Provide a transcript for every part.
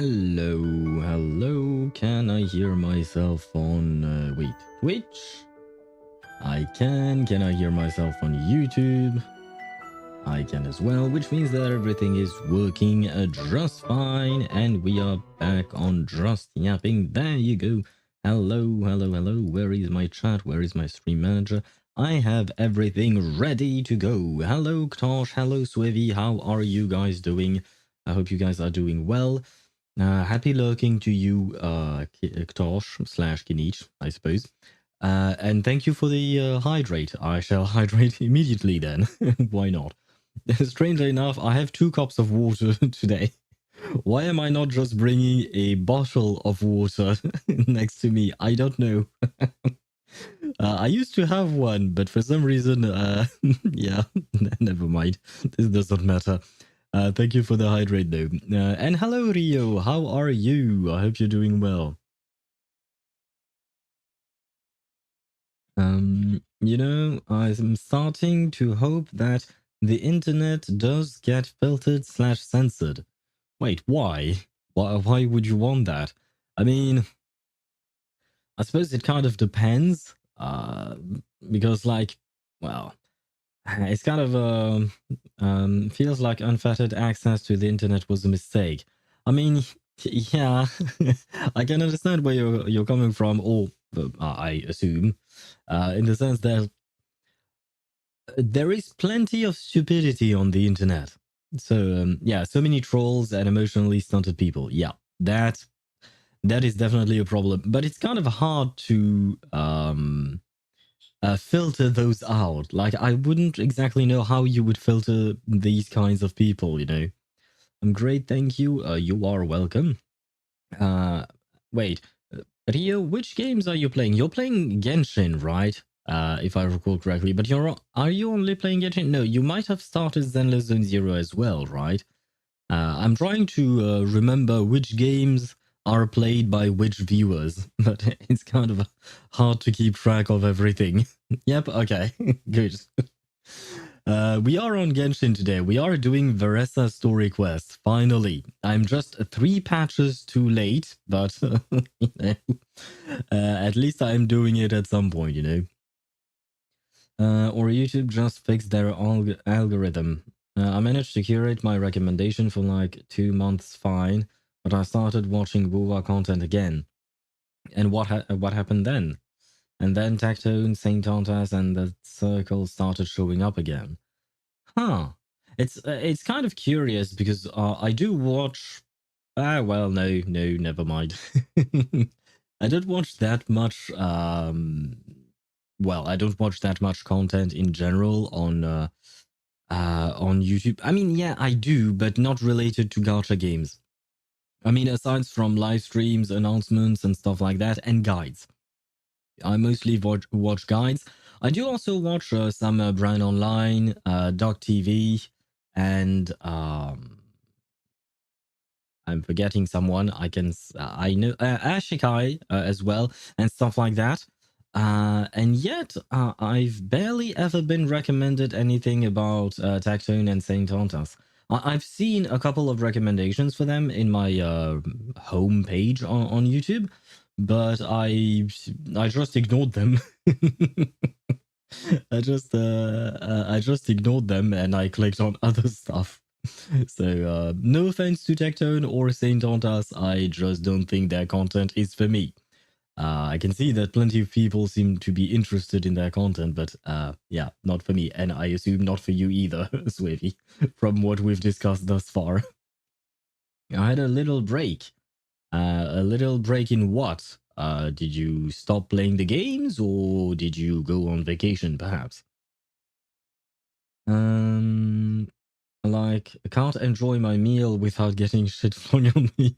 Hello. Can I hear myself on, wait, Twitch? I can. Can I hear myself on YouTube? I can as well, which means that everything is working just fine. And we are back on Just Yapping. There you go. Hello. Where is my chat? Where is my stream manager? I have everything ready to go. Hello, Ktosh. Hello, Swivy. How are you guys doing? I hope you guys are doing well. Happy lurking to you, Ktosh / Kinich, I suppose. And thank you for the hydrate. I shall hydrate immediately then. Why not? Strangely enough, I have 2 cups of water today. Why am I not just bringing a bottle of water next to me? I don't know. I used to have one, but for some reason, yeah, never mind. This doesn't matter. Thank you for the hydrate though. And hello, Rio. How are you? I hope you're doing well. You know, I'm starting to hope that the internet does get filtered / censored. Wait, why? Why would you want that? I mean, I suppose it kind of depends. Because like, well, it's kind of feels like unfettered access to the internet was a mistake. I mean, yeah, I can understand where you're coming from, or I assume, in the sense that there is plenty of stupidity on the internet. So yeah, so many trolls and emotionally stunted people. Yeah, that is definitely a problem. But it's kind of hard to filter those out. Like, I wouldn't exactly know how you would filter these kinds of people, you know. I'm great, thank you. You are welcome. Wait, Rio, which games are you playing? You're playing Genshin, right? If I recall correctly. But are you only playing Genshin? No, you might have started Zenless Zone Zero as well, right? I'm trying to remember which games are played by which viewers, but it's kind of hard to keep track of everything. Yep, okay, good. We are on Genshin today. We are doing Varesa story quest. Finally, I'm just 3 patches too late, but you know, at least I'm doing it at some point, you know. Or YouTube just fixed their algorithm. I managed to curate my recommendation for like 2 months fine, but I started watching WoWa content again. And what happened then? And then Tactone, Saint Tontas, and the circle started showing up again. Huh. It's kind of curious because I do watch. Well, no, never mind. I don't watch that much. Well, I don't watch that much content in general on YouTube. I mean, yeah, I do, but not related to gacha games. I mean, aside from live streams, announcements, and stuff like that, and guides. I mostly watch guides. I do also watch some Brand Online, Doc TV, and I'm forgetting someone. I know Ashikai as well, and stuff like that. And yet, I've barely ever been recommended anything about Tactone and Saint Tontas. I've seen a couple of recommendations for them in my home page on YouTube, but I just ignored them. I just ignored them and I clicked on other stuff. So no offense to Tectone or Saint Tontas, I just don't think their content is for me. I can see that plenty of people seem to be interested in their content, but yeah, not for me, and I assume not for you either, Swavy, from what we've discussed thus far. I had a little break. A little break in what? Did you stop playing the games, or did you go on vacation, perhaps? Like, I can't enjoy my meal without getting shit flung on me.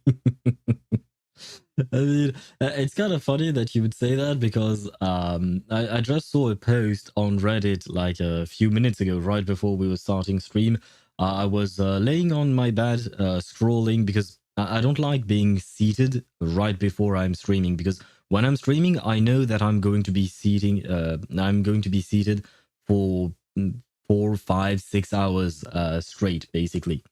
I mean, it's kind of funny that you would say that because I just saw a post on Reddit like a few minutes ago, right before we were starting stream. I was laying on my bed, scrolling because I don't like being seated right before I'm streaming because when I'm streaming, I know that I'm going to be I'm going to be seated for 4, 5, 6 hours straight, basically.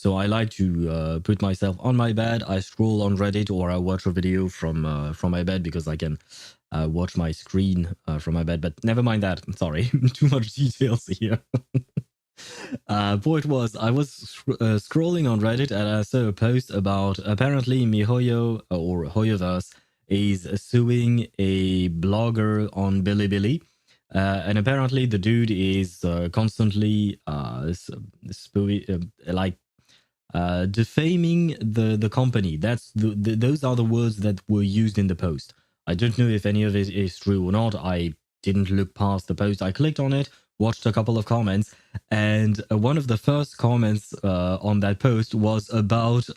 So I like to put myself on my bed. I scroll on Reddit or I watch a video from my bed because I can watch my screen from my bed. But never mind that. Sorry, too much details here. Point was, I was scrolling on Reddit and I saw a post about apparently MiHoYo or HoYoVerse is suing a blogger on Bilibili. And apparently the dude is constantly like defaming the company. That's those are the words that were used in the post. I don't know if any of it is true or not. I didn't look past the post. I clicked on it, watched a couple of comments, and one of the first comments on that post was about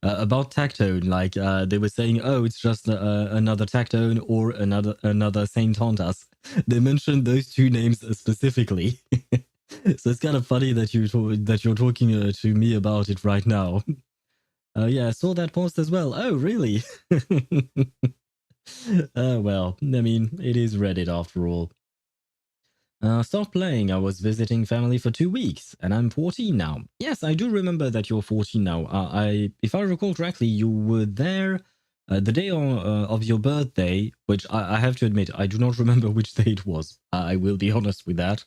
Tactone. Like they were saying, "Oh, it's just another Tactone or another Saint Tontas." They mentioned those two names specifically. So it's kind of funny that you're talking to me about it right now. Yeah, I saw that post as well. Oh, really? Well, I mean, it is Reddit after all. Stop playing. I was visiting family for 2 weeks, and I'm 14 now. Yes, I do remember that you're 14 now. If I recall correctly, you were there the day of your birthday, which I have to admit, I do not remember which day it was. I will be honest with that.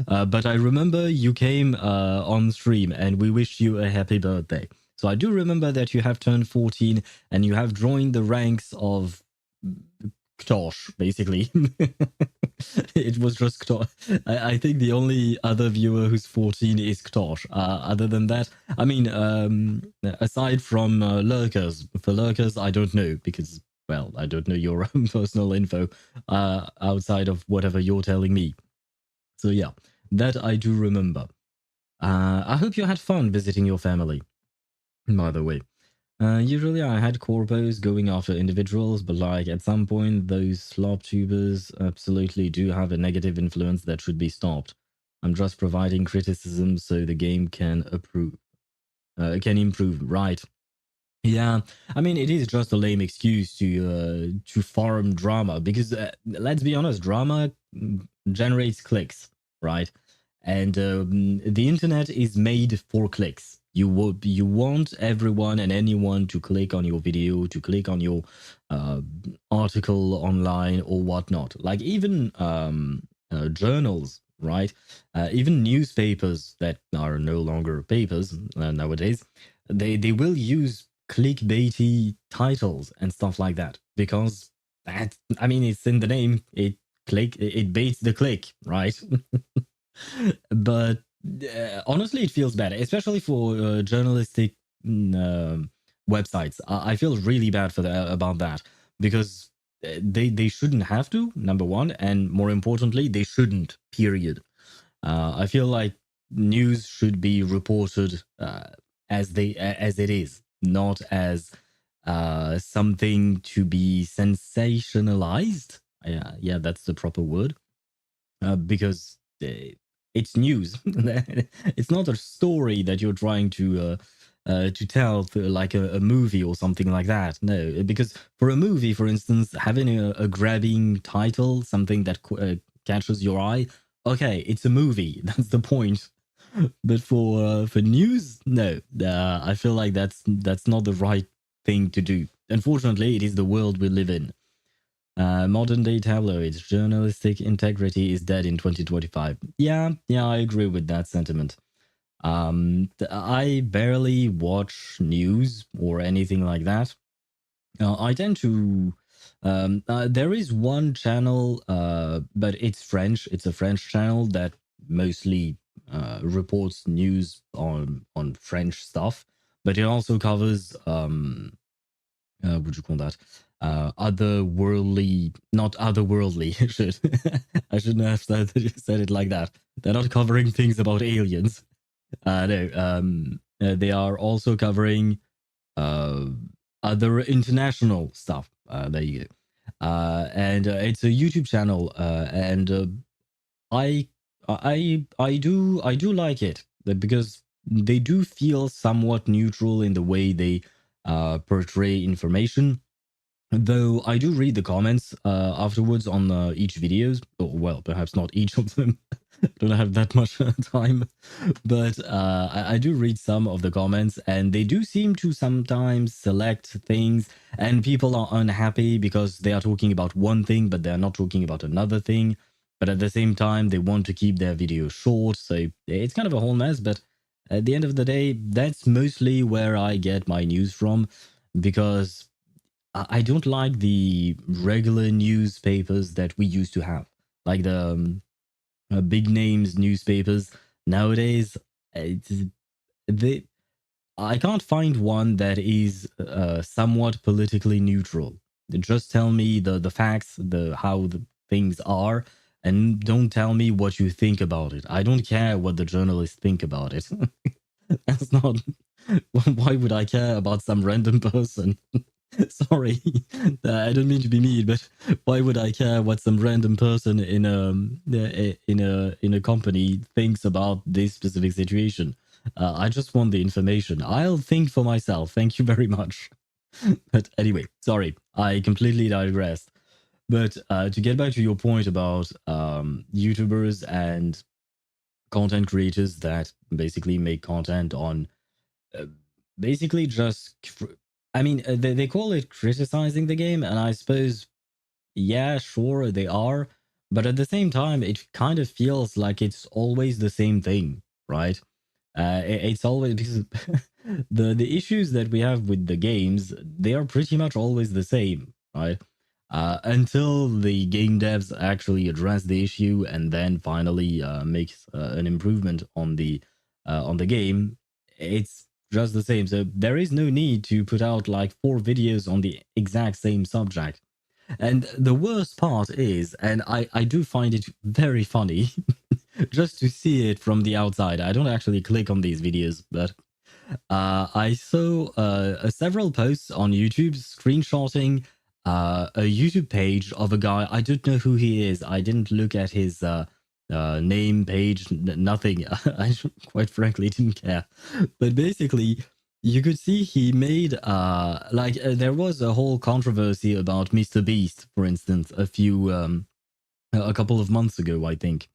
But I remember you came on stream, and we wished you a happy birthday. So I do remember that you have turned 14, and you have joined the ranks of Ktosh, basically. It was just Ktosh. I think the only other viewer who's 14 is Ktosh. Other than that, I mean, aside from lurkers, for lurkers, I don't know because, well, I don't know your personal info outside of whatever you're telling me. So yeah, that I do remember. I hope you had fun visiting your family, by the way. Usually I had corpos going after individuals, but like at some point those slop tubers absolutely do have a negative influence that should be stopped. I'm just providing criticism so the game can improve, right? Yeah, I mean it is just a lame excuse to farm drama because let's be honest, drama generates clicks, right? And the internet is made for clicks. You want everyone and anyone to click on your video, to click on your uh, article online or whatnot. Like even journals, right? Even newspapers that are no longer papers nowadays, they will use clickbaity titles and stuff like that because that, I mean, it's in the name. It baits the click, right? But honestly, it feels bad, especially for journalistic websites. I feel really bad for about that because they shouldn't have to, number one, and more importantly, they shouldn't. Period. I feel like news should be reported as it is, not as something to be sensationalized. Yeah, that's the proper word because it's news. It's not a story that you're trying to tell like a movie or something like that. No, because for a movie, for instance, having a grabbing title, something that catches your eye, okay, it's a movie. That's the point. But for news, no. I feel like that's not the right thing to do. Unfortunately, it is the world we live in. Modern day tabloids, journalistic integrity is dead in 2025. Yeah, I agree with that sentiment. I barely watch news or anything like that. I tend to. There is one channel, but it's French. It's a French channel that mostly reports news on French stuff, but it also covers what do you call that? Otherworldly, not otherworldly. Shit, I shouldn't have said it like that. They're not covering things about aliens. No, they are also covering uh, other international stuff. There you go. And it's a YouTube channel, and I do like it because they do feel somewhat neutral in the way they portray information. Though I do read the comments afterwards on each videos. Oh, well, perhaps not each of them. Don't have that much time, but I do read some of the comments, and they do seem to sometimes select things, and people are unhappy because they are talking about one thing, but they're not talking about another thing. But at the same time, they want to keep their videos short, so it's kind of a whole mess. But at the end of the day, that's mostly where I get my news from, because I don't like the regular newspapers that we used to have, like the big names newspapers nowadays. It's, they, I can't find one that is somewhat politically neutral. They just tell me the facts, the how the things are, and don't tell me what you think about it. I don't care what the journalists think about it. That's not. Why would I care about some random person? Sorry, I don't mean to be mean, but why would I care what some random person in a company thinks about this specific situation? I just want the information. I'll think for myself. Thank you very much. But anyway, sorry, I completely digressed. But to get back to your point about YouTubers and content creators that basically make content on uh, basically just I mean, they call it criticizing the game, and I suppose, yeah, sure, they are. But at the same time, it kind of feels like it's always the same thing, right? It's always because the issues that we have with the games, they are pretty much always the same, right? Until the game devs actually address the issue and then finally make an improvement on the game, it's just the same. So there is no need to put out like 4 videos on the exact same subject. And the worst part is, and I do find it very funny, just to see it from the outside. I don't actually click on these videos, but I saw several posts on YouTube screenshotting a YouTube page of a guy. I don't know who he is. I didn't look at his name page, nothing. I quite frankly didn't care. But basically, you could see he made there was a whole controversy about Mr. Beast, for instance, a couple of months ago, I think,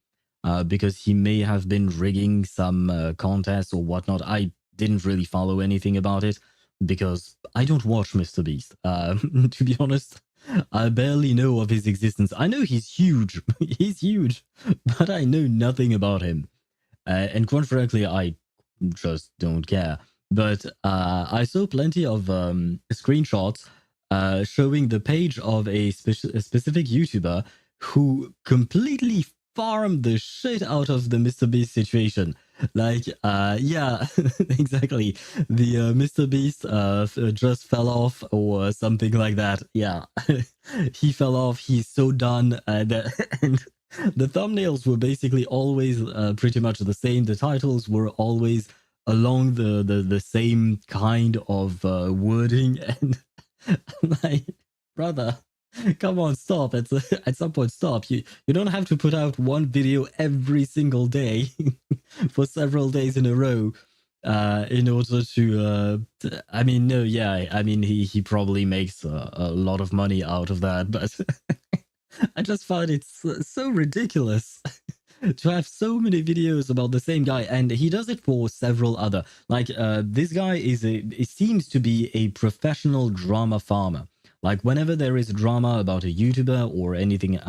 because he may have been rigging some contests or whatnot. I didn't really follow anything about it because I don't watch Mr. Beast. To be honest, I barely know of his existence. I know he's huge, he's huge, but I know nothing about him. And quite frankly, I just don't care. But I saw plenty of screenshots showing the page of a specific YouTuber who completely farmed the shit out of the Mr. Beast situation. Like, yeah, exactly. The Mr. Beast just fell off or something like that. Yeah, he fell off. He's so done. And the thumbnails were basically always pretty much the same. The titles were always along the same kind of wording, and like, brother, come on, stop. At some point, stop. You don't have to put out one video every single day for several days in a row in order I mean, no, yeah, I mean, he probably makes a lot of money out of that, but I just find it so ridiculous to have so many videos about the same guy, and he does it for several other. Like, this guy it seems to be a professional drama farmer. Like, whenever there is drama about a YouTuber or anything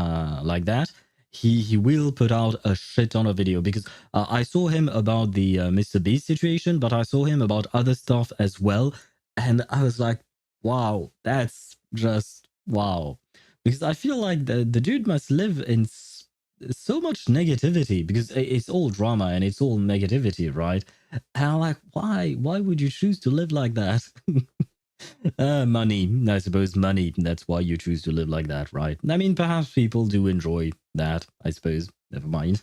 like that, he will put out a shit ton of video, because I saw him about the Mr. Beast situation, but I saw him about other stuff as well, and I was like, wow, that's just wow. Because I feel like the dude must live in so much negativity, because it's all drama and it's all negativity, right? And I'm like, why would you choose to live like that? Money, I suppose. Money, that's why you choose to live like that, right? I mean, perhaps people do enjoy that, I suppose. Never mind.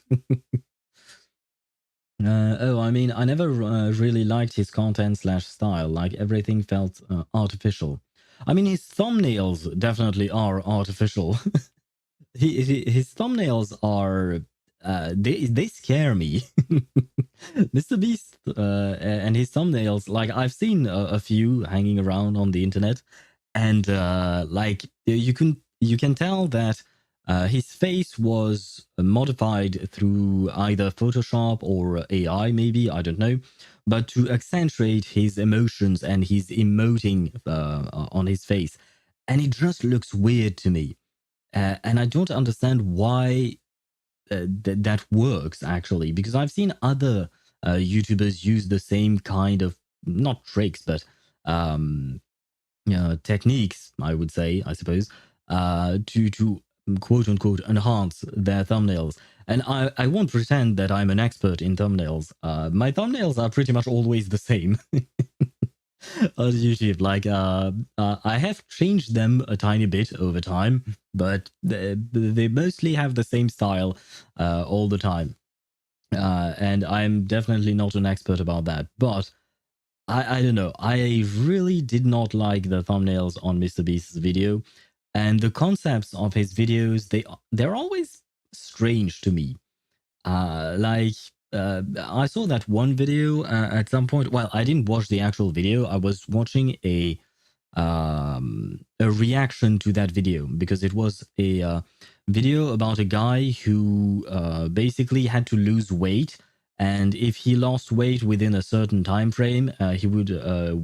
Oh, I mean, I never really liked his content slash style. Like, everything felt artificial. I mean, his thumbnails definitely are artificial. His thumbnails are they scare me. Mr. Beast and his thumbnails, like, I've seen a few hanging around on the internet, and like you can tell that his face was modified through either Photoshop or AI, maybe, I don't know, but to accentuate his emotions and his emoting on his face, and it just looks weird to me, and I don't understand why that works actually, because I've seen other YouTubers use the same kind of, not tricks, but um, techniques, I would say, I suppose, to quote unquote enhance their thumbnails. And I won't pretend that I'm an expert in thumbnails. My thumbnails are pretty much always the same on YouTube. Like, I have changed them a tiny bit over time, but they mostly have the same style all the time. And I'm definitely not an expert about that. But I don't know. I really did not like the thumbnails on MrBeast's video, and the concepts of his videos. They're always strange to me. Like I saw that one video at some point. Well, I didn't watch the actual video. I was watching a reaction to that video because it was a video about a guy who basically had to lose weight, and if he lost weight within a certain time frame, he would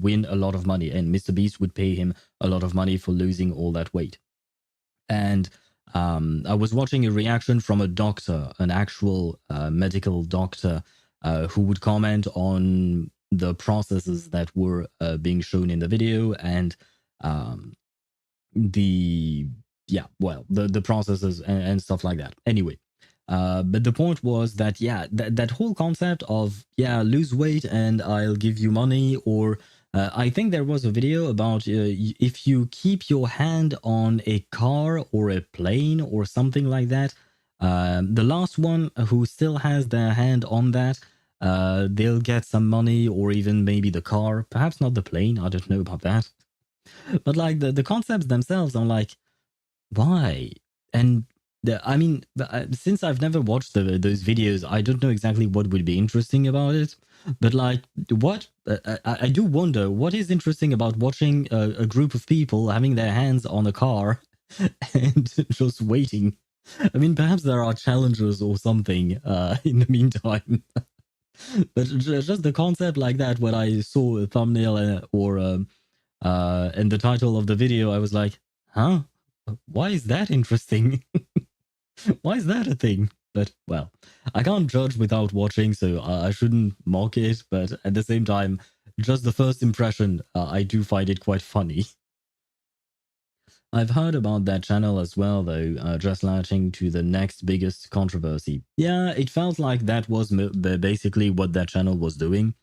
win a lot of money, and MrBeast would pay him a lot of money for losing all that weight. And I was watching a reaction from a doctor, an actual medical doctor, who would comment on the processes that were being shown in the video, and um, the the processes and stuff like that. Anyway, but the point was that that whole concept of lose weight and I'll give you money, or I think there was a video about if you keep your hand on a car or a plane or something like that. The last one who still has their hand on that, they'll get some money, or even maybe the car, perhaps not the plane. I don't know about that. But like the concepts themselves, I'm like, why? And I mean, since I've never watched those videos, I don't know exactly what would be interesting about it. But like, what I do wonder, what is interesting about watching a group of people having their hands on a car and just waiting? I mean, perhaps there are challenges or something in the meantime. But just the concept like that, when I saw a thumbnail or and the title of the video, I was like, huh? Why is that interesting? Why is that a thing? But, well, I can't judge without watching, so I shouldn't mock it. But at the same time, just the first impression, I do find it quite funny. I've heard about that channel as well, though, just latching to the next biggest controversy. Yeah, it felt like that was basically what that channel was doing.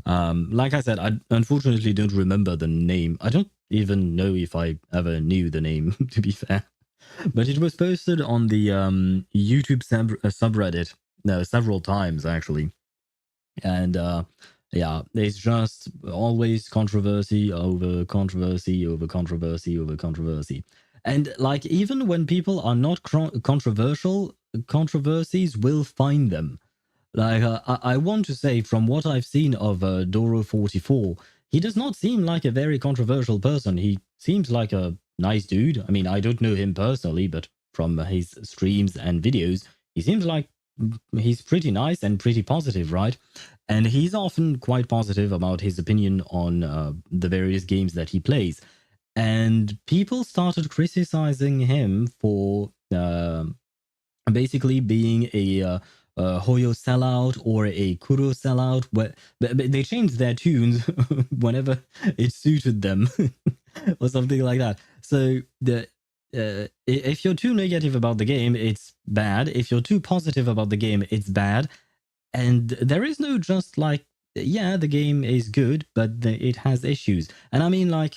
Like I said, I unfortunately don't remember the name. I don't even know if I ever knew the name, to be fair. But it was posted on the YouTube subreddit several times, actually. And it's just always controversy over controversy over controversy over controversy. And like, even when people are not controversial, controversies will find them. Like, I want to say, from what I've seen of Doro44, he does not seem like a very controversial person. He seems like a nice dude. I mean, I don't know him personally, but from his streams and videos, he seems like he's pretty nice and pretty positive, right? And he's often quite positive about his opinion on the various games that he plays. And people started criticizing him for basically being a Hoyo sellout or a Kuro sellout. But they changed their tunes whenever it suited them or something like that. So if you're too negative about the game, it's bad. If you're too positive about the game, it's bad. And there is no just like, yeah, the game is good, but it has issues. And I mean, like,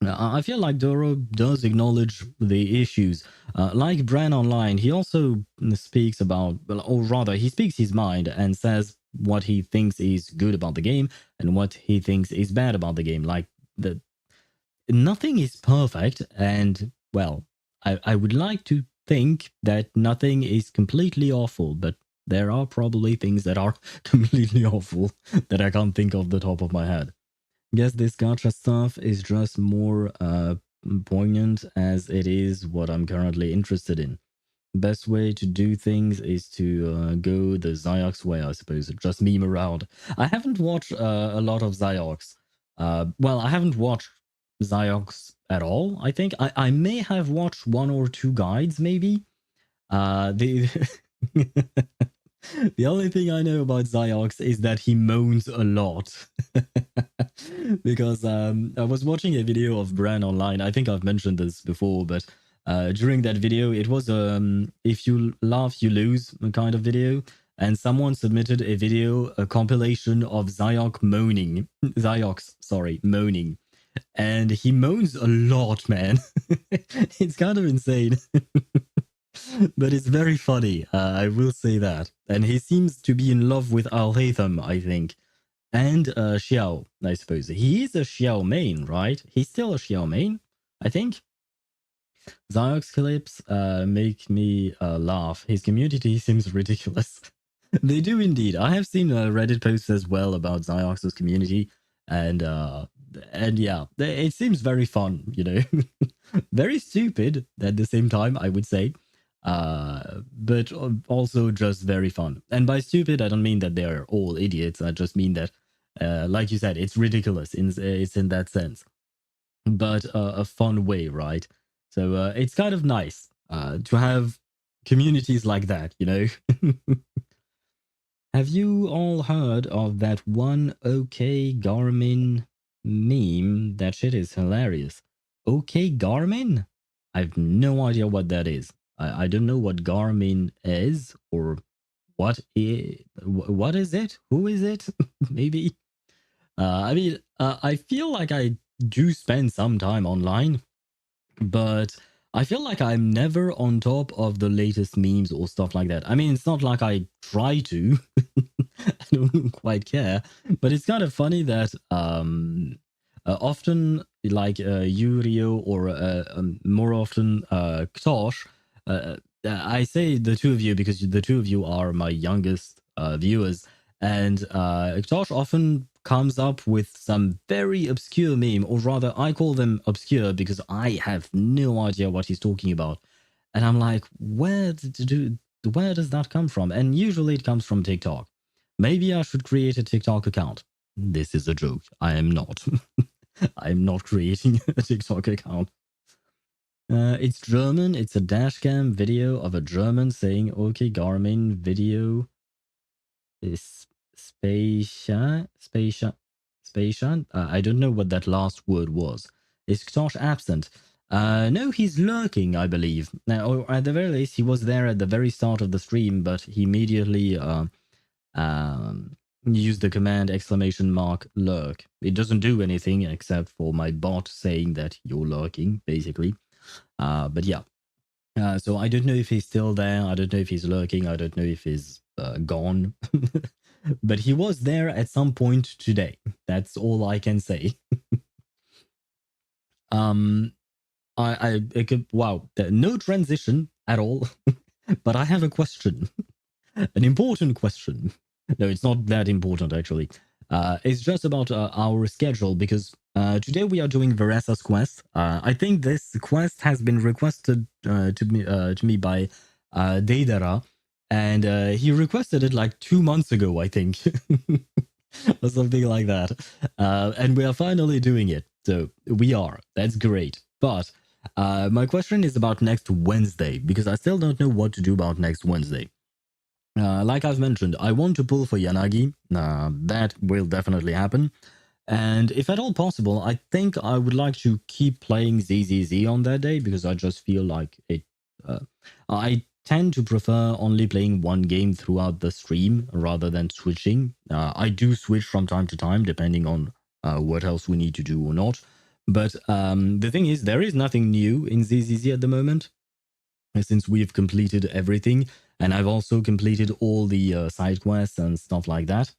I feel like Doro does acknowledge the issues. Like Bran Online, he also speaks about, or rather, he speaks his mind and says what he thinks is good about the game and what he thinks is bad about the game. Like, nothing is perfect, and, well, I would like to think that nothing is completely awful, but there are probably things that are completely awful that I can't think of the top of my head. Guess this gacha stuff is just more poignant as it is what I'm currently interested in. Best way to do things is to go the Ziox way, I suppose. Just meme around. I haven't watched a lot of Ziox. Well, I haven't watched Ziox at all, I think. I may have watched one or two guides, maybe. The the only thing I know about Ziox is that he moans a lot. Because I was watching a video of Bran online. I think I've mentioned this before, but during that video, it was if you laugh, you lose kind of video. And someone submitted a video, a compilation of Ziox, sorry, moaning. And he moans a lot, man. It's kind of insane. But it's very funny, I will say that. And he seems to be in love with Al-Haytham, I think. And Xiao, I suppose. He is a Xiao main, right? He's still a Xiao main, I think. Ziox clips make me laugh. His community seems ridiculous. They do indeed. I have seen Reddit posts as well about Ziox's community. And yeah, it seems very fun, you know. Very stupid at the same time, I would say. But also just very fun. And by stupid, I don't mean that they're all idiots. I just mean that, like you said, it's ridiculous. It's in that sense, but a fun way, right? So it's kind of nice to have communities like that, you know. Have you all heard of that one OK Garmin meme? That shit is hilarious. OK Garmin? I have no idea what that is. I don't know what Garmin is or what is it? Who is it? Maybe. I mean, I feel like I do spend some time online, but I feel like I'm never on top of the latest memes or stuff like that. I mean, it's not like I try to. I don't quite care, but it's kind of funny that often, like Yurio or more often Ktosh, I say the two of you because the two of you are my youngest viewers, and Ktosh often comes up with some very obscure meme, or rather, I call them obscure because I have no idea what he's talking about, and I'm like, where does that come from? And usually it comes from TikTok. Maybe I should create a TikTok account. This is a joke. I am not. I am not creating a TikTok account. It's German. It's a dashcam video of a German saying, "Okay, Garmin video is Speicher. I don't know what that last word was. Is Ktosh absent? No, he's lurking, I believe. Or at the very least, he was there at the very start of the stream, but he immediately use the command !lurk. It doesn't do anything except for my bot saying that you're lurking, basically. But yeah. So I don't know if he's still there. I don't know if he's lurking. I don't know if he's gone. But he was there at some point today. That's all I can say. Wow, no transition at all. But I have a question. An important question. No, it's not that important, actually. It's just about our schedule, because today we are doing Varesa's quest. I think this quest has been requested to me by Deidara, and he requested it like 2 months ago, I think. Or something like that. And we are finally doing it. So we are. That's great. But my question is about next Wednesday, because I still don't know what to do about next Wednesday. Like I've mentioned, I want to pull for Yanagi. That will definitely happen. And if at all possible, I think I would like to keep playing ZZZ on that day, because I just feel like it. I tend to prefer only playing one game throughout the stream rather than switching. I do switch from time to time, depending on what else we need to do or not. But the thing is, there is nothing new in ZZZ at the moment, since we've completed everything. And I've also completed all the side quests and stuff like that.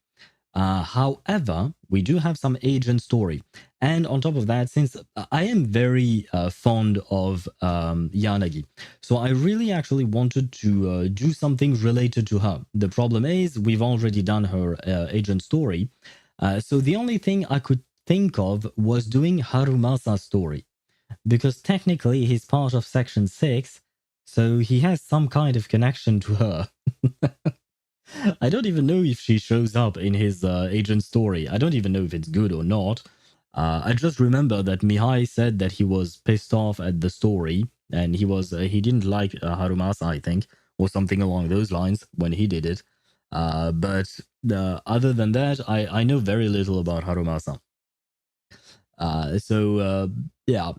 However, we do have some agent story. And on top of that, since I am very fond of Yanagi, so I really actually wanted to do something related to her. The problem is we've already done her agent story. So the only thing I could think of was doing Harumasa's story, because technically he's part of Section 6, so he has some kind of connection to her. I don't even know if she shows up in his agent story. I don't even know if it's good or not. I just remember that Mihai said that he was pissed off at the story, and he didn't like Harumasa, I think, or something along those lines when he did it. But other than that, I know very little about Harumasa. Yeah,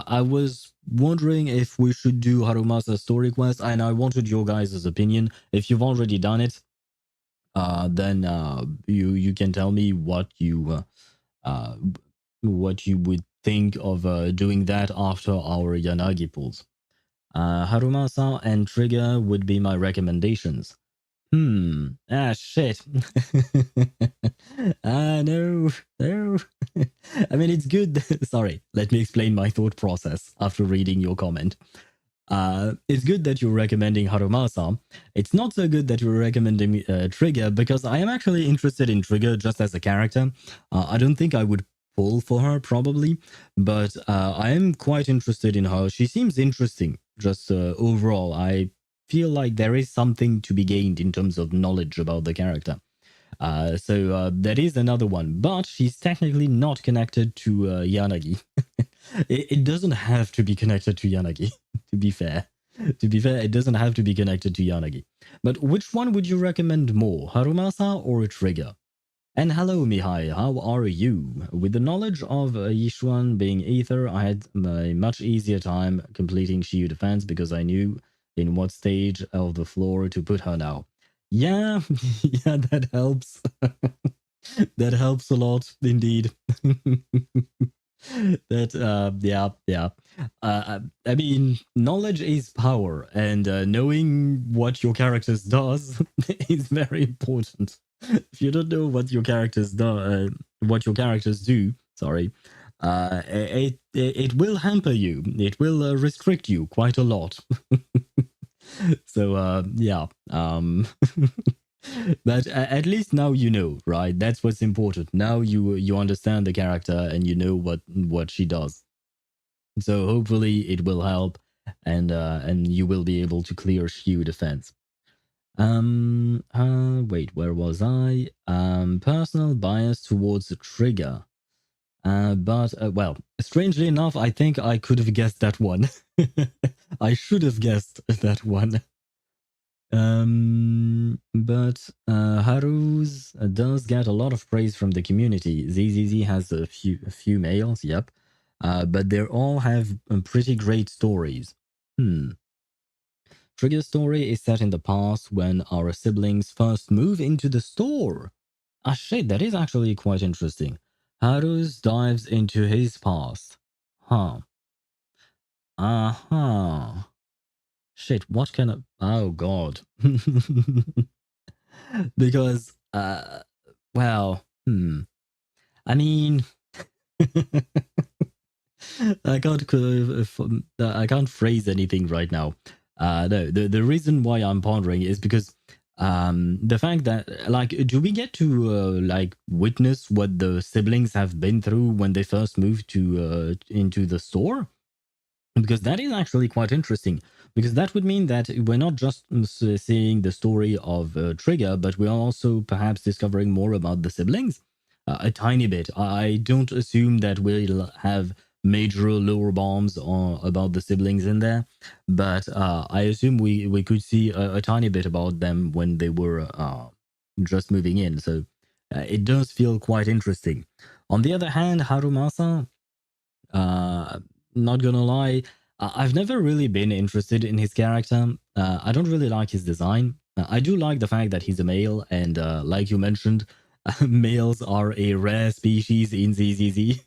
I was wondering if we should do Harumasa's story quest, and I wanted your guys' opinion. If you've already done it, then you can tell me what you would think of doing that after our Yanagi pulls. Harumasa and Trigger would be my recommendations. Shit. No. I mean, it's good. Sorry, let me explain my thought process after reading your comment. It's good that you're recommending Harumasa. It's not so good that you're recommending Trigger, because I am actually interested in Trigger just as a character. I don't think I would pull for her, probably, but I am quite interested in her. She seems interesting, just overall. I feel like there is something to be gained in terms of knowledge about the character. So that is another one, but she's technically not connected to Yanagi. It doesn't have to be connected to Yanagi, to be fair. To be fair, it doesn't have to be connected to Yanagi. But which one would you recommend more, Harumasa or Trigger? And hello, Mihai, how are you? With the knowledge of Yishuan being Ether, I had a much easier time completing Shiyu Defense because I knew in what stage of the floor to put her now. Yeah, yeah, that helps. That helps a lot, indeed. Yeah. I mean, knowledge is power, and knowing what your characters does is very important. If you don't know what your characters do, sorry, it will hamper you. It will restrict you quite a lot. So yeah. But at least now you know, right? That's what's important. Now you understand the character and you know what she does. So hopefully it will help, and you will be able to clear Shiyu defense. Wait, where was I? Personal bias towards the Trigger. But well, strangely enough, I think I could have guessed that one. I should have guessed that one. But Haru's does get a lot of praise from the community. ZZZ has a few males, yep. But they all have pretty great stories. Trigger's story is set in the past when our siblings first move into the store. Ah shit, that is actually quite interesting. Haru's dives into his past. Huh. Uh-huh. Shit, what can I... Oh god. Because well, I mean, I can't phrase anything right now. No, the reason why I'm pondering is because the fact that, like, do we get to like witness what the siblings have been through when they first moved to into the store? Because that is actually quite interesting, because that would mean that we're not just seeing the story of Trigger, but we're also perhaps discovering more about the siblings, a tiny bit. I don't assume that we'll have major lore bombs about the siblings in there, but I assume we could see a tiny bit about them when they were just moving in. So it does feel quite interesting. On the other hand, Harumasa, not gonna lie, I've never really been interested in his character. I don't really like his design. I do like the fact that he's a male, and like you mentioned, males are a rare species in ZZZ.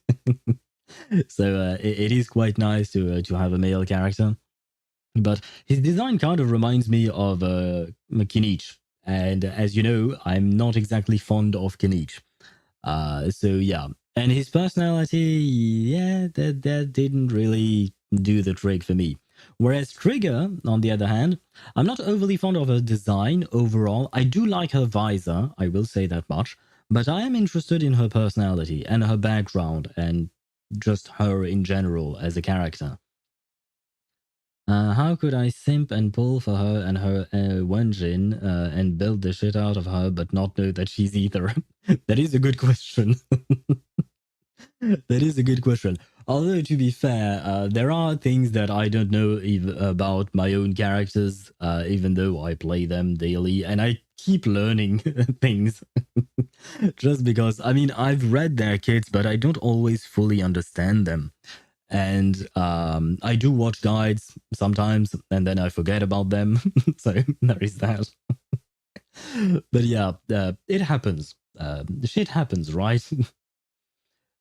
So it is quite nice to have a male character. But his design kind of reminds me of Kinich. And as you know, I'm not exactly fond of Kinich. So yeah, and his personality, yeah, that didn't really do the trick for me. Whereas Trigger, on the other hand, I'm not overly fond of her design overall. I do like her visor, I will say that much, But I am interested in her personality and her background and just her in general as a character. How could I simp and pull for her and her Wenjin and build the shit out of her but not know that she's either? That is a good question. That is a good question. Although, to be fair, there are things that I don't know about my own characters, even though I play them daily, and I keep learning things. Just because, I mean, I've read their kits, but I don't always fully understand them. And I do watch guides sometimes, and then I forget about them. So there is that. But yeah, it happens. Shit happens, right?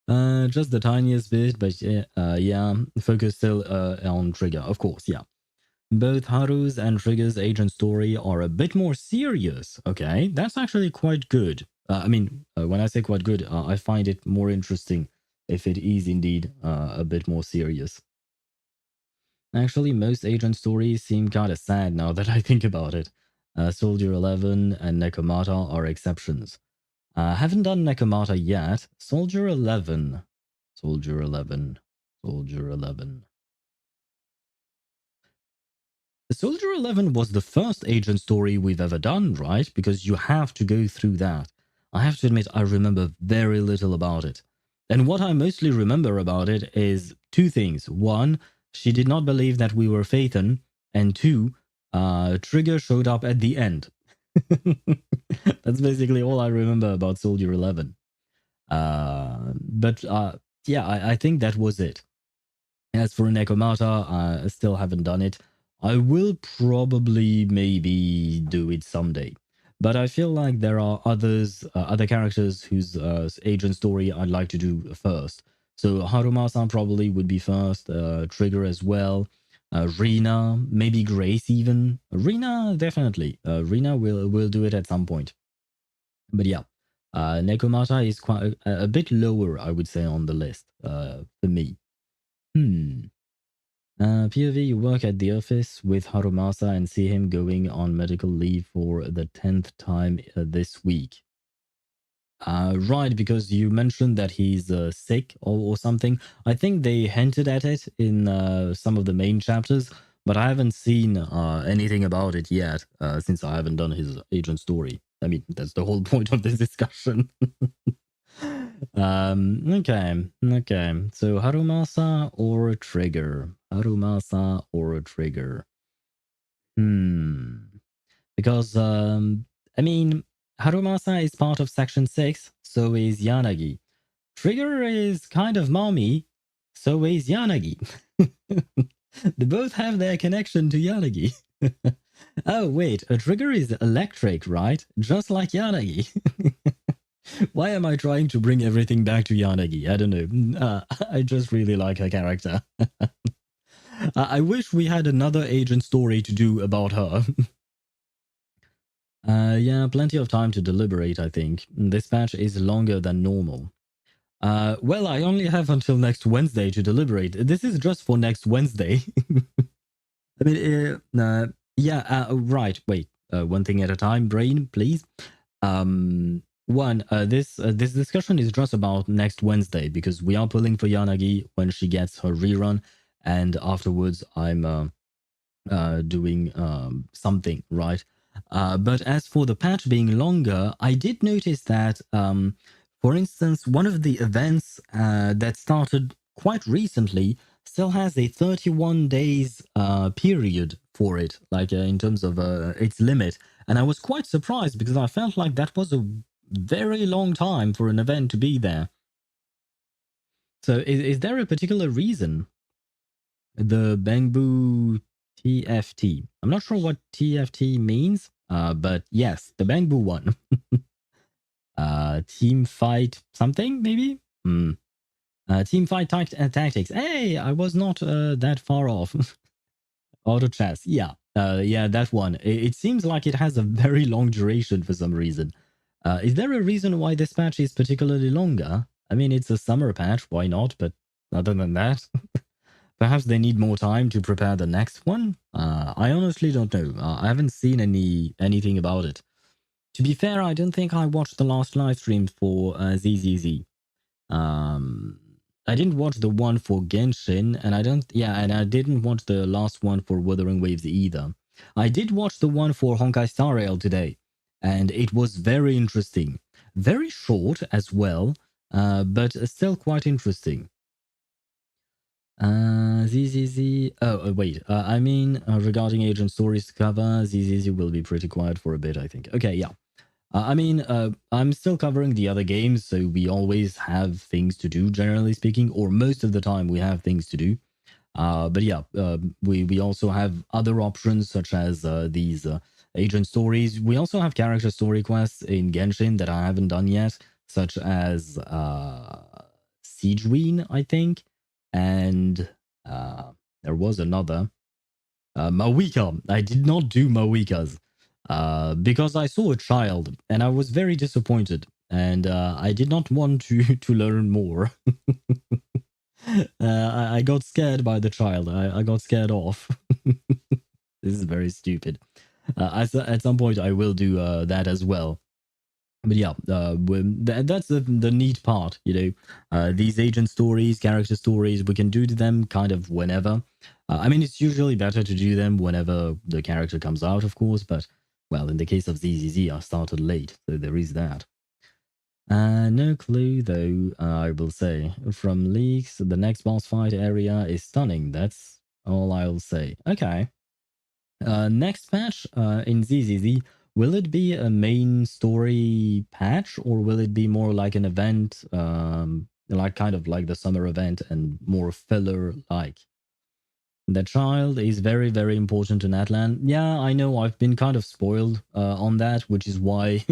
Just the tiniest bit, but yeah, focus still on Trigger, of course, yeah. Both Haru's and Trigger's agent story are a bit more serious. Okay, that's actually quite good. I mean, when I say quite good, I find it more interesting if it is indeed a bit more serious. Actually, most agent stories seem kind of sad now that I think about it. Soldier 11 and Nekomata are exceptions. Haven't done Nekomata yet. Soldier 11. Soldier 11. Soldier 11. Soldier 11 was the first agent story we've ever done, right? Because you have to go through that. I have to admit, I remember very little about it. And what I mostly remember about it is two things. One, she did not believe that we were Phaethon. And two, Trigger showed up at the end. That's basically all I remember about Soldier 11. But yeah, I think that was it. As for Nekomata, I still haven't done it. I will probably maybe do it someday. But I feel like there are other characters whose agent story I'd like to do first. So Haruma-san probably would be first, Trigger as well, Rina, maybe Grace even. Rina, definitely. Rina will do it at some point. But yeah, Nekomata is quite a bit lower, I would say, on the list for me. POV, you work at the office with Harumasa and see him going on medical leave for the 10th time this week. Right, because you mentioned that he's sick or something. I think they hinted at it in some of the main chapters, but I haven't seen anything about it yet since I haven't done his agent story. I mean, that's the whole point of this discussion. Okay. So Harumasa or a Trigger? Harumasa or a Trigger? Because I mean, Harumasa is part of Section 6, so is Yanagi. Trigger is kind of mommy, so is Yanagi. They both have their connection to Yanagi. Oh wait, a Trigger is electric, right? Just like Yanagi. Why am I trying to bring everything back to Yanagi? I don't know. I just really like her character. I wish we had another agent story to do about her. Yeah, plenty of time to deliberate, I think. This patch is longer than normal. Well, I only have until next Wednesday to deliberate. This is just for next Wednesday. I mean, yeah, right. Wait, one thing at a time, brain, please. This discussion is just about next Wednesday because we are pulling for Yanagi when she gets her rerun, and afterwards I'm doing something, right? But as for the patch being longer, I did notice that, for instance, one of the events that started quite recently still has a 31 days period for it, like in terms of its limit. And I was quite surprised because I felt like that was a very long time for an event to be there. So is there a particular reason? The Bangbu TFT. I'm not sure what TFT means, but yes, the Bangbu one. Team fight something, maybe? Team fight tactics. Hey, I was not that far off. Auto chess, yeah. Yeah, that one. It seems like it has a very long duration for some reason. Is there a reason why this patch is particularly longer? I mean, it's a summer patch, why not? But other than that, perhaps they need more time to prepare the next one? I honestly don't know. I haven't seen anything about it. To be fair, I don't think I watched the last live stream for ZZZ. I didn't watch the one for Genshin, and I didn't watch the last one for Wuthering Waves either. I did watch the one for Honkai Star Rail today, and it was very interesting. Very short as well, but still quite interesting. ZZZ. Oh, wait. I mean, regarding Agent Stories to cover, ZZZ will be pretty quiet for a bit, I think. Okay, yeah. I'm still covering the other games, so we always have things to do, generally speaking, or most of the time we have things to do. But yeah, we also have other options such as these agent stories. We also have character story quests in Genshin that I haven't done yet, such as Siegeween, I think, and there was another. Mawika. I did not do Mawikas because I saw a child and I was very disappointed, and I did not want to learn more. I got scared by the child. I got scared off. This is very stupid. At some point, I will do that as well. But yeah, that's the neat part, you know. These agent stories, character stories, we can do them kind of whenever. I mean, it's usually better to do them whenever the character comes out, of course. But well, in the case of ZZZ, I started late, so there is that. No clue, though, I will say. From leaks, the next boss fight area is stunning. That's all I'll say. Okay. Next patch in ZZZ, will it be a main story patch or will it be more like an event, like kind of like the summer event and more filler like? The child is very, very important to Natlan. Yeah, I know I've been kind of spoiled on that, which is why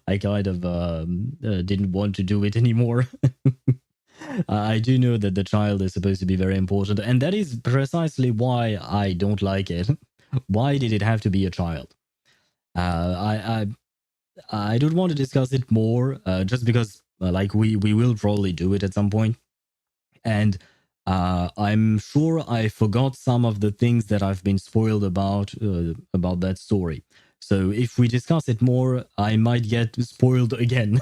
I kind of didn't want to do it anymore. I do know that the child is supposed to be very important, and that is precisely why I don't like it. Why did it have to be a child? I don't want to discuss it more, just because like we will probably do it at some point, and I'm sure I forgot some of the things that I've been spoiled about that story. So if we discuss it more, I might get spoiled again.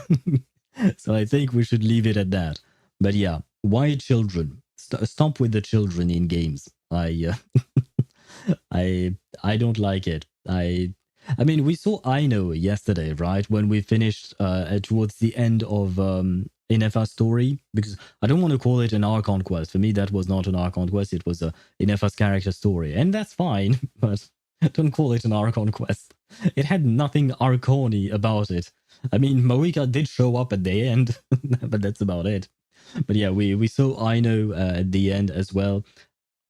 So I think we should leave it at that. But yeah, why children? Stop with the children in games. I don't like it. I mean, we saw Aino yesterday, right? When we finished towards the end of Inefa's story, because I don't want to call it an Archon quest. For me, that was not an Archon quest. It was a Inefa's character story, and that's fine. But don't call it an Archon quest. It had nothing Archon-y about it. I mean, Moika did show up at the end, but that's about it. But yeah, we saw Aino at the end as well.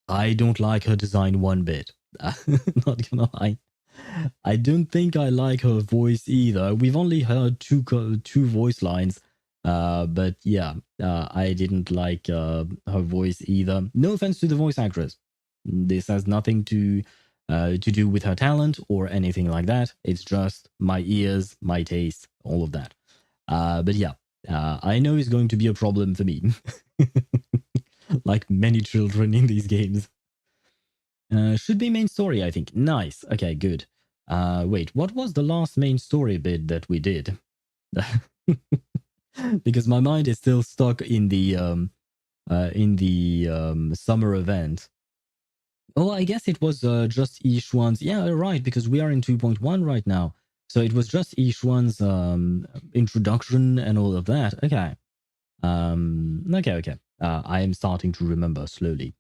I don't like her design one bit. Not gonna lie. I don't think I like her voice either. We've only heard two voice lines, but yeah, I didn't like her voice either. No offense to the voice actress. This has nothing to do with her talent or anything like that. It's just my ears, my taste, all of that. But yeah, I know it's going to be a problem for me, like many children in these games. Should be main story, I think. Nice. Okay, good. Wait, what was the last main story bit that we did? Because my mind is still stuck in the summer event. Oh, I guess it was just Ishuan's. Yeah, right. Because we are in 2.1 right now, so it was just Ishuan's introduction and all of that. Okay. Okay. I am starting to remember slowly.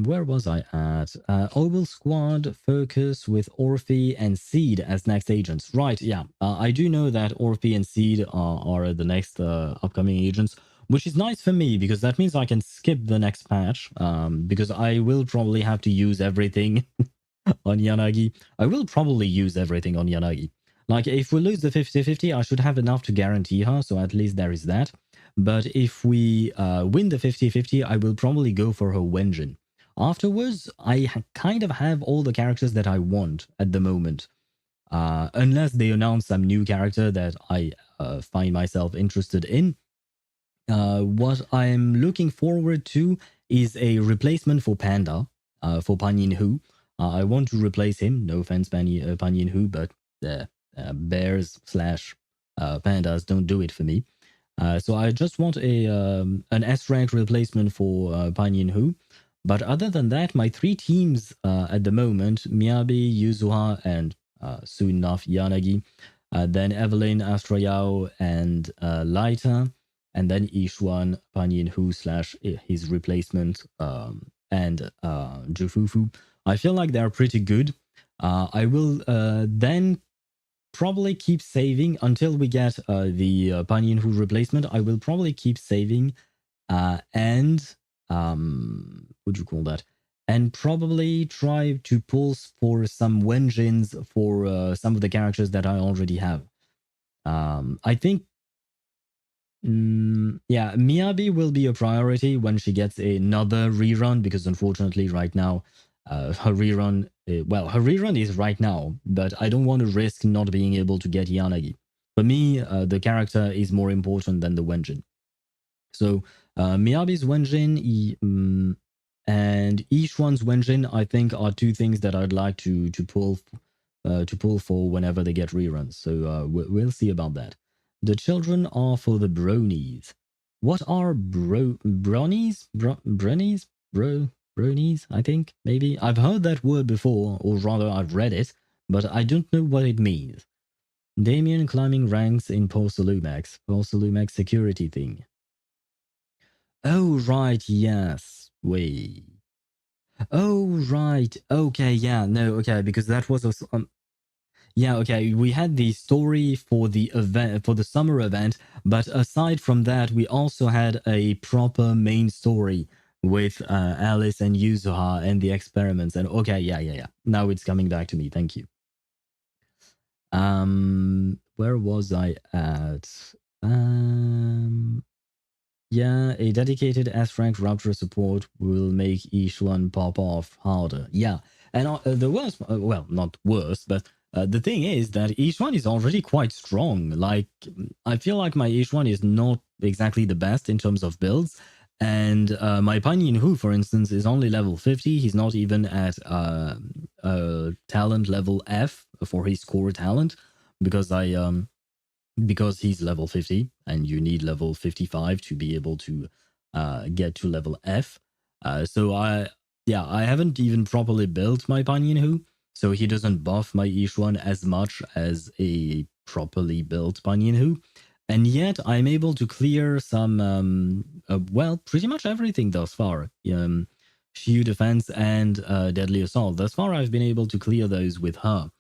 Where was I at? Oval Squad focus with Orphe and Seed as next agents. Right, yeah. I do know that Orphe and Seed are the next upcoming agents, which is nice for me because that means I can skip the next patch, because I will probably have to use everything on Yanagi. I will probably use everything on Yanagi. Like, if we lose the 50-50, I should have enough to guarantee her, so at least there is that. But if we win the 50-50, I will probably go for her Wenjin. Afterwards, I kind of have all the characters that I want at the moment. Unless they announce some new character that I find myself interested in. What I'm looking forward to is a replacement for Panda, for Pan Yin Hu. I want to replace him. No offense, Pan Yin Hu, but bears slash pandas don't do it for me. So I just want an S rank replacement for Panyin Hu. But other than that, my three teams at the moment, Miyabi, Yuzuha, and soon enough Yanagi, then Evelyn, Astrayao, and Laita, and then Ishwan, Panyin Hu slash his replacement, and Jufufu. I feel like they're pretty good. I will then probably keep saving until we get the Panyin Hu replacement. I will probably keep saving and what do you call that? And probably try to pull for some Wenjins for some of the characters that I already have. I think, yeah, Miyabi will be a priority when she gets another rerun because unfortunately right now, her rerun, her rerun is right now, but I don't want to risk not being able to get Yanagi. For me, the character is more important than the Wenjin. So Miyabi's Wenjin and Ishwan's Wenjin, I think, are two things that I'd like to pull for whenever they get reruns. So we'll see about that. The children are for the bronies. What are bronies? Bronies? Bronies, I think, maybe. I've heard that word before, or rather I've read it, but I don't know what it means. Damien climbing ranks in Porcelumax. Porcelumax security thing. Oh, right, yes. Wait. Oh, right. Okay, yeah, no, okay, because that was a... yeah, okay, we had the story for the event, for the summer event, but aside from that, we also had a proper main story with Alice and Yuzuha and the experiments. And okay, yeah. Now it's coming back to me. Thank you. Where was I at? Yeah, a dedicated S-rank Raptor support will make each one pop off harder. Yeah, and the worst, well, not worst, but the thing is that each one is already quite strong. Like, I feel like my each one is not exactly the best in terms of builds. And my Panyin Hu, for instance, is only level 50. He's not even at talent level F for his core talent because he's level 50 and you need level 55 to be able to get to level F. So I haven't even properly built my Panyin Hu, so he doesn't buff my Ishwan as much as a properly built Panyin Hu. And yet I'm able to clear some, pretty much everything thus far. Shield defense and deadly assault. Thus far I've been able to clear those with her.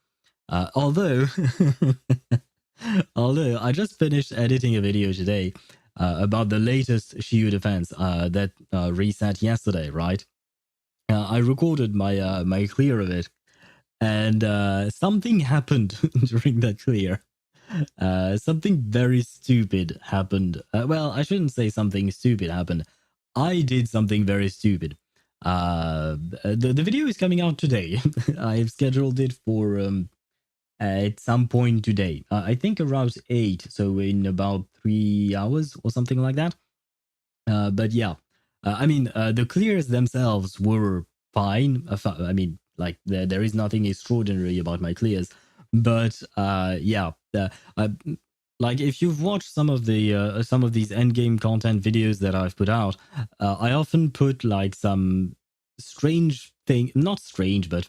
Although I just finished editing a video today about the latest Shield defense that reset yesterday, right? I recorded my clear of it, and something happened during that clear. Something very stupid happened. Well, I shouldn't say something stupid happened. I did something very stupid. The video is coming out today. I've scheduled it for at some point today. I think around 8, so in about 3 hours or something like that. But yeah, I mean, the clears themselves were fine. I mean, like, there is nothing extraordinary about my clears. But yeah, like, if you've watched some of these endgame content videos that I've put out, I often put like some strange thing, not strange, but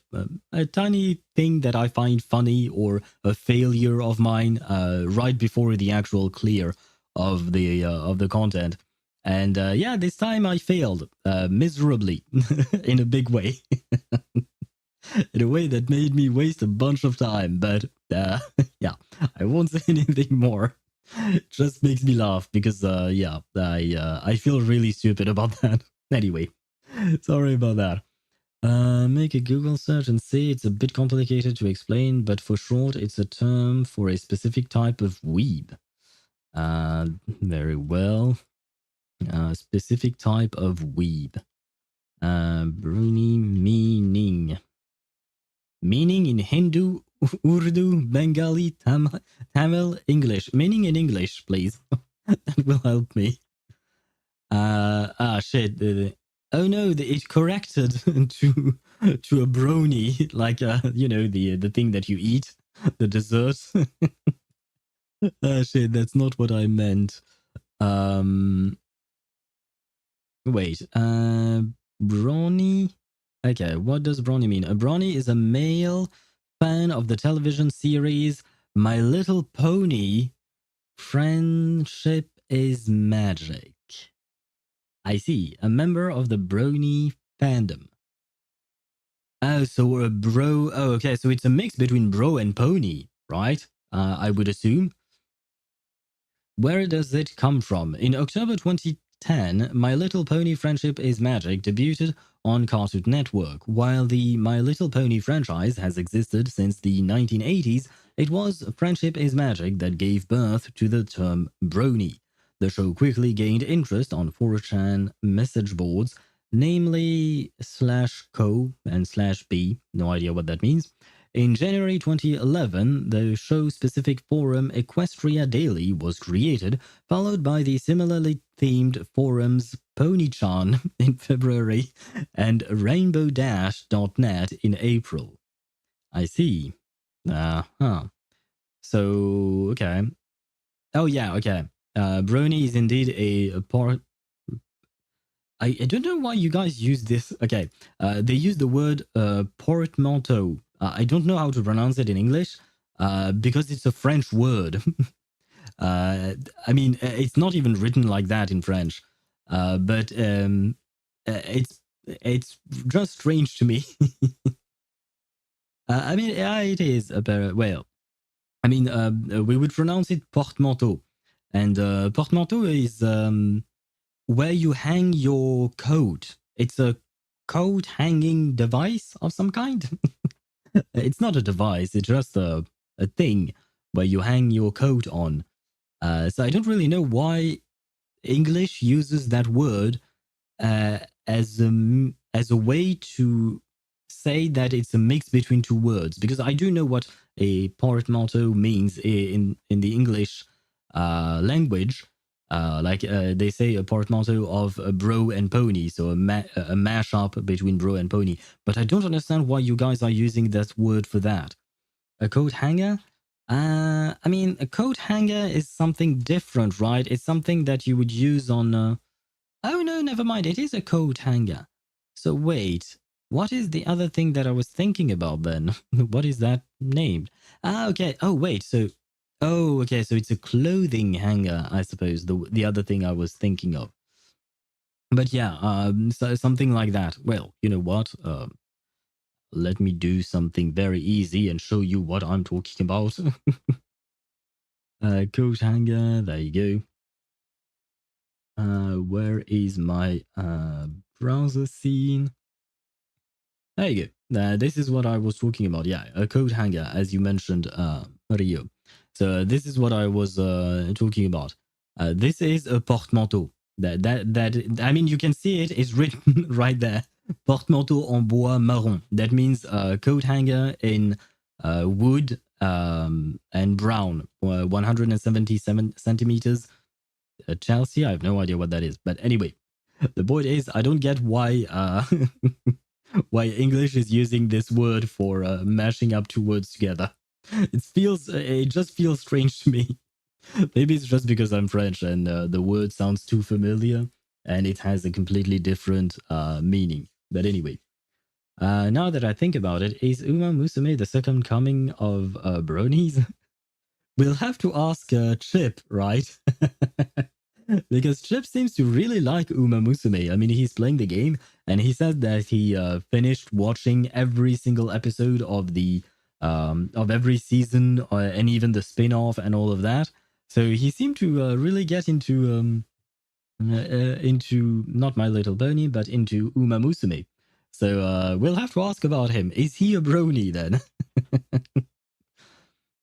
a tiny thing that I find funny or a failure of mine right before the actual clear of the content. And yeah, this time I failed miserably in a big way. In a way that made me waste a bunch of time. But yeah, I won't say anything more. It just makes me laugh because yeah, I feel really stupid about that. Anyway, sorry about that. Make a Google search and see. It's a bit complicated to explain, but for short, it's a term for a specific type of weeb. Very well. Specific type of weeb. Bruni meaning. Meaning in Hindu, Urdu, Bengali, Tamil, English. Meaning in English, please. That will help me. Shit. Oh no, it corrected to a brony, like you know, the thing that you eat. the dessert. Shit, that's not what I meant. Wait, Brawny? Okay, what does Brawny mean? A Brawny is a male fan of the television series My Little Pony. Friendship is magic. I see, a member of the Brony fandom. Oh, so a bro. Oh, okay, so it's a mix between bro and pony, right? I would assume. Where does it come from? In October 2010, My Little Pony Friendship is Magic debuted on Cartoon Network. While the My Little Pony franchise has existed since the 1980s, it was Friendship is Magic that gave birth to the term brony. The show quickly gained interest on 4chan message boards, namely /co and /b, no idea what that means. In January 2011, the show-specific forum Equestria Daily was created, followed by the similarly themed forums Ponychan in February and RainbowDash.net in April. I see. So, okay. Oh, yeah, okay. Brony is indeed a part. I don't know why you guys use this. Okay, they use the word portmanteau. I don't know how to pronounce it in English because it's a French word. I mean, it's not even written like that in French, but it's just strange to me. I mean, yeah, it is. Well, I mean, we would pronounce it portmanteau, and portmanteau is where you hang your coat. It's a coat hanging device of some kind. It's not a device, it's just a thing where you hang your coat on. So I don't really know why English uses that word uh, as a way to say that it's a mix between two words, because I do know what a portmanteau means in the English language. They say a portmanteau of a bro and pony, so a mashup between bro and pony. But I don't understand why you guys are using that word for that. A coat hanger? I mean, a coat hanger is something different, right? It's something that you would use on. Oh no, never mind. It is a coat hanger. So wait, what is the other thing that I was thinking about then? What is that named? Ah, okay. Oh wait, so okay, so it's a clothing hanger, I suppose. The other thing I was thinking of. But yeah, so something like that. Well, you know what? Let me do something very easy and show you what I'm talking about. Coat hanger. There you go. Where is my browser scene? There you go. This is what I was talking about. Yeah, a coat hanger, as you mentioned, Rio. So this is what I was talking about. This is a portmanteau. That I mean, you can see it. It's written right there. Portmanteau en bois marron. That means coat hanger in wood and brown. 177 centimeters. Chelsea. I have no idea what that is. But anyway, the point is, I don't get why why English is using this word for mashing up two words together. It just feels strange to me. Maybe it's just because I'm French and the word sounds too familiar and it has a completely different meaning. But anyway, now that I think about it, is Uma Musume the second coming of bronies? We'll have to ask Chip, right? Because Chip seems to really like Uma Musume. I mean, he's playing the game, and he said that he finished watching every single episode of every season, and even the spin-off and all of that. So he seemed to really get into not My Little Pony, but into Uma Musume. So we'll have to ask about him. Is he a brony then?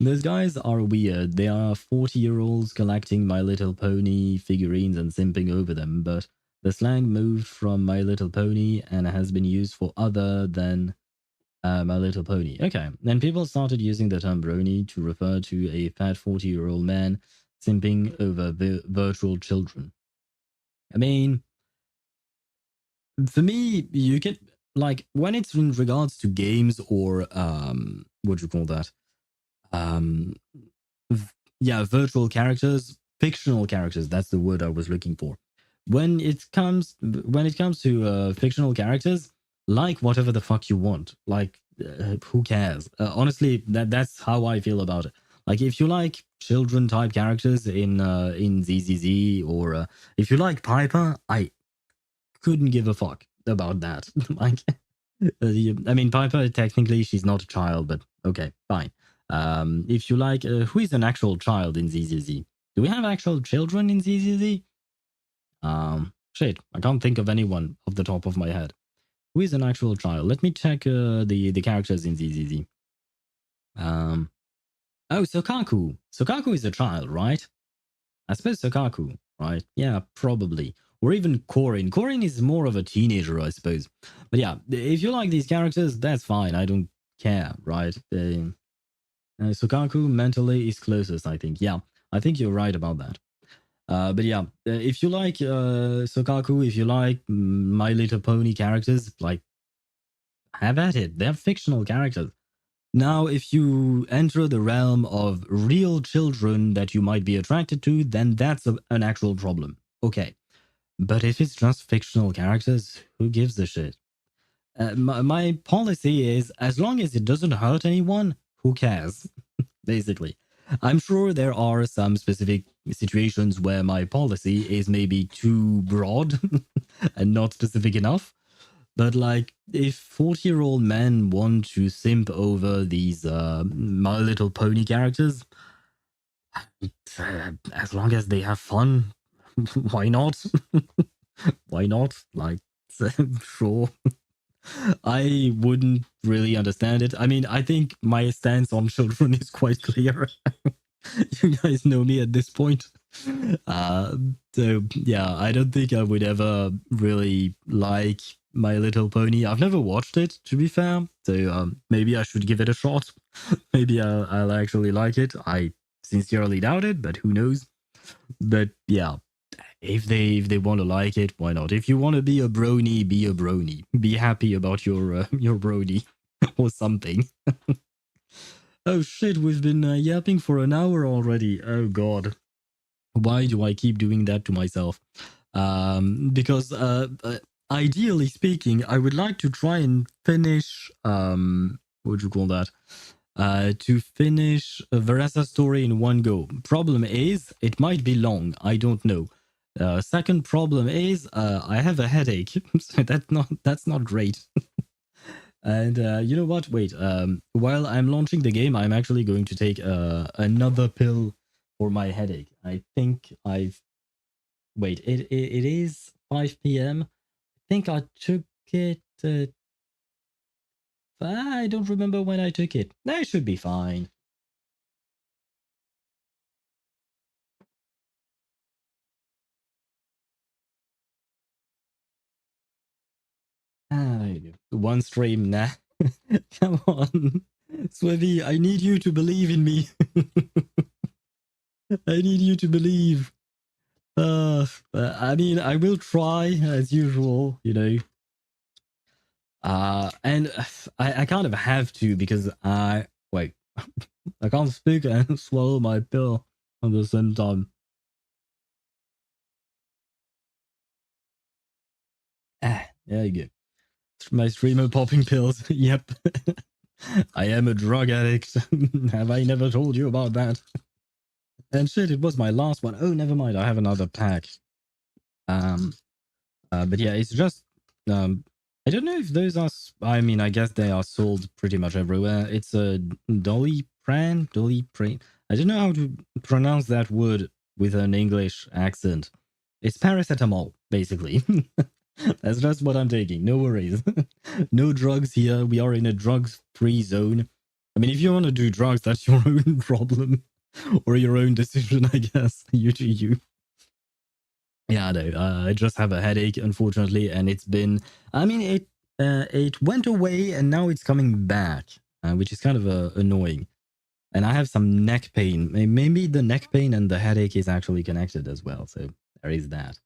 Those guys are weird. They are 40-year-olds collecting My Little Pony figurines and simping over them, but the slang moved from My Little Pony and has been used for other than My Little Pony. Okay, then people started using the term brony to refer to a fat 40-year-old man simping over virtual children. I mean, for me, you get, like, when it's in regards to games or, what do you call that? um, yeah, virtual characters, fictional characters. That's the word I was looking for. When it comes to fictional characters, like whatever the fuck you want. Like, who cares? Honestly, that's how I feel about it. Like, if you like children type characters in ZZZ, or if you like Piper, I couldn't give a fuck about that. Like, I mean, Piper, technically, she's not a child, but okay, fine. If you like, who is an actual child in ZZZ? Do we have actual children in ZZZ? Shit, I can't think of anyone off the top of my head. Who is an actual child? Let me check the characters in ZZZ. Oh, Sokaku. Sokaku is a child, right? I suppose Sokaku, right? Yeah, probably. Or even Korin. Korin is more of a teenager, I suppose. But yeah, if you like these characters, that's fine. I don't care, right? Sokaku mentally is closest, I think. Yeah, I think you're right about that. But yeah, if you like Sokaku, if you like My Little Pony characters, like, have at it. They're fictional characters. Now, if you enter the realm of real children that you might be attracted to, then that's an actual problem. Okay. But if it's just fictional characters, who gives a shit? My policy is, as long as it doesn't hurt anyone, who cares? Basically. I'm sure there are some specific situations where my policy is maybe too broad and not specific enough. But like, if 40-year-old men want to simp over these My Little Pony characters, as long as they have fun, why not? Why not? Like, sure. I wouldn't really understand it. I mean, I think my stance on children is quite clear. You guys know me at this point. So yeah, I don't think I would ever really like My Little Pony. I've never watched it, to be fair. So maybe I should give it a shot. Maybe I'll actually like it. I sincerely doubt it, but who knows? But yeah, if they want to like it, why not? If you want to be a brony, be a brony. Be happy about your brony or something. Oh shit, we've been yapping for an hour already. Oh god. Why do I keep doing that to myself? Because ideally speaking, I would like to try and finish what would you call that? To finish a Varesa story in one go. Problem is, it might be long. I don't know. Second problem is, I have a headache, so that's not great. And you know what? Wait. While I'm launching the game, I'm actually going to take another pill for my headache. I think I've wait. It is 5 p.m. I think I took it. I don't remember when I took it. That should be fine. Ah, there you go. One stream, nah. Come on, Swivy. I need you to believe in me. I need you to believe. I mean, I will try as usual, you know. And I kind of have to because I wait. I can't speak and swallow my pill at the same time. There you go. My streamer popping pills. Yep. I am a drug addict. Have I never told you about that? And shit, it was my last one. Oh, never mind. I have another pack. Um, but yeah, it's just I don't know if those are. I mean, I guess they are sold pretty much everywhere. It's a Dolly Pran. I don't know how to pronounce that word with an English accent. It's paracetamol, basically. That's just what I'm taking. No worries. No drugs here. We are in a drugs-free zone. I mean, if you want to do drugs, that's your own problem or your own decision, I guess. You do you. Yeah, no, I just have a headache, unfortunately, and it's been. I mean, it went away and now it's coming back, which is kind of annoying. And I have some neck pain. Maybe the neck pain and the headache is actually connected as well. So there is that.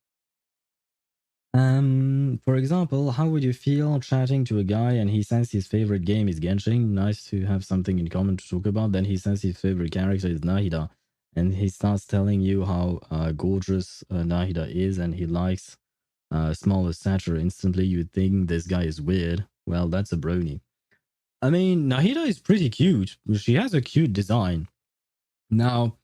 For example, how would you feel chatting to a guy and he says his favorite game is Genshin? Nice to have something in common to talk about. Then he says his favorite character is Nahida, and he starts telling you how gorgeous Nahida is, and he likes smaller stature. Instantly, you'd think this guy is weird. Well, that's a brony. I mean, Nahida is pretty cute. She has a cute design. Now,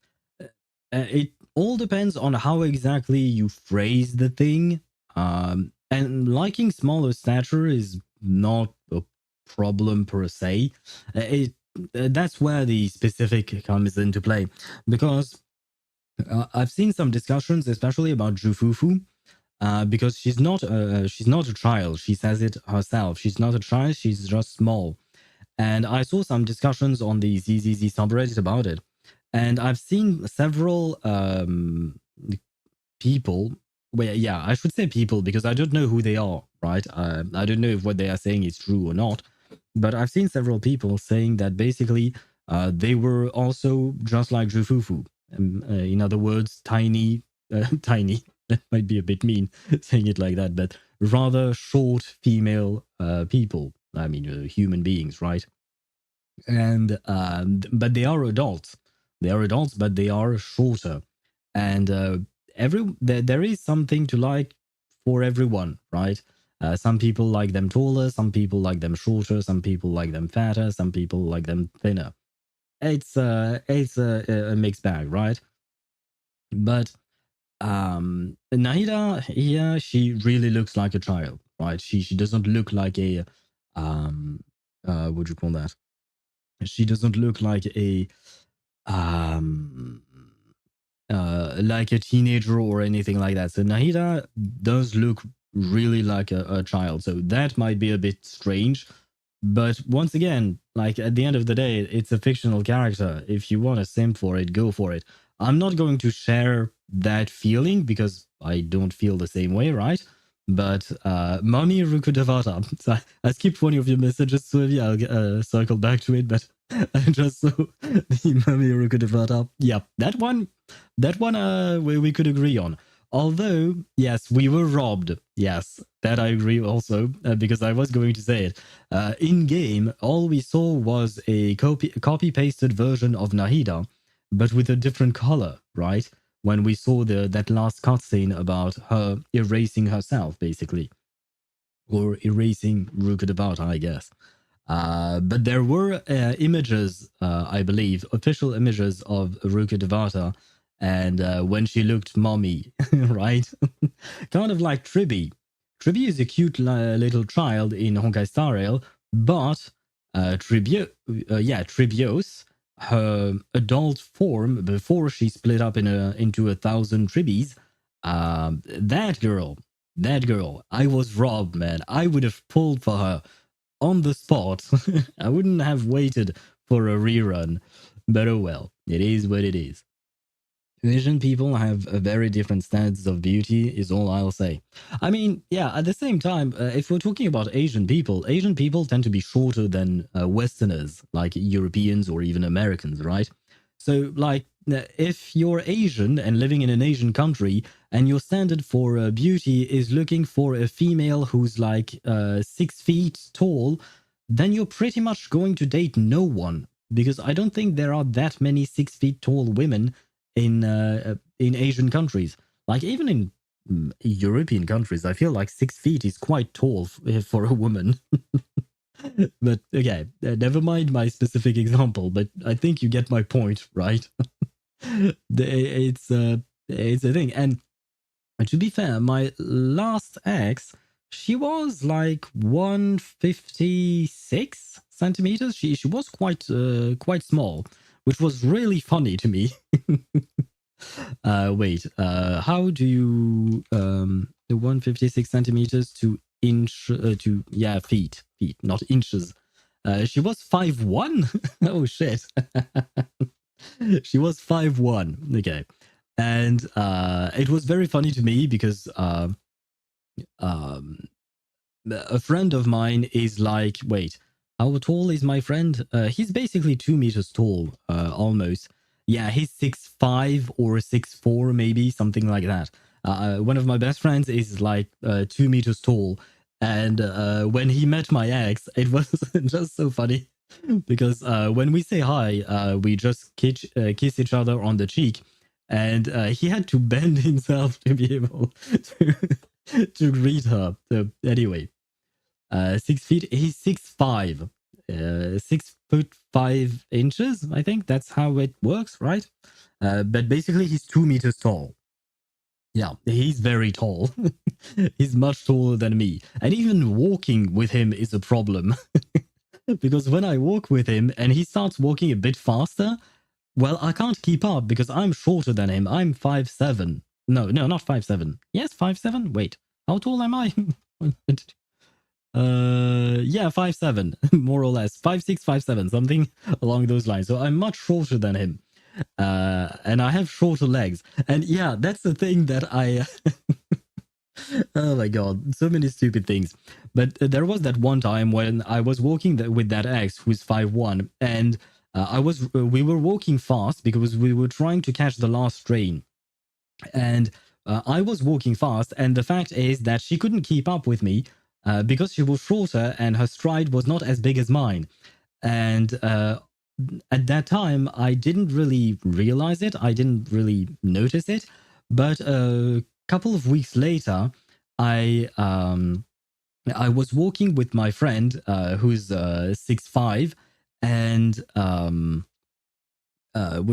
it all depends on how exactly you phrase the thing. And liking smaller stature is not a problem per se. That's where the specific comes into play, because I've seen some discussions, especially about Jufufu, because she's not a child. She says it herself. She's not a child. She's just small. And I saw some discussions on the ZZZ subreddit about it. And I've seen several people. Well, yeah, I should say people because I don't know who they are, right? I don't know if what they are saying is true or not. But I've seen several people saying that basically they were also just like Jufufu. In other words, tiny, tiny. That might be a bit mean saying it like that, but rather short female people. I mean, human beings, right? And but they are adults. They are adults, but they are shorter. And there is something to like for everyone, right? Some people like them taller, some people like them shorter, some people like them fatter, some people like them thinner. It's a mixed bag, right? But Nahida here, she really looks like a child, right? She doesn't look like a what do you call that? She doesn't look um like a teenager or anything like that. So Nahida does look really like a child. So that might be a bit strange. But once again, like at the end of the day, it's a fictional character. If you want to simp for it, go for it. I'm not going to share that feeling because I don't feel the same way, right? But Mommy Rukudavata. So I skipped one of your messages, so maybe I'll circle back to it. But I just saw the Mommy Rukudavata. Yeah, that one we could agree on. Although, yes, we were robbed. Yes, that I agree also, because I was going to say it. In game, all we saw was a copy pasted version of Nahida, but with a different color, right? When we saw that last cutscene about her erasing herself, basically, or erasing Rukadabata, I guess. But there were images, I believe, official images of Ruka Devata, and when she looked mommy, right? Kind of like Tribby. Tribby is a cute little child in Honkai Star Rail, but Tribios, her adult form before she split up into 1,000 Tribbies, that girl, I was robbed, man. I would have pulled for her on the spot. I wouldn't have waited for a rerun. But oh well, it is what it is. Asian people have a very different standards of beauty, is all I'll say. I mean, yeah, at the same time, if we're talking about Asian people tend to be shorter than Westerners, like Europeans or even Americans, right? So, like, if you're Asian and living in an Asian country, and your standard for beauty is looking for a female who's like 6 feet tall, then you're pretty much going to date no one. Because I don't think there are that many 6 feet tall women in Asian countries. Like even in European countries, I feel like 6 feet is quite tall for a woman. But okay, never mind my specific example. But I think you get my point, right? It's a thing. And to be fair, my last ex, she was like 156 centimeters. She was quite small, which was really funny to me. Wait, how do you the 156 centimeters to inch to feet, not inches. She was 5'1". Oh shit. She was 5'1". Okay. And it was very funny to me because um a friend of mine is like, wait, how tall is my friend? He's basically 2 meters tall, almost. Yeah, he's 6'5" or 6'4", maybe something like that. One of my best friends is like 2 meters tall, and when he met my ex, it was just so funny because when we say hi, we just kiss each other on the cheek, and he had to bend himself to be able to greet her. So anyway, 6 feet. He's 6'5", 6'5" I think that's how it works, right? But basically, he's 2 meters tall. Yeah, he's very tall. He's much taller than me, and even walking with him is a problem because when I walk with him and he starts walking a bit faster, well, I can't keep up because I'm shorter than him. I'm 5'7". No, not 5'7". Yes, 5'7". Wait, how tall am I? Yeah, 5'7", more or less. 5'6", 5'7", something along those lines. So I'm much shorter than him. And I have shorter legs. And yeah, that's the thing that I oh my god, so many stupid things. But there was that one time when I was walking with that ex who's 5'1", and we were walking fast because we were trying to catch the last train. And I was walking fast, and the fact is that she couldn't keep up with me because she was shorter and her stride was not as big as mine. And at that time, I didn't really realize it. I didn't really notice it. But a couple of weeks later, I was walking with my friend who's 6'5", and what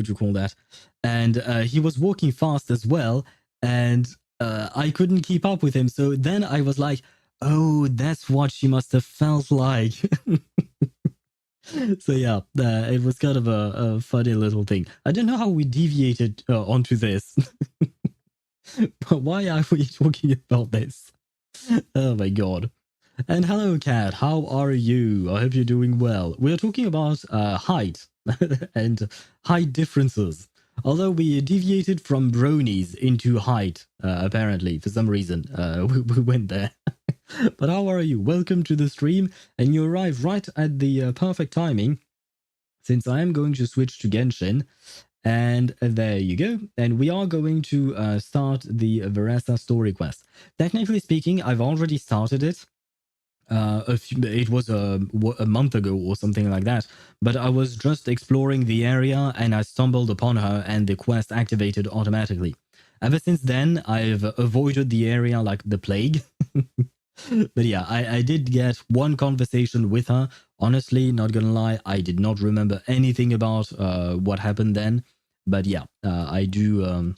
do you call that? And he was walking fast as well, and I couldn't keep up with him. So then I was like, "Oh, that's what she must have felt like." So yeah, it was kind of a funny little thing. I don't know how we deviated onto this. But why are we talking about this? Oh my god. And hello, Kat. How are you? I hope you're doing well. We are talking about height and height differences. Although we deviated from bronies into height, apparently, for some reason. We went there. But how are you? Welcome to the stream. And you arrived right at the perfect timing, since I am going to switch to Genshin. And there you go. And we are going to start the Varesa story quest. Technically speaking, I've already started it. It was a month ago or something like that, but I was just exploring the area and I stumbled upon her and the quest activated automatically. Ever since then, I've avoided the area like the plague. But yeah, I did get one conversation with her. Honestly, not gonna lie, I did not remember anything about what happened then. But yeah, I do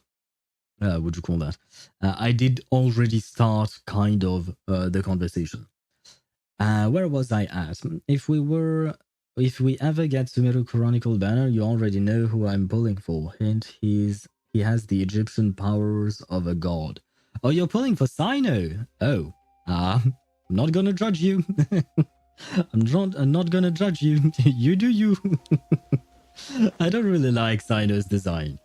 what do you call that? I did already start kind of the conversation. Where was I at? If we ever get Sumeru Chronicle banner, you already know who I'm pulling for. Hint: he has the Egyptian powers of a god. Oh, you're pulling for Sino. Oh, I'm not gonna judge you. I'm not gonna judge you. You do you. I don't really like Sino's design.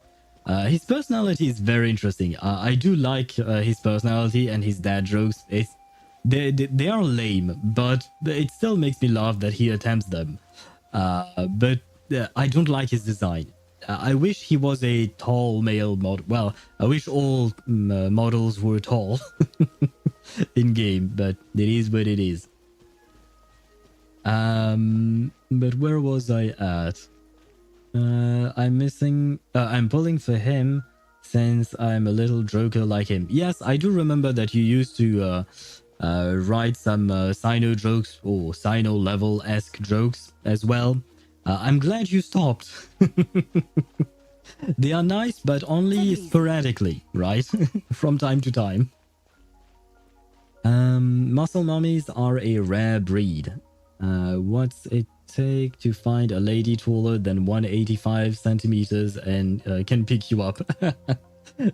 His personality is very interesting. I do like his personality and his dad jokes. They are lame, but it still makes me laugh that he attempts them. But I don't like his design. I wish he was a tall male model. Well, I wish all models were tall in game, but it is what it is. But where was I at? I'm pulling for him since I'm a little joker like him. Yes, I do remember that you used to write some Sino jokes or Sino level-esque jokes as well. I'm glad you stopped. They are nice, but only sporadically, right? From time to time. Muscle mummies are a rare breed. What's it take to find a lady taller than 185 centimeters and can pick you up?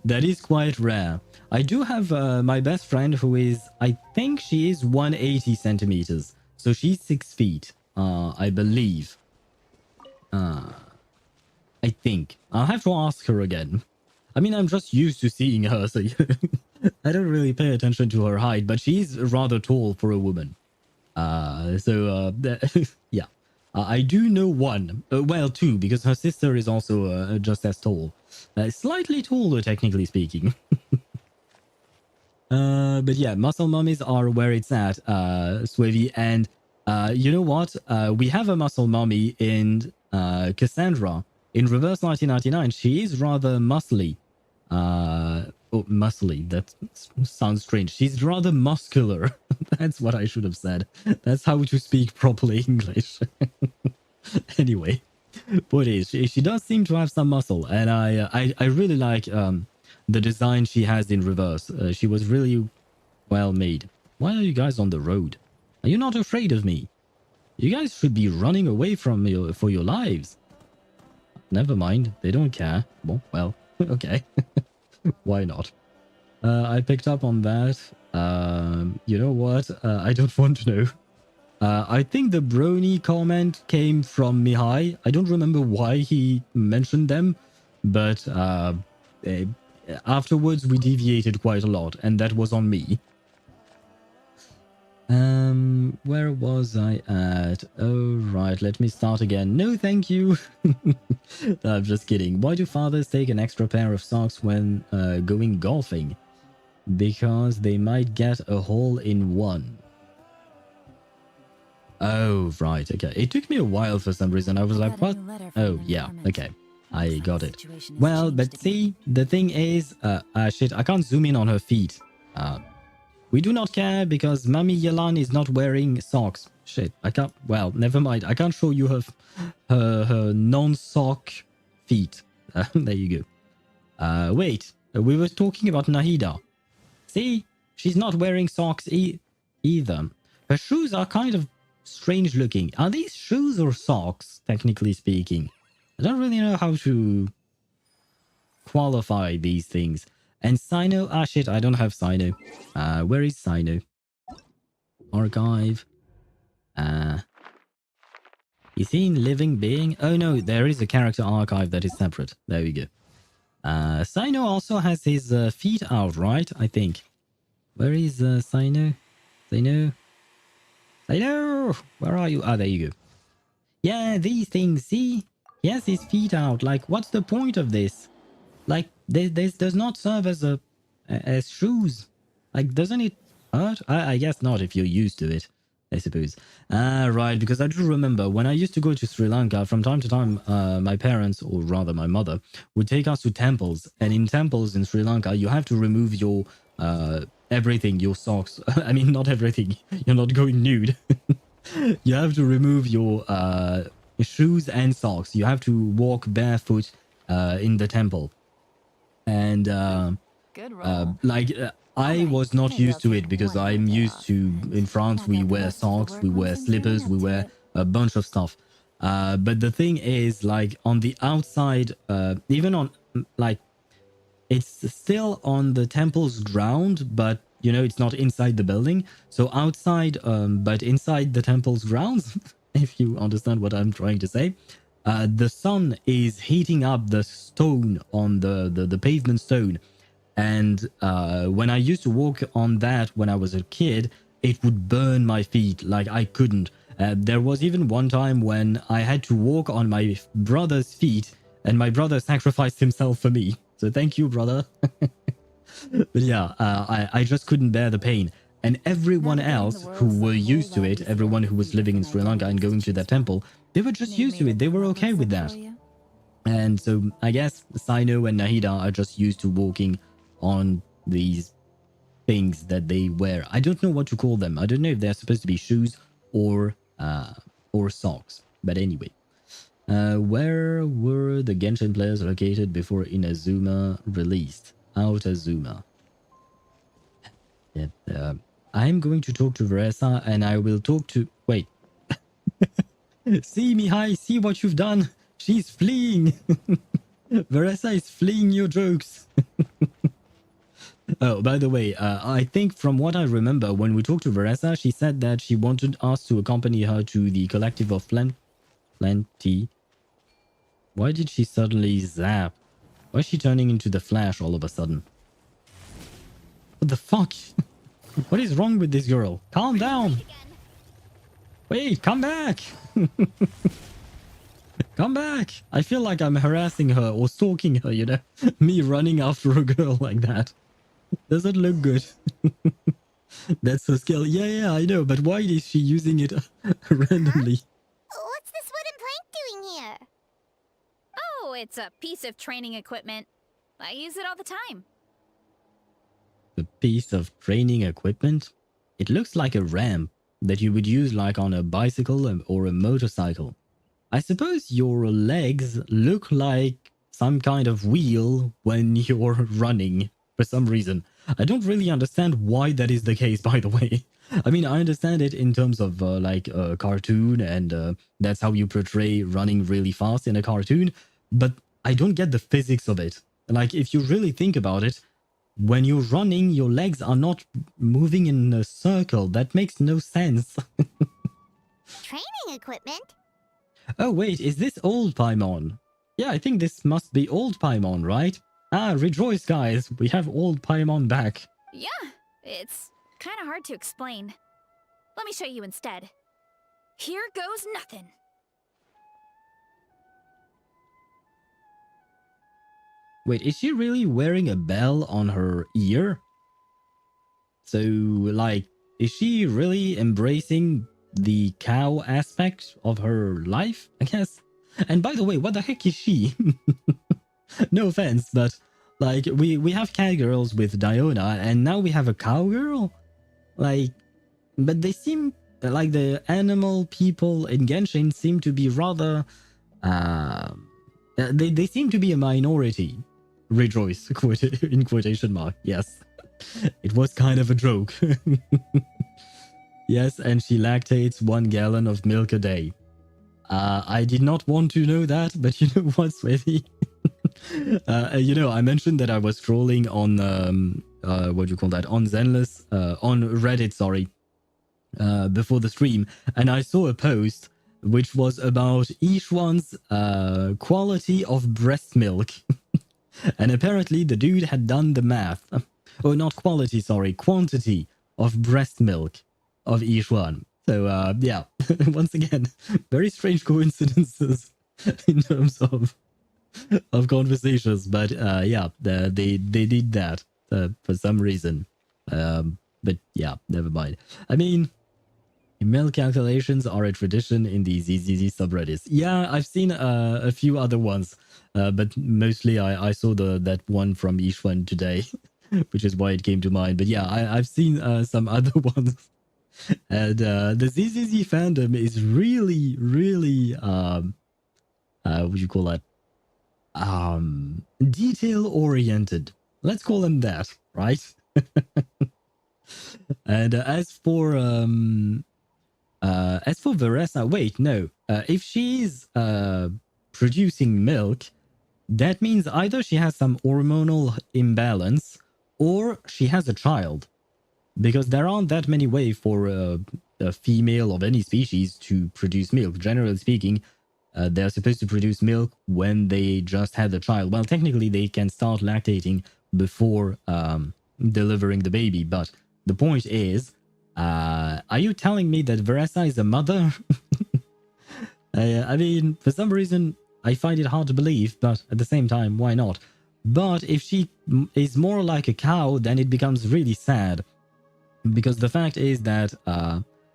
That is quite rare. I do have my best friend who is, I think she is 180 centimeters. So she's 6 feet, I believe. I think. I'll have to ask her again. I mean, I'm just used to seeing her, so I don't really pay attention to her height, but she's rather tall for a woman. Yeah. I do know one. Well, two, because her sister is also just as tall. Slightly taller, technically speaking. But yeah, muscle mummies are where it's at, Swivy. And you know what? We have a muscle mummy in Cassandra in Reverse 1999. She is rather muscly. Oh, muscly. That sounds strange. She's rather muscular. That's what I should have said. That's how to speak properly English. Anyway, what is she does seem to have some muscle, and I really like the design she has in Reverse. She was really well made. Why are you guys on the road? Are you not afraid of me? You guys should be running away from me for your lives. Never mind, they don't care. Well, okay. Why not? I picked up on that. You know what? I don't want to know. I think the brony comment came from Mihai. I don't remember why he mentioned them, but afterwards we deviated quite a lot, and that was on me. Where was I at? Oh, right, let me start again. No, thank you. I'm just kidding. Why do fathers take an extra pair of socks when going golfing? Because they might get a hole in one. Oh, right, okay. It took me a while for some reason. I was like, what? Oh, yeah, okay. I got it. Well, but see, the thing is, shit, I can't zoom in on her feet. We do not care because Mummy Yelan is not wearing socks. Shit, I can't, well, never mind. I can't show you her non-sock feet. There you go. Wait, we were talking about Nahida. See, she's not wearing socks either. Her shoes are kind of strange looking. Are these shoes or socks, technically speaking? I don't really know how to qualify these things. And Sino, shit, I don't have Sino. Where is Sino? Archive. Is he in Living Being? Oh no, there is a character archive that is separate. There we go. Sino also has his feet out, right? I think. Where is Sino? Sino? Sino! Where are you? Ah, there you go. Yeah, these things, see? He has his feet out. Like, what's the point of this? Like, this does not serve as shoes. Like, doesn't it hurt? I guess not if you're used to it, I suppose. Right, because I do remember when I used to go to Sri Lanka, from time to time, my parents, or rather my mother, would take us to temples. And in temples in Sri Lanka, you have to remove your everything, your socks. I mean, not everything. You're not going nude. You have to remove your shoes and socks. You have to walk barefoot in the temple. And I was not used to it because I'm used to, in France, we wear socks, we wear slippers, we wear a bunch of stuff. But the thing is, like, on the outside, even on, like, it's still on the temple's ground, but, you know, it's not inside the building. So outside, but inside the temple's grounds, if you understand what I'm trying to say, the sun is heating up the stone on the pavement stone. And when I used to walk on that when I was a kid, it would burn my feet. Like, I couldn't. There was even one time when I had to walk on my brother's feet, and my brother sacrificed himself for me. So thank you, brother. But yeah, I just couldn't bear the pain. And everyone else who were used to it, everyone who was living in Sri Lanka and going to that temple, they were just used to it. They were okay with that. And so I guess Sino and Nahida are just used to walking on these things that they wear. I don't know what to call them. I don't know if they're supposed to be shoes or socks. But anyway. Where were the Genshin players located before Inazuma released? Outazuma. Yeah, I'm going to talk to Varesa and I will talk to... Wait. See, Mihai, see what you've done. She's fleeing. Varesa is fleeing your jokes. Oh, by the way, I think from what I remember, when we talked to Varesa, she said that she wanted us to accompany her to the collective of Plenty. Why did she suddenly zap? Why is she turning into the Flash all of a sudden? What the fuck? What is wrong with this girl? Calm down. Wait, come back. Come back. I feel like I'm harassing her or stalking her, you know? Me running after a girl like that. Doesn't look good. That's her skill. Yeah, I know. But why is she using it randomly? What's this wooden plank doing here? Oh, it's a piece of training equipment. I use it all the time. A piece of training equipment? It looks like a ramp that you would use like on a bicycle or a motorcycle. I suppose your legs look like some kind of wheel when you're running for some reason. I don't really understand why that is the case, by the way. I mean, I understand it in terms of like a cartoon, and that's how you portray running really fast in a cartoon, but I don't get the physics of it. Like, if you really think about it, when you're running, your legs are not moving in a circle. That makes no sense. Training equipment? Oh wait, is this old Paimon? Yeah, I think this must be old Paimon, right? Ah, rejoice guys, we have old Paimon back. Yeah, it's kind of hard to explain. Let me show you instead. Here goes nothing. Wait, is she really wearing a bell on her ear? So, like, is she really embracing the cow aspect of her life, I guess? And by the way, what the heck is she? No offense, but like we have cowgirls with Diona, and now we have a cowgirl. Like, but they seem like the animal people in Genshin seem to be rather. They seem to be a minority. Rejoice in quotation mark. Yes, it was kind of a joke. Yes, and she lactates 1 gallon of milk a day. I did not want to know that, but you know what, Sweetie? You know, I mentioned that I was scrolling on what do you call that, on Zenless, on Reddit, sorry, before the stream, and I saw a post which was about Ishwan's quality of breast milk. And apparently the dude had done the math. Oh, not quality, sorry, quantity of breast milk of Ishwan. So yeah, once again, very strange coincidences in terms of conversations, but yeah, they did that for some reason. But yeah, never mind. I mean, milk calculations are a tradition in the ZZZ subreddits. Yeah, I've seen a few other ones, but mostly I saw that one from Ishwan today, which is why it came to mind. But yeah, I've seen some other ones. And the ZZZ fandom is really what do you call that, detail oriented, let's call them that, right? And as for Varesa, wait, no, if she's producing milk, that means either she has some hormonal imbalance or she has a child, because there aren't that many ways for a female of any species to produce milk. Generally speaking, they're supposed to produce milk when they just had a child. Well, technically, they can start lactating before delivering the baby. But the point is, are you telling me that Varesa is a mother? I mean, for some reason, I find it hard to believe, but at the same time, why not? But if she is more like a cow, then it becomes really sad. Because the fact is that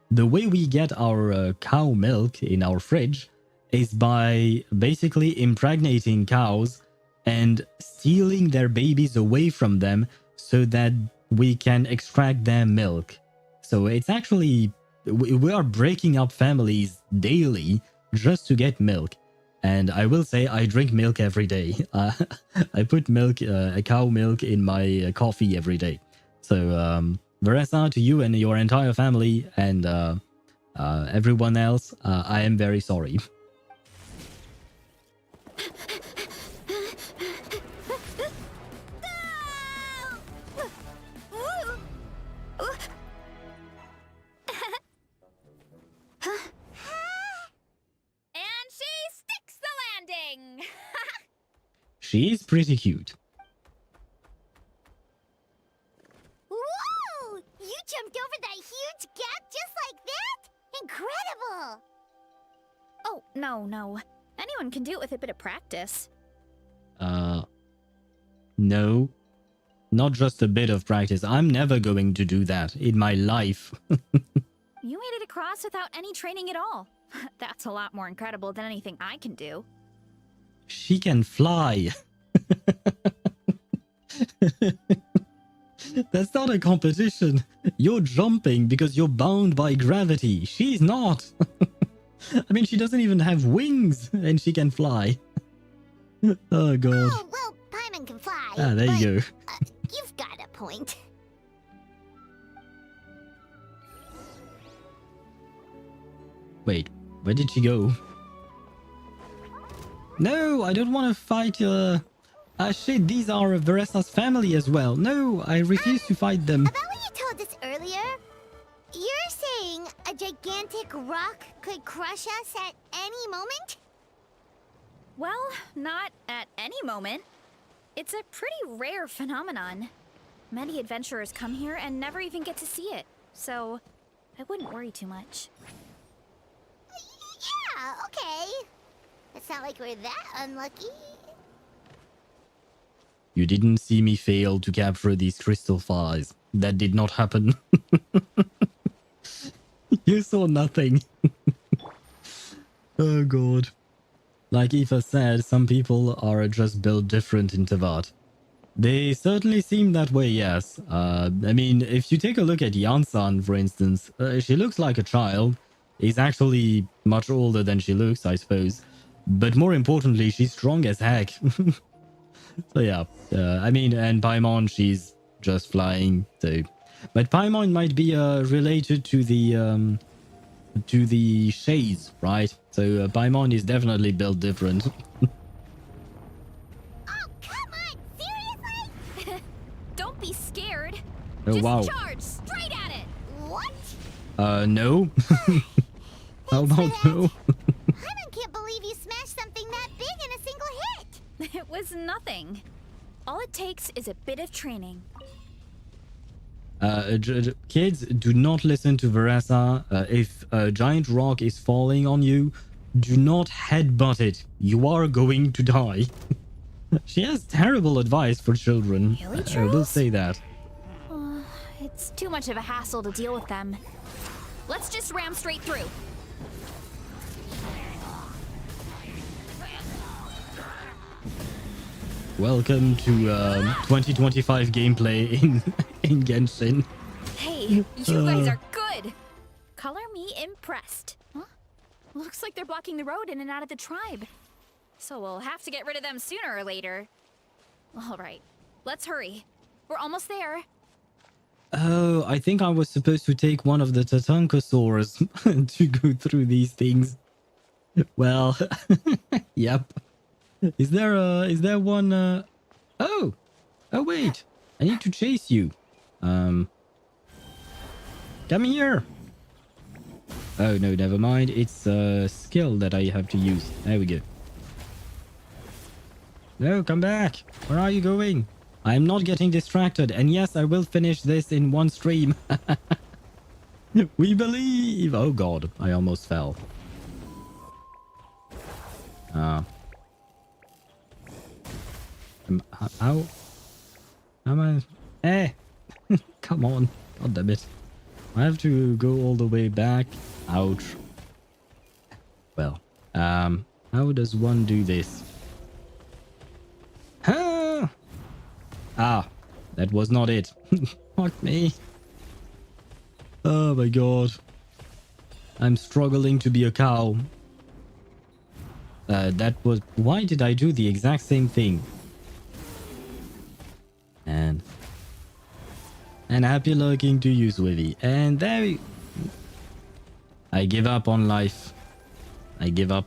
the way we get our cow milk in our fridge is by basically impregnating cows and stealing their babies away from them so that we can extract their milk. So it's actually, we are breaking up families daily just to get milk. And I will say I drink milk every day. I put milk, cow milk in my coffee every day. So Varesa, to you and your entire family and everyone else, I am very sorry. And she sticks the landing! She's pretty cute. Whoa! You jumped over that huge gap just like that? Incredible! Oh, no. Anyone can do it with a bit of practice. No. Not just a bit of practice. I'm never going to do that in my life. You made it across without any training at all. That's a lot more incredible than anything I can do. She can fly. That's not a competition. You're jumping because you're bound by gravity. She's not. I mean, she doesn't even have wings and she can fly. Oh, God. Oh, well, Paimon can fly. Ah, there but, you go. You've got a point. Wait, where did she go? No, I don't want to fight. Shit, these are Varesa's family as well. No, I refuse to fight them. About what you told us earlier, you're saying a gigantic rock could crush us at any moment? Well, not at any moment. It's a pretty rare phenomenon. Many adventurers come here and never even get to see it, so I wouldn't worry too much. Yeah, okay. It's not like we're that unlucky. You didn't see me fail to capture these crystal flies. That did not happen. You saw nothing. Oh, God. Like Aoife said, some people are just built different in Teyvat. They certainly seem that way, yes. I mean, if you take a look at Iansan, for instance, she looks like a child. Is actually much older than she looks, I suppose. But more importantly, she's strong as heck. So yeah, I mean, and Paimon, she's just flying. So, but Paimon might be related to the shades, right? So Paimon is definitely built different. Oh, come on! Seriously? Don't be scared. Oh, Just wow. charge straight at it. What? No. How Thanks for about that. no? Paimon can't believe you smashed something that big in a single hit. It was nothing. All it takes is a bit of training. Kids, do not listen to Varesa. If a giant rock is falling on you, do not headbutt it. You are going to die. She has terrible advice for children. Really, I will Charles? say that. It's too much of a hassle to deal with them. Let's just ram straight through. Welcome to 2025 gameplay in Genshin. Hey, you guys are good. Color me impressed. Huh? Looks like they're blocking the road in and out of the tribe. So we'll have to get rid of them sooner or later. All right, let's hurry. We're almost there. Oh, I think I was supposed to take one of the Tatankosaurs to go through these things. Well, yep. Is there one? Oh wait, I need to chase you. Come here. Oh no, never mind. It's a skill that I have to use. There we go. No, come back. Where are you going? I'm not getting distracted. And yes, I will finish this in one stream. We believe. Oh God, I almost fell. How am I? Come on. God damn it. I have to go all the way back. Ouch. Well, how does one do this? Huh? Ah, that was not it. Fuck me. Oh my God. I'm struggling to be a cow. That was... Why did I do the exact same thing? And happy looking to you, Swivy. And there we... I give up on life. I give up.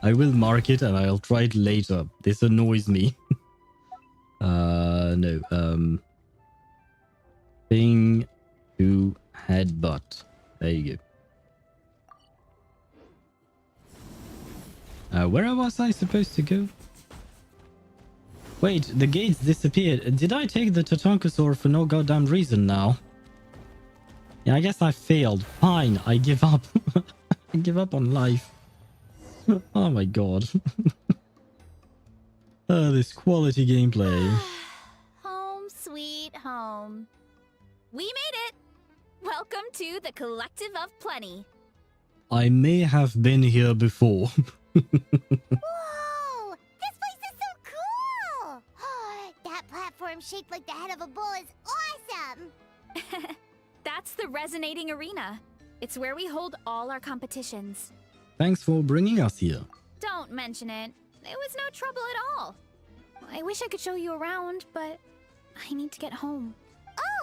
I will mark it and I'll try it later. This annoys me. No. Thing to headbutt. There you go. Where was I supposed to go? Wait, the gates disappeared. Did I take the Tatankosaur for no goddamn reason now? Yeah, I guess I failed. Fine, I give up. I give up on life. Oh my God. This quality gameplay. Home We made it! Welcome to the Collective of Plenty. I may have been here before. Whoa! This place is so cool! That platform shaped like the head of a bull is awesome! That's the Resonating Arena. It's where we hold all our competitions. Thanks for bringing us here. Don't mention it. It was no trouble at all. I wish I could show you around, but I need to get home.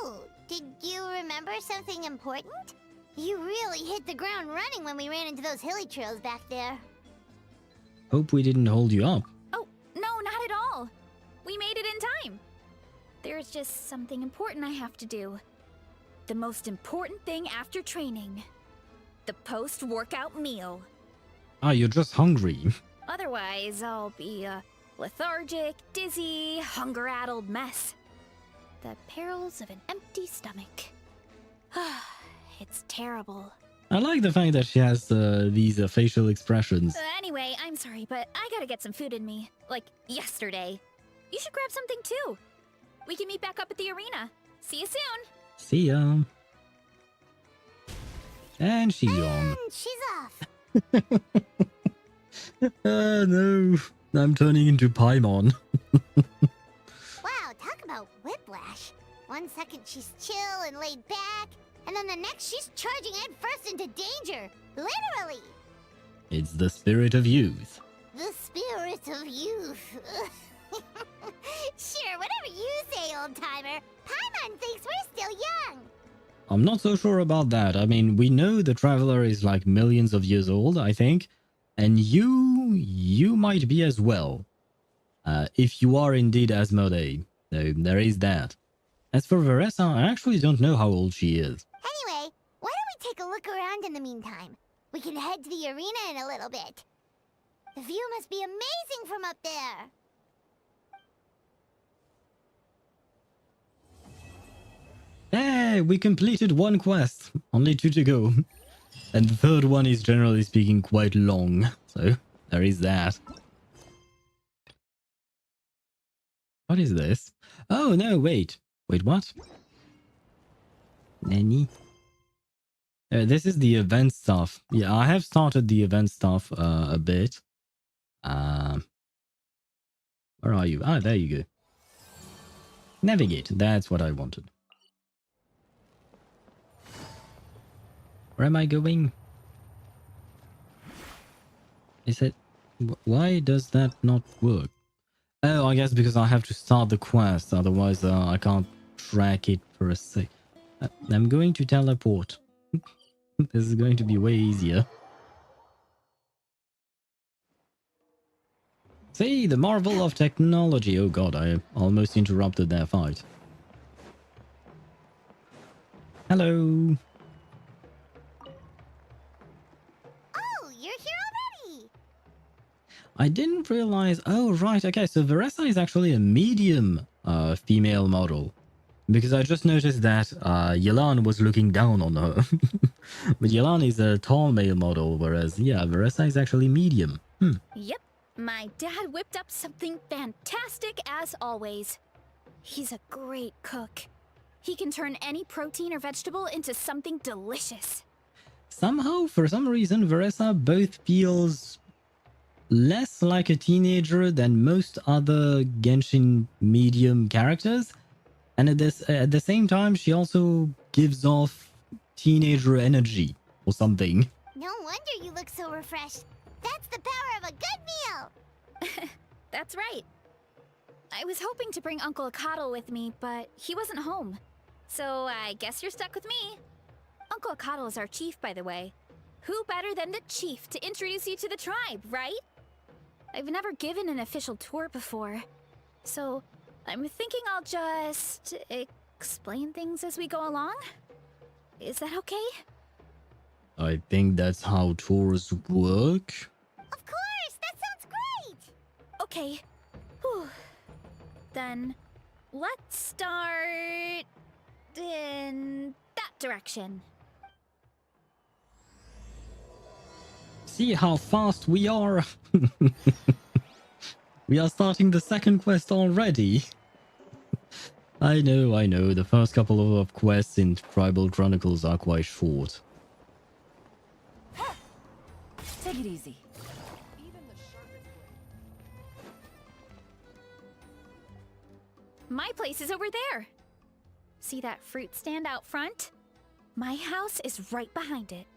Oh, did you remember something important? You really hit the ground running when we ran into those hilly trails back there. Hope we didn't hold you up. Oh, no, not at all. We made it in time. There's just something important I have to do. The most important thing after training. The post-workout meal. Ah, you're just hungry. Otherwise, I'll be a lethargic, dizzy, hunger-addled mess. The perils of an empty stomach. It's terrible. I like the fact that she has these facial expressions. Anyway, I'm sorry, but I gotta get some food in me. Like, yesterday. You should grab something too. We can meet back up at the arena. See you soon. See ya. And she's gone. And she's off. No. I'm turning into Paimon. Wow, talk about whiplash. 1 second she's chill and laid back, and then the next she's charging headfirst into danger. Literally. It's the spirit of youth. The spirit of youth. Sure, whatever you say, old-timer. Paimon thinks we're still young. I'm not so sure about that. I mean, we know the Traveler is like millions of years old, I think. And you might be as well. If you are indeed Asmodee. So there is that. As for Varesa, I actually don't know how old she is. Anyway, why don't we take a look around in the meantime? We can head to the arena in a little bit. The view must be amazing from up there. Hey, we completed 1 quest. Only 2 to go. And the 3rd one is generally speaking quite long. So, there is that. What is this? Oh, no, wait. Wait, what? Nanny? This is the event stuff. Yeah, I have started the event stuff a bit. Where are you? Ah, there you go. Navigate. That's what I wanted. Where am I going? Is it... Why does that not work? Oh, I guess because I have to start the quest. Otherwise, I can't track it for a sec. I'm going to teleport. This is going to be way easier. See, the marvel of technology. Oh god, I almost interrupted their fight. Hello. Oh, you're here already. I didn't realize... Oh, right. Okay, so Varesa is actually a medium female model. Because I just noticed that Yelan was looking down on her. But Yelan is a tall male model, whereas, yeah, Varesa is actually medium. Yep, my dad whipped up something fantastic as always. He's a great cook. He can turn any protein or vegetable into something delicious. Somehow, for some reason, Varesa both feels less like a teenager than most other Genshin medium characters. And at the same time, she also gives off teenager energy or something. No wonder you look so refreshed. That's the power of a good meal. That's right. I was hoping to bring Uncle Akatl with me, but he wasn't home. So I guess you're stuck with me. Uncle Akatl is our chief, by the way. Who better than the chief to introduce you to the tribe, right? I've never given an official tour before. So I'm thinking I'll just explain things as we go along. Is that okay? I think that's how tours work. Of course, that sounds great. Okay. Whew. Then let's start in that direction. See how fast we are. We are starting the second quest already. I know. The first couple of quests in Tribal Chronicles are quite short. Take it easy. My place is over there. See that fruit stand out front? My house is right behind it.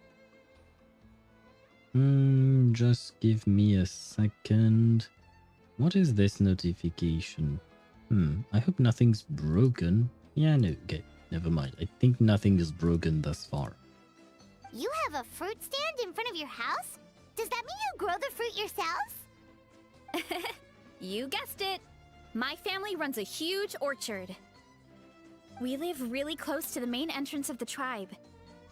Just give me a second. What is this notification? I hope nothing's broken. Yeah, no, okay, never mind. I think nothing is broken thus far. You have a fruit stand in front of your house? Does that mean you grow the fruit yourselves? You guessed it. My family runs a huge orchard. We live really close to the main entrance of the tribe.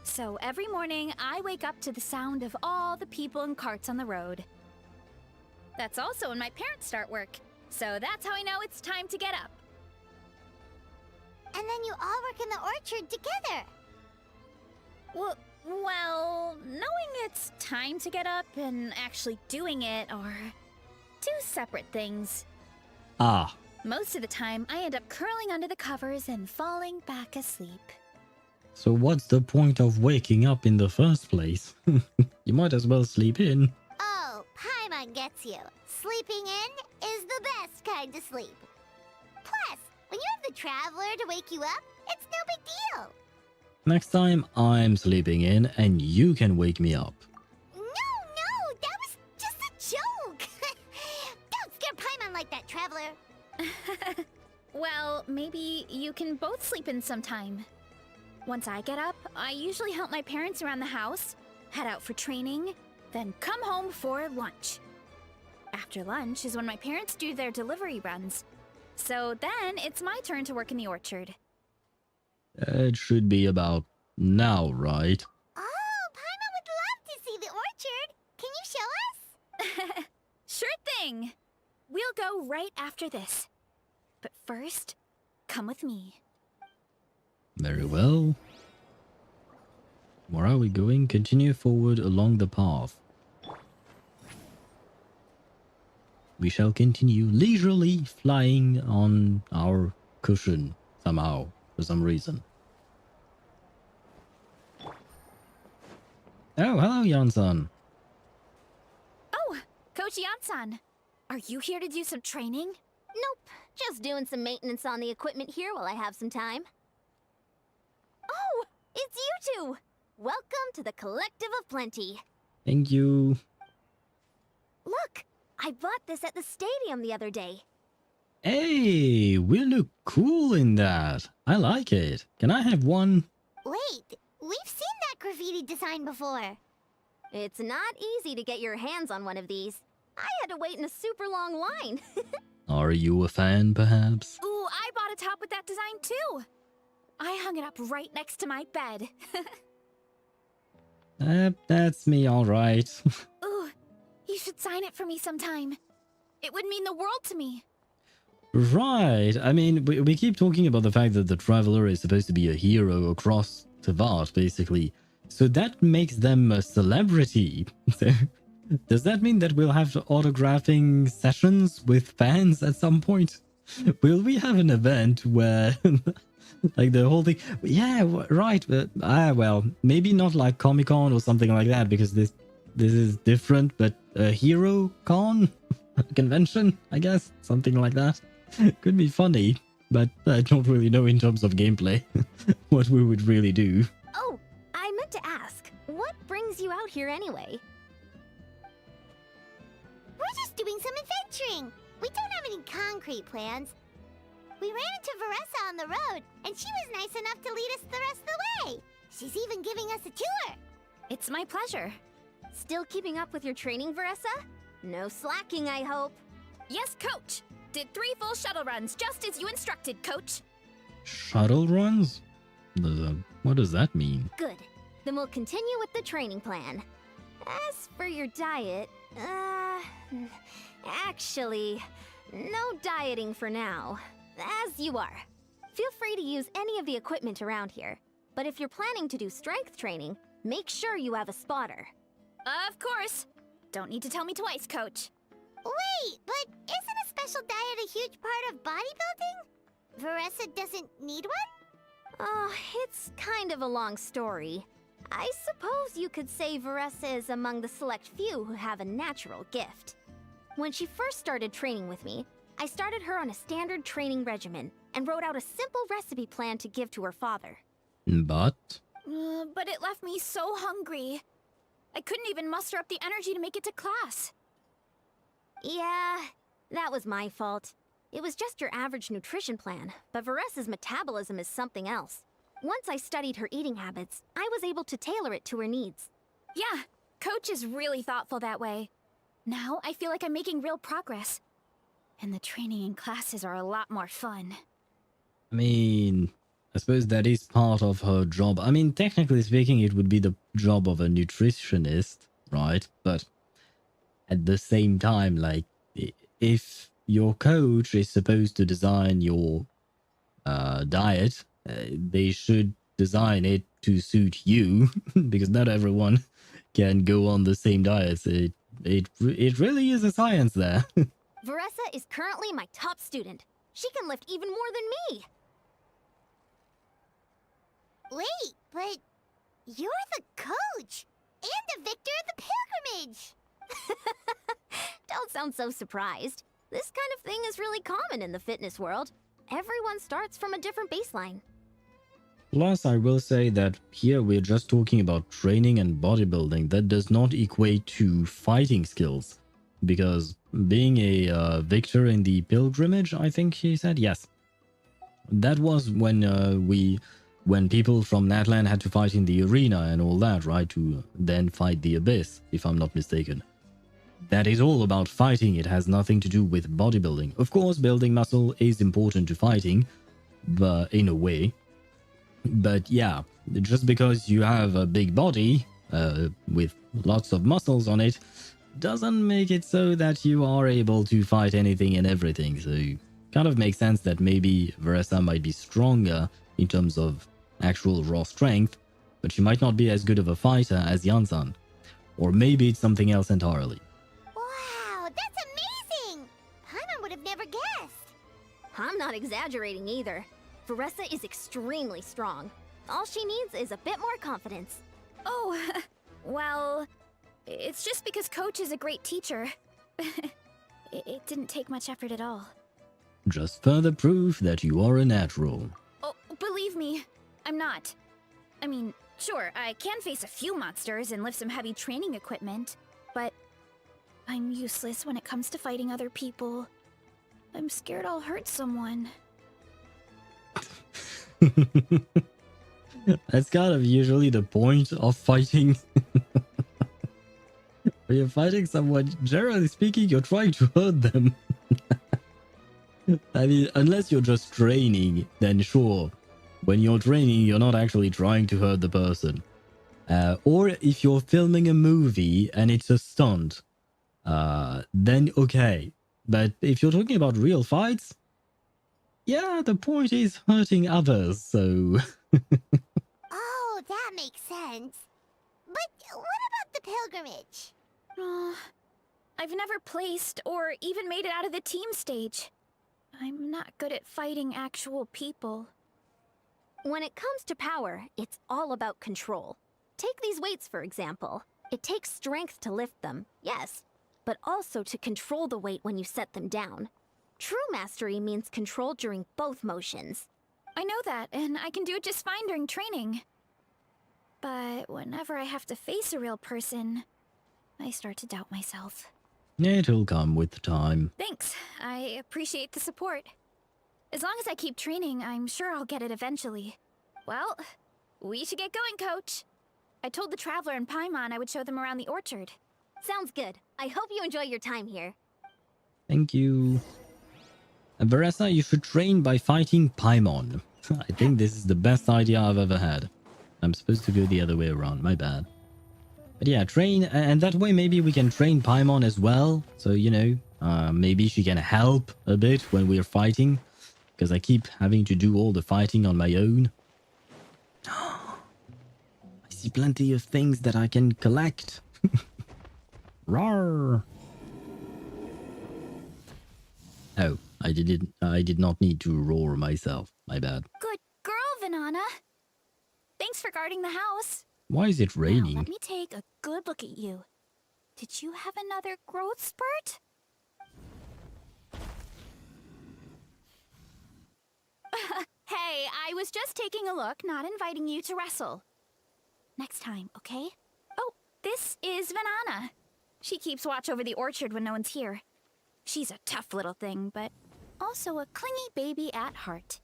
So every morning, I wake up to the sound of all the people and carts on the road. That's also when my parents start work. So that's how I know it's time to get up. And then you all work in the orchard together. Well, knowing it's time to get up and actually doing it are two separate things. Ah. Most of the time, I end up curling under the covers and falling back asleep. So what's the point of waking up in the first place? You might as well sleep in. Oh, Paimon gets you. Sleeping in is the best kind of sleep. Plus, when you have the Traveler to wake you up, it's no big deal. Next time, I'm sleeping in and you can wake me up. No, that was just a joke. Don't scare Paimon like that, Traveler. Well, maybe you can both sleep in sometime. Once I get up, I usually help my parents around the house, head out for training, then come home for lunch. After lunch is when my parents do their delivery runs. So then it's my turn to work in the orchard. It should be about now, right? Oh, Paimon would love to see the orchard. Can you show us? Sure thing! We'll go right after this. But first, come with me. Very well. Where are we going? Continue forward along the path. We shall continue leisurely flying on our cushion somehow, for some reason. Oh, hello, Iansan. Oh, Coach Iansan. Are you here to do some training? Nope, just doing some maintenance on the equipment here while I have some time. Oh, it's you two! Welcome to the Collective of Plenty. Thank you. Look, I bought this at the stadium the other day. Hey, we look cool in that. I like it. Can I have one? Wait, we've seen that graffiti design before. It's not easy to get your hands on one of these. I had to wait in a super long line. Are you a fan, perhaps? Ooh, I bought a top with that design too. I hung it up right next to my bed. That's me, all right. Ooh, you should sign it for me sometime. It would mean the world to me. Right. I mean, we keep talking about the fact that the Traveler is supposed to be a hero across Teyvat, basically. So that makes them a celebrity. So, does that mean that we'll have autographing sessions with fans at some point? Will we have an event where... like the whole thing? Yeah, right. But, well, maybe not like Comic-Con or something like that, because this is different, but a hero con? Convention, I guess? Something like that. Could be funny, but I don't really know in terms of gameplay what we would really do. Oh, I meant to ask, what brings you out here anyway? We're just doing some adventuring. We don't have any concrete plans. We ran into Varesa on the road, and she was nice enough to lead us the rest of the way. She's even giving us a tour. It's my pleasure. Still keeping up with your training, Varesa? No slacking, I hope. Yes, Coach. Did 3 full shuttle runs, just as you instructed, Coach. Shuttle runs? What does that mean? Good. Then we'll continue with the training plan. As for your diet, actually, no dieting for now. As you are. Feel free to use any of the equipment around here. But if you're planning to do strength training, make sure you have a spotter. Of course. Don't need to tell me twice, Coach. Wait, but isn't a special diet a huge part of bodybuilding? Varesa doesn't need one? Oh, it's kind of a long story. I suppose you could say Varesa is among the select few who have a natural gift. When she first started training with me, I started her on a standard training regimen and wrote out a simple recipe plan to give to her father. But But it left me so hungry. I couldn't even muster up the energy to make it to class. Yeah, that was my fault. It was just your average nutrition plan, but Varesa's metabolism is something else. Once I studied her eating habits, I was able to tailor it to her needs. Yeah, Coach is really thoughtful that way. Now I feel like I'm making real progress. And the training and classes are a lot more fun. I mean, I suppose that is part of her job. I mean, technically speaking, it would be the job of a nutritionist, right? But at the same time, like, if your coach is supposed to design your diet, they should design it to suit you because not everyone can go on the same diets. It really is a science there. Varesa is currently my top student. She can lift even more than me. Wait, but you're the coach and the victor of the pilgrimage. Don't sound so surprised. This kind of thing is really common in the fitness world. Everyone starts from a different baseline. Plus, I will say that here we're just talking about training and bodybuilding. That does not equate to fighting skills. Because being a victor in the pilgrimage, I think he said, yes. That was when when people from Natlan had to fight in the arena and all that, right? To then fight the abyss, if I'm not mistaken. That is all about fighting. It has nothing to do with bodybuilding. Of course, building muscle is important to fighting, but in a way. But yeah, just because you have a big body with lots of muscles on it, doesn't make it so that you are able to fight anything and everything. So kind of makes sense that maybe Varesa might be stronger in terms of actual raw strength, but she might not be as good of a fighter as Iansan. Or maybe it's something else entirely. Wow, that's amazing! Paimon would have never guessed. I'm not exaggerating either. Varesa is extremely strong. All she needs is a bit more confidence. Oh, well, it's just because Coach is a great teacher. It didn't take much effort at all. Just further proof that you are a natural. Oh, believe me, I'm not. I mean, sure, I can face a few monsters and lift some heavy training equipment, but I'm useless when it comes to fighting other people. I'm scared I'll hurt someone. That's kind of usually the point of fighting. When you're fighting someone, generally speaking, you're trying to hurt them. I mean, unless you're just training, then sure. When you're training, you're not actually trying to hurt the person. Or if you're filming a movie and it's a stunt, then okay. But if you're talking about real fights, yeah, the point is hurting others, so... Oh, that makes sense. But what about the pilgrimage? I've never placed or even made it out of the team stage. I'm not good at fighting actual people. When it comes to power, it's all about control. Take these weights, for example. It takes strength to lift them, yes, but also to control the weight when you set them down. True mastery means control during both motions. I know that, and I can do it just fine during training. But whenever I have to face a real person, I start to doubt myself. It'll come with time. Thanks. I appreciate the support. As long as I keep training, I'm sure I'll get it eventually. Well, we should get going, Coach. I told the Traveler and Paimon I would show them around the orchard. Sounds good. I hope you enjoy your time here. Thank you. Varesa, you should train by fighting Paimon. I think this is the best idea I've ever had. I'm supposed to go the other way around, my bad. But yeah, train, and that way maybe we can train Paimon as well. So, you know, maybe she can help a bit when we're fighting. Because I keep having to do all the fighting on my own. I see plenty of things that I can collect. Roar! Oh, I did not need to roar myself. My bad. Good girl, Vanana. Thanks for guarding the house. Why is it Now, raining? let me take a good look at you. Did you have another growth spurt? Hey, I was just taking a look, not inviting you to wrestle. Next time, okay? Oh, this is Vanana. She keeps watch over the orchard when no one's here. She's a tough little thing, but also a clingy baby at heart.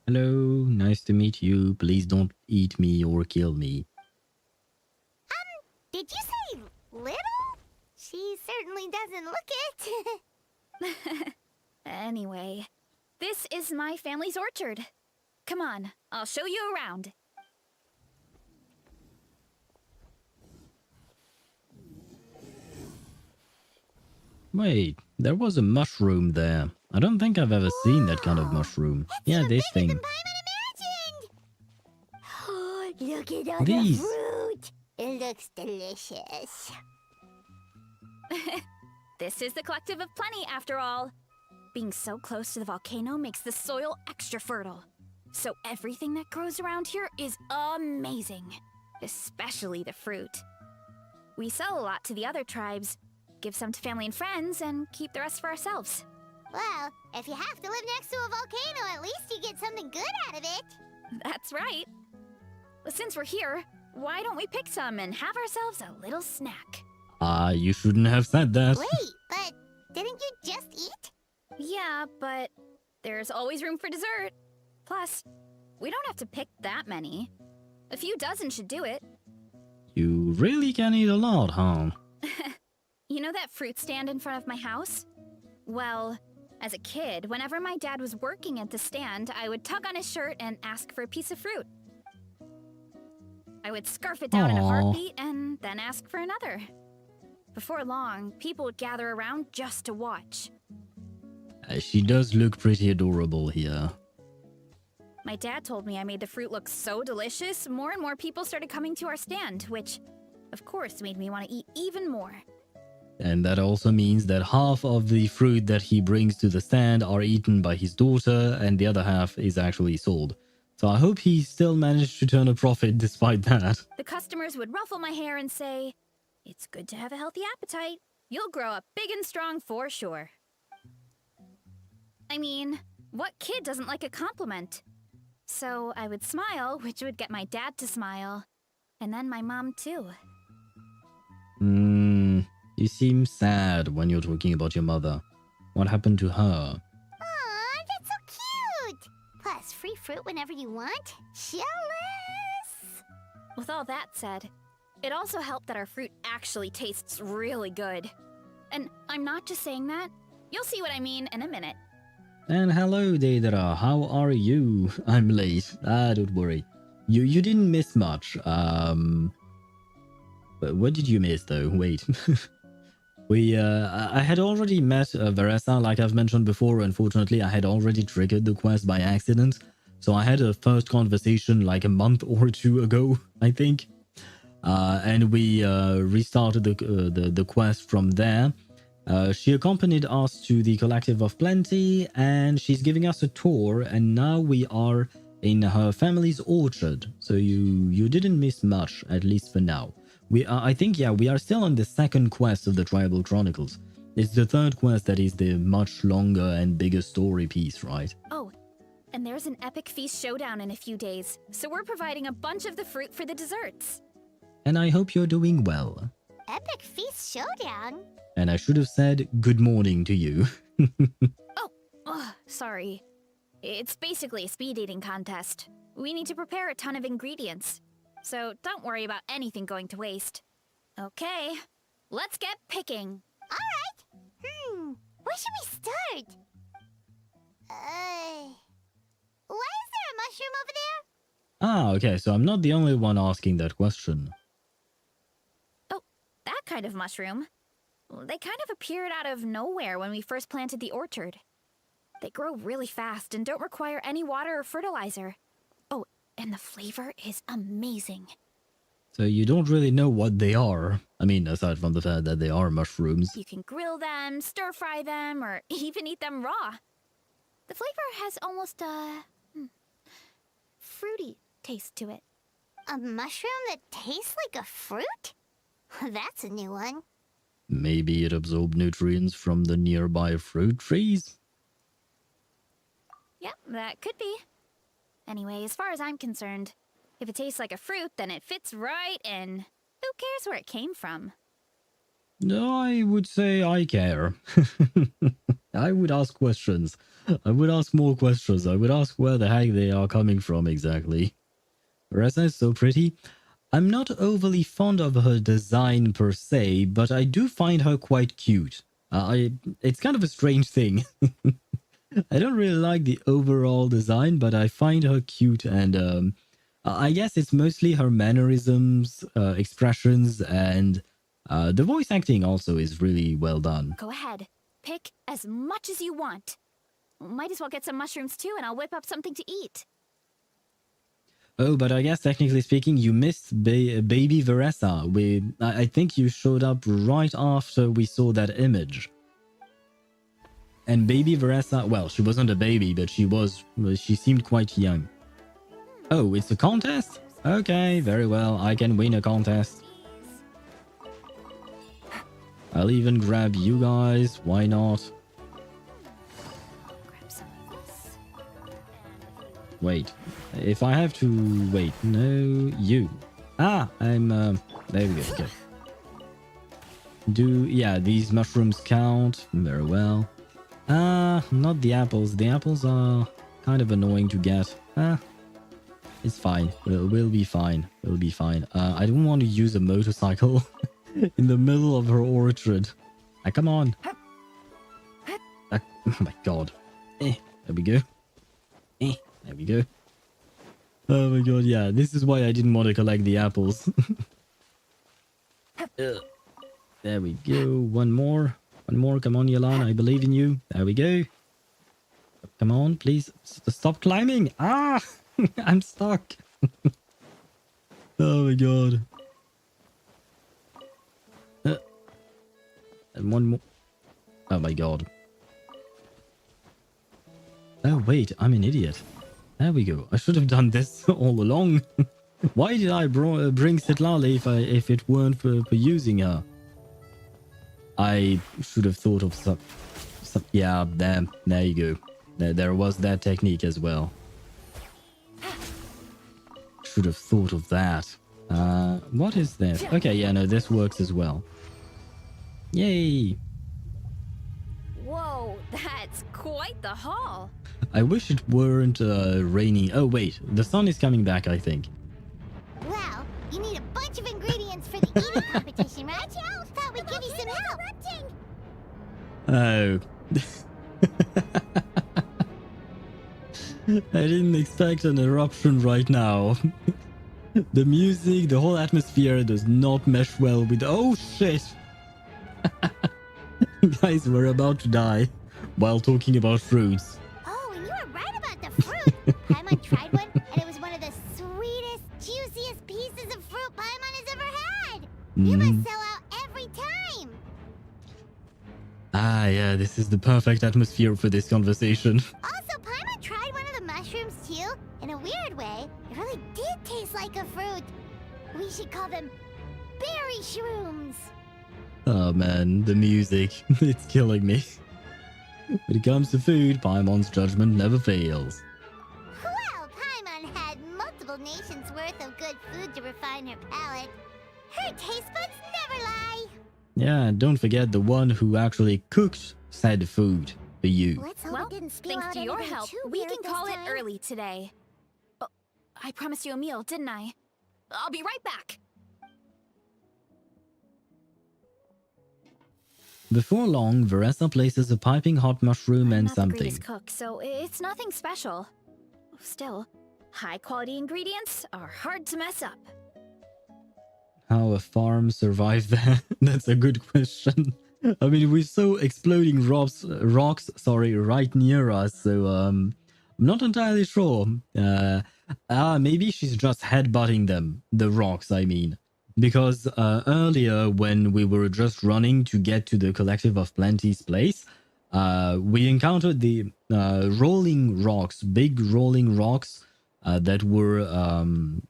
Hello, nice to meet you. Please don't eat me or kill me. Did you say little? She certainly doesn't look it. Anyway, this is my family's orchard. Come on, I'll show you around. Wait, there was a mushroom there. I don't think I've ever seen that kind of mushroom. Yeah, this thing. Than Paimon imagined. Look at all These. the fruit. It looks delicious. This is the Collective of Plenty, after all. Being so close to the volcano makes the soil extra fertile. So everything that grows around here is amazing. Especially the fruit. We sell a lot to the other tribes, give some to family and friends, and keep the rest for ourselves. Well, if you have to live next to a volcano, at least you get something good out of it. That's right. Well, since we're here, why don't we pick some and have ourselves a little snack? You shouldn't have said that. Wait, but didn't you just eat? Yeah, but there's always room for dessert. Plus, we don't have to pick that many. A few dozen should do it. You really can eat a lot, huh? You know that fruit stand in front of my house? Well, as a kid, whenever my dad was working at the stand, I would tug on his shirt and ask for a piece of fruit. I would scarf it down in a Aw. heartbeat and then ask for another. Before long, people would gather around just to watch. She does look pretty adorable here. My dad told me I made the fruit look so delicious, more and more people started coming to our stand, which, of course, made me want to eat even more. And that also means that half of the fruit that he brings to the stand are eaten by his daughter, and the other half is actually sold. So I hope he still managed to turn a profit despite that. The customers would ruffle my hair and say, "It's good to have a healthy appetite. You'll grow up big and strong for sure." I mean, what kid doesn't like a compliment? So I would smile, which would get my dad to smile. And then my mom too. You seem sad when you're talking about your mother. What happened to her? Aw, that's so cute. Plus, free fruit whenever you want. Jealous. With all that said, it also helped that our fruit actually tastes really good. And I'm not just saying that. You'll see what I mean in a minute. And hello, Deidara. How are you? I'm late. Don't worry. You didn't miss much. But what did you miss though? Wait. I had already met Varesa, like I've mentioned before. Unfortunately, I had already triggered the quest by accident. So I had a first conversation like a month or two ago, I think. And we restarted the quest from there. She accompanied us to the Collective of Plenty, and she's giving us a tour, and now we are in her family's orchard. So you didn't miss much, at least for now. I think we are still on the second quest of the Tribal Chronicles. It's the third quest that is the much longer and bigger story piece, right? Oh, and there's an epic feast showdown in a few days, so we're providing a bunch of the fruit for the desserts. And I hope you're doing well. Epic Feast Showdown? And I should have said good morning to you. Oh, sorry. It's basically a speed eating contest. We need to prepare a ton of ingredients. So don't worry about anything going to waste. Okay, let's get picking. Alright. Where should we start? Why is there a mushroom over there? Ah, okay, so I'm not the only one asking that question. Oh, that kind of mushroom. They kind of appeared out of nowhere when we first planted the orchard. They grow really fast and don't require any water or fertilizer. Oh, and the flavor is amazing. So you don't really know what they are. I mean, aside from the fact that they are mushrooms. You can grill them, stir-fry them, or even eat them raw. The flavor has almost a fruity taste to it. A mushroom that tastes like a fruit? That's a new one. Maybe it absorbed nutrients from the nearby fruit trees? Yep, that could be. Anyway, as far as I'm concerned, if it tastes like a fruit, then it fits right in. Who cares where it came from? I would say I care. I would ask questions. I would ask more questions. I would ask where the heck they are coming from exactly. Varesa is so pretty. I'm not overly fond of her design per se, but I do find her quite cute. It's kind of a strange thing. I don't really like the overall design, but I find her cute, and I guess it's mostly her mannerisms, expressions, and the voice acting also is really well done. Go ahead. Pick as much as you want. Might as well get some mushrooms too, and I'll whip up something to eat. Oh, but I guess technically speaking, you missed baby Varesa. I think you showed up right after we saw that image. And baby Varesa, well, she wasn't a baby, but she seemed quite young. Oh, it's a contest? Okay, very well. I can win a contest. I'll even grab you guys. Why not? Grab some of this. Wait. If I have to... Wait. No, you. Ah, I'm... there we go. Okay. Yeah, these mushrooms count. Very well. Not the apples. The apples are kind of annoying to get. It's fine. We'll be fine. We'll be fine. I don't want to use a motorcycle in the middle of her orchard. Come on. Oh my god. There we go. There we go. Oh my god, yeah. This is why I didn't want to collect the apples. There we go. One more. One more. Come on, Yalan. I believe in you. There we go. Come on, please. Stop climbing. Ah! I'm stuck. Oh my god. And one more. Oh my god. Oh wait, I'm an idiot. There we go. I should have done this all along. Why did I bring Sitlali if it weren't for using her? I should have thought of some yeah, there you go. There was that technique as well. Should have thought of that. What is this? Okay, yeah, no, this works as well. Yay! Whoa, that's quite the haul. I wish it weren't raining. Oh wait, the sun is coming back, I think. Well, you need a bunch of ingredients for the eating competition, right? Thought we'd give you some help. Oh. I didn't expect an eruption right now. The music, the whole atmosphere does not mesh well with... Oh shit! Guys, we're about to die while talking about fruits. Oh, and you were right about the fruit. Paimon tried one, and it was one of the sweetest, juiciest pieces of fruit Paimon has ever had. You must sell out every time. Ah, yeah, this is the perfect atmosphere for this conversation. Also, Paimon tried one of the mushrooms too. In a weird way, it really did taste like a fruit. We should call them berry shrooms. Oh man, the music. It's killing me. When it comes to food, Paimon's judgment never fails. Well, Paimon had multiple nations worth of good food to refine her palate. Her taste buds never lie. Yeah, and don't forget the one who actually cooked said food for you. Let's hope Well, it didn't spill thanks out to your anything help, too we weird can this call it time. early today. Oh, I promised you a meal, didn't I? I'll be right back. Before long, Varesa places a piping hot mushroom I'm and not the something. greatest cook, so it's nothing special. Still, high-quality ingredients are hard to mess up. How a farm survived that? That's a good question. I mean, we saw exploding rocks, right near us, so I'm not entirely sure. Maybe she's just headbutting them, the rocks, I mean. Because earlier, when we were just running to get to the Collective of Plenty's place, we encountered the rolling rocks, big rolling rocks that were,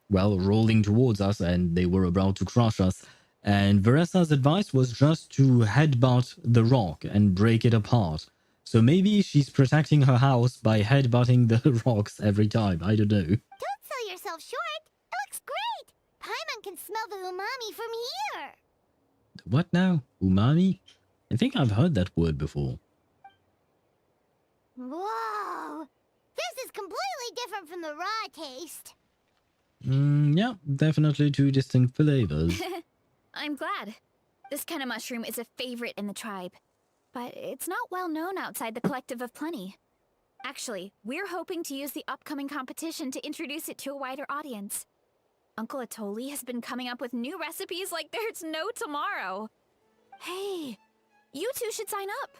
well, rolling towards us, and they were about to crush us. And Varesa's advice was just to headbutt the rock and break it apart. So maybe she's protecting her house by headbutting the rocks every time. I don't know. Don't sell yourself short. It looks great. Paimon can smell the umami from here. What now? Umami? I think I've heard that word before. Whoa. This is completely different from the raw taste. Yeah, definitely two distinct flavors. I'm glad. This kind of mushroom is a favorite in the tribe. But it's not well known outside the Collective of Plenty. Actually, we're hoping to use the upcoming competition to introduce it to a wider audience. Uncle Atoli has been coming up with new recipes like there's no tomorrow. Hey, you two should sign up.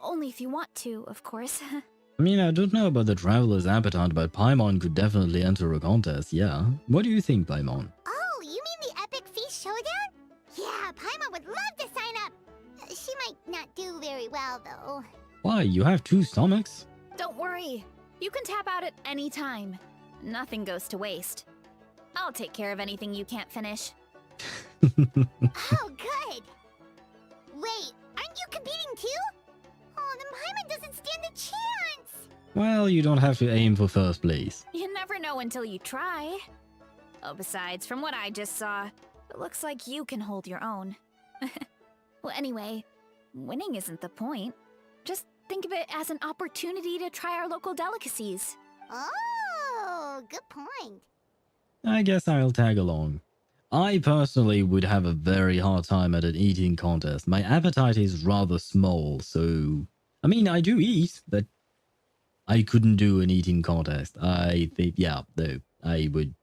Only if you want to, of course. I mean, I don't know about the Traveler's Appetite, but Paimon could definitely enter a contest, yeah. What do you think, Paimon? Oh, you mean the Epic Feast Showdown? Yeah, Paimon would love to sign up. She might not do very well, though. Why, you have two stomachs? Don't worry. You can tap out at any time. Nothing goes to waste. I'll take care of anything you can't finish. Oh, good. Wait, aren't you competing too? Oh, then Paimon doesn't stand a chance. Well, you don't have to aim for first place. You never know until you try. Oh, besides, from what I just saw, it looks like you can hold your own. Well, anyway, winning isn't the point. Just think of it as an opportunity to try our local delicacies. Oh, good point. I guess I'll tag along. I personally would have a very hard time at an eating contest. My appetite is rather small, so... I mean, I do eat, but I couldn't do an eating contest. I think, yeah, no, I would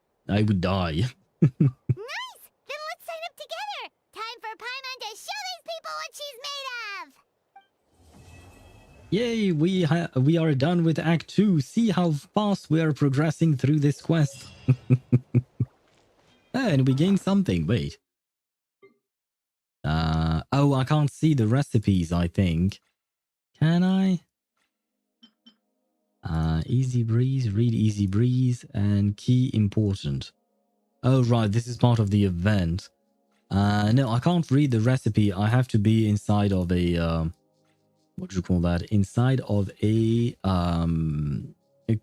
die. Nice! Then let's sign up together! Time for Paimon to show these people what she's made of! Yay, we are done with Act 2. See how fast we are progressing through this quest. And we gained something. Wait. Oh, I can't see the recipes, I think. Can I? Easy Breeze, read Easy Breeze, and key important. Oh, right, this is part of the event. No, I can't read the recipe. I have to be inside of a, what do you call that? Inside of a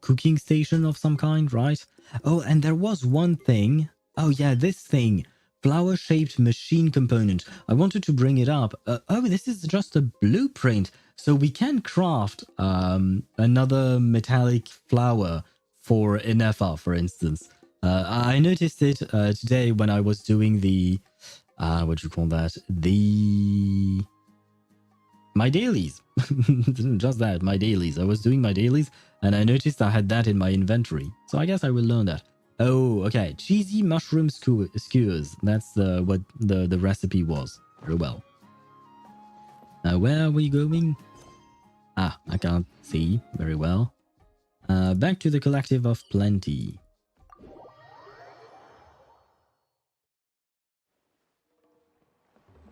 cooking station of some kind, right? Oh, and there was one thing. Oh, yeah, this thing. Flower-shaped machine component. I wanted to bring it up. Oh, this is just a blueprint. So we can craft another metallic flower for Inefa, for instance. I noticed it today when I was doing the... what do you call that? My dailies. Just that, my dailies. I was doing my dailies and I noticed I had that in my inventory. So I guess I will learn that. Oh, okay. Cheesy mushroom skewers. That's what the recipe was. Very well. Where are we going? Ah, I can't see very well. Back to the Collective of Plenty.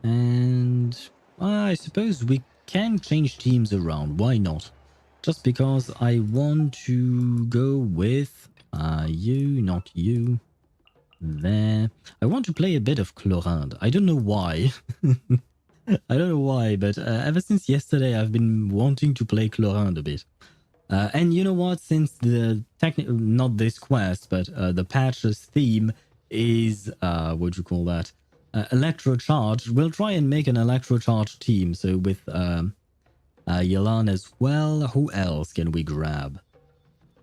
And I suppose we can change teams around. Why not? Just because I want to go with you, not you. There. I want to play a bit of Chlorinde. I don't know why. I don't know why, but ever since yesterday I've been wanting to play Chlorinde a bit. And you know what? Since the not this quest, but the patch's theme is what do you call that? Electrocharge. We'll try and make an Electrocharge team. So with Yelan as well. Who else can we grab?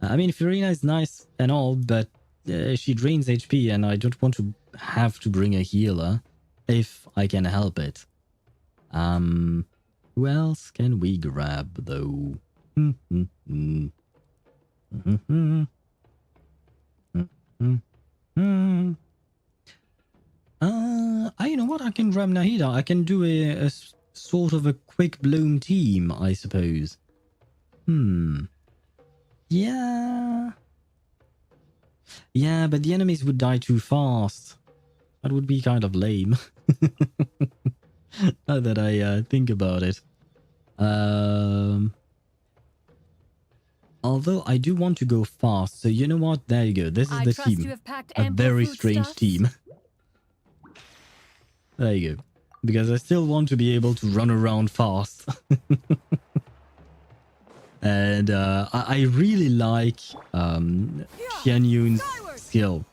I mean, Fiorina is nice and all, but she drains HP, and I don't want to have to bring a healer if I can help it. Who else can we grab though? You know what? I can grab Nahida. I can do a sort of a quick bloom team, I suppose. Yeah. Yeah, but the enemies would die too fast. That would be kind of lame. Now that I think about it. Although I do want to go fast, so you know what? There you go. This is I the trust you team. have packed A ample very strange foodstuffs. team. There you go. Because I still want to be able to run around fast. And I really like Xianyun's skill.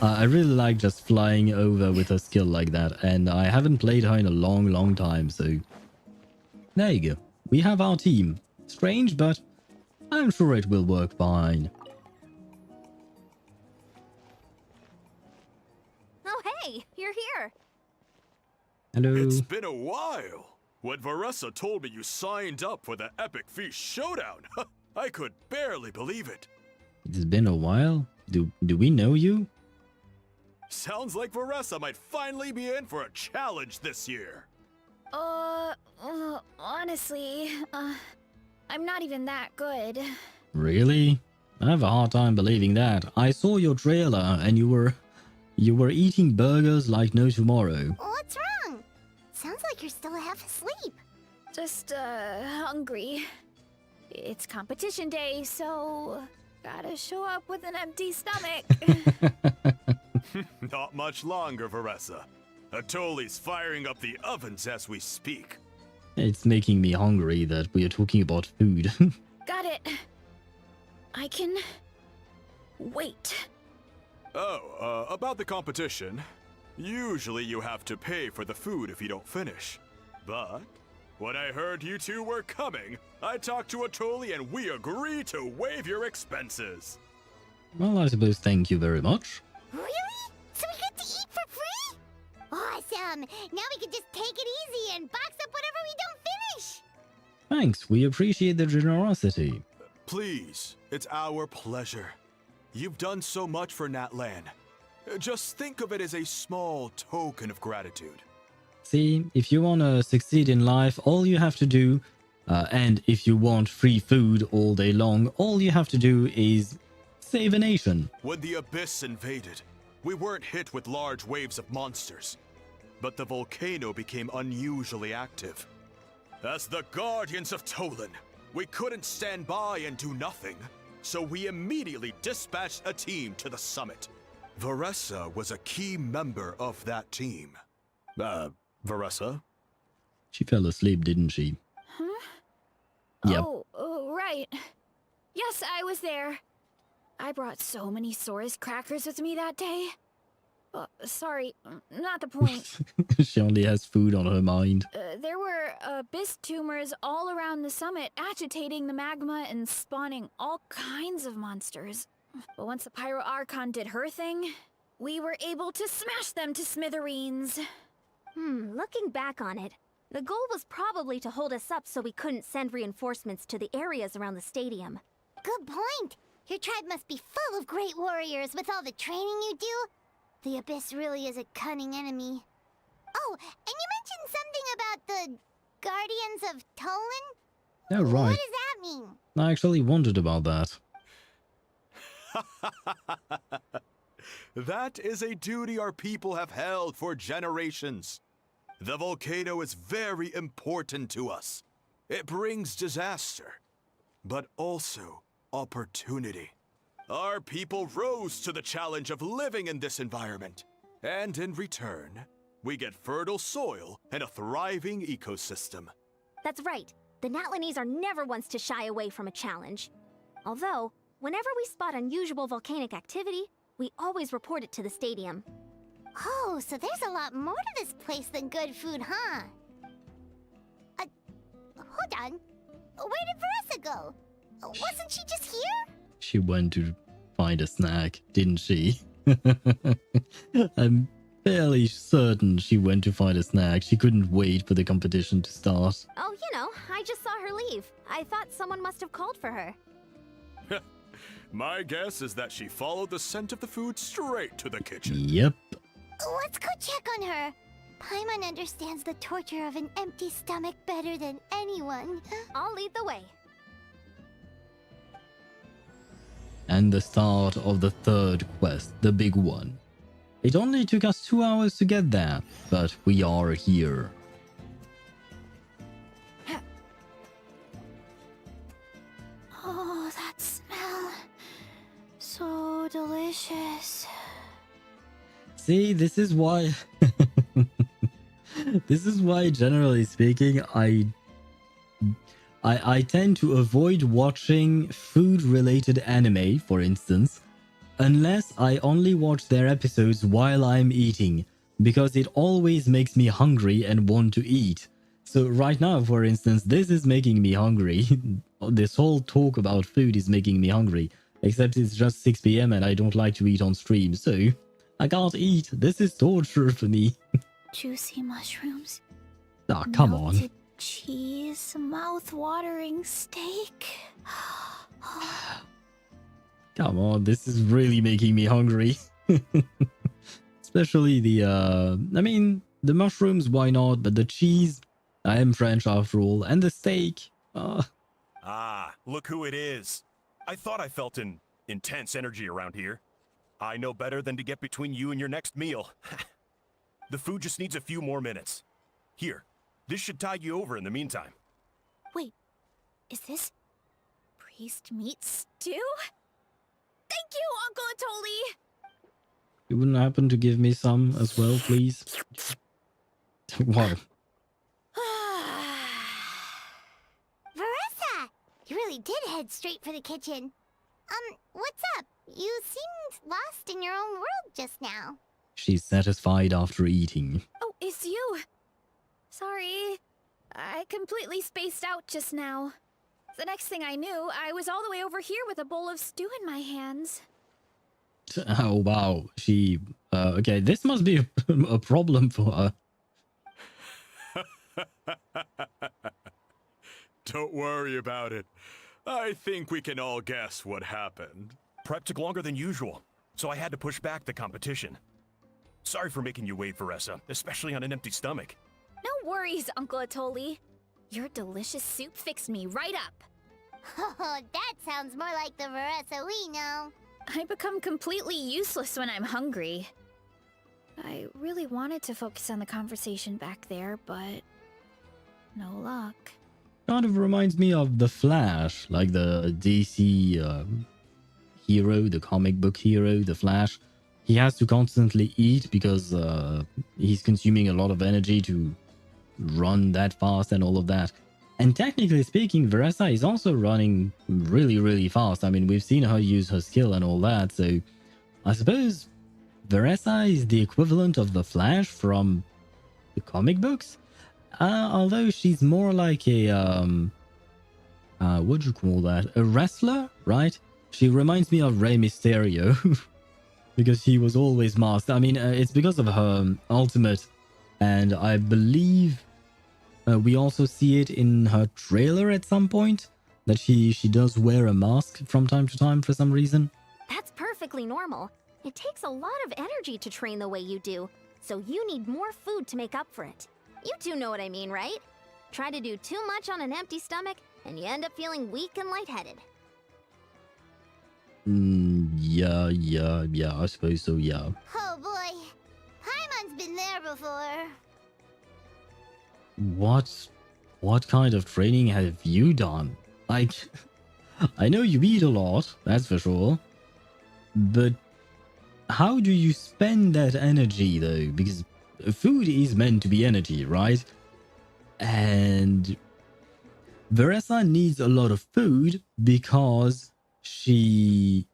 I really like just flying over with a skill like that. And I haven't played her in a long, long time. So there you go. We have our team. Strange, but I'm sure it will work fine. Oh, hey, you're here. Hello. It's been a while. When Varesa told me you signed up for the Epic Feast Showdown, I could barely believe it. It's been a while. Do we know you? Sounds like Varesa might finally be in for a challenge this year. Honestly, I'm not even that good. Really? I have a hard time believing that. I saw your trailer and you were eating burgers like no tomorrow. What's wrong? Sounds like you're still half asleep. Just, hungry. It's competition day, so gotta show up with an empty stomach. Not much longer, Varesa. Atoli's firing up the ovens as we speak. It's making me hungry that we are talking about food. Got it. I can wait. Oh, about the competition. Usually you have to pay for the food if you don't finish. But when I heard you two were coming, I talked to Atoli and we agreed to waive your expenses. Well, I suppose thank you very much. Really? So we get to eat for free? Awesome! Now we can just take it easy and box up whatever we don't finish! Thanks, we appreciate the generosity. Please, it's our pleasure. You've done so much for Natlan. Just think of it as a small token of gratitude. See, if you want to succeed in life, all you have to do, and if you want free food all day long, all you have to do is save a nation. When the Abyss invaded, we weren't hit with large waves of monsters, but the volcano became unusually active. As the Guardians of Tolan, we couldn't stand by and do nothing, so we immediately dispatched a team to the summit. Varesa was a key member of that team. Varesa? She fell asleep, didn't she? Huh? Yep. Oh, right. Yes, I was there. I brought so many Saurus crackers with me that day. Sorry, not the point. She only has food on her mind. There were abyss tumors all around the summit, agitating the magma and spawning all kinds of monsters. But once the Pyro Archon did her thing, we were able to smash them to smithereens. Looking back on it, the goal was probably to hold us up so we couldn't send reinforcements to the areas around the stadium. Good point! Your tribe must be full of great warriors with all the training you do. The Abyss really is a cunning enemy. Oh, and you mentioned something about the Guardians of Tolan? Oh, right. What does that mean? I actually wondered about that. That is a duty our people have held for generations. The volcano is very important to us. It brings disaster, but also opportunity. Our people rose to the challenge of living in this environment, and in return, we get fertile soil and a thriving ecosystem. That's right. The Natlanese are never ones to shy away from a challenge. Although, whenever we spot unusual volcanic activity, we always report it to the stadium. Oh, so there's a lot more to this place than good food, huh? Hold on. Where did Varesa go? Wasn't she just here? She went to find a snack, didn't she? I'm fairly certain she went to find a snack. She couldn't wait for the competition to start. Oh, you know, I just saw her leave. I thought someone must have called for her. My guess is that she followed the scent of the food straight to the kitchen. Yep. Let's go check on her. Paimon understands the torture of an empty stomach better than anyone. I'll lead the way. And the start of the third quest, the big one. It only took us 2 hours to get there, but we are here. this is why this is why, generally speaking, I tend to avoid watching food-related anime, for instance, unless I only watch their episodes while I'm eating, because it always makes me hungry and want to eat. So right now, for instance, this is making me hungry. This whole talk about food is making me hungry, except it's just 6 p.m. and I don't like to eat on stream, so I can't eat. This is torture for me. Juicy mushrooms. Ah, come on. Melted cheese, mouth-watering steak. Come on, this is really making me hungry. Especially the, I mean, the mushrooms, why not? But the cheese, I am French after all, and the steak. Ah, look who it is. I thought I felt an intense energy around here. I know better than to get between you and your next meal. The food just needs a few more minutes. Here, this should tide you over in the meantime. Wait, is this priest meat stew? Thank you, Uncle Atoli! You wouldn't happen to give me some as well, please? Wow. Varesa! You really did head straight for the kitchen. What's up? You seemed lost in your own world just now. She's satisfied after eating. Oh, it's you. Sorry. I completely spaced out just now. The next thing I knew, I was all the way over here with a bowl of stew in my hands. Oh, wow. She... okay, this must be a problem for her. Don't worry about it. I think we can all guess what happened. Prep took longer than usual, so I had to push back the competition. Sorry for making you wait, Varesa, especially on an empty stomach. No worries, Uncle Atoli. Your delicious soup fixed me right up. Oh, that sounds more like the Varesa we know. I become completely useless when I'm hungry. I really wanted to focus on the conversation back there, but no luck. Kind of reminds me of The Flash, like the DC hero, the comic book hero, The Flash. He has to constantly eat because he's consuming a lot of energy to run that fast and all of that. And technically speaking, Varesa is also running really, really fast. I mean, we've seen her use her skill and all that, so I suppose Varesa is the equivalent of the Flash from the comic books. Although she's more like a, what do you call that? A wrestler, right? She reminds me of Rey Mysterio because he was always masked. I mean, it's because of her ultimate, and I believe we also see it in her trailer at some point, that she does wear a mask from time to time for some reason. That's perfectly normal. It takes a lot of energy to train the way you do, so you need more food to make up for it. You two know what I mean, right? Try to do too much on an empty stomach, and you end up feeling weak and lightheaded. Yeah, I suppose so, yeah. Oh boy, Paimon's been there before. What kind of training have you done? Like, I know you eat a lot, that's for sure. But how do you spend that energy, though? Because food is meant to be energy, right? And Varesa needs a lot of food because she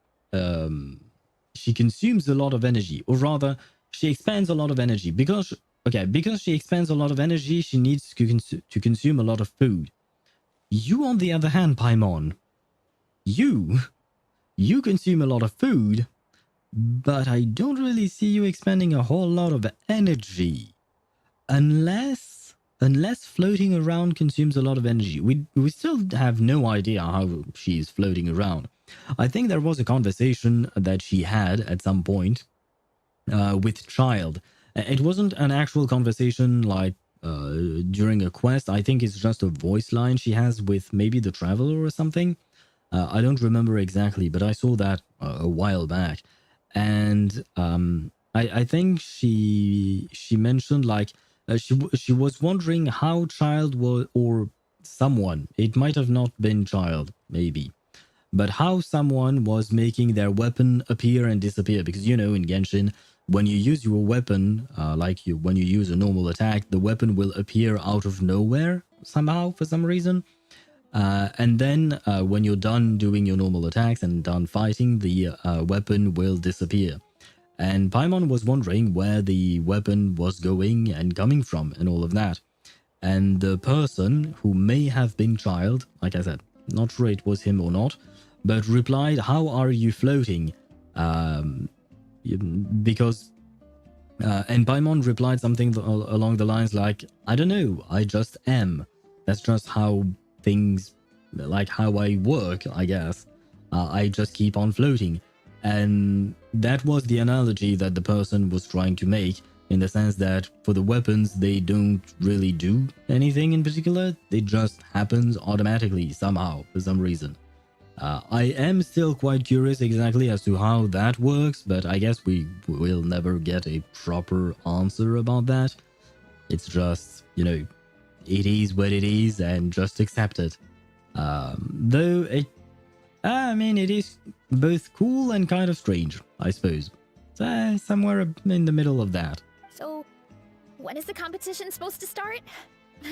consumes a lot of energy, or rather, she expends a lot of energy because she expends a lot of energy. She needs to consume a lot of food. You, on the other hand, Paimon, you consume a lot of food, but I don't really see you expending a whole lot of energy, unless floating around consumes a lot of energy. We still have no idea how she's floating around. I think there was a conversation that she had at some point with Child. It wasn't an actual conversation like during a quest. I think it's just a voice line she has with maybe the Traveler or something. I don't remember exactly, but I saw that a while back. And I think she mentioned like she was wondering how Child was, or someone, it might have not been Child, maybe, but how someone was making their weapon appear and disappear, because you know in Genshin when you use your weapon, when you use a normal attack, the weapon will appear out of nowhere somehow for some reason. And then when you're done doing your normal attacks and done fighting, the weapon will disappear. And Paimon was wondering where the weapon was going and coming from and all of that. And the person, who may have been Child, like I said, not sure it was him or not, but replied, "How are you floating?" Because and Paimon replied something along the lines like, "I don't know, I just am. That's just how things, like how I work, I guess. I just keep on floating." And that was the analogy that the person was trying to make, in the sense that for the weapons, they don't really do anything in particular. It just happens automatically somehow, for some reason. I am still quite curious exactly as to how that works, but I guess we will never get a proper answer about that. It's just, you know, it is what it is, and just accept it. Though it, I mean, it is both cool and kind of strange, I suppose. So, somewhere in the middle of that. So, when is the competition supposed to start?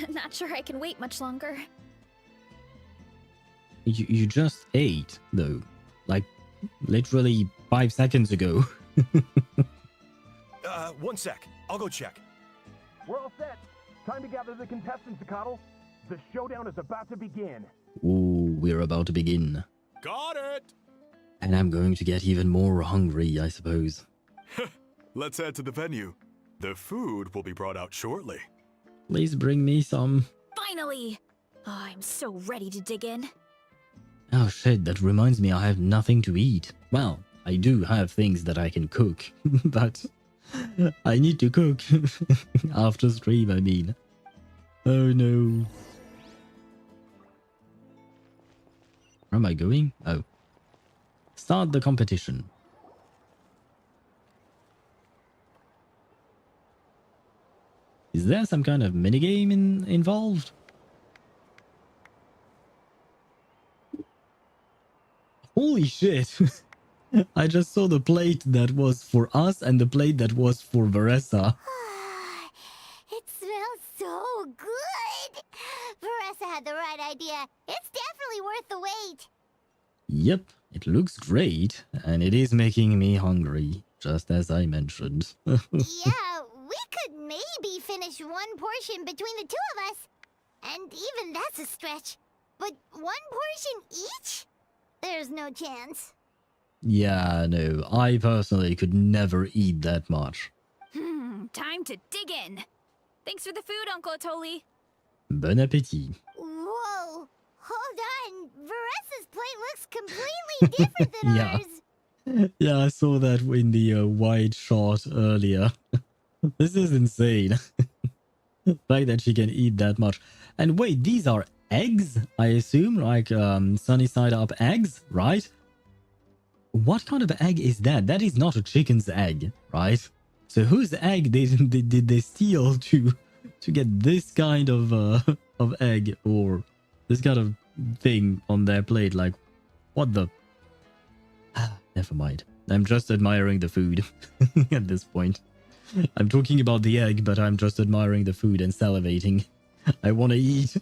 Not sure I can wait much longer. You just ate, though. Like, literally 5 seconds ago. 1 sec. I'll go check. We're all set. Time to gather the contestants, Coddle. The showdown is about to begin. Ooh, we're about to begin. Got it! And I'm going to get even more hungry, I suppose. Let's head to the venue. The food will be brought out shortly. Please bring me some. Finally! Oh, I'm so ready to dig in. Oh shit, that reminds me I have nothing to eat. Well, I do have things that I can cook, but I need to cook. After stream, I mean. Oh no. Where am I going? Oh. Start the competition. Is there some kind of minigame involved? Holy shit! I just saw the plate that was for us and the plate that was for Varesa. It smells so good. Varesa had the right idea. It's definitely worth the wait. Yep, it looks great, and it is making me hungry, just as I mentioned. Yeah, we could maybe finish one portion between the two of us. And even that's a stretch. But one portion each? There's no chance. Yeah, no, I personally could never eat that much. Time to dig in. Thanks for the food, Uncle Atoli. Bon appétit. Whoa, hold on. Varesa's plate looks completely different than Yeah. ours. Yeah, I saw that in the wide shot earlier. This is insane. The fact that she can eat that much. And wait, these are eggs, I assume? Like sunny side up eggs, right? What kind of egg is that? That is not a chicken's egg, right? So whose egg did they steal to get this kind of egg, or this kind of thing on their plate? Like, what the? Never mind. I'm just admiring the food at this point. I'm talking about the egg, but I'm just admiring the food and salivating. I want to eat.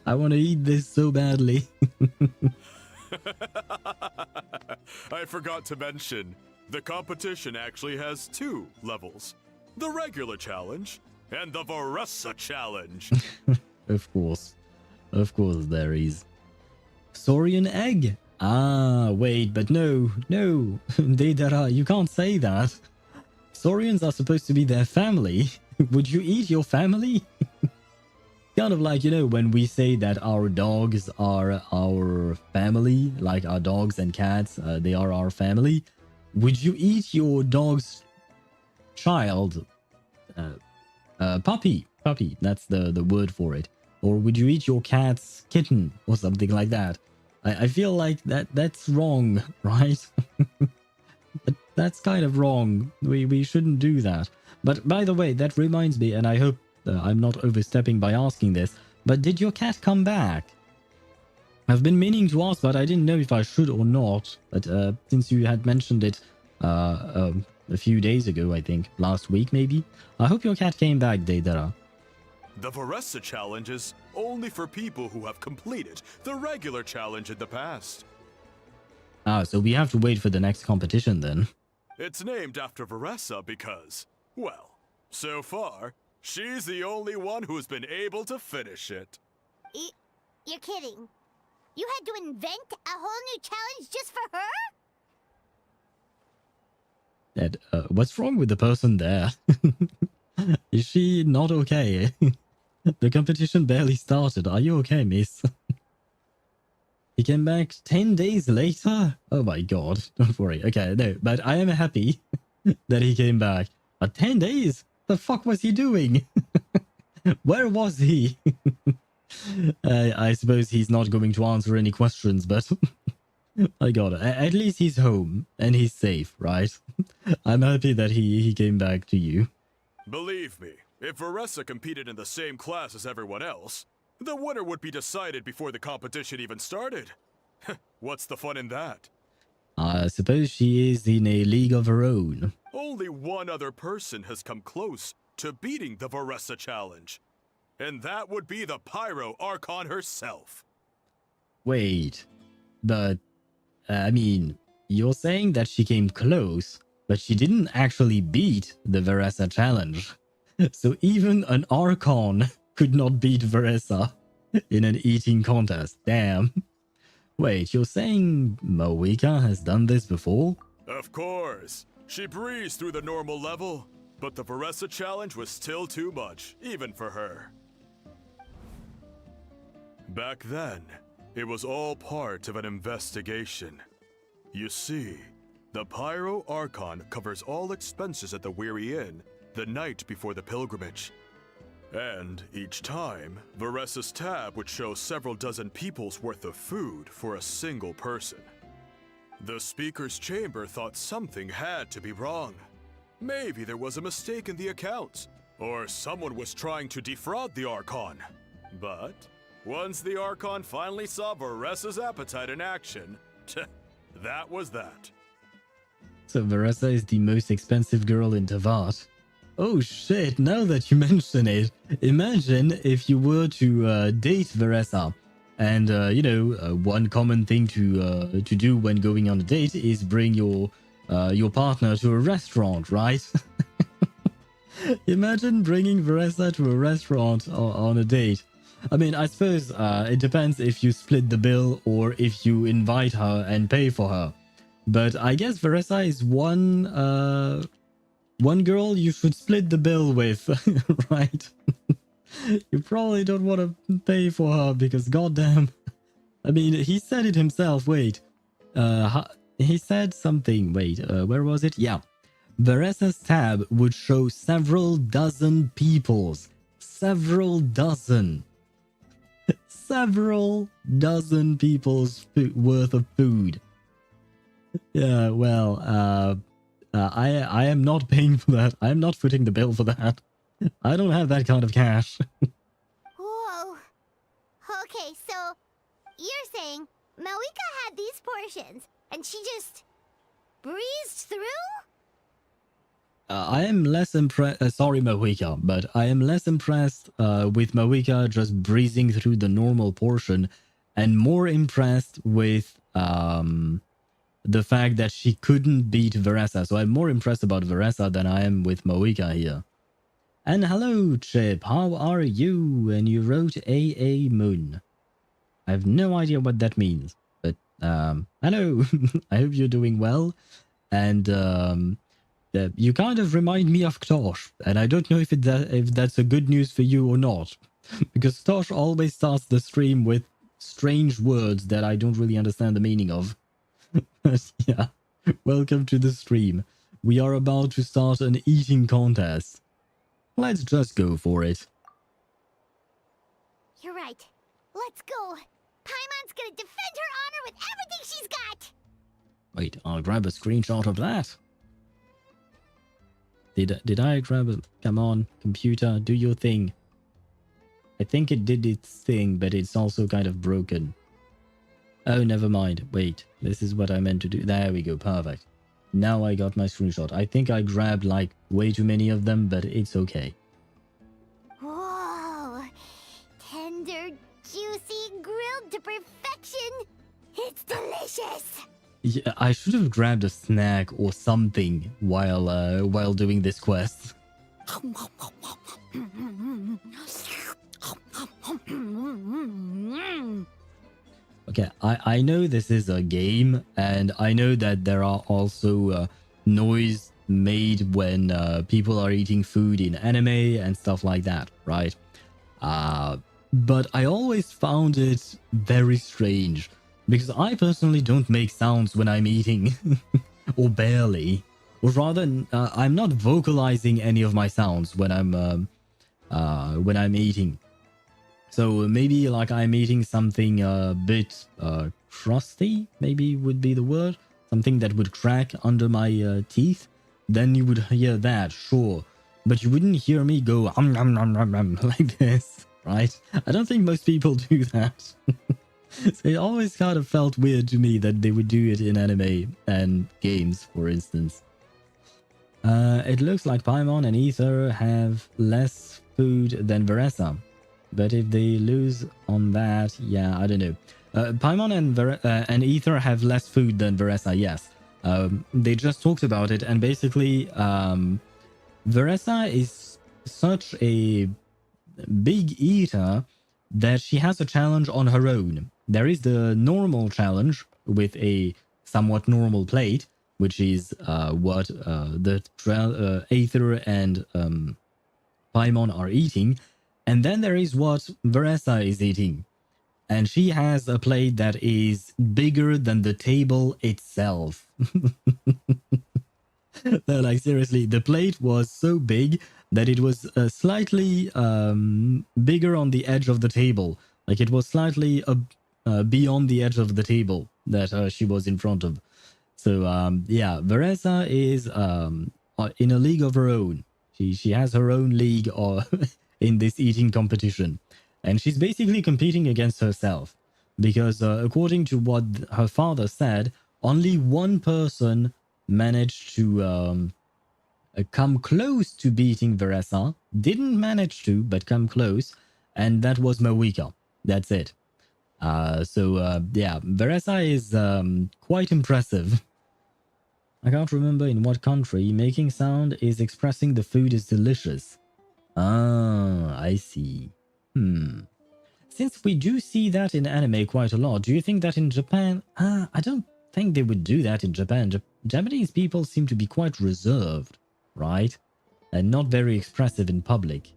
I want to eat this so badly. I forgot to mention, the competition actually has 2 levels. The regular challenge and the Varesa challenge. Of course. Of course there is. Saurian egg? Ah, wait, but no. Deidara, you can't say that. Saurians are supposed to be their family. Would you eat your family? Kind of like, you know, when we say that our dogs are our family, like our dogs and cats, they are our family. Would you eat your dog's child? Puppy, that's the word for it. Or would you eat your cat's kitten or something like that? I feel like that's wrong, right? That's kind of wrong. We shouldn't do that. But by the way, that reminds me, and I hope I'm not overstepping by asking this, but did your cat come back? I've been meaning to ask, but I didn't know if I should or not. But since you had mentioned it a few days ago, I think. Last week, maybe. I hope your cat came back, Deidara. The Varesa challenge is only for people who have completed the regular challenge in the past. Ah, so we have to wait for the next competition then. It's named after Varesa because, well, so far, she's the only one who's been able to finish it. You're kidding. You had to invent a whole new challenge just for her? Ed, what's wrong with the person there? Is she not okay? The competition barely started. Are you okay, miss? He came back 10 days later? Oh my god. Don't worry. Okay, no, but I am happy that he came back. But 10 days? The fuck was he doing? Where was he? I suppose he's not going to answer any questions, but I got it. At least he's home and he's safe, right? I'm happy that he came back to you. Believe me, if Varesa competed in the same class as everyone else, the winner would be decided before the competition even started. What's the fun in that? I suppose she is in a league of her own. Only one other person has come close to beating the Varesa challenge. And that would be the Pyro Archon herself. Wait, but, I mean, you're saying that she came close, but she didn't actually beat the Varesa challenge. So even an Archon could not beat Varesa in an eating contest. Damn. Wait, you're saying Moika has done this before? Of course. She breezed through the normal level, but the Varesa challenge was still too much, even for her. Back then, it was all part of an investigation. You see, the Pyro Archon covers all expenses at the Weary Inn the night before the pilgrimage. And each time, Varesa's tab would show several dozen people's worth of food for a single person. The speaker's chamber thought something had to be wrong. Maybe there was a mistake in the accounts, or someone was trying to defraud the Archon. But once the Archon finally saw Varesa's appetite in action, that was that. So Varesa is the most expensive girl in Teyvat. Oh shit, now that you mention it, imagine if you were to date Varesa. And, one common thing to do when going on a date is bring your partner to a restaurant, right? Imagine bringing Varesa to a restaurant on a date. I mean, I suppose it depends if you split the bill or if you invite her and pay for her. But I guess Varesa is one girl you should split the bill with, right? You probably don't want to pay for her because goddamn. I mean, he said it himself. Wait. He said something. Wait, where was it? Yeah. Varesa's tab would show several dozen people's. Several dozen people's worth of food. Yeah, well, I am not paying for that. I'm not footing the bill for that. I don't have that kind of cash. Whoa. Okay, so you're saying Moika had these portions and she just breezed through? I am less impressed. Sorry, Moika, but I am less impressed with Moika just breezing through the normal portion, and more impressed with the fact that she couldn't beat Varesa. So I'm more impressed about Varesa than I am with Moika here. And hello, Chip. How are you? And you wrote AA Moon. I have no idea what that means, but hello. I hope you're doing well. And you kind of remind me of Tosh, and I don't know if that's a good news for you or not, because Tosh always starts the stream with strange words that I don't really understand the meaning of. But yeah, welcome to the stream. We are about to start an eating contest. Let's just go for it. You're right. Let's go. Paimon's gonna defend her honor with everything she's got. Wait, I'll grab a screenshot of that. Did I grab a... Come on, computer, do your thing. I think it did its thing, but it's also kind of broken. Oh, never mind. Wait, this is what I meant to do. There we go, perfect. Now I got my screenshot. I think I grabbed like way too many of them, but it's okay. Whoa! Tender, juicy, grilled to perfection! It's delicious! Yeah, I should have grabbed a snack or something while doing this quest. Okay, I know this is a game, and I know that there are also noise made when people are eating food in anime and stuff like that, right? But I always found it very strange, because I personally don't make sounds when I'm eating, or barely. Or rather, I'm not vocalizing any of my sounds when I'm eating. So maybe like I'm eating something a bit crusty, maybe would be the word. Something that would crack under my teeth. Then you would hear that, sure. But you wouldn't hear me go like this, right? I don't think most people do that. So it always kind of felt weird to me that they would do it in anime and games, for instance. It looks like Paimon and Aether have less food than Varesa. But if they lose on that, yeah, I don't know. Paimon and Aether have less food than Varesa, yes. They just talked about it, and basically, Varesa is such a big eater that she has a challenge on her own. There is the normal challenge with a somewhat normal plate, which is what the Aether and Paimon are eating. And then there is what Varesa is eating. And she has a plate that is bigger than the table itself. No, like seriously, the plate was so big that it was slightly bigger on the edge of the table. Like it was slightly beyond the edge of the table that she was in front of. So yeah, Varesa is in a league of her own. She has her own league in this eating competition. And she's basically competing against herself. Because according to what her father said, only one person managed to come close to beating Varesa. Didn't manage to, but come close. And that was Mawika. That's it. So yeah, Varesa is quite impressive. I can't remember in what country making sound is expressing the food is delicious. Ah, I see. Since we do see that in anime quite a lot, do you think that in Japan... I don't think they would do that in Japan. Japanese people seem to be quite reserved, right? And not very expressive in public.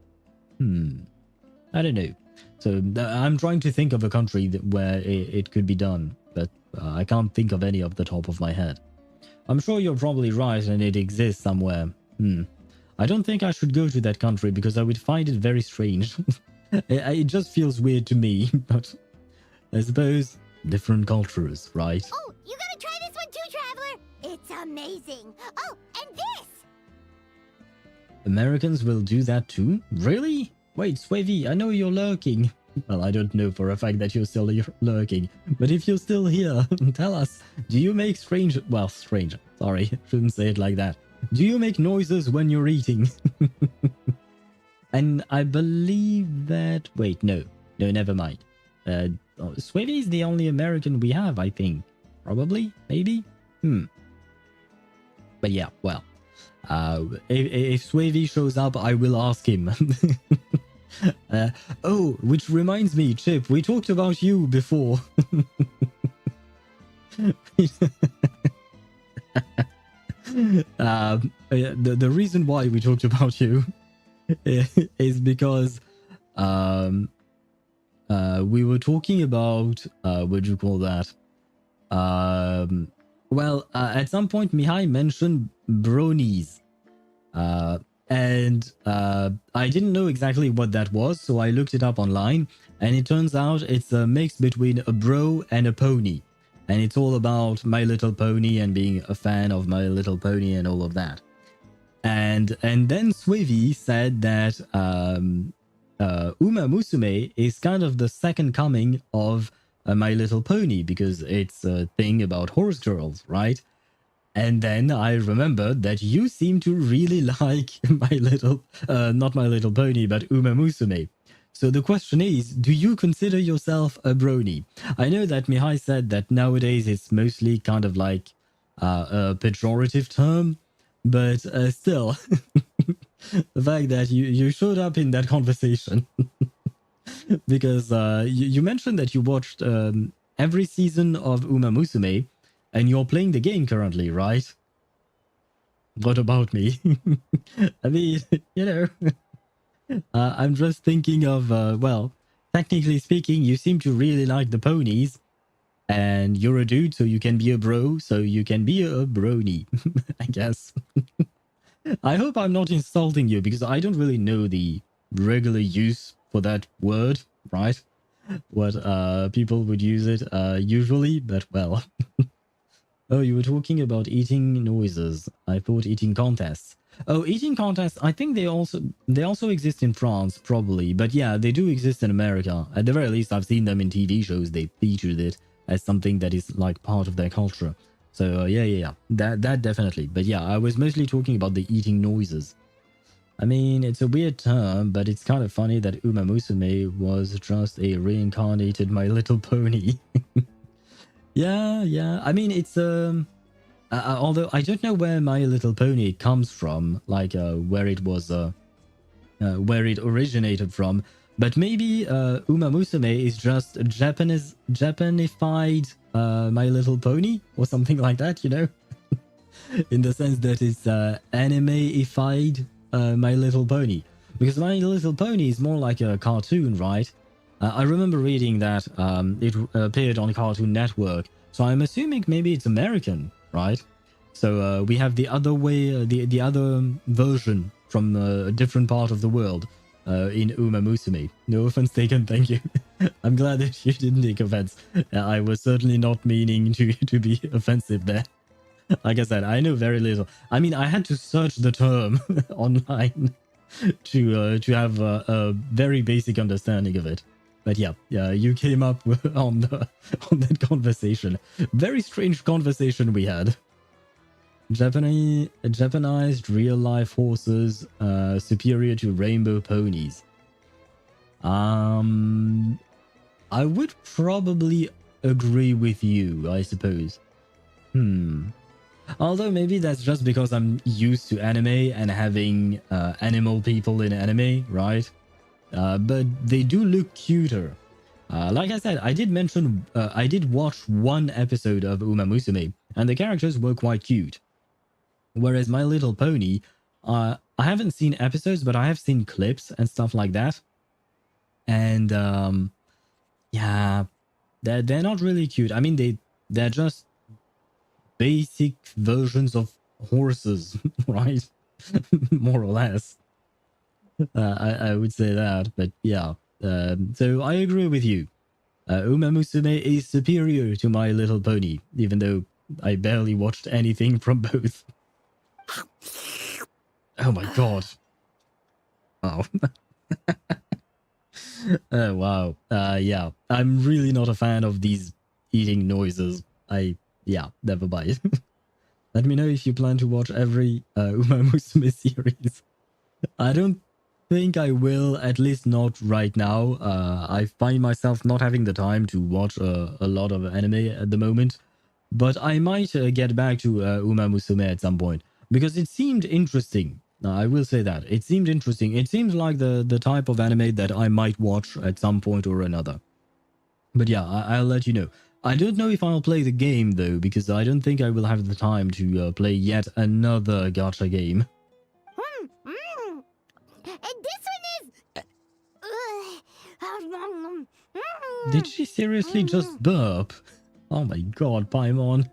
I don't know. So I'm trying to think of a country where it could be done, but I can't think of any off the top of my head. I'm sure you're probably right and it exists somewhere. I don't think I should go to that country because I would find it very strange. It just feels weird to me, but I suppose different cultures, right? Oh, you gotta try this one too, Traveler! It's amazing! Oh, and this! Americans will do that too? Really? Wait, Swavy, I know you're lurking. Well, I don't know for a fact that you're still lurking, but if you're still here, tell us, do you make strange... Well, strange. Sorry, shouldn't say it like that. Do you make noises when you're eating? And I believe that... Wait, no, never mind. Swavy is the only American we have, I think. Probably? Maybe? But yeah, well. If Swavy shows up, I will ask him. Oh, which reminds me, Chip, we talked about you before. The reason why we talked about you is because we were talking about what do you call that? Well, at some point Mihai mentioned bronies, and I didn't know exactly what that was, so I looked it up online, and it turns out it's a mix between a bro and a pony, and it's all about My Little Pony and being a fan of My Little Pony and all of that. And then Swivy said that Uma Musume is kind of the second coming of My Little Pony because it's a thing about horse girls, right? And then I remembered that you seem to really like My Little, not My Little Pony, but Uma Musume. So the question is, do you consider yourself a brony? I know that Mihai said that nowadays it's mostly kind of like a pejorative term, but still, the fact that you showed up in that conversation, because you mentioned that you watched every season of Uma Musume, and you're playing the game currently, right? What about me? I mean, you know... I'm just thinking of, well, technically speaking, you seem to really like the ponies, and you're a dude, so you can be a bro, so you can be a brony, I guess. I hope I'm not insulting you, because I don't really know the regular use for that word, right? What people would use it usually, but well. Oh, you were talking about eating noises. I thought eating contests. Oh, eating contests, I think they also exist in France, probably. But yeah, they do exist in America. At the very least, I've seen them in TV shows. They featured it as something that is like part of their culture. So yeah. That definitely. But yeah, I was mostly talking about the eating noises. I mean, it's a weird term, but it's kind of funny that Uma Musume was just a reincarnated My Little Pony. Yeah. I mean, it's although I don't know where My Little Pony comes from, like where it was, where it originated from, but maybe Uma Musume is just a Japanified My Little Pony or something like that, you know, in the sense that it's anime-ified My Little Pony, because My Little Pony is more like a cartoon, right? I remember reading that it appeared on Cartoon Network, so I'm assuming maybe it's American, right? So we have the other way, the other version from a different part of the world in Uma Musume. No offense taken, thank you. I'm glad that you didn't take offense. I was certainly not meaning to be offensive there. Like I said, I know very little. I mean, I had to search the term online to have a very basic understanding of it. But yeah, you came up on that conversation. Very strange conversation we had. Japanized real-life horses superior to rainbow ponies. I would probably agree with you, I suppose. Although maybe that's just because I'm used to anime and having animal people in anime, right? But they do look cuter. Like I said, I did mention, I did watch one episode of Uma Musume, and the characters were quite cute. Whereas My Little Pony, I haven't seen episodes, but I have seen clips and stuff like that. And yeah, they're not really cute. I mean, they're just basic versions of horses, right? More or less. I would say that, but yeah. So I agree with you. Uma Musume is superior to My Little Pony, even though I barely watched anything from both. Oh my god. Oh. Oh wow. Yeah, I'm really not a fan of these eating noises. Yeah, never mind. Let me know if you plan to watch every Uma Musume series. I don't think I will, at least not right now. I find myself not having the time to watch a lot of anime at the moment. But I might get back to Uma Musume at some point, because it seemed interesting. I will say that. It seemed interesting. It seems like the type of anime that I might watch at some point or another. But yeah, I'll let you know. I don't know if I'll play the game, though, because I don't think I will have the time to play yet another gacha game. And this one is... Did she seriously just burp? Oh my god, Paimon.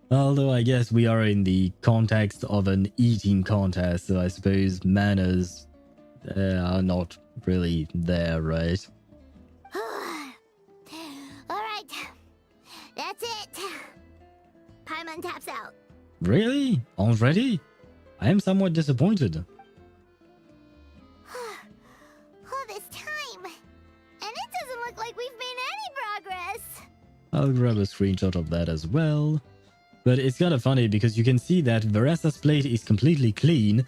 Although I guess we are in the context of an eating contest, so I suppose manners are not really there, right? Alright, that's it. Paimon taps out. Really? Already? I am somewhat disappointed. All this time, and it doesn't look like we've made any progress. I'll grab a screenshot of that as well. But it's kind of funny because you can see that Varesa's plate is completely clean,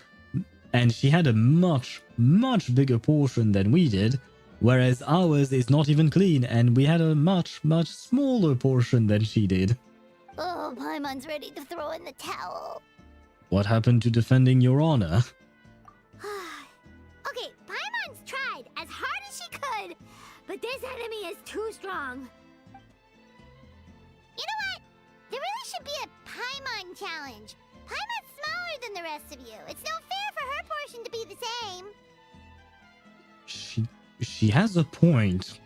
and she had a much, much bigger portion than we did, whereas ours is not even clean, and we had a much, much smaller portion than she did. Oh, Paimon's ready to throw in the towel. What happened to defending your honor? Okay, Paimon's tried as hard as she could, but this enemy is too strong. You know what? There really should be a Paimon challenge. Paimon's smaller than the rest of you. It's no fair for her portion to be the same. She has a point.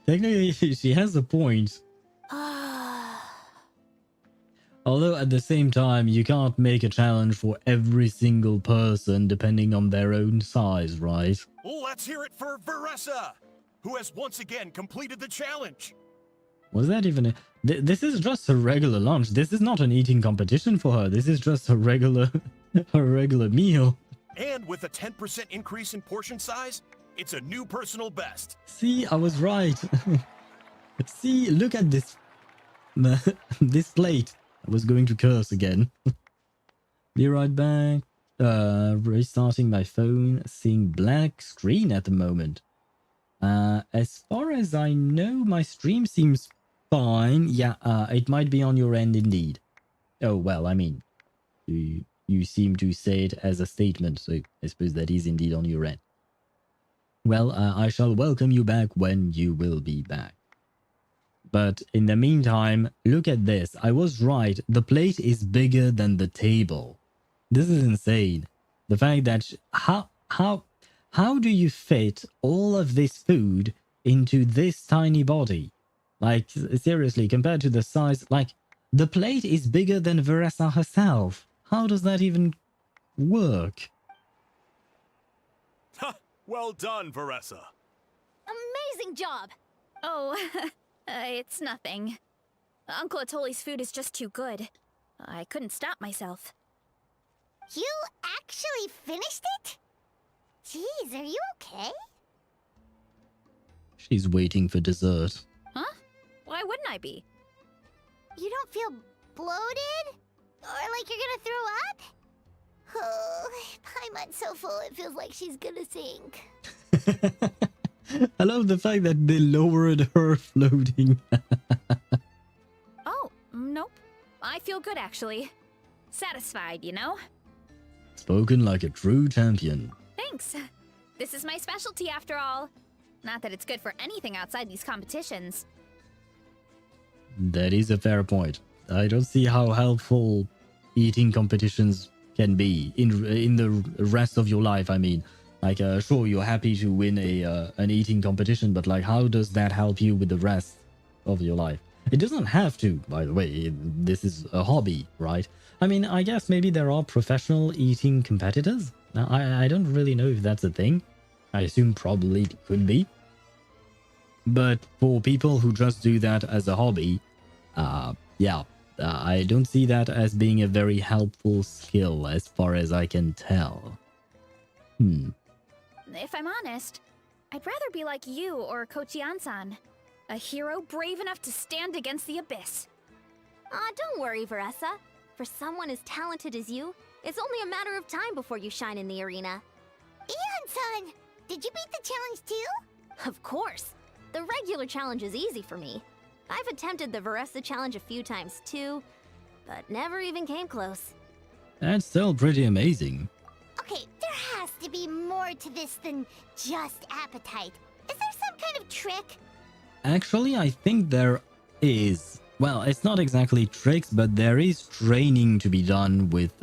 Technically, she has a point. Although at the same time, you can't make a challenge for every single person depending on their own size, right? Let's hear it for Varesa, who has once again completed the challenge. Was that even a... This is just a regular lunch. This is not an eating competition for her. This is just a regular meal. And with a 10% increase in portion size, it's a new personal best. See, I was right. See, look at this. This plate. I was going to curse again. Be right back. Restarting my phone. Seeing black screen at the moment. As far as I know, my stream seems fine. Yeah, it might be on your end indeed. Oh, well, I mean, you seem to say it as a statement, so I suppose that is indeed on your end. Well, I shall welcome you back when you will be back. But in the meantime, look at this. I was right. The plate is bigger than the table. This is insane. The fact that how do you fit all of this food into this tiny body? Like, seriously, compared to the size, like, the plate is bigger than Varesa herself. How does that even work? Ha! Well done, Varesa. Amazing job! Oh, it's nothing. Uncle Atoli's food is just too good. I couldn't stop myself. You actually finished it? Jeez, are you okay? She's waiting for dessert. Huh? Why wouldn't I be? You don't feel bloated? Or like you're gonna throw up? Oh, Paimon's so full it feels like she's gonna sink. I love the fact that they lowered her floating. Oh, nope. I feel good, actually. Satisfied, you know? Spoken like a true champion. Thanks. This is my specialty, after all. Not that it's good for anything outside these competitions. That is a fair point. I don't see how helpful eating competitions can be in the rest of your life. I mean, like, sure, you're happy to win an eating competition, but like, how does that help you with the rest of your life? It doesn't have to, by the way. This is a hobby, right? I mean, I guess maybe there are professional eating competitors. I don't really know if that's a thing. I assume probably it could be. But for people who just do that as a hobby, yeah, I don't see that as being a very helpful skill as far as I can tell. If I'm honest, I'd rather be like you or Coach Iansan. A hero brave enough to stand against the abyss. Don't worry, Varesa. For someone as talented as you, it's only a matter of time before you shine in the arena. Iansan, did you beat the challenge too? Of course. The regular challenge is easy for me. I've attempted the Varesa challenge a few times too, but never even came close. That's still pretty amazing. Okay, there has to be more to this than just appetite. Is there some kind of trick? Actually, I think there is. Well, it's not exactly tricks, but there is training to be done with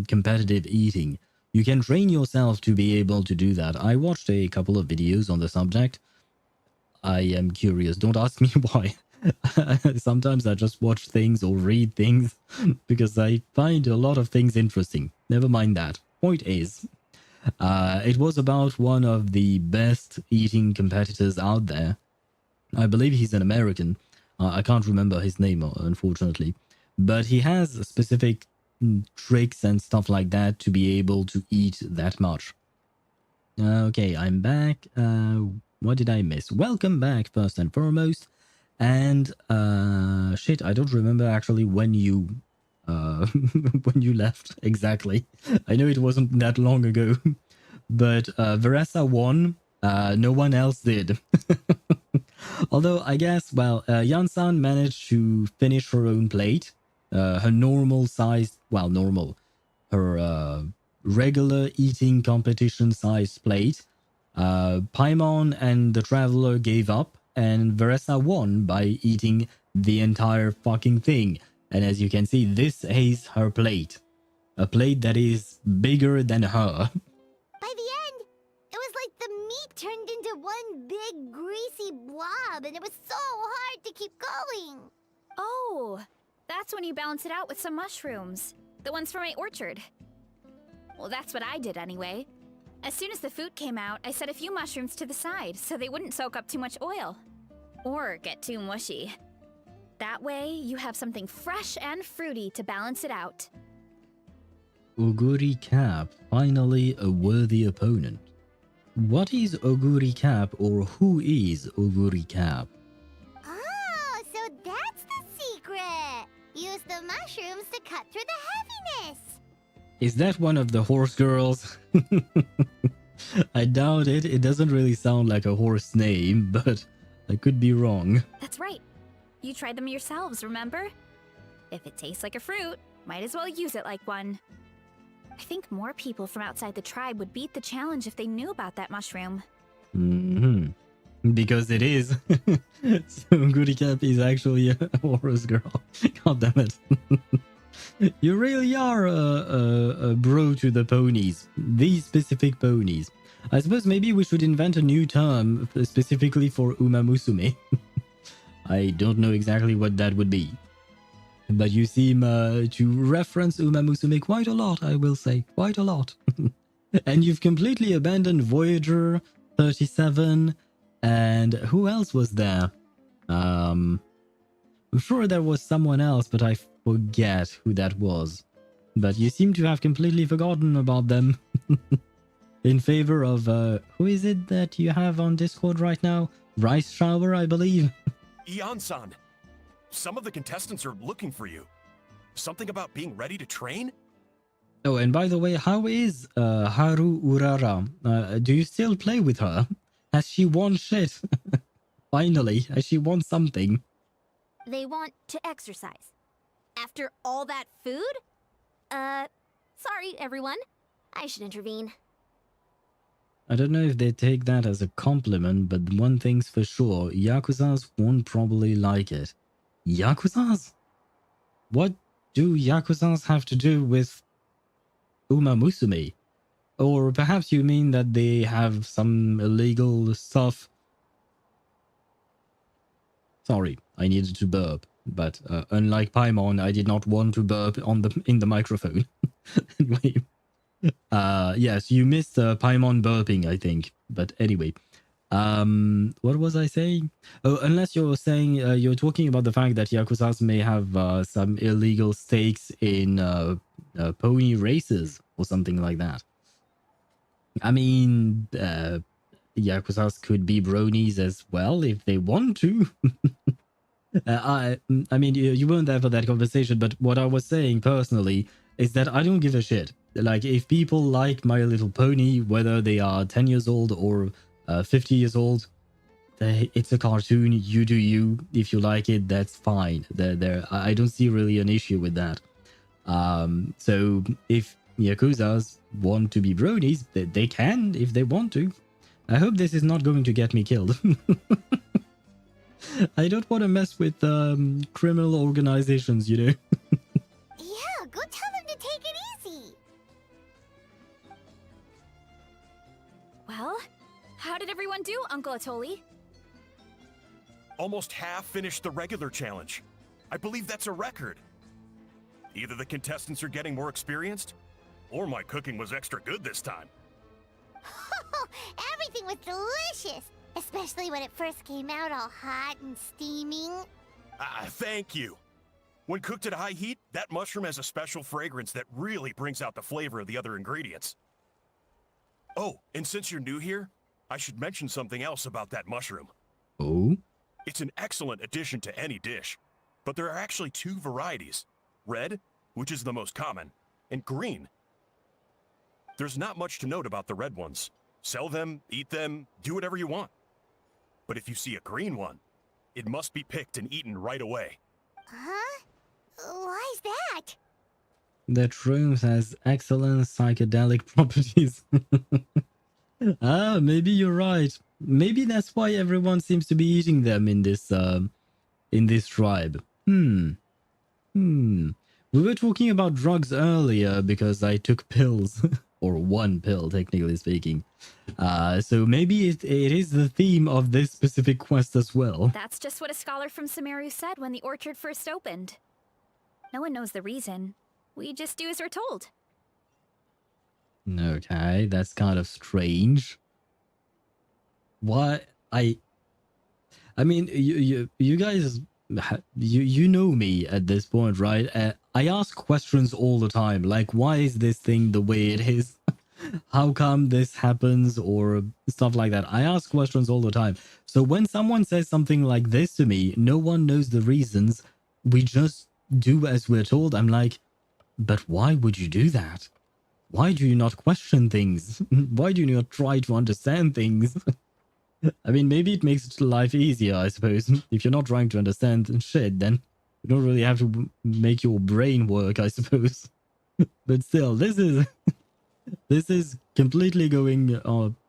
competitive eating. You can train yourself to be able to do that. I watched a couple of videos on the subject. I am curious. Don't ask me why. Sometimes I just watch things or read things because I find a lot of things interesting. Never mind that. Point is, it was about one of the best eating competitors out there. I believe he's an American. I can't remember his name, unfortunately. But he has specific tricks and stuff like that to be able to eat that much. Okay, I'm back. What did I miss? Welcome back, first and foremost. And shit, I don't remember actually when you when you left exactly. I know it wasn't that long ago, but Varesa won. No one else did. Although I guess, well, Iansan managed to finish her own plate, her normal size, well, normal, her regular eating competition size plate. Paimon and the Traveler gave up, and Varesa won by eating the entire fucking thing. And as you can see, this is her plate. A plate that is bigger than her. By the end, it was like the meat turned into one big greasy blob, and it was so hard to keep going. Oh, that's when you balance it out with some mushrooms. The ones from my orchard. Well, that's what I did anyway. As soon as the food came out, I set a few mushrooms to the side so they wouldn't soak up too much oil. Or get too mushy. That way, you have something fresh and fruity to balance it out. Oguri Cap, finally a worthy opponent. What is Oguri Cap, or who is Oguri Cap? Oh, so that's the secret. Use the mushrooms to cut through the heaviness. Is that one of the horse girls? I doubt it. It doesn't really sound like a horse name, but I could be wrong. That's right. You tried them yourselves, remember? If it tastes like a fruit, might as well use it like one. I think more people from outside the tribe would beat the challenge if they knew about that mushroom. Because it is. So Goody Cap is actually a horse girl. God damn it. You really are a bro to the ponies. These specific ponies. I suppose maybe we should invent a new term specifically for Umamusume. I don't know exactly what that would be. But you seem to reference Umamusume quite a lot, I will say. Quite a lot. And you've completely abandoned Voyager 37. And who else was there? I'm sure there was someone else, but I forget who that was. But you seem to have completely forgotten about them. In favor of, who is it that you have on Discord right now? Rice Shower, I believe. Iansan, some of the contestants are looking for you. Something about being ready to train? Oh, and by the way, how is Haru Urara? Do you still play with her? Has she won shit? Finally, has she won something? They want to exercise. After all that food? Sorry, everyone. I should intervene. I don't know if they take that as a compliment, but one thing's for sure, Yakuzas won't probably like it. Yakuzas? What do Yakuzas have to do with Umamusume? Or perhaps you mean that they have some illegal stuff? Sorry, I needed to burp, but unlike Paimon, I did not want to burp in the microphone. Anyway. Yes, you missed Paimon burping, I think. But anyway, what was I saying? Oh, unless you're saying you're talking about the fact that Yakuzas may have some illegal stakes in pony races or something like that. I mean, Yakuzas could be bronies as well if they want to. I mean, you weren't there for that conversation, but what I was saying personally is that I don't give a shit. Like, if people like My Little Pony, whether they are 10 years old or 50 years old, it's a cartoon. You do you. If you like it, that's fine. I don't see really an issue with that. So if Yakuzas want to be bronies, they can if they want to. I hope this is not going to get me killed. I don't want to mess with criminal organizations, you know. Yeah, go tell them to take it easy. Well, how did everyone do, Uncle Atoli? Almost half finished the regular challenge. I believe that's a record. Either the contestants are getting more experienced, or my cooking was extra good this time. Everything was delicious, especially when it first came out all hot and steaming. Thank you. When cooked at high heat, that mushroom has a special fragrance that really brings out the flavor of the other ingredients. Oh, and since you're new here, I should mention something else about that mushroom. Oh? It's an excellent addition to any dish. But there are actually 2 varieties. Red, which is the most common, and green. There's not much to note about the red ones. Sell them, eat them, do whatever you want. But if you see a green one, it must be picked and eaten right away. Huh? Why's that? That shrooms has excellent psychedelic properties. Ah, maybe you're right. Maybe that's why everyone seems to be eating them in this tribe. We were talking about drugs earlier because I took pills. Or 1 pill, technically speaking. So maybe it is the theme of this specific quest as well. That's just what a scholar from Sumeru said when the orchard first opened. No one knows the reason. We just do as we're told. Okay, that's kind of strange. Why? I mean, you guys, you know me at this point, right? I ask questions all the time, like, why is this thing the way it is? How come this happens, or stuff like that? I ask questions all the time. So when someone says something like this to me, no one knows the reasons. We just do as we're told. I'm like, but why would you do that? Why do you not question things? Why do you not try to understand things? I mean, maybe it makes life easier, I suppose. If you're not trying to understand shit, then you don't really have to make your brain work, I suppose. But still, this is completely going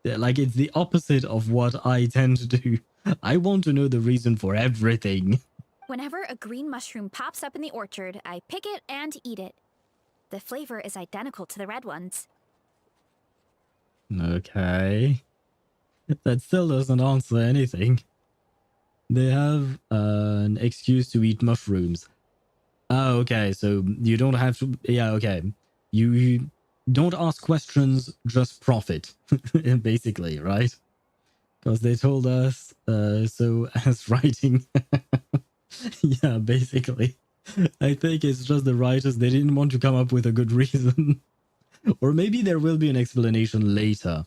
like it's the opposite of what I tend to do. I want to know the reason for everything. Whenever a green mushroom pops up in the orchard, I pick it and eat it. The flavor is identical to the red ones. Okay. That still doesn't answer anything. They have an excuse to eat mushrooms. Oh, okay, so you don't have to... Yeah, okay. You don't ask questions, just profit. Basically, right? Because they told us so as writing. Yeah, basically. I think it's just the writers, they didn't want to come up with a good reason. Or maybe there will be an explanation later.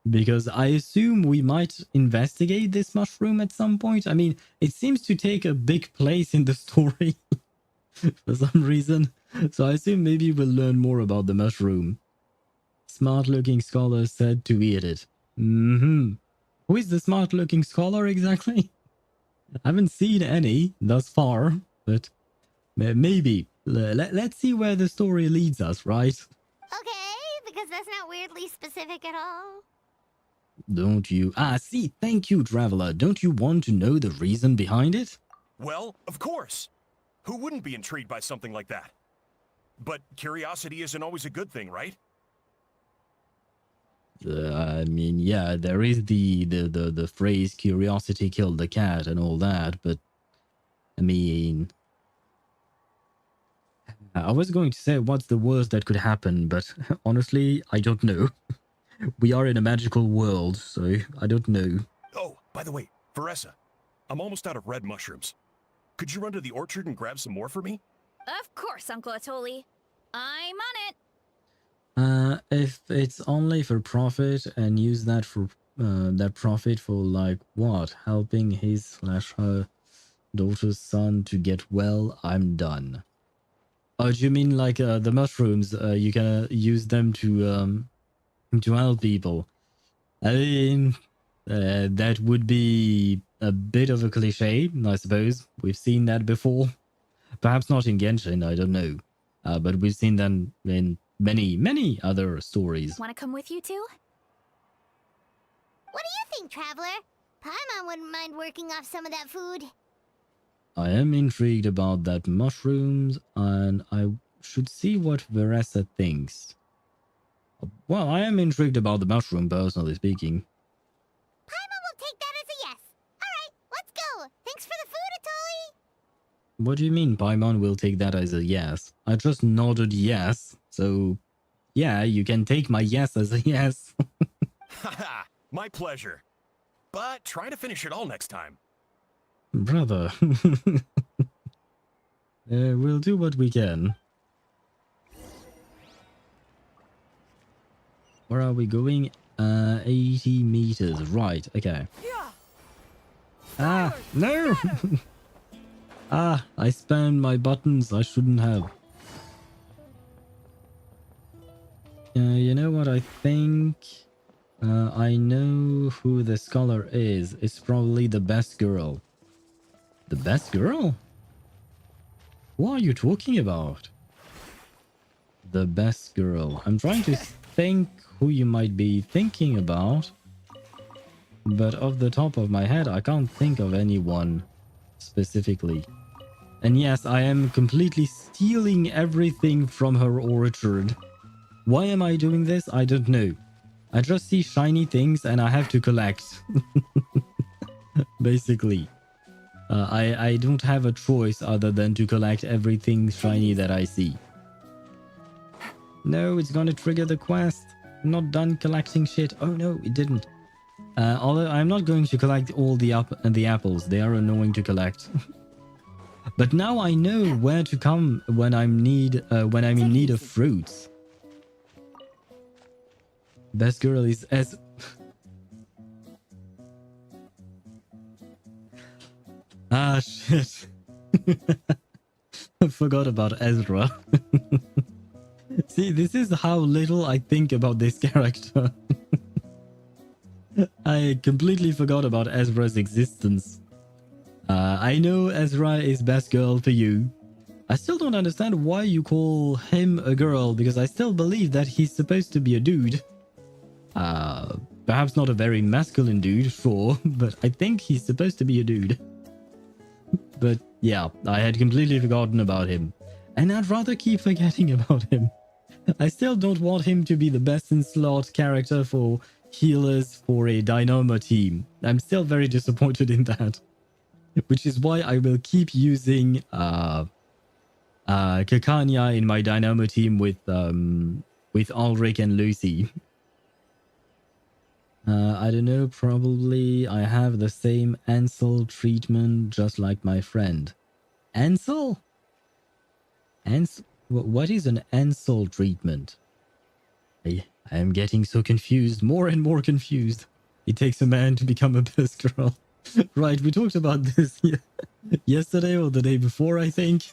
Because I assume we might investigate this mushroom at some point. I mean, it seems to take a big place in the story for some reason. So I assume maybe we'll learn more about the mushroom. Smart-looking scholar said to eat it. Who is the smart-looking scholar exactly? I haven't seen any thus far, but maybe. Let's see where the story leads us, right? Okay, because that's not weirdly specific at all. Don't you? See, thank you, Traveler. Don't you want to know the reason behind it? Well, of course. Who wouldn't be intrigued by something like that? But curiosity isn't always a good thing, right? I mean, yeah, there is the phrase "curiosity killed the cat" and all that, but I mean, I was going to say what's the worst that could happen, but honestly, I don't know. We are in a magical world, so I don't know. Oh, by the way, Varesa, I'm almost out of red mushrooms. Could you run to the orchard and grab some more for me? Of course, Uncle Atoli. I'm on it. If it's only for profit and use that for that profit for like what? Helping his/her daughter's son to get well, I'm done. Oh, do you mean like the mushrooms? You can use them to help people. I mean, that would be a bit of a cliche, I suppose. We've seen that before. Perhaps not in Genshin, I don't know. But we've seen them in many other stories. Want to come with you two? What do you think, Traveler? Paimon wouldn't mind working off some of that food. I am intrigued about that mushrooms, and I should see what Varesa thinks. Well, I am intrigued about the mushroom, personally speaking. Paimon will take that as a yes. Alright, let's go. Thanks for the food, Atoli. What do you mean Paimon will take that as a yes? I just nodded yes, so yeah, you can take my yes as a yes. Haha, my pleasure. But try to finish it all next time. Brother. We'll do what we can. Where are we going? 80 meters. Right, okay. Ah, no! Ah, I spammed my buttons. I shouldn't have. You know what I think? I know who the scholar is. It's probably the best girl. The best girl? What are you talking about? The best girl. I'm trying to think who you might be thinking about. But off the top of my head, I can't think of anyone specifically. And yes, I am completely stealing everything from her orchard. Why am I doing this? I don't know. I just see shiny things and I have to collect. Basically. I don't have a choice other than to collect everything shiny that I see. No, it's gonna trigger the quest. I'm not done collecting shit. Oh no, it didn't. Although I'm not going to collect all the apples. They are annoying to collect. But now I know where to come when I'm in need of fruits. Best girl is as ah shit. I forgot about Ezra. See, this is how little I think about this character. I completely forgot about Ezra's existence. I know Ezra is best girl for you. I still don't understand why you call him a girl, because I still believe that he's supposed to be a dude. Perhaps not a very masculine dude, sure, but I think he's supposed to be a dude. But yeah, I had completely forgotten about him. And I'd rather keep forgetting about him. I still don't want him to be the best in slot character for healers for a Dynamo team. I'm still very disappointed in that. Which is why I will keep using Kakanya in my Dynamo team with Ulrich and Lucy. I don't know, probably I have the same Ansel treatment just like my friend. Ansel? What is an Ansel treatment? I am getting so confused, more and more confused. It takes a man to become a best girl. Right, we talked about this yesterday or the day before, I think.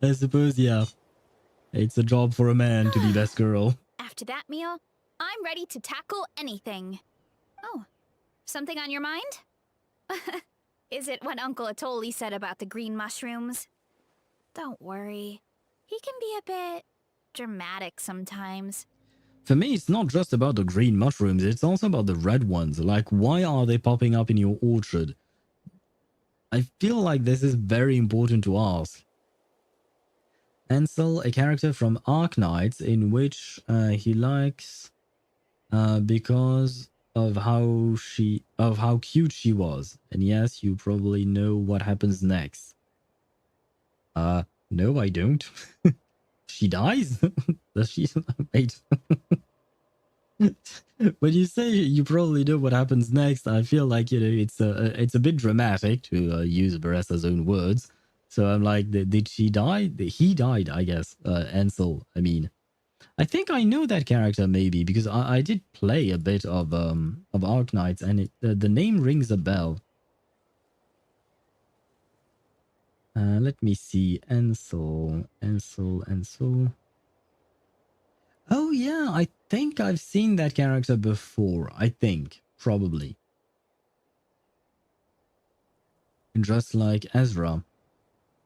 I suppose, yeah. It's a job for a man to be best girl. After that meal, I'm ready to tackle anything. Oh, something on your mind? Is it what Uncle Atoli said about the green mushrooms? Don't worry. He can be a bit dramatic sometimes. For me, it's not just about the green mushrooms, it's also about the red ones. Like, why are they popping up in your orchard? I feel like this is very important to ask. Ansel, a character from Arknights, in which he likes because of how cute she was. And yes, you probably know what happens next. No, I don't. She dies? Does she? Wait. When you say you probably know what happens next, I feel like, you know, it's a bit dramatic to use Varesa's own words. So I'm like, did she die? He died, I guess. Ansel, I mean. I think I know that character maybe because I did play a bit of Arknights and the name rings a bell. Let me see. Ansel. Oh yeah, I think I've seen that character before. I think. Probably. Just like Ezra.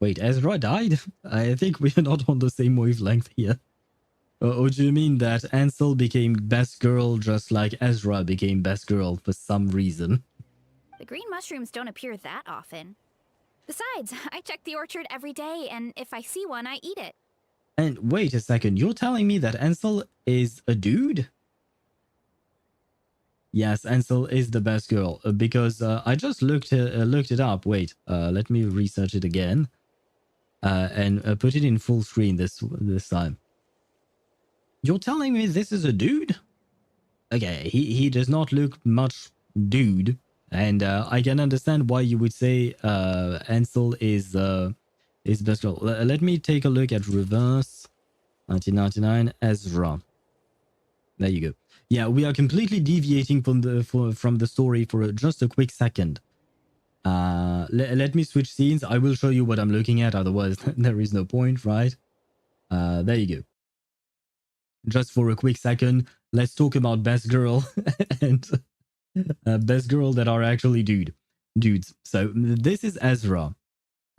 Wait, Ezra died? I think we are not on the same wavelength here. Or do you mean that Ansel became best girl just like Ezra became best girl for some reason? The green mushrooms don't appear that often. Besides, I check the orchard every day, and if I see one, I eat it. And wait a second, you're telling me that Ansel is a dude? Yes, Ansel is the best girl, because I just looked it up. Wait, let me research it again. And put it in full screen this time. You're telling me this is a dude? Okay, he does not look much dude. And I can understand why you would say Ansel is best girl. Let me take a look at reverse 1999 Ezra. There you go. Yeah, we are completely deviating from the story for just a quick second. Let me switch scenes. I will show you what I'm looking at. Otherwise, there is no point, right? There you go. Just for a quick second, let's talk about best girl and best girl that are actually dudes. So this is Ezra.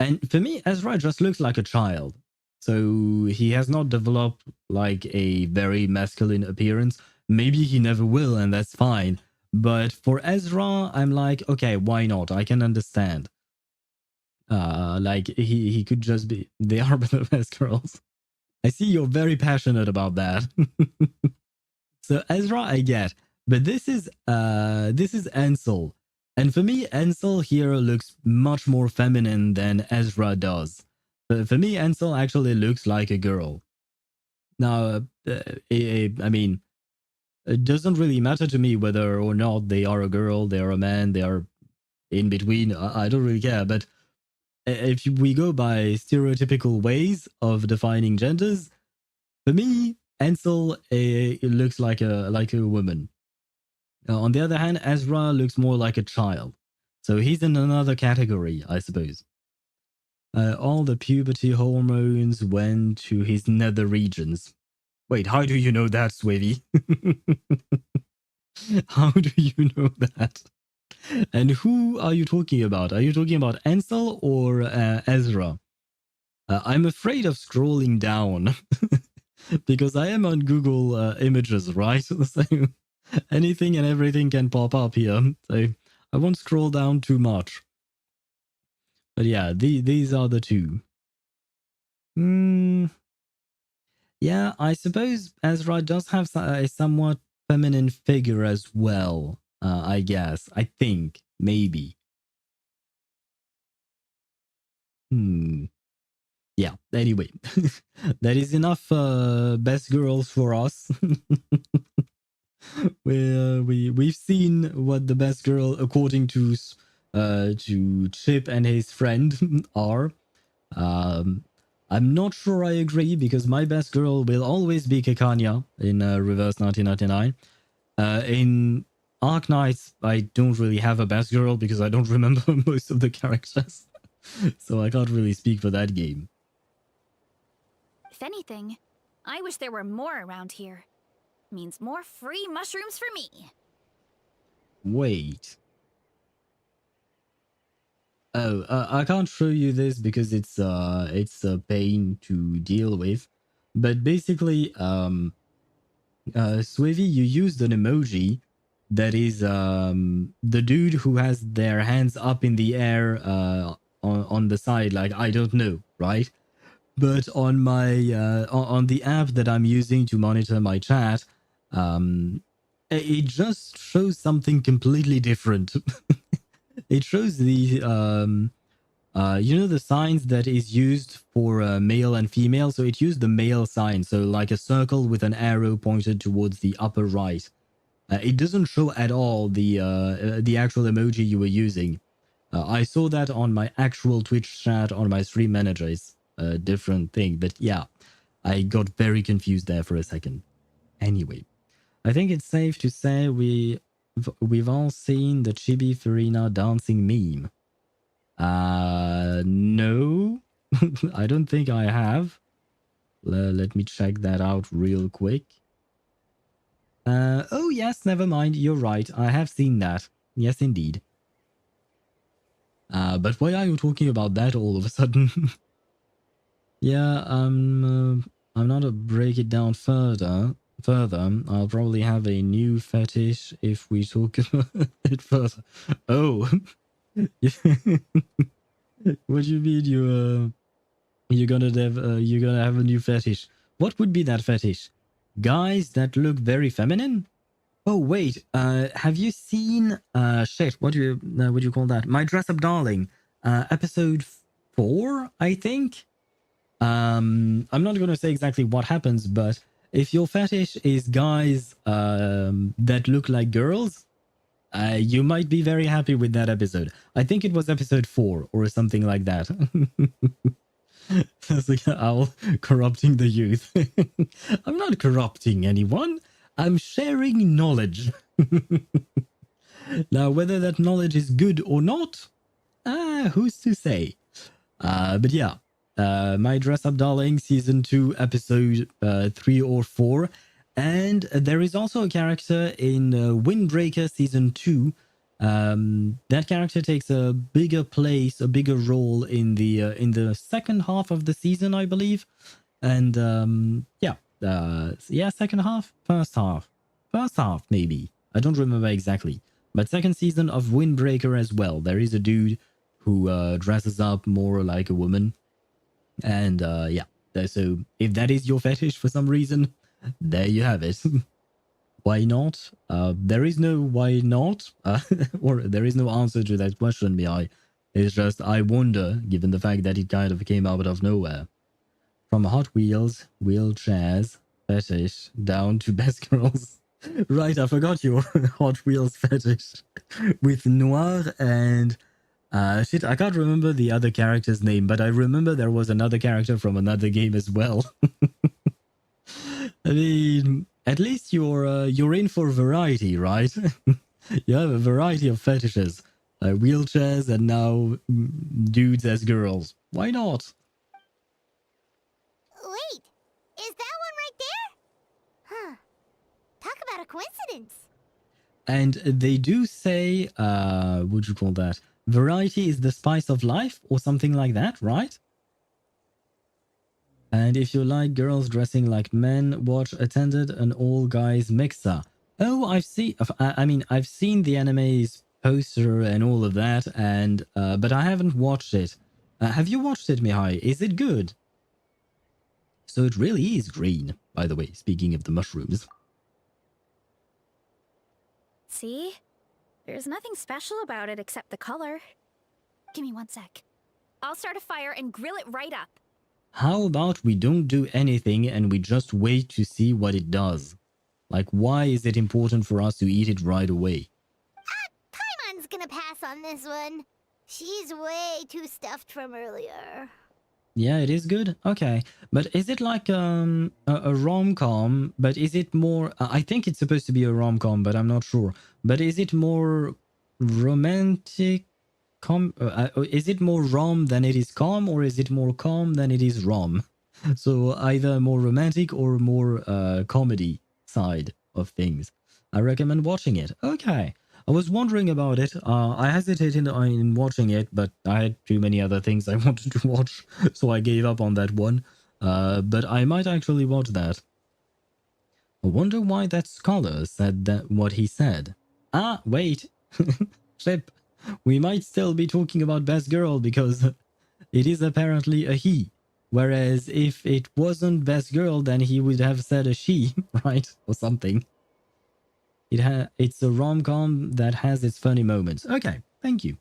And for me, Ezra just looks like a child. So he has not developed like a very masculine appearance. Maybe he never will, and that's fine. But for Ezra, I'm like, okay, why not? I can understand. Like he could just be. They are the best girls. I see you're very passionate about that. So Ezra, I get, but this is Ansel, and for me, Ansel here looks much more feminine than Ezra does. For me, Ansel actually looks like a girl. Now, I mean, it doesn't really matter to me whether or not they are a girl, they are a man, they are in between. I don't really care. But if we go by stereotypical ways of defining genders, for me, Ansel looks like a woman. On the other hand, Ezra looks more like a child. So he's in another category, I suppose. All the puberty hormones went to his nether regions. Wait, how do you know that, Swavy? How do you know that? And who are you talking about? Are you talking about Ansel or Ezra? I'm afraid of scrolling down because I am on Google Images, right? So anything and everything can pop up here. So I won't scroll down too much. But yeah, these are the two. Yeah, I suppose Ezra does have a somewhat feminine figure as well. I guess. I think. Maybe. Yeah, anyway. That is enough best girls for us. We've seen what the best girl, according to Chip and his friend, are. I'm not sure I agree because my best girl will always be Kekanya in Reverse 1999. In Arc Knights, I don't really have a best girl because I don't remember most of the characters, so I can't really speak for that game. If anything, I wish there were more around here. Means more free mushrooms for me. Wait. Oh, I can't show you this because it's a pain to deal with. But basically, Swavy, you used an emoji that is the dude who has their hands up in the air on the side, like I don't know, right? But on my on the app that I'm using to monitor my chat, it just shows something completely different. It shows the you know, the signs that is used for male and female. So it used the male sign, so like a circle with an arrow pointed towards the upper right. It doesn't show at all the actual emoji you were using. I saw that on my actual Twitch chat on my stream manager. It's a different thing, but yeah, I got very confused there for a second. Anyway, I think it's safe to say we've all seen the Chibi Farina dancing meme. No, I don't think I have. Let me check that out real quick. Oh yes, never mind. You're right. I have seen that. Yes, indeed. But why are you talking about that all of a sudden? Yeah, I'm not to break it down further. I'll probably have a new fetish if we talk about it further. Oh, what do you mean you're gonna have a new fetish? What would be that fetish? Guys that look very feminine? Oh wait, have you seen shit? What do you call that? My Dress Up Darling, episode 4, I think. I'm not gonna say exactly what happens, but if your fetish is guys that look like girls, you might be very happy with that episode. I think it was episode 4 or something like that. That's like an owl corrupting the youth. I'm not corrupting anyone. I'm sharing knowledge. Now, whether that knowledge is good or not, who's to say? But yeah, My Dress Up Darling Season 2, Episode 3 or 4. And there is also a character in Windbreaker Season 2. That character takes a bigger place, a bigger role in the second half of the season, I believe. And second half, first half maybe. I don't remember exactly. But second season of Windbreaker as well. There is a dude who dresses up more like a woman. And so if that is your fetish for some reason, there you have it. Why not? There is no why not, or there is no answer to that question, Mihai. It's just I wonder, given the fact that it kind of came out of nowhere. From Hot Wheels, wheelchairs, fetish, down to best girls. Right, I forgot your Hot Wheels fetish. With Noir and... shit, I can't remember the other character's name, but I remember there was another character from another game as well. I mean, at least you're in for variety, right? You have a variety of fetishes. Wheelchairs and now dudes as girls. Why not? Wait, is that one right there? Huh. Talk about a coincidence. And they do say, what'd you call that? Variety is the spice of life or something like that, right? And if you like girls dressing like men, watch Attended an all-guys mixer. Oh, I've seen the anime's poster and all of that, and but I haven't watched it. Have you watched it, Mihai? Is it good? So it really is green, by the way, speaking of the mushrooms. See? There's nothing special about it except the color. Give me 1 sec. I'll start a fire and grill it right up. How about we don't do anything and we just wait to see what it does? Like, why is it important for us to eat it right away? Paimon's gonna pass on this one. She's way too stuffed from earlier. Yeah, it is good? Okay. But is it like a rom-com? But is it more... I think it's supposed to be a rom-com, but I'm not sure. But is it more romantic? Is it more rom than it is com? Or is it more com than it is rom? So either more romantic or more comedy side of things. I recommend watching it. Okay. I was wondering about it. I hesitated in watching it, but I had too many other things I wanted to watch, so I gave up on that one. But I might actually watch that. I wonder why that scholar said that what he said. Ah, wait. Ship. We might still be talking about Best Girl because it is apparently a he. Whereas if it wasn't Best Girl, then he would have said a she, right? Or something. It's a rom-com that has its funny moments. Okay, thank you.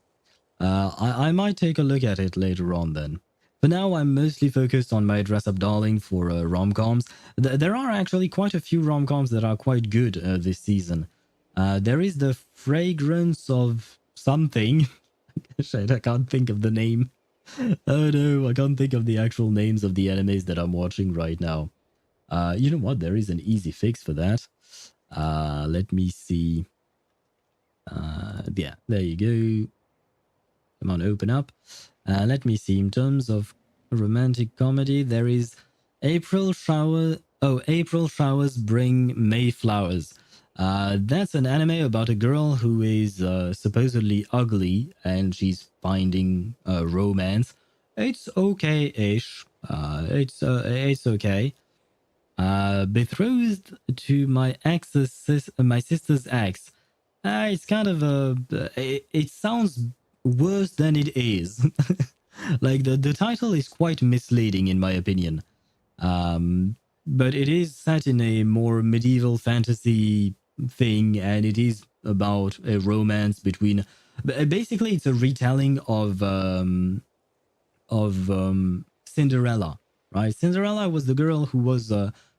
I might take a look at it later on then. For now, I'm mostly focused on My Dress Up Darling for rom-coms. There are actually quite a few rom-coms that are quite good this season. There is The Fragrance of something. Shit, I can't think of the name. Oh no, I can't think of the actual names of the animes that I'm watching right now. You know what? There is an easy fix for that. Let me see. Yeah, there you go. Come on, open up. Let me see. In terms of romantic comedy, there is April Showers Bring May Flowers. That's an anime about a girl who is supposedly ugly and she's finding romance. It's okay-ish. It's okay. Betrothed to my sister's ex. It's kind of it sounds worse than it is. Like the title is quite misleading in my opinion. But it is set in a more medieval fantasy thing, and it is about a romance between. Basically, it's a retelling of Cinderella. Right, Cinderella was the girl who was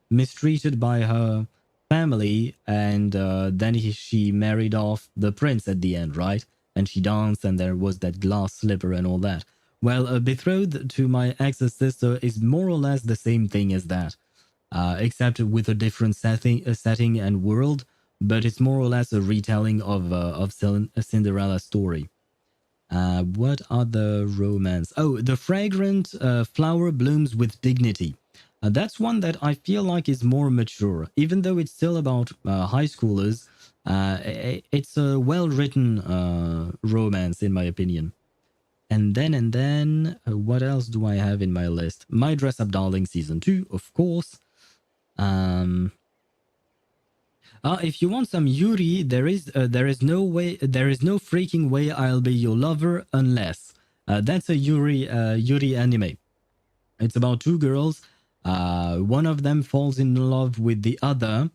mistreated by her family, and then she married off the prince at the end, right? And she danced, and there was that glass slipper and all that. Well, Betrothed to My Ex's Sister is more or less the same thing as that. except with a different setting and world. But it's more or less a retelling of a Cinderella story. What other romance? Oh, the fragrant flower blooms with dignity. That's one that I feel like is more mature, even though it's still about high schoolers. It's a well-written romance, in my opinion. And then, what else do I have in my list? My Dress Up Darling Season 2, of course. If you want some Yuri, there is no freaking way I'll be your lover unless. That's a Yuri anime. It's about two girls. One of them falls in love with the other,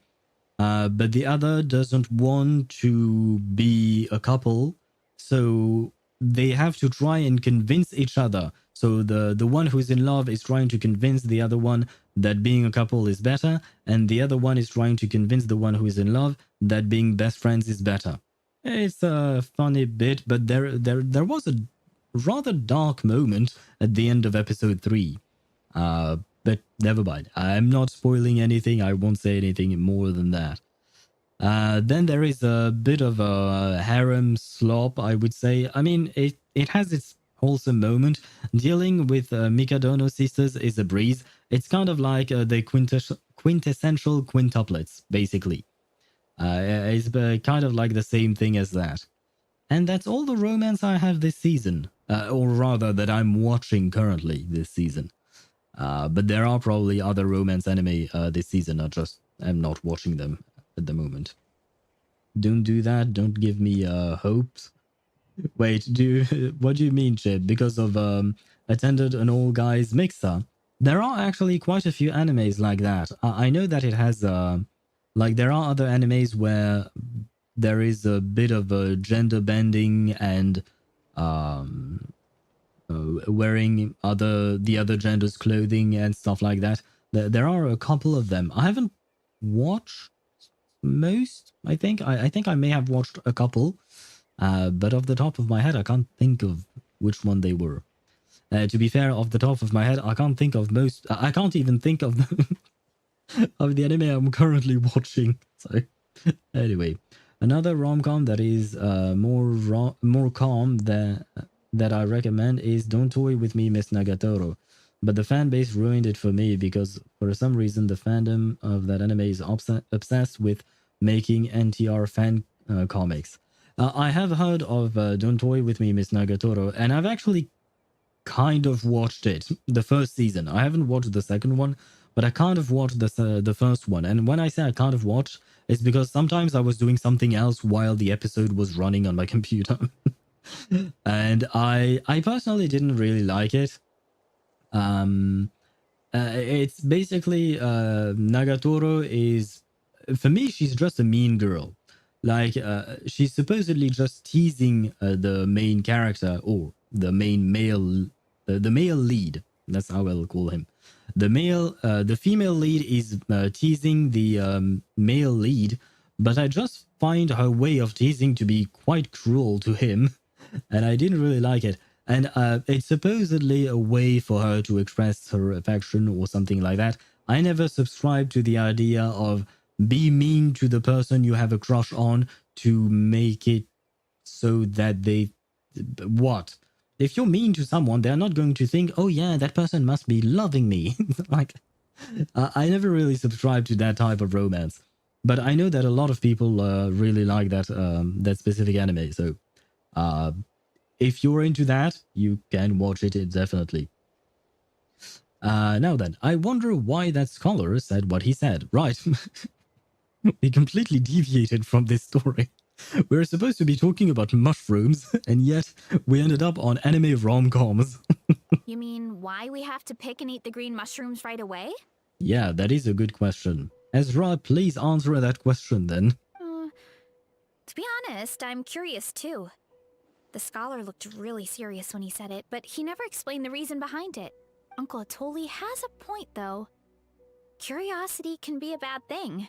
but the other doesn't want to be a couple, so they have to try and convince each other. So the one who's in love is trying to convince the other one that being a couple is better, and the other one is trying to convince the one who is in love that being best friends is better. It's a funny bit, but there was a rather dark moment at the end of episode 3. But never mind. I'm not spoiling anything. I won't say anything more than that. Then there is a bit of a harem slop, I would say. I mean, it has its wholesome moment. Dealing with Mikadono sisters is a breeze. It's kind of like the quintessential quintuplets, basically. It's kind of like the same thing as that. And that's all the romance I have this season. Or rather, that I'm watching currently this season. But there are probably other romance anime this season. I'm not watching them at the moment. Don't do that. Don't give me hopes. Wait, what do you mean, Chip? Because of attended an all guys mixer. There are actually quite a few animes like that. I know that it has like there are other animes where there is a bit of a gender bending and wearing the other gender's clothing and stuff like that. There are a couple of them. I haven't watched most. I think I may have watched a couple, but off the top of my head, I can't think of which one they were. To be fair, off the top of my head, I can't think of most. I can't even think of of the anime I'm currently watching. So, anyway, another rom-com that is more calm that I recommend is Don't Toy With Me, Miss Nagatoro. But the fan base ruined it for me because for some reason the fandom of that anime is obsessed with making NTR fan comics. I have heard of Don't Toy With Me, Miss Nagatoro, and I've actually kind of watched it, the first season. I haven't watched the second one, but I kind of watched the first one. And when I say I kind of watched, it's because sometimes I was doing something else while the episode was running on my computer. And I personally didn't really like it. It's basically Nagatoro is, for me, she's just a mean girl. Like she's supposedly just teasing the main character, or the main male, the male lead. That's how I'll call him. The female lead is teasing the male lead, but I just find her way of teasing to be quite cruel to him, and I didn't really like it. And it's supposedly a way for her to express her affection or something like that. I never subscribed to the idea of be mean to the person you have a crush on to make it so that they... What? If you're mean to someone, they're not going to think, oh yeah, that person must be loving me. Like, I never really subscribed to that type of romance. But I know that a lot of people really like that specific anime. So if you're into that, you can watch it definitely. Now then, I wonder why that scholar said what he said. Right. We completely deviated from this story. We were supposed to be talking about mushrooms, and yet we ended up on anime rom-coms. You mean why we have to pick and eat the green mushrooms right away? Yeah, that is a good question. Ezra, please answer that question then. To be honest, I'm curious too. The scholar looked really serious when he said it, but he never explained the reason behind it. Uncle Atoli has a point though. Curiosity can be a bad thing.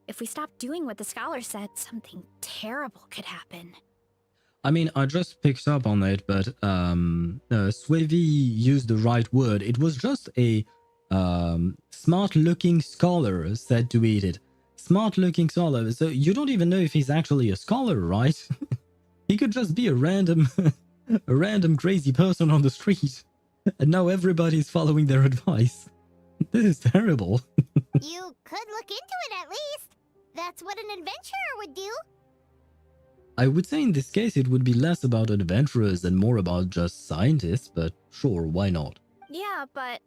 If we stop doing what the scholar said, something terrible could happen. I mean, I just picked up on it, but Swevi used the right word. It was just a Smart-looking scholar said to eat it. Smart-looking scholar. So you don't even know if he's actually a scholar, right? He could just be a random crazy person on the street. And now everybody's following their advice. This is terrible. You could look into it at least. That's what an adventurer would do. I would say in this case it would be less about adventurers and more about just scientists, but sure, why not? Yeah, but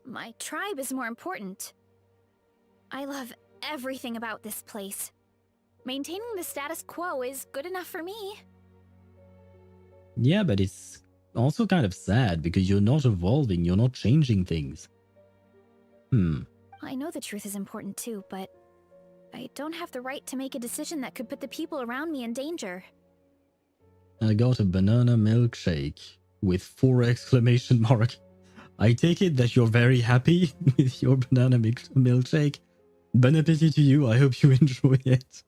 my tribe is more important. I love everything about this place. Maintaining the status quo is good enough for me. Yeah, but it's also kind of sad because you're not evolving, you're not changing things. I know the truth is important too, but I don't have the right to make a decision that could put the people around me in danger. I got a banana milkshake with 4 exclamation mark. I take it that you're very happy with your banana milkshake. Bon appetit to you, I hope you enjoy it.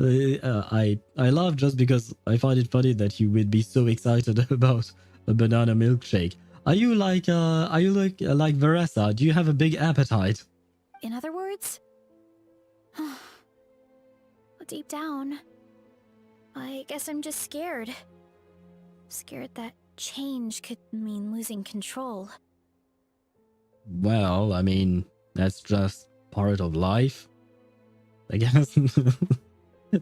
I laugh just because I find it funny that you would be so excited about a banana milkshake. Are you like Varesa? Do you have a big appetite? In other words? Deep down, I guess I'm just scared. Scared that change could mean losing control. Well, I mean, that's just part of life. I guess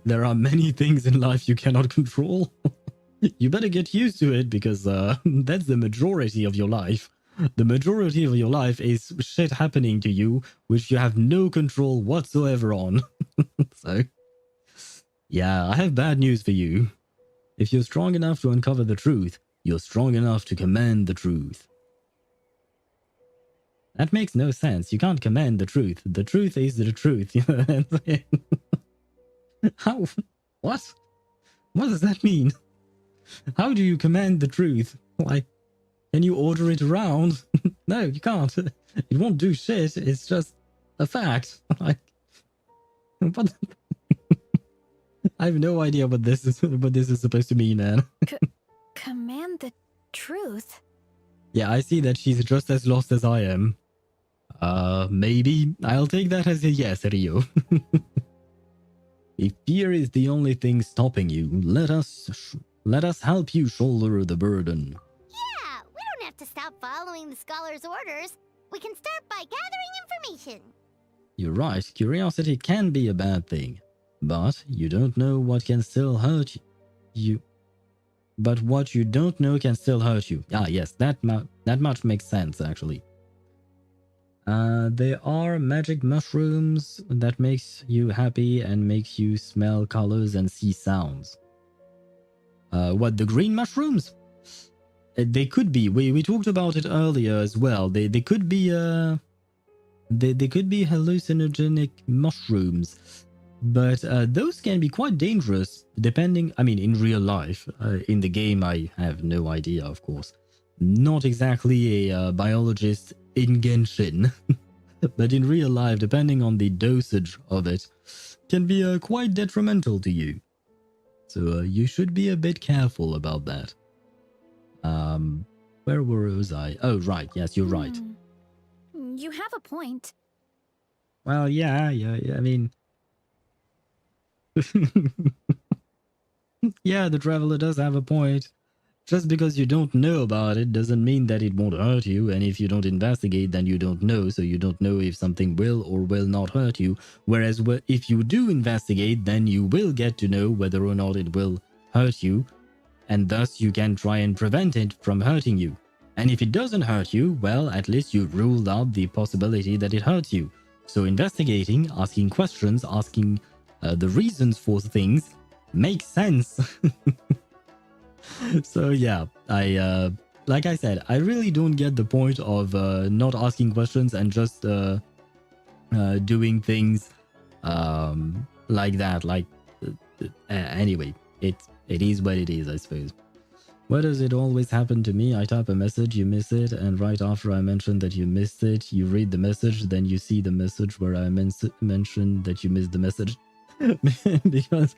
there are many things in life you cannot control. You better get used to it because that's the majority of your life. The majority of your life is shit happening to you which you have no control whatsoever on. So, yeah, I have bad news for you. If you're strong enough to uncover the truth, you're strong enough to command the truth. That makes no sense. You can't command the truth. The truth is the truth. How? What? What does that mean? How do you command the truth? Like, can you order it around? No, you can't. It won't do shit. It's just a fact. Like, what? I have no idea what this is supposed to mean, man. Command the truth? Yeah, I see that she's just as lost as I am. Maybe. I'll take that as a yes, Rio. If fear is the only thing stopping you, let us help you shoulder the burden. Yeah, we don't have to stop following the scholar's orders. We can start by gathering information. You're right, curiosity can be a bad thing. But you don't know what can still hurt you. But what you don't know can still hurt you. Ah, yes, that much makes sense, actually. There are magic mushrooms that makes you happy and makes you smell colors and see sounds. What, the green mushrooms? They could be. We talked about it earlier as well. They could be they could be hallucinogenic mushrooms. But those can be quite dangerous, depending, I mean, in real life. In the game, I have no idea, of course. Not exactly a biologist in Genshin. But in real life, depending on the dosage of it, can be quite detrimental to you. So you should be a bit careful about that. Where was I? Oh, right. Yes, you're right. You have a point. Well, yeah, I mean... Yeah, the traveler does have a point. Just because you don't know about it doesn't mean that it won't hurt you, and if you don't investigate, then you don't know, so you don't know if something will or will not hurt you. Whereas if you do investigate, then you will get to know whether or not it will hurt you, and thus you can try and prevent it from hurting you. And if it doesn't hurt you, well, at least you've ruled out the possibility that it hurts you. So investigating, asking questions, asking the reasons for things makes sense. So yeah, I like I said, I really don't get the point of not asking questions and just doing things like that. Like anyway, it is what it is, I suppose. Why does it always happen to me? I type a message, you miss it, and right after I mention that you missed it, you read the message, then you see the message where I mentioned that you missed the message. Because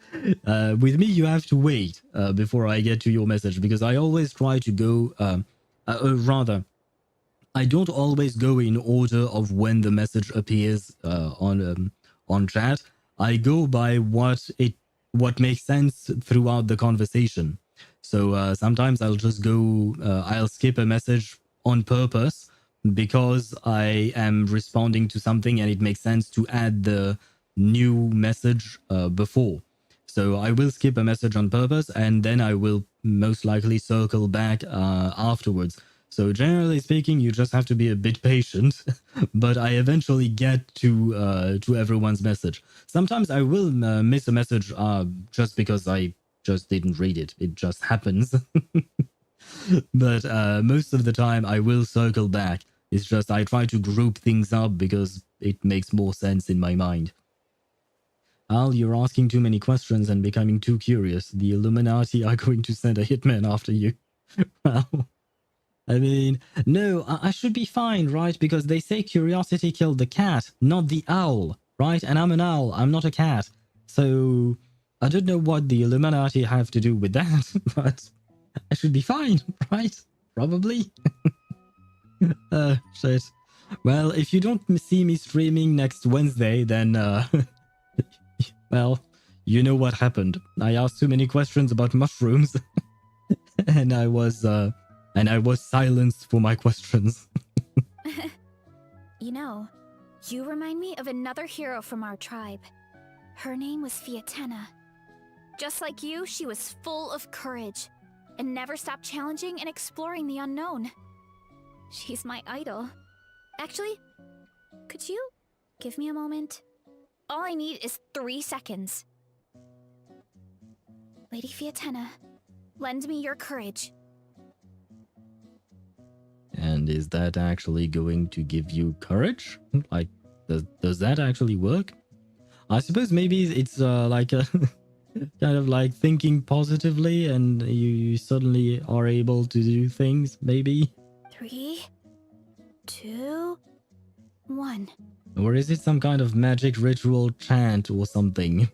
with me you have to wait before I get to your message, because I always try to go rather I don't always go in order of when the message appears on chat. I go by what makes sense throughout the conversation. So sometimes I'll just go, I'll skip a message on purpose because I am responding to something and it makes sense to add the new message before. So I will skip a message on purpose and then I will most likely circle back afterwards. So generally speaking, you just have to be a bit patient, but I eventually get to everyone's message. Sometimes I will miss a message just because I just didn't read it. It just happens. But most of the time I will circle back. It's just I try to group things up because it makes more sense in my mind. Al, you're asking too many questions and becoming too curious. The Illuminati are going to send a hitman after you. Well, I mean, no, I should be fine, right? Because they say curiosity killed the cat, not the owl, right? And I'm an owl, I'm not a cat. So I don't know what the Illuminati have to do with that, but I should be fine, right? Probably. Shit. Well, if you don't see me streaming next Wednesday, then, well, you know what happened. I asked too many questions about mushrooms, and I was silenced for my questions. You know, you remind me of another hero from our tribe. Her name was Fiatena. Just like you, she was full of courage and never stopped challenging and exploring the unknown. She's my idol. Actually, could you give me a moment? All I need is 3 seconds. Lady Fiatena, lend me your courage. And is that actually going to give you courage? Like, does that actually work? I suppose maybe it's like a kind of like thinking positively and you suddenly are able to do things, maybe? 3, 2, 1. Or is it some kind of magic ritual chant or something?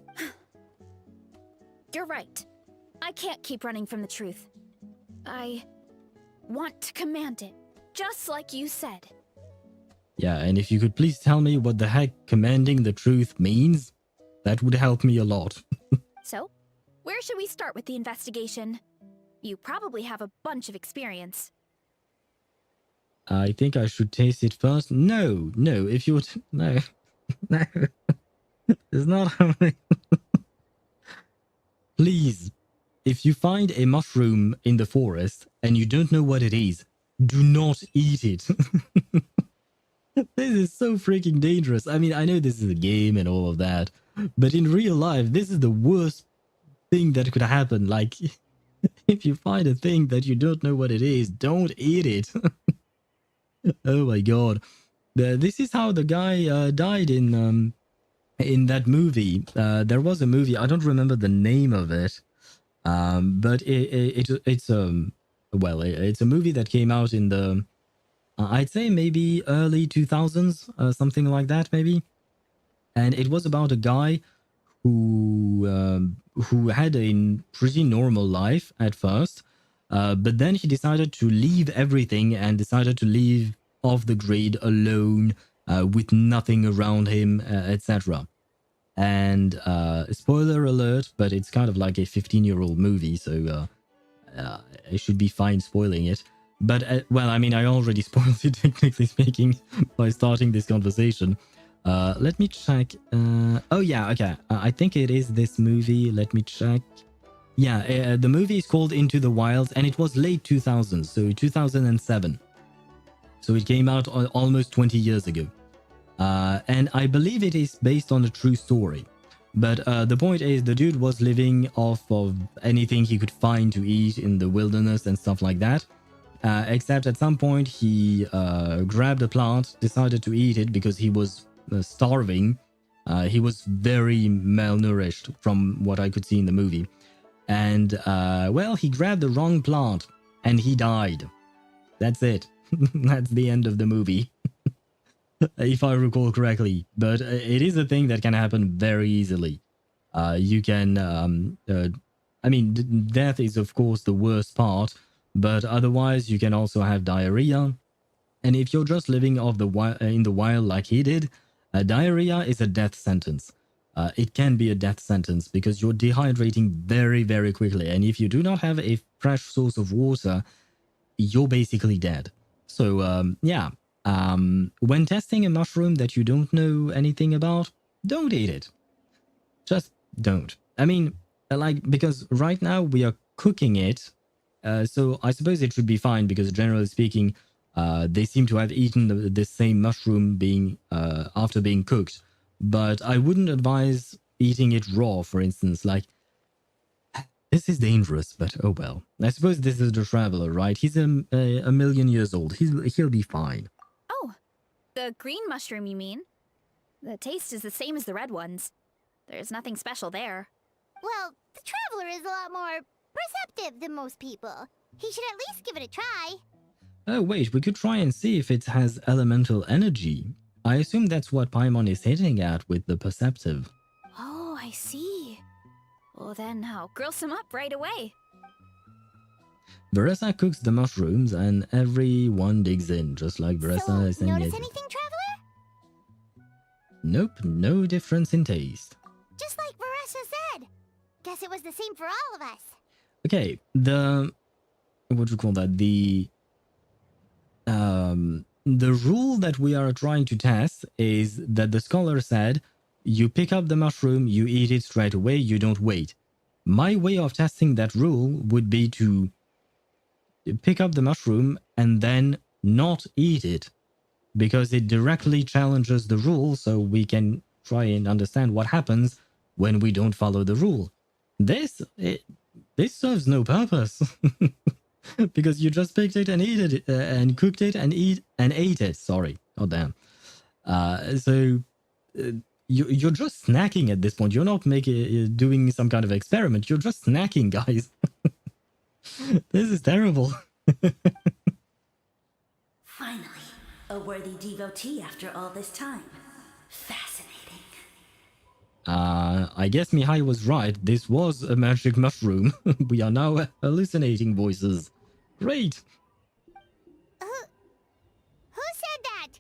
You're right. I can't keep running from the truth. I want to command it, just like you said. Yeah, and if you could please tell me what the heck commanding the truth means, that would help me a lot. So, where should we start with the investigation? You probably have a bunch of experience. I think I should taste it first. No, if you would... No. It's not happening. Please, if you find a mushroom in the forest and you don't know what it is, do not eat it. This is so freaking dangerous. I mean, I know this is a game and all of that, but in real life, this is the worst thing that could happen. Like, if you find a thing that you don't know what it is, don't eat it. Oh my god. This is how the guy died in that movie. There was a movie, I don't remember the name of it, but it's a movie that came out in the I'd say maybe early 2000s, something like that maybe. And it was about a guy who had a pretty normal life at first, but then he decided to leave everything and decided to leave off the grid alone, with nothing around him, etc. And spoiler alert, but it's kind of like a 15-year-old movie, so I should be fine spoiling it. But, well, I mean, I already spoiled it, technically speaking, by starting this conversation. Let me check. Oh, yeah, okay. I think it is this movie. Let me check. Yeah, the movie is called Into the Wilds, and it was late 2000s, so 2007. So it came out almost 20 years ago. And I believe it is based on a true story. But the point is, the dude was living off of anything he could find to eat in the wilderness and stuff like that. Except at some point he grabbed a plant, decided to eat it because he was starving. He was very malnourished from what I could see in the movie. And, well, he grabbed the wrong plant and he died. That's it. That's the end of the movie. If I recall correctly. But it is a thing that can happen very easily. You can... I mean, death is, of course, the worst part. But otherwise, you can also have diarrhea. And if you're just living off the in the wild like he did, diarrhea is a death sentence. It can be a death sentence because you're dehydrating very, very quickly. And if you do not have a fresh source of water, you're basically dead. So, yeah. When testing a mushroom that you don't know anything about, don't eat it. Just don't. I mean, like, because right now we are cooking it. So I suppose it should be fine because generally speaking, they seem to have eaten the same mushroom being after being cooked. But I wouldn't advise eating it raw, for instance. Like, this is dangerous, but oh well. I suppose this is the traveler, right? He's a million years old. He'll be fine. Oh, the green mushroom, you mean? The taste is the same as the red ones. There's nothing special there. Well, the traveler is a lot more perceptive than most people. He should at least give it a try. Oh wait, we could try and see if it has elemental energy. I assume that's what Paimon is hitting at with the perceptive. Oh, I see. Well then, I'll grill some up right away. Varesa cooks the mushrooms and everyone digs in, just like Varesa is saying. Notice anything, traveler? Nope, no difference in taste. Just like Varesa said. Guess it was the same for all of us. Okay, what do you call that? The rule that we are trying to test is that the scholar said, you pick up the mushroom, you eat it straight away, you don't wait. My way of testing that rule would be to pick up the mushroom and then not eat it, because it directly challenges the rule, so we can try and understand what happens when we don't follow the rule. This serves no purpose. Because you just picked it and ate it and cooked it and ate it. Sorry, oh damn. So you're just snacking at this point. You're not doing some kind of experiment. You're just snacking, guys. This is terrible. Finally, a worthy devotee after all this time. Fascinating. I guess Mihai was right. This was a magic mushroom. We are now hallucinating voices. Great. Who said that?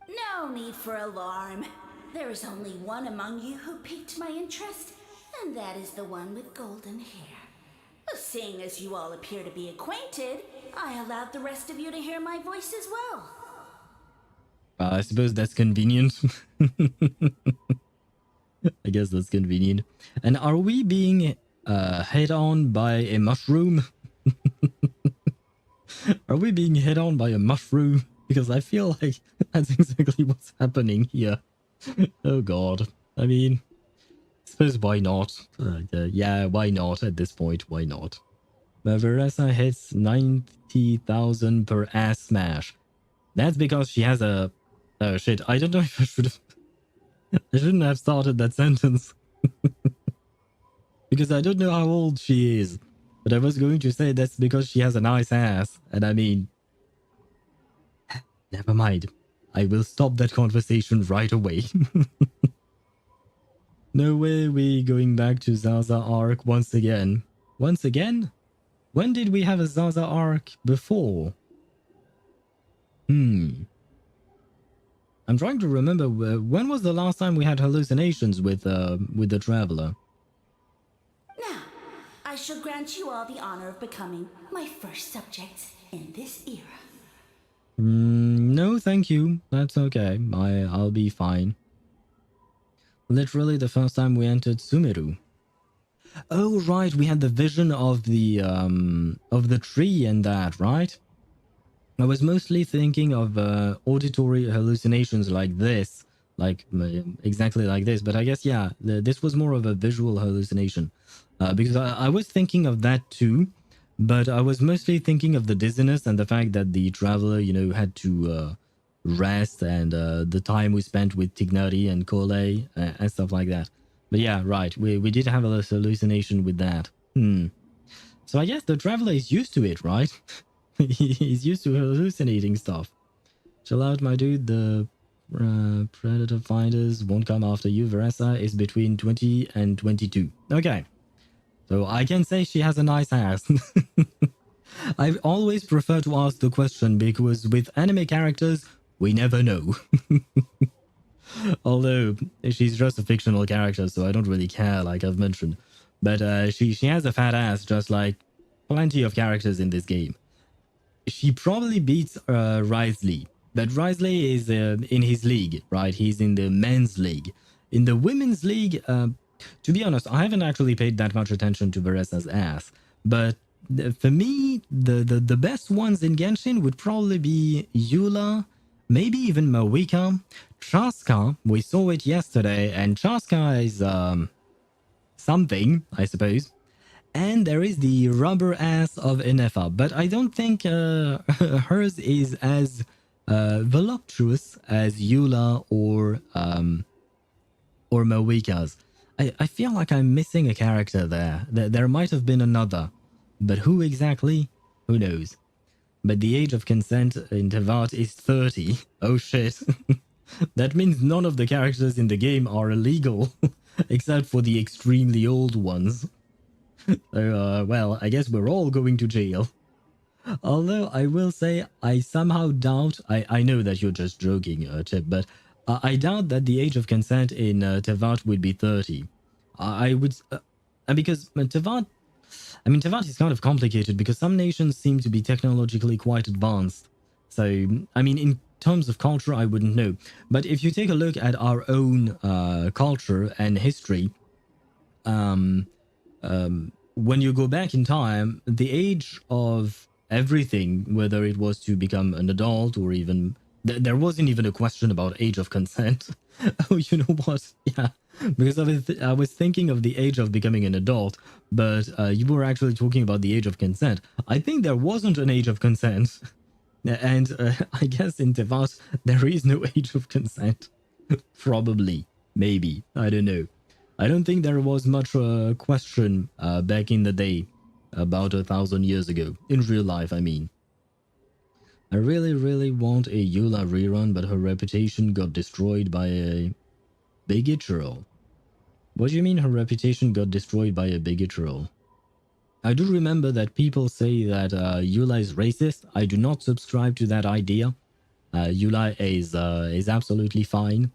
No need for alarm. There is only one among you who piqued my interest, and that is the one with golden hair. Seeing as you all appear to be acquainted, I allowed the rest of you to hear my voice as well. I suppose that's convenient. I guess that's convenient. And are we being hit on by a mushroom? Are we being hit on by a mushroom? Because I feel like that's exactly what's happening here. Oh god. I mean, I suppose why not? Yeah, why not at this point? Why not? Varesa hits 90,000 per ass smash. That's because she has a... Oh shit, I don't know if I should have... I shouldn't have started that sentence. Because I don't know how old she is. But I was going to say that's because she has a nice ass. And I mean... Never mind. I will stop that conversation right away. No way we going back to Zaza arc once again. Once again? When did we have a Zaza arc before? I'm trying to remember, when was the last time we had hallucinations with the Traveler? Now, I shall grant you all the honor of becoming my first subjects in this era. No, thank you. That's okay. I'll be fine. Literally the first time we entered Sumeru. Oh, right. We had the vision of the tree and that, right? I was mostly thinking of auditory hallucinations like this, like exactly like this. But I guess, yeah, this was more of a visual hallucination because I was thinking of that too. But I was mostly thinking of the dizziness and the fact that the traveler, you know, had to rest and the time we spent with Tignari and Kole and stuff like that. But yeah, right. We did have a hallucination with that. So I guess the traveler is used to it, right? He's used to hallucinating stuff. Chill out, my dude. The predator finders won't come after you. Varesa is between 20 and 22. Okay. So I can say she has a nice ass. I always prefer to ask the question because with anime characters, we never know. Although she's just a fictional character, so I don't really care, like I've mentioned. But she has a fat ass, just like plenty of characters in this game. She probably beats Risley, but Risley is in his league, right? He's in the men's league. In the women's league, to be honest, I haven't actually paid that much attention to Varesa's ass. But for me, the best ones in Genshin would probably be Eula, maybe even Mawika. Chaska, we saw it yesterday, and Chaska is something, I suppose. And there is the rubber ass of Inefa, but I don't think hers is as voluptuous as Eula or Mawika's. I feel like I'm missing a character there. There might have been another, but who exactly? Who knows? But the age of consent in Teyvat is 30. Oh shit. That means none of the characters in the game are illegal, except for the extremely old ones. So, well, I guess we're all going to jail. Although I will say, I somehow doubt, I know that you're just joking, Chip, but I doubt that the age of consent in Teyvat would be 30. I would, because Teyvat, I mean, Teyvat is kind of complicated because some nations seem to be technologically quite advanced. So, I mean, in terms of culture, I wouldn't know. But if you take a look at our own culture and history, when you go back in time, the age of everything, whether it was to become an adult or even... there wasn't even a question about age of consent. Oh, you know what? Yeah, because I was thinking of the age of becoming an adult, but you were actually talking about the age of consent. I think there wasn't an age of consent. And I guess in Teyvat, there is no age of consent. Probably. Maybe. I don't know. I don't think there was much question back in the day, about 1,000 years ago. In real life, I mean. I really, really want a Eula rerun, but her reputation got destroyed by a bigot troll. What do you mean her reputation got destroyed by a bigot troll? I do remember that people say that Eula is racist. I do not subscribe to that idea. Eula is absolutely fine.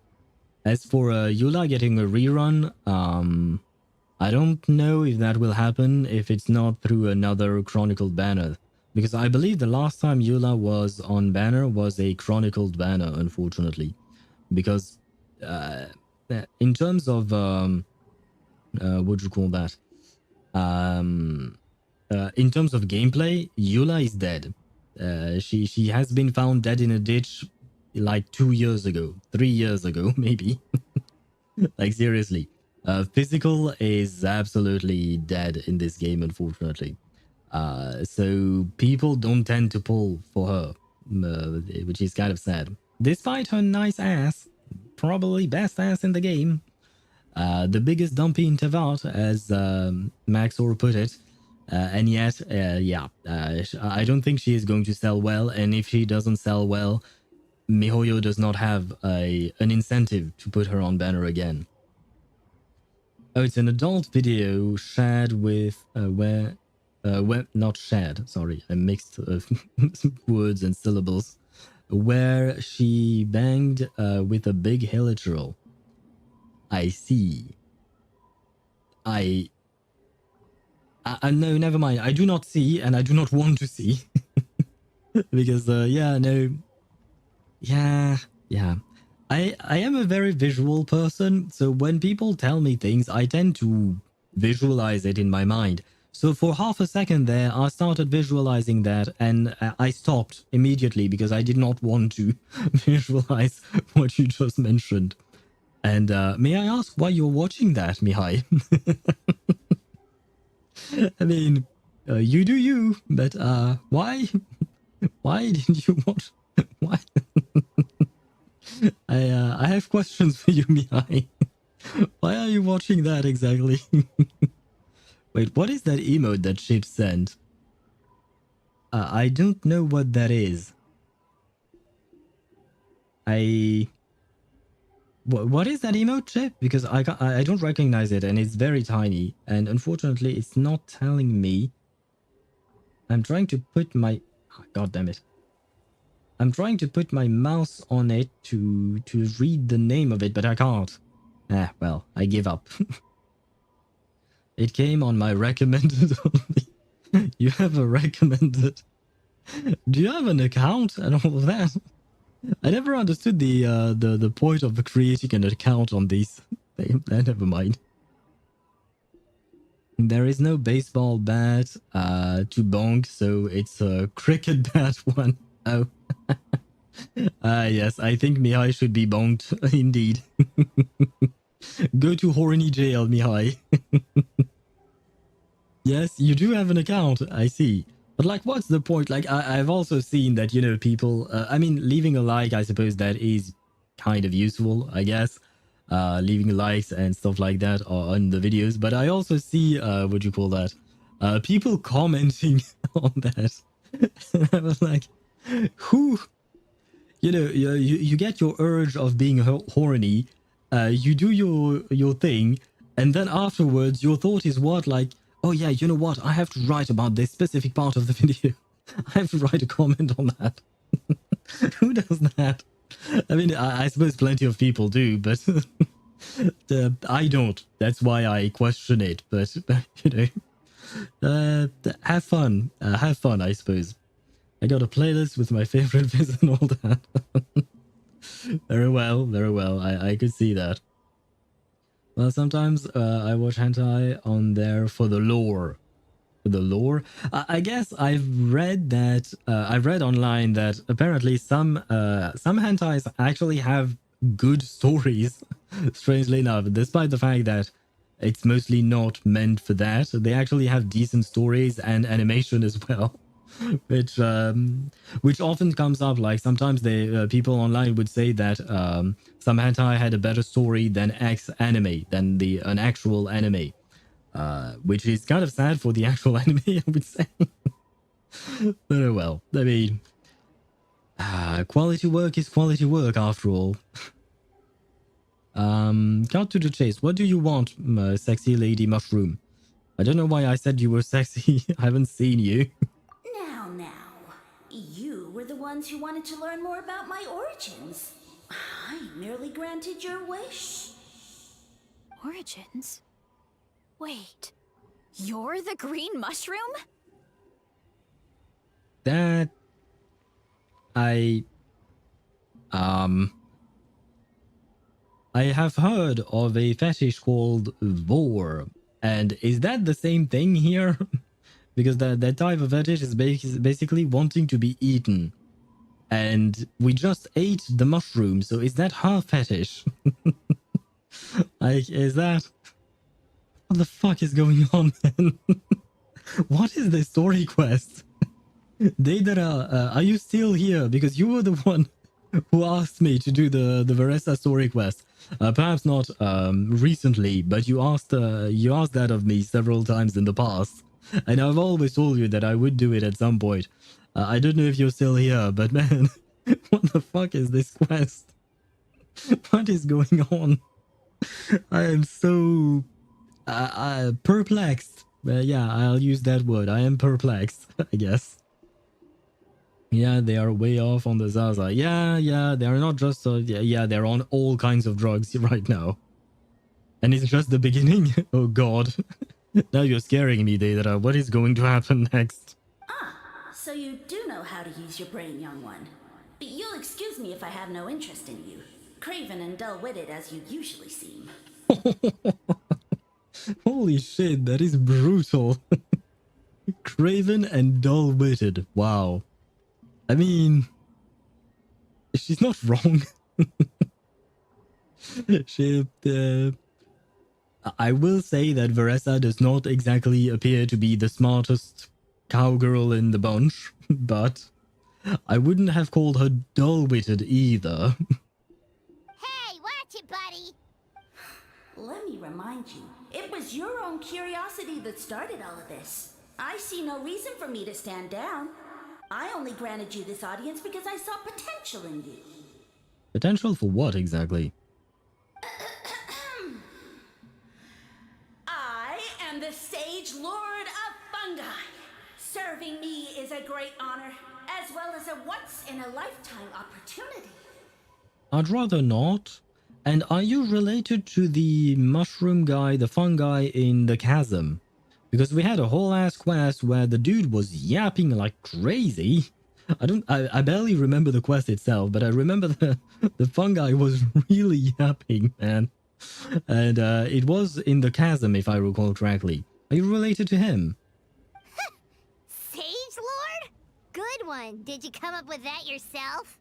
As for Eula getting a rerun, I don't know if that will happen if it's not through another chronicled banner. Because I believe the last time Eula was on banner was a chronicled banner, unfortunately. Because in terms of... what do you call that? In terms of gameplay, Eula is dead. She has been found dead in a ditch like 2 years ago, 3 years ago, maybe. Like seriously, physical is absolutely dead in this game, unfortunately. So people don't tend to pull for her, which is kind of sad. Despite her nice ass, probably best ass in the game, the biggest dumpy in Teyvat, as Maxor put it, and yet, yeah, I don't think she is going to sell well, and if she doesn't sell well, MiHoYo does not have an incentive to put her on banner again. Oh, it's an adult video shared with not shared, sorry, I mixed words and syllables, where she banged with a big hilichurl. I see. No, never mind. I do not see, and I do not want to see. Because, yeah, no. Yeah. I am a very visual person, so when people tell me things, I tend to visualize it in my mind. So for half a second there, I started visualizing that, and I stopped immediately because I did not want to visualize what you just mentioned. And may I ask why you're watching that, Mihai? I mean, you do you, but why? Why did you watch? Why? I have questions for you, Mihai. Why are you watching that exactly? Wait, what is that emote that Chip sent? I don't know what that is. What is that emote, Chip? Because I don't recognize it, and it's very tiny, and unfortunately it's not telling me I'm trying to put my... God damn it. I'm trying to put my mouse on it to read the name of it, but I can't. Well, I give up. It came on my recommended only. You have a recommended. Do you have an account and all of that? I never understood the point of creating an account on these. Never mind. There is no baseball bat to bonk, so it's a cricket bat one. Oh. Yes, I think Mihai should be bonked, indeed. Go to horny jail, Mihai. Yes, you do have an account, I see. But like, what's the point? Like, I've also seen that, you know, people... I mean, leaving a like, I suppose that is kind of useful, I guess. Leaving likes and stuff like that on the videos. But I also see, what do you call that? People commenting on that. I was like, who... You know, you get your urge of being horny, you do your thing, and then afterwards your thought is what? Like, oh yeah, you know what? I have to write about this specific part of the video. I have to write a comment on that. Who does that? I mean, I suppose plenty of people do, but I don't. That's why I question it. But you know, have fun. Have fun, I suppose. I got a playlist with my favorite vids and all that. Very well, very well. I could see that. Well, sometimes I watch hentai on there for the lore. For the lore? I guess I've read that... I've read online that apparently some hentais actually have good stories, strangely enough, despite the fact that it's mostly not meant for that. They actually have decent stories and animation as well. Which often comes up. Like sometimes they people online would say that some hentai had a better story than X anime, than an actual anime, which is kind of sad for the actual anime, I would say. But oh well, I mean, quality work is quality work after all. Cut to the chase. What do you want, sexy lady mushroom? I don't know why I said you were sexy. I haven't seen you. Now, you were the ones who wanted to learn more about my origins. I merely granted your wish. Origins? Wait, you're the green mushroom? That... I have heard of a fetish called vor, and is that the same thing here? Because that type of fetish is basically wanting to be eaten. And we just ate the mushroom, so is that her fetish? Like, is that... What the fuck is going on, man? What is this story quest? Deidara, are you still here? Because you were the one who asked me to do the Varesa story quest. Perhaps not recently, but you asked that of me several times in the past. And I've always told you that I would do it at some point. I don't know if you're still here, but man, what the fuck is this quest? What is going on? I am so perplexed. Yeah, I'll use that word. I am perplexed, I guess. Yeah, they are way off on the Zaza. Yeah, they are not just... yeah, they're on all kinds of drugs right now. And it's just the beginning? Oh god. Now you're scaring me, Deidara. What is going to happen next? So you do know how to use your brain, young one. But you'll excuse me if I have no interest in you. Craven and dull-witted as you usually seem. Holy shit, that is brutal. Craven and dull-witted. Wow. I mean... she's not wrong. I will say that Varesa does not exactly appear to be the smartest cowgirl in the bunch, but I wouldn't have called her dull-witted either. Hey, watch it, buddy! Let me remind you, it was your own curiosity that started all of this. I see no reason for me to stand down. I only granted you this audience because I saw potential in you. Potential for what exactly? I am the Sage Lord of Fungi. Serving me is a great honor, as well as a once-in-a-lifetime opportunity. I'd rather not. And are you related to the mushroom guy, the fungi in the chasm? Because we had a whole ass quest where the dude was yapping like crazy. I barely remember the quest itself, but I remember the fungi was really yapping, man. And it was in the chasm, if I recall correctly. Are you related to him? Sage Lord? Good one. Did you come up with that yourself?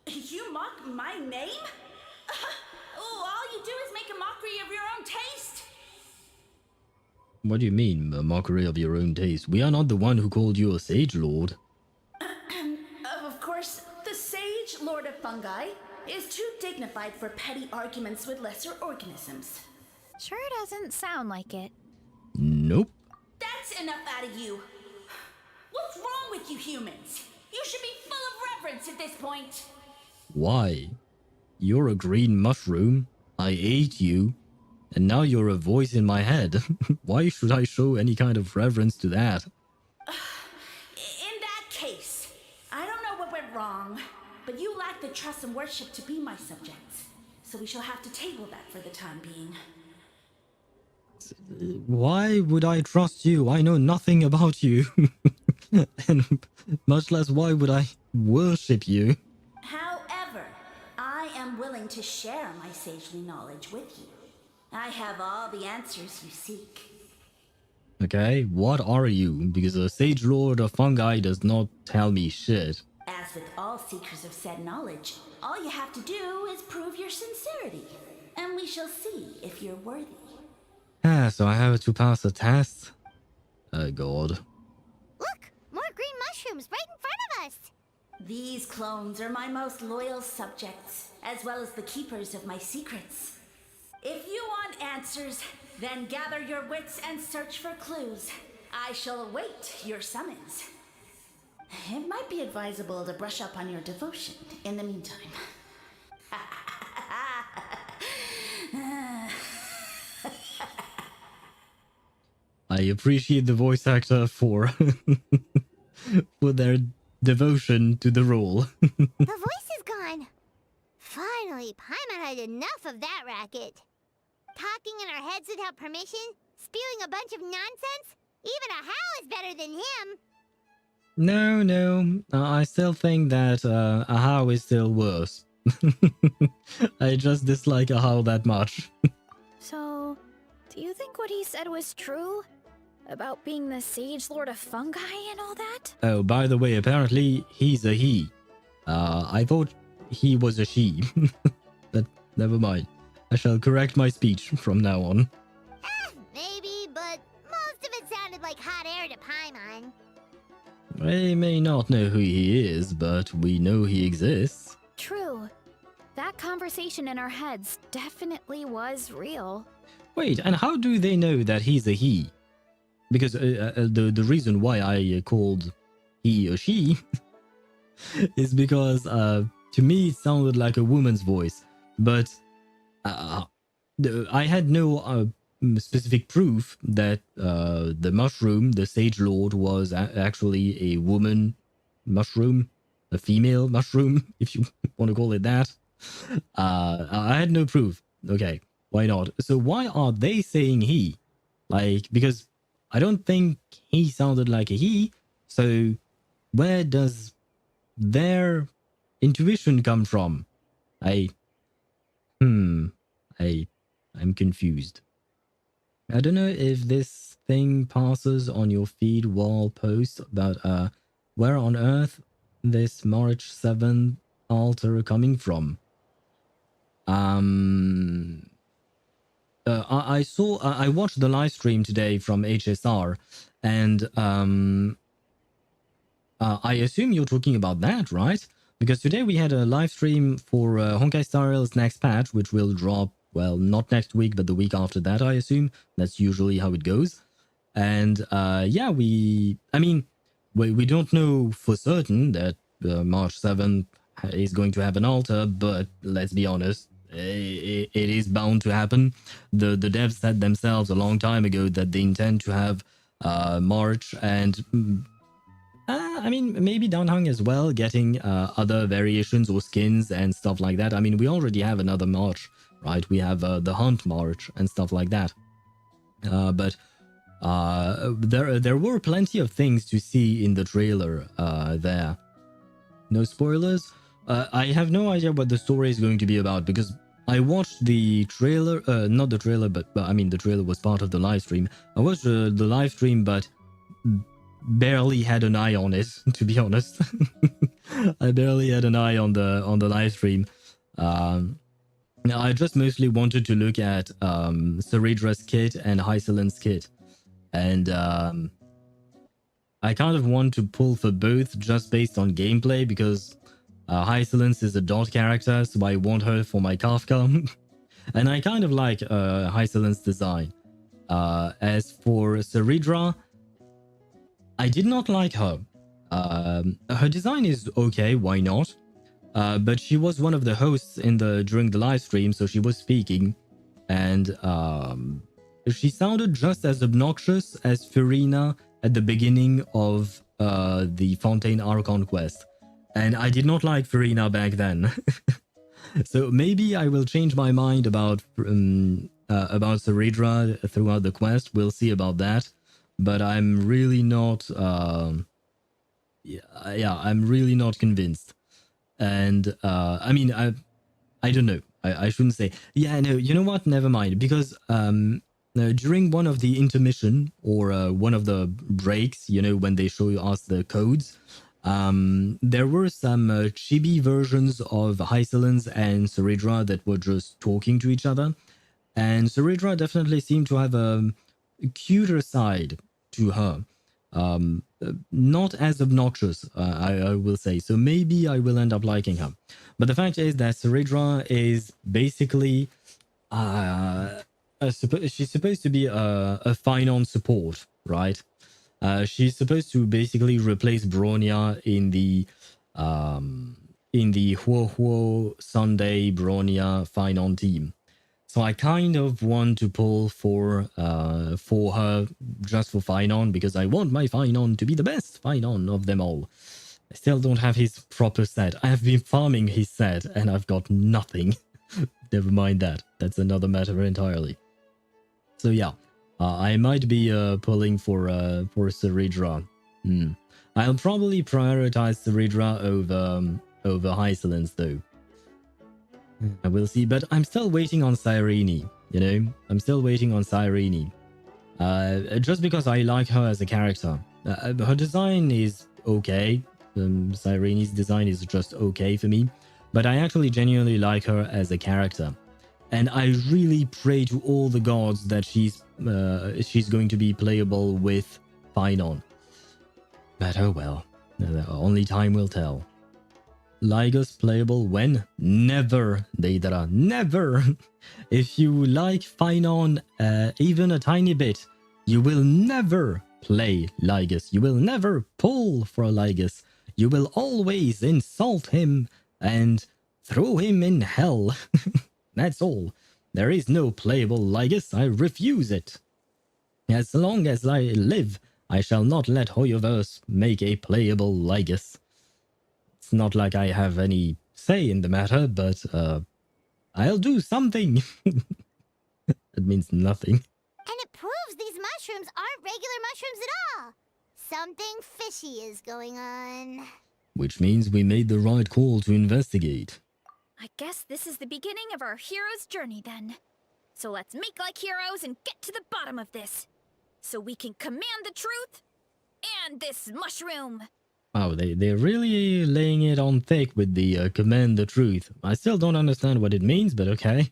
You mock my name? Oh, all you do is make a mockery of your own taste. What do you mean, a mockery of your own taste? We are not the one who called you a Sage Lord. Of course, the Sage Lord of Fungi is too dignified for petty arguments with lesser organisms. Sure doesn't sound like it. Nope. That's enough out of you. What's wrong with you humans? You should be full of reverence at this point. Why? You're a green mushroom. I ate you. And now you're a voice in my head. Why should I show any kind of reverence to that? In that case, I don't know what went wrong, but you lack the trust and worship to be my subjects. So we shall have to table that for the time being. Why would I trust you? I know nothing about you. And much less why would I worship you? However, I am willing to share my sagely knowledge with you. I have all the answers you seek. Okay, what are you? Because a Sage Lord of Fungi does not tell me shit. As with all seekers of said knowledge, all you have to do is prove your sincerity. And we shall see if you're worthy. Ah, so I have to pass a test? Oh god. Look! More green mushrooms right in front of us! These clones are my most loyal subjects, as well as the keepers of my secrets. If you want answers, then gather your wits and search for clues. I shall await your summons. It might be advisable to brush up on your devotion in the meantime. I appreciate the voice actor for for their devotion to the role. The voice is gone. Finally, Paimon had enough of that racket. Talking in our heads without permission, spewing a bunch of nonsense. Even a How is better than him. No, I still think that a How is still worse. I just dislike a How that much. So, do you think what he said was true? About being the Sage Lord of Fungi and all that? Oh, by the way, apparently he's a he. I thought he was a she. But never mind. I shall correct my speech from now on. Maybe, but most of it sounded like hot air to Paimon. We may not know who he is, but we know he exists. True. That conversation in our heads definitely was real. Wait, and how do they know that he's a he? Because the reason why I called he a she is because to me it sounded like a woman's voice, but I had no specific proof that the mushroom, the Sage Lord, was actually a woman mushroom, a female mushroom, if you want to call it that. I had no proof. Okay, why not? So why are they saying he? Like, because I don't think he sounded like a he. So where does their intuition come from? I'm confused. I don't know if this thing passes on your feed wall post about where on earth this March 7th altar coming from. I watched the live stream today from HSR, and I assume you're talking about that, right? Because today we had a live stream for Honkai Star Rail's next patch, which will drop, well, not next week, but the week after that, I assume. That's usually how it goes. And yeah, we don't know for certain that March 7th is going to have an altar, but let's be honest, it is bound to happen. The devs said themselves a long time ago that they intend to have March, and I mean, maybe Downhung as well, getting other variations or skins and stuff like that. I mean, we already have another March, right? We have the Hunt March and stuff like that. But there were plenty of things to see in the trailer there. No spoilers. I have no idea what the story is going to be about, because I watched the trailer, not the trailer, but I mean the trailer was part of the live stream. I watched the live stream, but barely had an eye on it, to be honest. I barely had an eye on the live stream. Now, I just mostly wanted to look at Ceredra's kit and Hycelen's kit. And I kind of want to pull for both just based on gameplay, because Hycelen's is a dot character, so I want her for my Kafka. And I kind of like Hycelen's design. As for Ceredra, I did not like her. Her design is okay, why not? But she was one of the hosts during the live stream, so she was speaking, and she sounded just as obnoxious as Furina at the beginning of the Fontaine Archon quest, and I did not like Furina back then. So maybe I will change my mind about Ceredra throughout the quest. We'll see about that, but I'm really not. I'm really not convinced. And I mean, I don't know. I shouldn't say. Yeah, no. You know what? Never mind. Because during one of the intermission or one of the breaks, you know, when they show us the codes, there were some chibi versions of Hycelen's and Ceredra that were just talking to each other, and Ceredra definitely seemed to have a cuter side to her. Not as obnoxious, I will say. So maybe I will end up liking her. But the fact is that Ceredra is basically she's supposed to be a Finon support, right? She's supposed to basically replace Bronya in the Huo Sunday Bronya Finon team. So I kind of want to pull for her just for Finon, because I want my Finon to be the best Finon of them all. I still don't have his proper set. I have been farming his set and I've got nothing. Never mind that. That's another matter entirely. So yeah, I might be pulling for Ceredra. I'll probably prioritize Ceredra over Hycelen's though. I will see, but I'm still waiting on Cyrene, you know? I'm still waiting on Cyrene. Just because I like her as a character. Her design is okay. Cyrene's design is just okay for me. But I actually genuinely like her as a character. And I really pray to all the gods that she's going to be playable with Finon. But oh well. Only time will tell. Lygus playable when? Never, Deidara, never! If you like Finon even a tiny bit, you will never play Lygus. You will never pull for Lygus. You will always insult him and throw him in hell. That's all. There is no playable Lygus. I refuse it. As long as I live, I shall not let HoYoVerse make a playable Lygus. It's not like I have any say in the matter, but I'll do something. That means nothing. And it proves these mushrooms aren't regular mushrooms at all. Something fishy is going on. Which means we made the right call to investigate. I guess this is the beginning of our hero's journey then. So let's make like heroes and get to the bottom of this. So we can command the truth and this mushroom. Wow, they're really laying it on thick with the command the truth. I still don't understand what it means, but okay.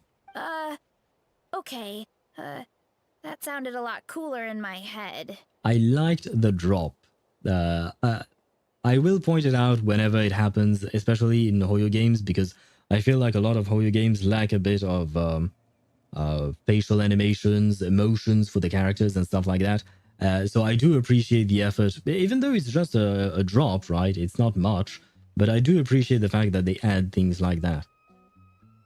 Okay. That sounded a lot cooler in my head. I liked the drop. I will point it out whenever it happens, especially in Hoyo games, because I feel like a lot of Hoyo games lack a bit of facial animations, emotions for the characters and stuff like that. So I do appreciate the effort, even though it's just a drop, right? It's not much, but I do appreciate the fact that they add things like that.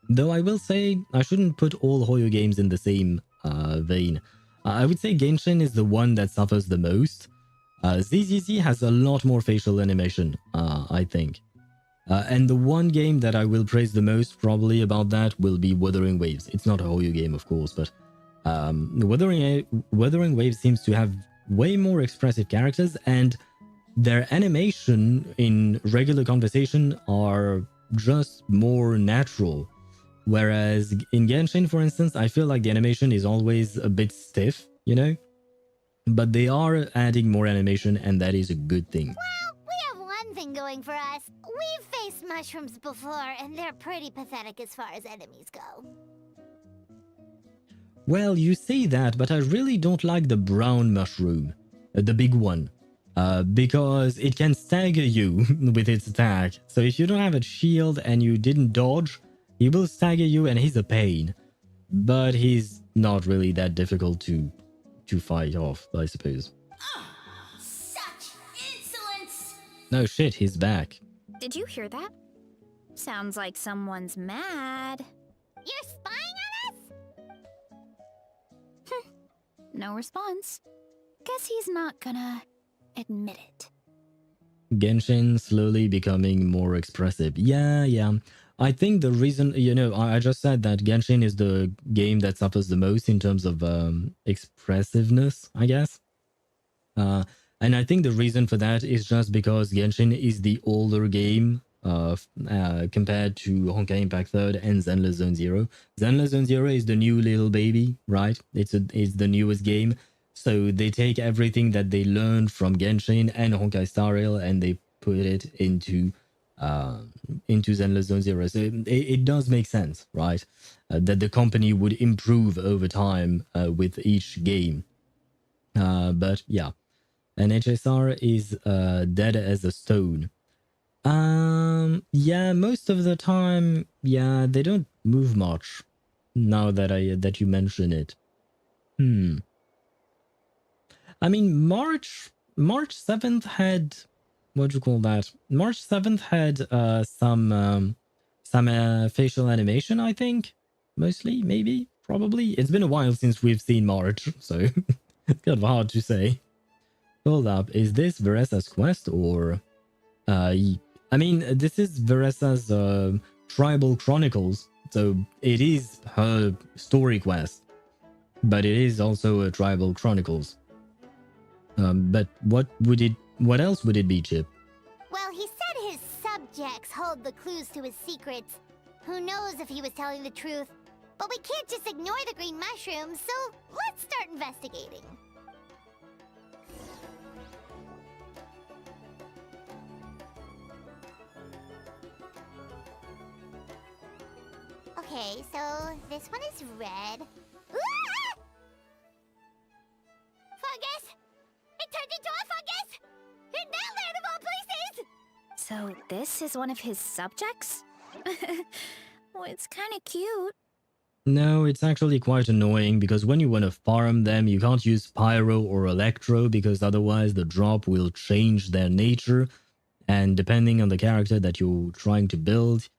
Though I will say, I shouldn't put all Hoyo games in the same vein. I would say Genshin is the one that suffers the most. ZZZ has a lot more facial animation, I think. And the one game that I will praise the most probably about that will be Wuthering Waves. It's not a HoYo game, of course, but Wuthering Waves seems to have way more expressive characters, and their animation in regular conversation are just more natural. Whereas in Genshin, for instance, I feel like the animation is always a bit stiff, you know? But they are adding more animation, and that is a good thing. Well, we have one thing going for us. We've faced mushrooms before, and they're pretty pathetic as far as enemies go. Well, you say that, but I really don't like the brown mushroom, the big one, because it can stagger you with its attack. So if you don't have a shield and you didn't dodge, he will stagger you and he's a pain. But he's not really that difficult to fight off, I suppose. Such insolence! No shit, he's back. Did you hear that? Sounds like someone's mad. You're spying on us? No response. Guess he's not gonna admit it. Genshin slowly becoming more expressive. Yeah. I think the reason, I just said that Genshin is the game that suffers the most in terms of expressiveness, I guess. And I think the reason for that is just because Genshin is the older game compared to Honkai Impact 3rd and Zenless Zone Zero. Zenless Zone Zero is the new little baby, right? It's the newest game. So they take everything that they learned from Genshin and Honkai Star Rail and they put it into Zenless Zone Zero. So it does make sense, right? That the company would improve over time with each game. But yeah, and HSR is dead as a stone. Yeah, most of the time, yeah, they don't move much. Now that you mention it. I mean, March 7th had, what do you call that? March 7th had some facial animation, I think. Mostly, maybe, probably. It's been a while since we've seen March, so it's kind of hard to say. Hold up, is this Varesa's quest or... I mean, this is Varesa's Tribal Chronicles, so it is her story quest. But it is also a Tribal Chronicles. But what else would it be, Chip? Well, he said his subjects hold the clues to his secrets. Who knows if he was telling the truth? But we can't just ignore the green mushrooms, so let's start investigating. Okay, so this one is red. Ah! Fungus! It turned into a fungus! In Natlan of all places! So this is one of his subjects? Well, it's kind of cute. No, it's actually quite annoying because when you want to farm them, you can't use Pyro or Electro because otherwise the drop will change their nature. And depending on the character that you're trying to build,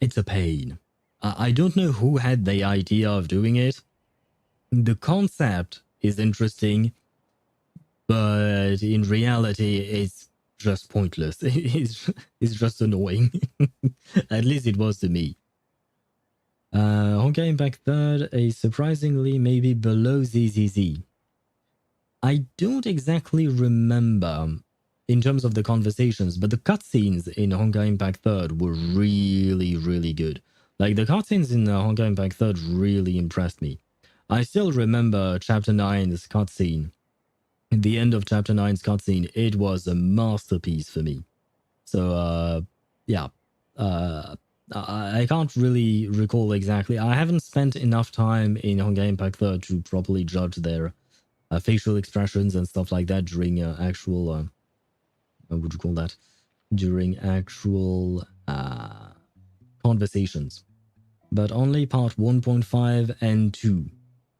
it's a pain. I don't know who had the idea of doing it. The concept is interesting, but in reality, it's just pointless. It's just annoying. At least it was to me. Honkai Impact 3rd is surprisingly maybe below ZZZ. I don't exactly remember in terms of the conversations, but the cutscenes in Honkai Impact 3rd were really, really good. Like, the cutscenes in Honkai Impact 3rd really impressed me. I still remember Chapter 9's cutscene. The end of Chapter 9's cutscene, it was a masterpiece for me. So, yeah. I can't really recall exactly. I haven't spent enough time in Honkai Impact 3rd to properly judge their facial expressions and stuff like that during actual... what would you call that? During actual conversations. But only part 1.5 and 2.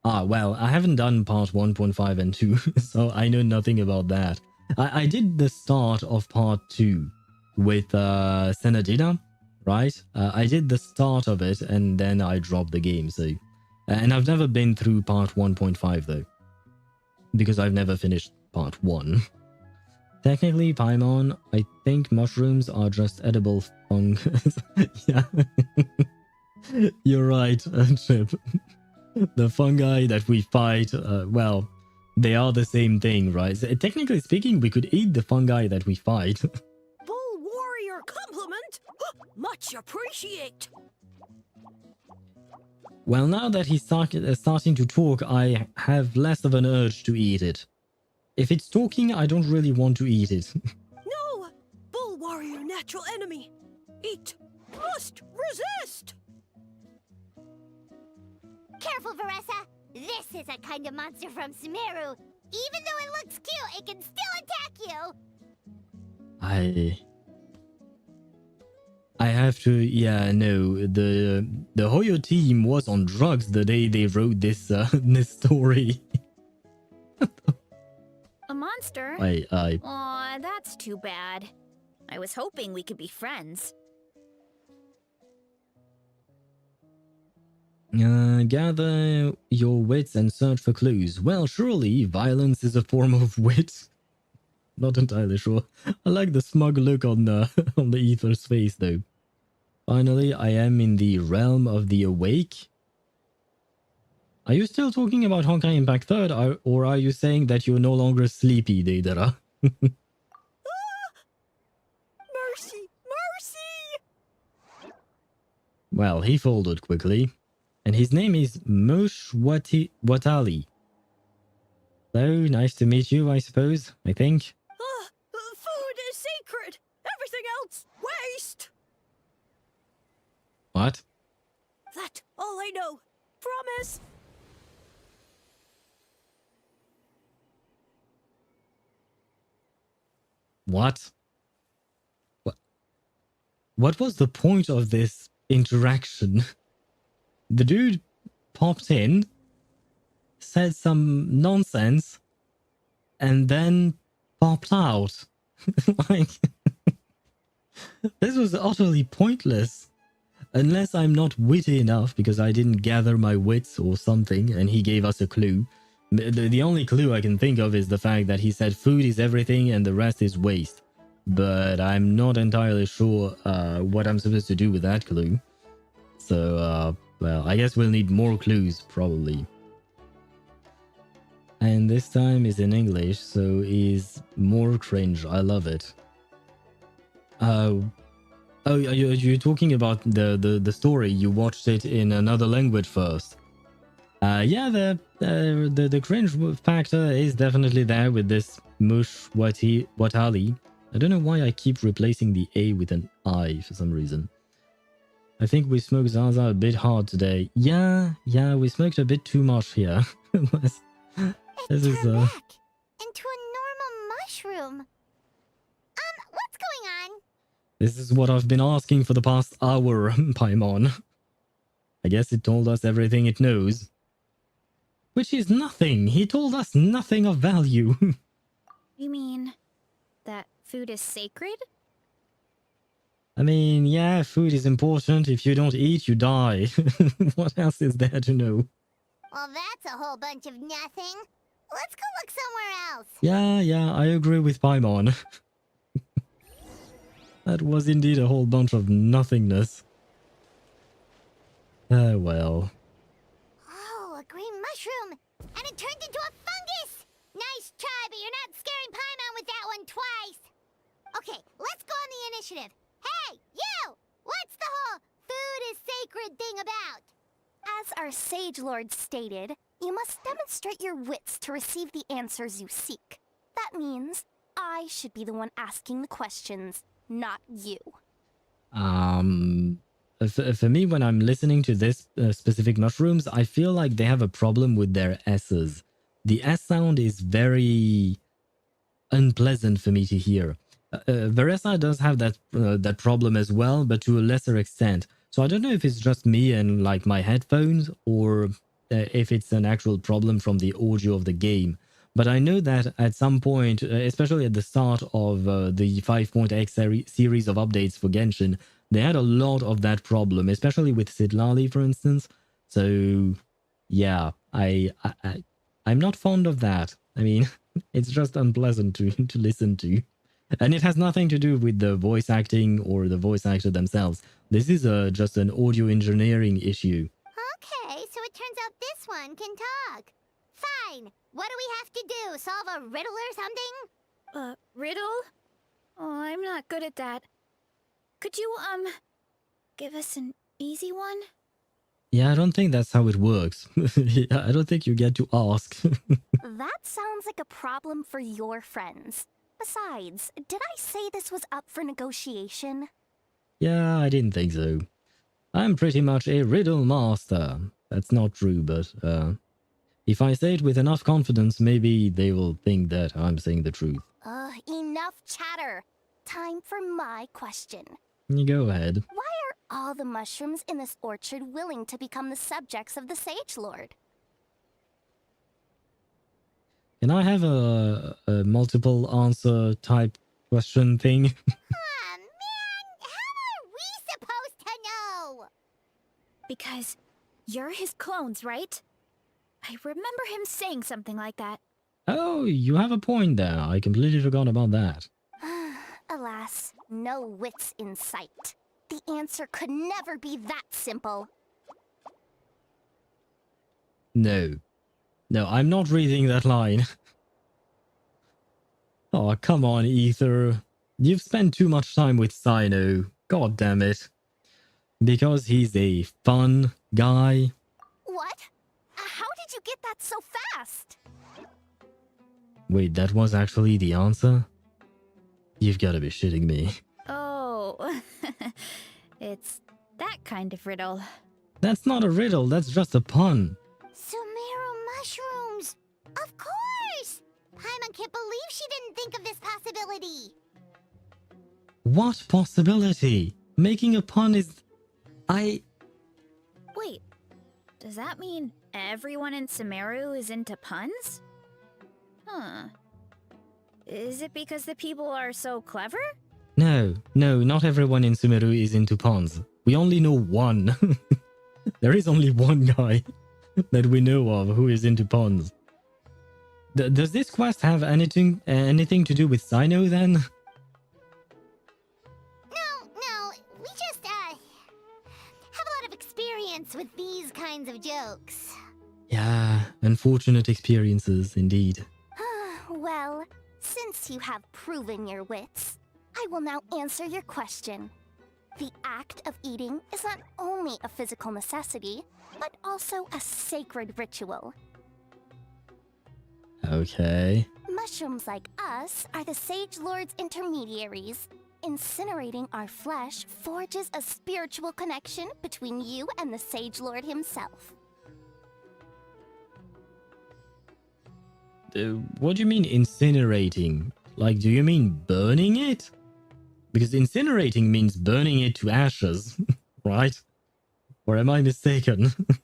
Well, I haven't done part 1.5 and 2, so I know nothing about that. I did the start of part 2 with Senadina, right? I did the start of it and then I dropped the game, so And I've never been through part 1.5 though, because I've never finished part 1. Technically, Paimon, I think mushrooms are just edible fungus. Yeah. You're right, Chip. The fungi that we fight, well, they are the same thing, right? So, technically speaking, we could eat the fungi that we fight. Bull warrior compliment! Much appreciate! Well, now that he's starting to talk, I have less of an urge to eat it. If it's talking, I don't really want to eat it. No! Bull warrior natural enemy! Eat! Must resist! Careful, Varesa! This is a kind of monster from Sumeru. Even though it looks cute, it can still attack you! I have to, yeah, no, the Hoyo team was on drugs the day they wrote this this story. A monster? I Aw, that's too bad. I was hoping we could be friends. Gather your wits and search for clues. Well, surely violence is a form of wit. Not entirely sure. I like the smug look on the on the Ether's face though. Finally, I am in the realm of the awake. Are you still talking about Honkai Impact 3rd, or are you saying that you're no longer sleepy, Deidara? Mercy! Mercy! Well, he folded quickly. And his name is Watali. So, nice to meet you, I suppose, I think. Food is sacred! Everything else, waste! What? That all I know. Promise! What? What was the point of this interaction? The dude popped in, said some nonsense, and then popped out. Like, this was utterly pointless. Unless I'm not witty enough because I didn't gather my wits or something and he gave us a clue. The only clue I can think of is the fact that he said food is everything and the rest is waste. But I'm not entirely sure what I'm supposed to do with that clue. So, well, I guess we'll need more clues, probably. And this time is in English, so is more cringe. I love it. Oh, you're talking about the story. You watched it in another language first. Yeah, the cringe factor is definitely there with this Watali. I don't know why I keep replacing the A with an I for some reason. I think we smoked Zaza a bit hard today. Yeah, we smoked a bit too much here. This is back into a normal mushroom. What's going on? This is what I've been asking for the past hour, Paimon. I guess it told us everything it knows. Which is nothing. He told us nothing of value. You mean that food is sacred? I mean, yeah, food is important. If you don't eat, you die. What else is there to know? Well, that's a whole bunch of nothing. Let's go look somewhere else. Yeah, I agree with Paimon. That was indeed a whole bunch of nothingness. Well. Oh, a green mushroom. And it turned into a fungus. Nice try, but you're not scaring Paimon with that one twice. Okay, let's go on the initiative. Hey, you! What's the whole food is sacred thing about? As our Sage Lord stated, you must demonstrate your wits to receive the answers you seek. That means I should be the one asking the questions, not you. For me, when I'm listening to this specific mushrooms, I feel like they have a problem with their S's. The S sound is very unpleasant for me to hear. Varesa does have that problem as well, but to a lesser extent. So I don't know if it's just me and like my headphones, or if it's an actual problem from the audio of the game. But I know that at some point, especially at the start of the 5.x series of updates for Genshin, they had a lot of that problem, especially with Sidlali, for instance. So Yeah, I'm not fond of that. I mean, it's just unpleasant to listen to. And it has nothing to do with the voice acting or the voice actor themselves. This is just an audio engineering issue. Okay, so it turns out this one can talk. Fine. What do we have to do? Solve a riddle or something? Riddle? Oh, I'm not good at that. Could you, give us an easy one? Yeah, I don't think that's how it works. I don't think you get to ask. That sounds like a problem for your friends. Besides, did I say this was up for negotiation? Yeah, I didn't think so. I'm pretty much a riddle master. That's not true, but if I say it with enough confidence, maybe they will think that I'm saying the truth. Enough chatter. Time for my question. You go ahead. Why are all the mushrooms in this orchard willing to become the subjects of the Sage Lord? Can I have a multiple answer type question thing? Aw, man! How are we supposed to know? Because you're his clones, right? I remember him saying something like that. Oh, you have a point there. I completely forgot about that. Alas, no wits in sight. The answer could never be that simple. No. No, I'm not reading that line. Oh, come on, Ether. You've spent too much time with Sino. God damn it. Because he's a fun guy. What? How did you get that so fast? Wait, that was actually the answer? You've got to be shitting me. Oh, it's that kind of riddle. That's not a riddle, that's just a pun. Sumeru mushrooms! Of course! Paimon can't believe she didn't think of this possibility. What possibility? Making a pun is... Wait, does that mean everyone in Sumeru is into puns? Huh. Is it because the people are so clever? No, not everyone in Sumeru is into puns. We only know one. There is only one guy that we know of who is into puns. Does this quest have anything to do with Sino then? No, we just, have a lot of experience with these kinds of jokes. Yeah, unfortunate experiences indeed. Well, since you have proven your wits, I will now answer your question. The act of eating is not only a physical necessity, but also a sacred ritual. Okay. Mushrooms like us are the Sage Lord's intermediaries. Incinerating our flesh forges a spiritual connection between you and the Sage Lord himself. What do you mean incinerating? Like, do you mean burning it? Because incinerating means burning it to ashes, right? Or am I mistaken? I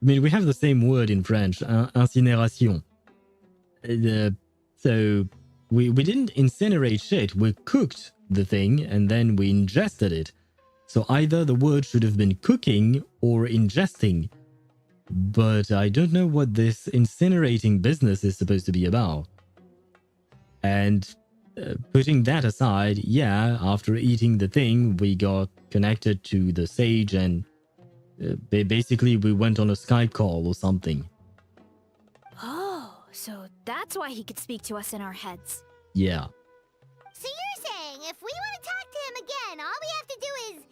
mean, we have the same word in French, incinération. So, we didn't incinerate shit, we cooked the thing and then we ingested it. So either the word should have been cooking or ingesting. But I don't know what this incinerating business is supposed to be about. And putting that aside, yeah, after eating the thing, we got connected to the sage and basically we went on a Skype call or something. Oh, so that's why he could speak to us in our heads. Yeah. So you're saying if we want to talk to him again, all we have to do is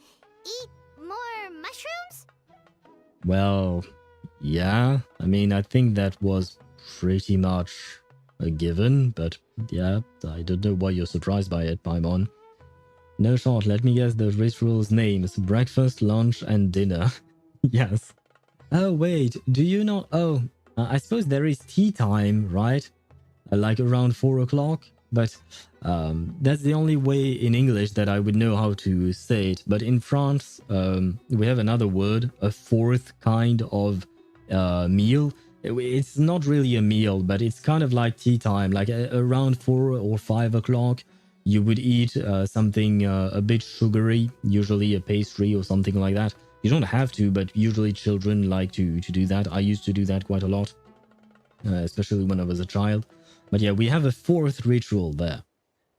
eat more mushrooms? Well, yeah. I mean, I think that was pretty much a given, but yeah, I don't know why you're surprised by it, Paimon. No shot, let me guess the ritual's names. Breakfast, lunch, and dinner. Yes. Oh, wait, do you not... Oh, I suppose there is tea time, right? Like around 4 o'clock? But that's the only way in English that I would know how to say it. But in France, we have another word, a fourth kind of meal. It's not really a meal, but it's kind of like tea time. Like around 4 or 5 o'clock, you would eat something a bit sugary, usually a pastry or something like that. You don't have to, but usually children like to do that. I used to do that quite a lot, especially when I was a child. But yeah, we have a 4th ritual there.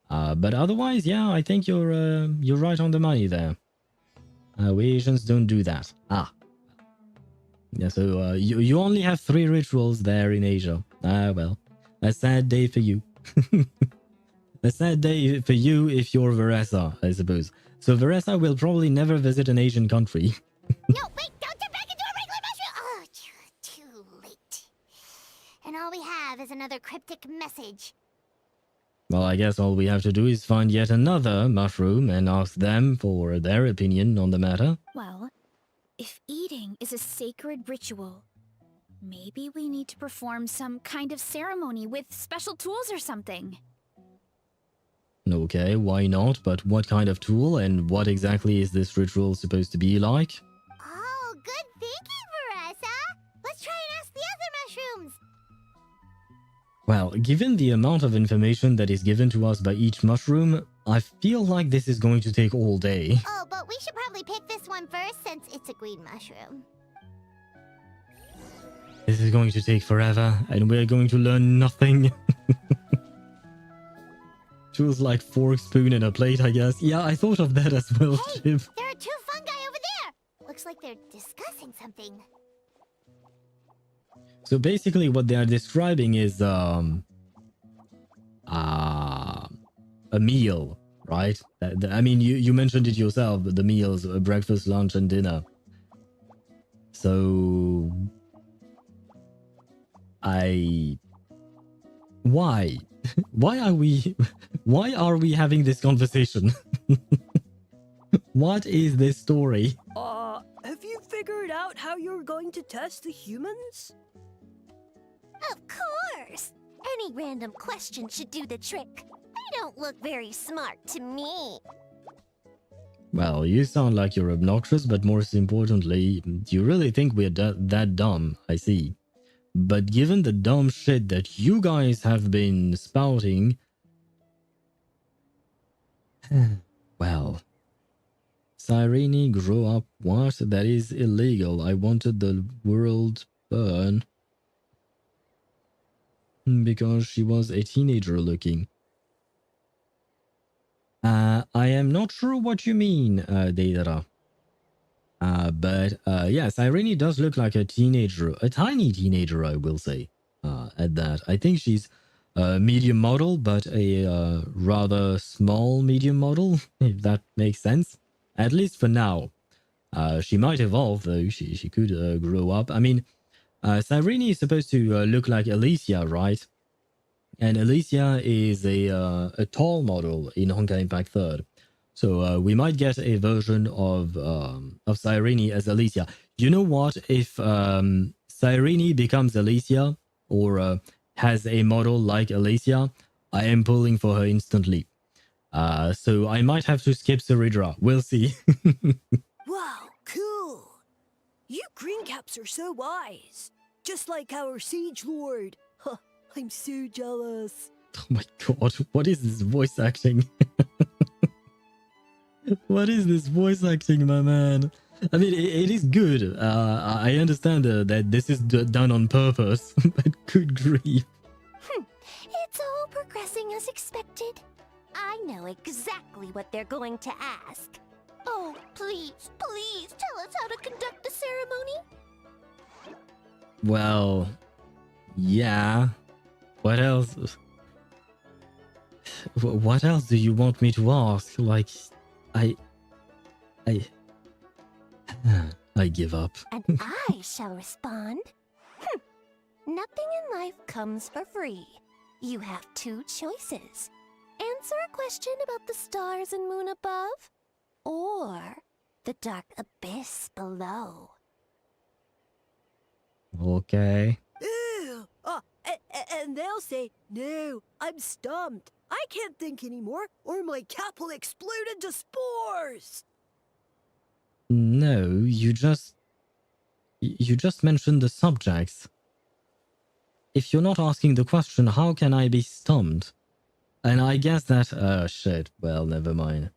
But otherwise, yeah, I think you're right on the money there. We Asians don't do that. Yeah, so you only have 3 rituals there in Asia. Well, a sad day for you. A sad day for you if you're Varesa, I suppose. So Varesa will probably never visit an Asian country. No, wait, don't turn back into a regular mushroom! Oh, too late. And all we have is another cryptic message. Well, I guess all we have to do is find yet another mushroom and ask them for their opinion on the matter. Well, if eating is a sacred ritual, maybe we need to perform some kind of ceremony with special tools or something. Okay, why not? But what kind of tool and what exactly is this ritual supposed to be like? Oh, good thinking, Varesa! Let's try and ask the other mushrooms! Well, given the amount of information that is given to us by each mushroom, I feel like this is going to take all day. Oh, but we should probably pick this one first since it's a green mushroom. This is going to take forever, and we're going to learn nothing. Feels like fork, spoon, and a plate, I guess. Yeah, I thought of that as well, Hey, Chip. there are 2 fungi over there! Looks like they're discussing something. So basically what they are describing is a meal, right? I mean, you mentioned it yourself, the meals, breakfast, lunch, and dinner. So why? Why are we having this conversation? What is this story? Have you figured out how you're going to test the humans? Of course! Any random question should do the trick. They don't look very smart to me. Well, you sound like you're obnoxious, but most importantly, you really think we're that dumb, I see. But given the dumb shit that you guys have been spouting... well... Cyrene grew up... What? That is illegal. I wanted the world burn. Because she was a teenager looking. I am not sure what you mean, Deidara. But yeah, Cyrene does look like a teenager, a tiny teenager, I will say, at that. I think she's a medium model, but a rather small medium model, if that makes sense. At least for now. She might evolve, though. She could grow up. I mean, Cyrene is supposed to look like Alicia, right? And Alicia is a tall model in Honkai Impact 3rd. So we might get a version of Cyrene as Alicia. You know what? If Cyrene becomes Alicia or has a model like Alicia, I am pulling for her instantly. So I might have to skip Ceridra. We'll see. Wow, cool! You green caps are so wise. Just like our Siege Lord. Huh, I'm so jealous. Oh my god, what is this voice acting? What is this voice acting, my man? I mean, it is good. I understand that this is done on purpose, but good grief. It's all progressing as expected. I know exactly what they're going to ask. Oh, please, please tell us how to conduct the ceremony. Well, yeah. What else? What else do you want me to ask? Like, I give up. And I shall respond. Nothing in life comes for free. You have 2 choices. Answer a question about the stars and moon above, or the dark abyss below. Okay. Ew! And they'll say, no, I'm stumped. I can't think anymore, or my cap will explode into spores! No, you just mentioned the subjects. If you're not asking the question, how can I be stumped? And I guess that... shit. Well, never mind.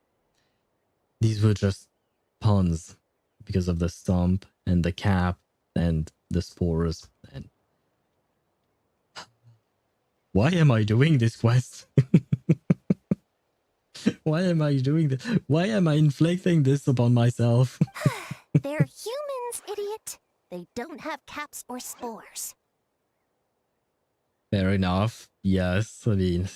These were just puns. because of the stomp and the cap and the spores. And why am I doing this quest? Why am I doing this? Why am I inflicting this upon myself? They're humans, idiot. They don't have caps or spores. Fair enough. Yes, I mean...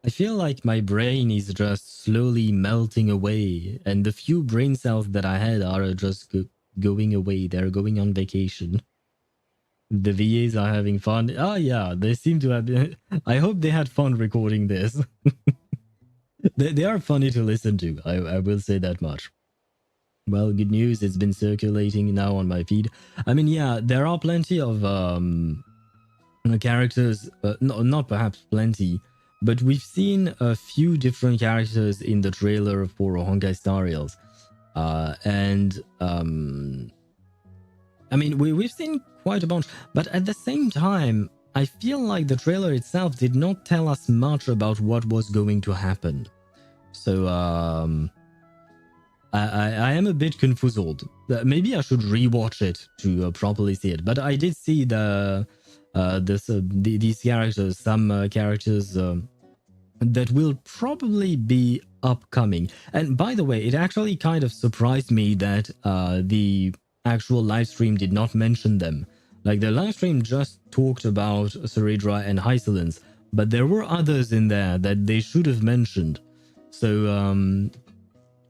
I feel like my brain is just slowly melting away, and the few brain cells that I had are just going away. They're going on vacation. The VAs are having fun. Oh yeah, they seem to have been... I hope they had fun recording this. They are funny to listen to, I will say that much. Well, good news, it's been circulating now on my feed. I mean, yeah, there are plenty of characters, no, not perhaps plenty, but we've seen a few different characters in the trailer for Honkai Star Rails. I mean, we've seen quite a bunch, but at the same time, I feel like the trailer itself did not tell us much about what was going to happen. So, I am a bit confused. Maybe I should rewatch it to properly see it. But I did see these characters, some characters that will probably be upcoming. And by the way, it actually kind of surprised me that the actual livestream did not mention them. Like, the livestream just talked about Ceredra and Hysolence, but there were others in there that they should have mentioned. So,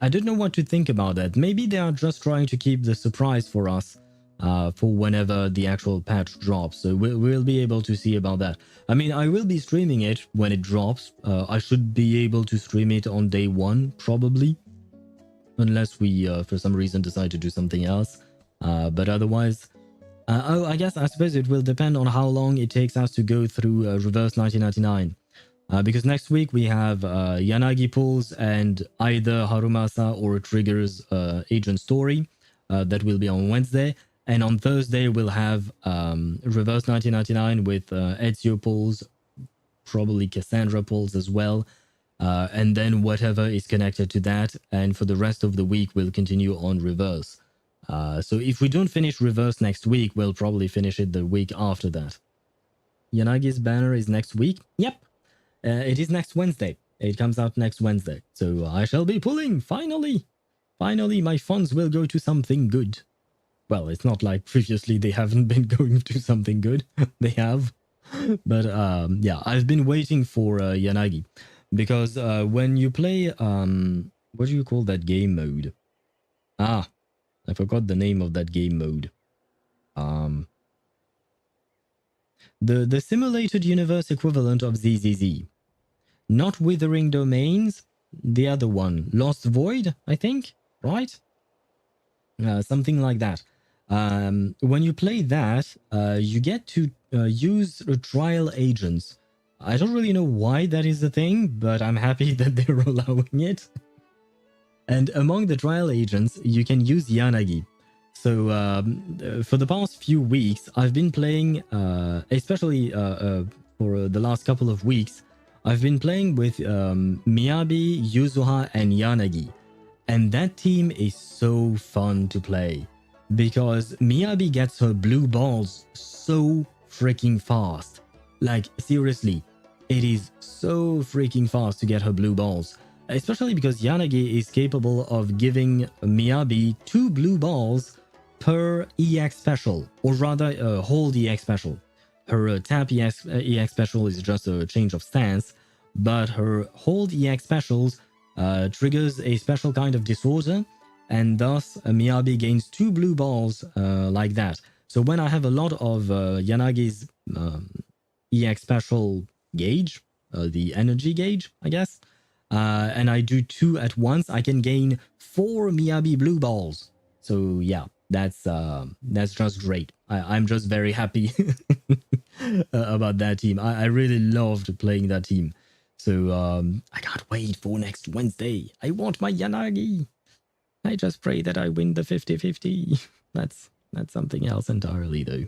I don't know what to think about that. Maybe they are just trying to keep the surprise for us for whenever the actual patch drops. So we'll be able to see about that. I mean, I will be streaming it when it drops. I should be able to stream it on day 1, probably. Unless we, for some reason, decide to do something else. But otherwise... I suppose it will depend on how long it takes us to go through Reverse 1999. Because next week we have Yanagi pulls and either Harumasa or Trigger's agent story. That will be on Wednesday. And on Thursday we'll have Reverse 1999 with Ezio pulls, probably Cassandra pulls as well. And then whatever is connected to that. And for the rest of the week we'll continue on Reverse. So if we don't finish Reverse next week, we'll probably finish it the week after that. Yanagi's banner is next week? Yep. It is next Wednesday. It comes out next Wednesday. So I shall be pulling, finally. Finally, my funds will go to something good. Well, it's not like previously they haven't been going to something good. They have. But yeah, I've been waiting for Yanagi. Because when you play, what do you call that game mode? Ah, I forgot the name of that game mode. The simulated universe equivalent of ZZZ. Not Withering Domains, the other one. Lost Void, I think, right? Something like that. When you play that, you get to use trial agents. I don't really know why that is a thing, but I'm happy that they're allowing it. And among the trial agents, you can use Yanagi. So for the past few weeks, I've been playing, especially for the last couple of weeks, I've been playing with Miyabi, Yuzuha, and Yanagi. And that team is so fun to play. Because Miyabi gets her blue balls so freaking fast. Like, seriously, it is so freaking fast to get her blue balls. Especially because Yanagi is capable of giving Miyabi 2 blue balls per EX special, or rather hold EX special. Her tap EX special is just a change of stance, but her hold EX specials triggers a special kind of disorder, and thus Miyabi gains 2 blue balls like that. So when I have a lot of Yanagi's EX special gauge, the energy gauge, I guess, and I do 2 at once, I can gain 4 Miyabi blue balls. So yeah, that's just great. I'm just very happy about that team. I really loved playing that team. So I can't wait for next Wednesday. I want my Yanagi. I just pray that I win the 50-50. That's something else entirely, though.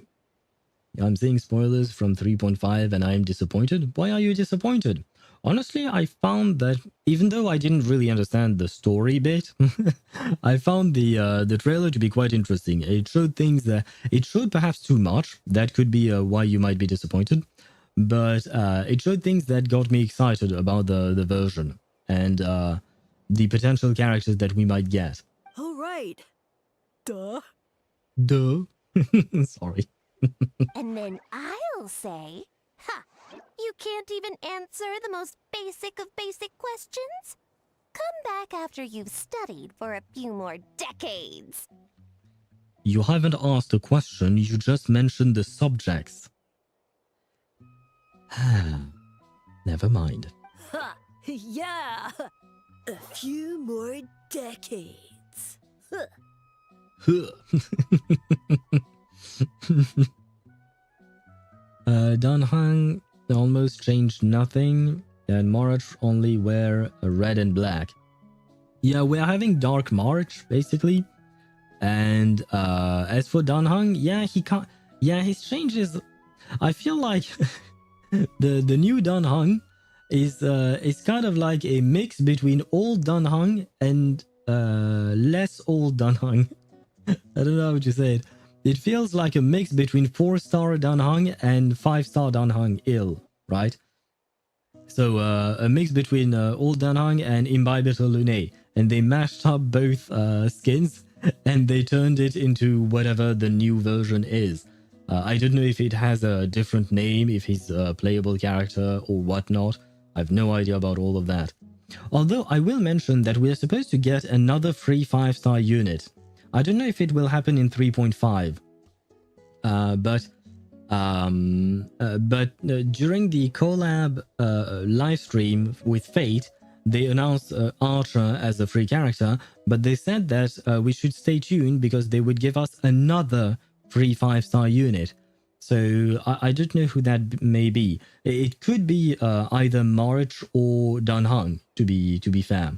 I'm seeing spoilers from 3.5 and I'm disappointed. Why are you disappointed? Honestly, I found that even though I didn't really understand the story bit, I found the trailer to be quite interesting. It showed things that it showed perhaps too much. That could be why you might be disappointed, but it showed things that got me excited about the version and the potential characters that we might get. All right. Duh. Duh. Sorry. And then I'll say, ha, you can't even answer the most basic of basic questions? Come back after you've studied for a few more decades. You haven't asked a question, you just mentioned the subjects. Never mind. Ha! Yeah! A few more decades. Danhang almost changed nothing, and March only wear red and black. Yeah, we're having Dark March, basically. And as for Danhang, yeah, he can't. Yeah, his changes. I feel like the new Danhang is kind of like a mix between old Danhang and less old Danhang. I don't know how to say it. It feels like a mix between 4-star Danhang and 5-star Danhang ill, right? So a mix between old Danhang and Imbibitor Lune, and they mashed up both skins and they turned it into whatever the new version is. I don't know if it has a different name, if he's a playable character or whatnot. I have no idea about all of that. Although I will mention that we are supposed to get another free 5-star unit. I don't know if it will happen in 3.5. But during the collab live stream with Fate, they announced Archer as a free character, but they said that we should stay tuned because they would give us another free 5-star unit. So I don't know who that may be. It could be either March or Danhang, to be fair.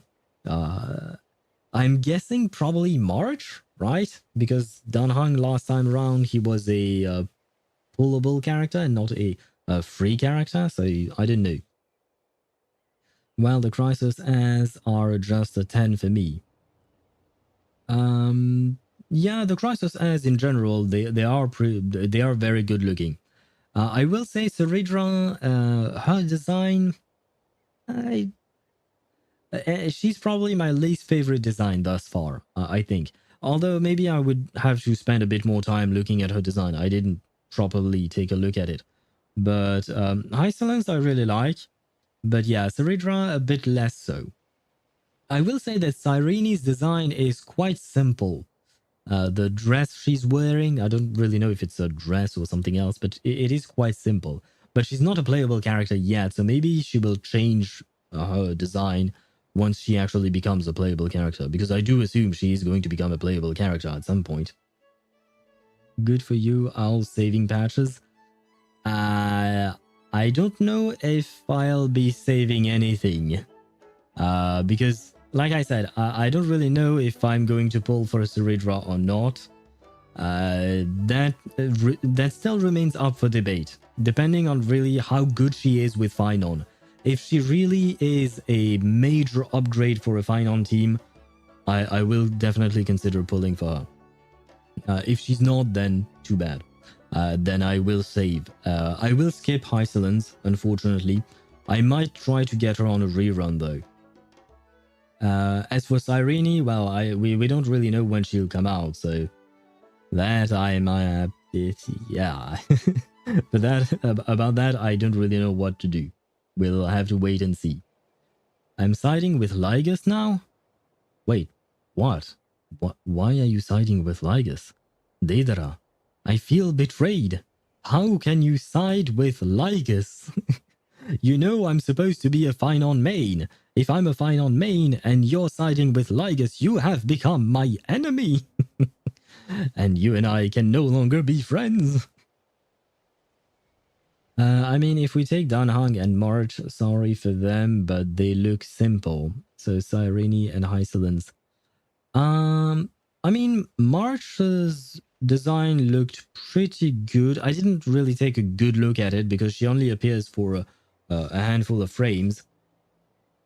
I'm guessing probably March, right? Because Danhang last time around, he was a pullable character and not a free character, so I don't know. Well, the Crisis as are just a 10 for me. Yeah, the Crisis as in general, they are very good looking. I will say Ceridra, her design, she's probably my least favorite design thus far, I think. Although maybe I would have to spend a bit more time looking at her design. I didn't properly take a look at it. But Hysolence I really like. But yeah, Ceridra a bit less so. I will say that Cyrene's design is quite simple. The dress she's wearing, I don't really know if it's a dress or something else, but it is quite simple. But she's not a playable character yet, so maybe she will change her design once she actually becomes a playable character, because I do assume she is going to become a playable character at some point. Good for you, Owl saving patches. I don't know if I'll be saving anything. Because, like I said, I don't really know if I'm going to pull for a Ceridra or not. That still remains up for debate, depending on really how good she is with Finon. If she really is a major upgrade for a Finon team, I will definitely consider pulling for her. If she's not, then too bad. Then I will save. I will skip Hysolence, unfortunately. I might try to get her on a rerun though. As for Cyrene, well, we don't really know when she'll come out, so that I'm yeah. But about that, I don't really know what to do. We'll have to wait and see. I'm siding with Lygus now? Wait, what? Why are you siding with Lygus? Deidara, I feel betrayed. How can you side with Lygus? You know I'm supposed to be a Finon main. If I'm a Finon main and you're siding with Lygus, you have become my enemy. And you and I can no longer be friends. I mean, if we take Danhang and March, sorry for them, but they look simple. So Cyrene and Hysolence. I mean, March's design looked pretty good. I didn't really take a good look at it because she only appears for a handful of frames.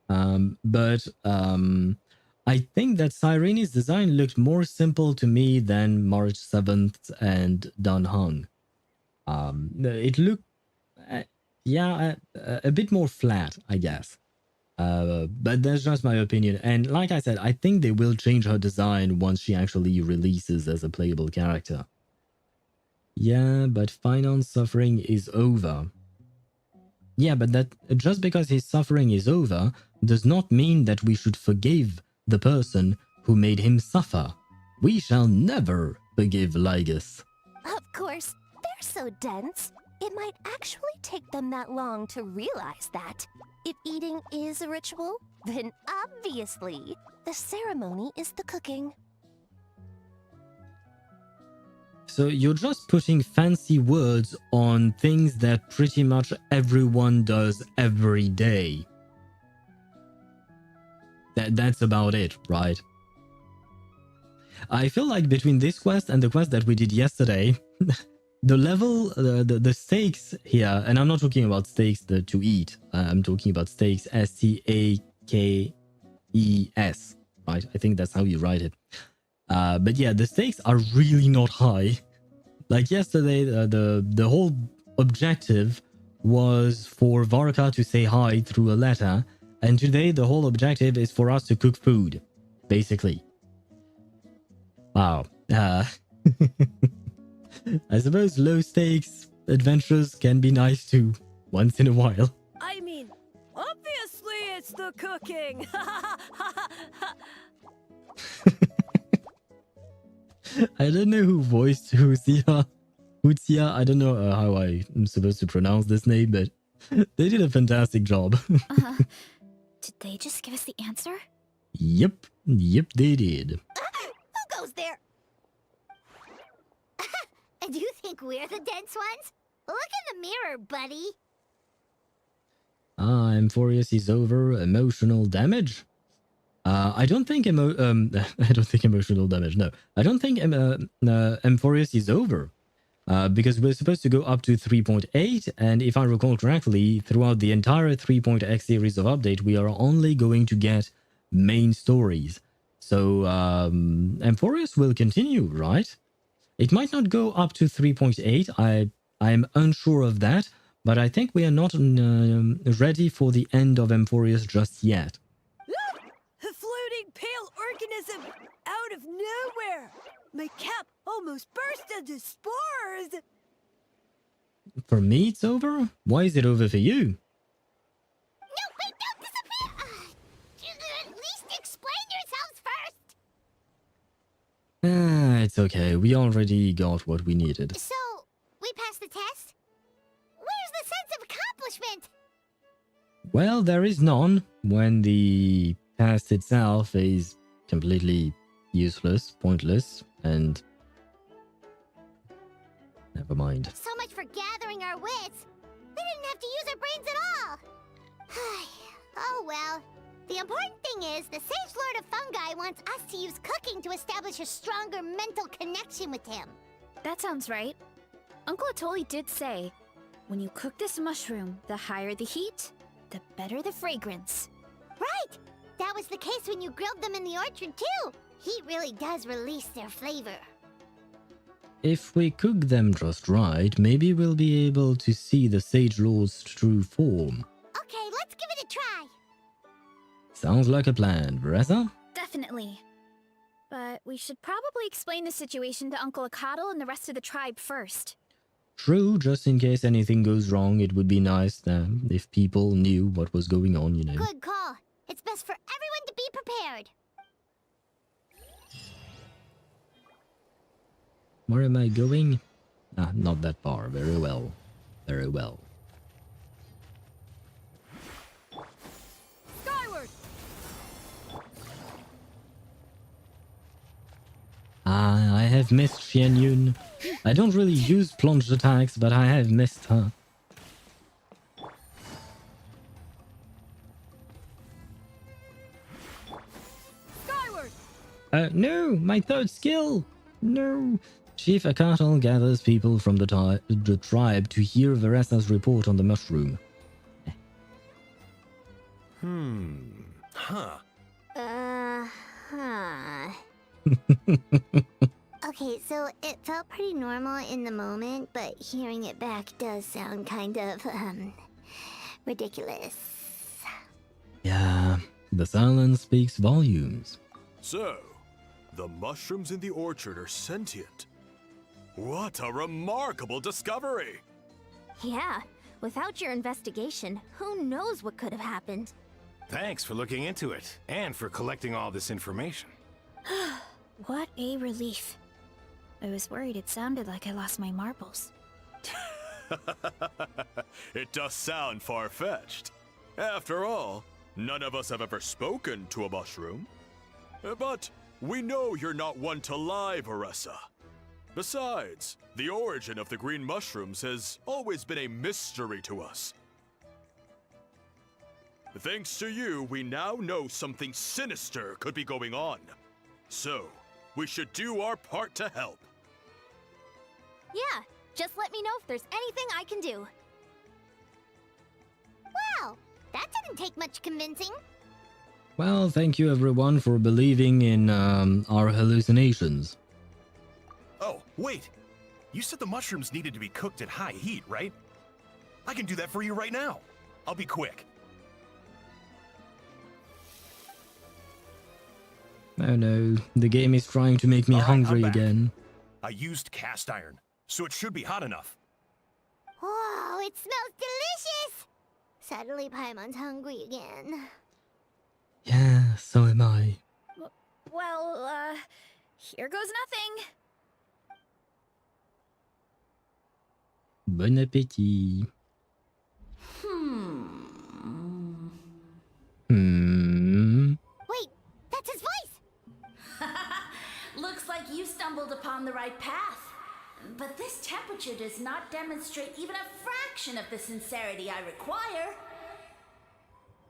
But I think that Cyrene's design looked more simple to me than March 7th and Dun Hung. It looked, a bit more flat, I guess. But that's just my opinion. And like I said, I think they will change her design once she actually releases as a playable character. Yeah, but Finance suffering is over. Yeah, but that just because his suffering is over does not mean that we should forgive the person who made him suffer. We shall never forgive Lygus. Of course, they're so dense. It might actually take them that long to realize that. If eating is a ritual, then obviously the ceremony is the cooking. So you're just putting fancy words on things that pretty much everyone does every day. That's about it, right? I feel like between this quest and the quest that we did yesterday, the level, the stakes here, and I'm not talking about steaks to eat, I'm talking about stakes, S-T-A-K-E-S, right? I think that's how you write it. But yeah, the stakes are really not high. Like yesterday, the whole objective was for Varka to say hi through a letter, and today the whole objective is for us to cook food, basically. Wow. I suppose low stakes adventures can be nice too, once in a while. I mean, obviously it's the cooking. I don't know who voiced Huzia. I don't know how I'm supposed to pronounce this name, but they did a fantastic job. Did they just give us the answer? Yep, they did. Who goes there? Do you think we're the dense ones? Look in the mirror, buddy. Amphorius is over. Emotional damage? I don't think emotional damage. No, I don't think Amphorius is over. Because we're supposed to go up to 3.8, and if I recall correctly, throughout the entire 3.x series of update, we are only going to get main stories. So Amphorius will continue, right? It might not go up to 3.8. I'm unsure of that, but I think we are not ready for the end of Amphorius just yet. A floating pale organism out of nowhere! My cap almost burst into spores! For me, it's over? Why is it over for you? No, wait, don't disappear! At least explain yourselves first! It's okay. We already got what we needed. So, we passed the test? Where's the sense of accomplishment? Well, there is none when the test itself is completely useless, pointless, and... never mind. So much for gathering our wits. We didn't have to use our brains at all. Oh well. The important thing is, the Sage Lord of Fungi wants us to use cooking to establish a stronger mental connection with him. That sounds right. Uncle Atoli did say, when you cook this mushroom, the higher the heat, the better the fragrance. Right! That was the case when you grilled them in the orchard too. Heat really does release their flavor. If we cook them just right, maybe we'll be able to see the Sage Lord's true form. Okay, let's give it a try. Sounds like a plan, Varesa? Definitely. But we should probably explain the situation to Uncle Akadal and the rest of the tribe first. True, just in case anything goes wrong, it would be nice if people knew what was going on, you know. Good call. It's best for everyone to be prepared. Where am I going? Not that far. Very well. Very well. Skyward! I have missed Xian Yun. I don't really use plunged attacks, but I have missed her. Skyward! No! My third skill! No! Chief Akatal gathers people from the tribe to hear Varesa's report on the mushroom. huh? Huh. Okay, so it felt pretty normal in the moment, but hearing it back does sound kind of, ridiculous. Yeah, the silence speaks volumes. So, the mushrooms in the orchard are sentient. What a remarkable discovery! Yeah, without your investigation, who knows what could have happened? Thanks for looking into it, and for collecting all this information. What a relief. I was worried it sounded like I lost my marbles. It does sound far-fetched. After all, none of us have ever spoken to a mushroom. But we know you're not one to lie, Varesa. Besides, the origin of the green mushrooms has always been a mystery to us. Thanks to you, we now know something sinister could be going on. So, we should do our part to help. Yeah, just let me know if there's anything I can do. Wow, that didn't take much convincing. Well, thank you everyone for believing in our hallucinations. Oh, wait. You said the mushrooms needed to be cooked at high heat, right? I can do that for you right now. I'll be quick. Oh no, the game is trying to make me All right, hungry I'm back. again. I used cast iron, so it should be hot enough. Whoa, it smells delicious! Suddenly Paimon's hungry again. Yeah, so am I. Well, here goes nothing. Bon appétit. Hmm. Wait, that's his voice! Looks like you stumbled upon the right path. But this temperature does not demonstrate even a fraction of the sincerity I require.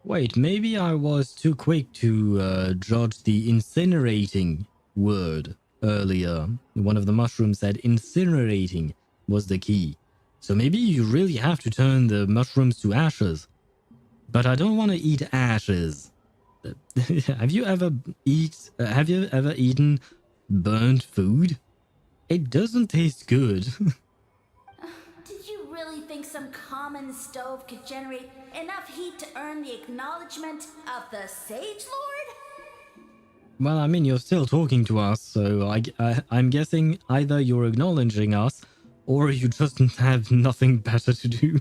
Wait, maybe I was too quick to judge the incinerating word earlier. One of the mushrooms said incinerating was the key. So maybe you really have to turn the mushrooms to ashes. But I don't want to eat ashes. Have you ever eaten burnt food? It doesn't taste good. Did you really think some common stove could generate enough heat to earn the acknowledgement of the Sage Lord? Well, I mean, you're still talking to us, so I'm guessing either you're acknowledging us, or you just have nothing better to do.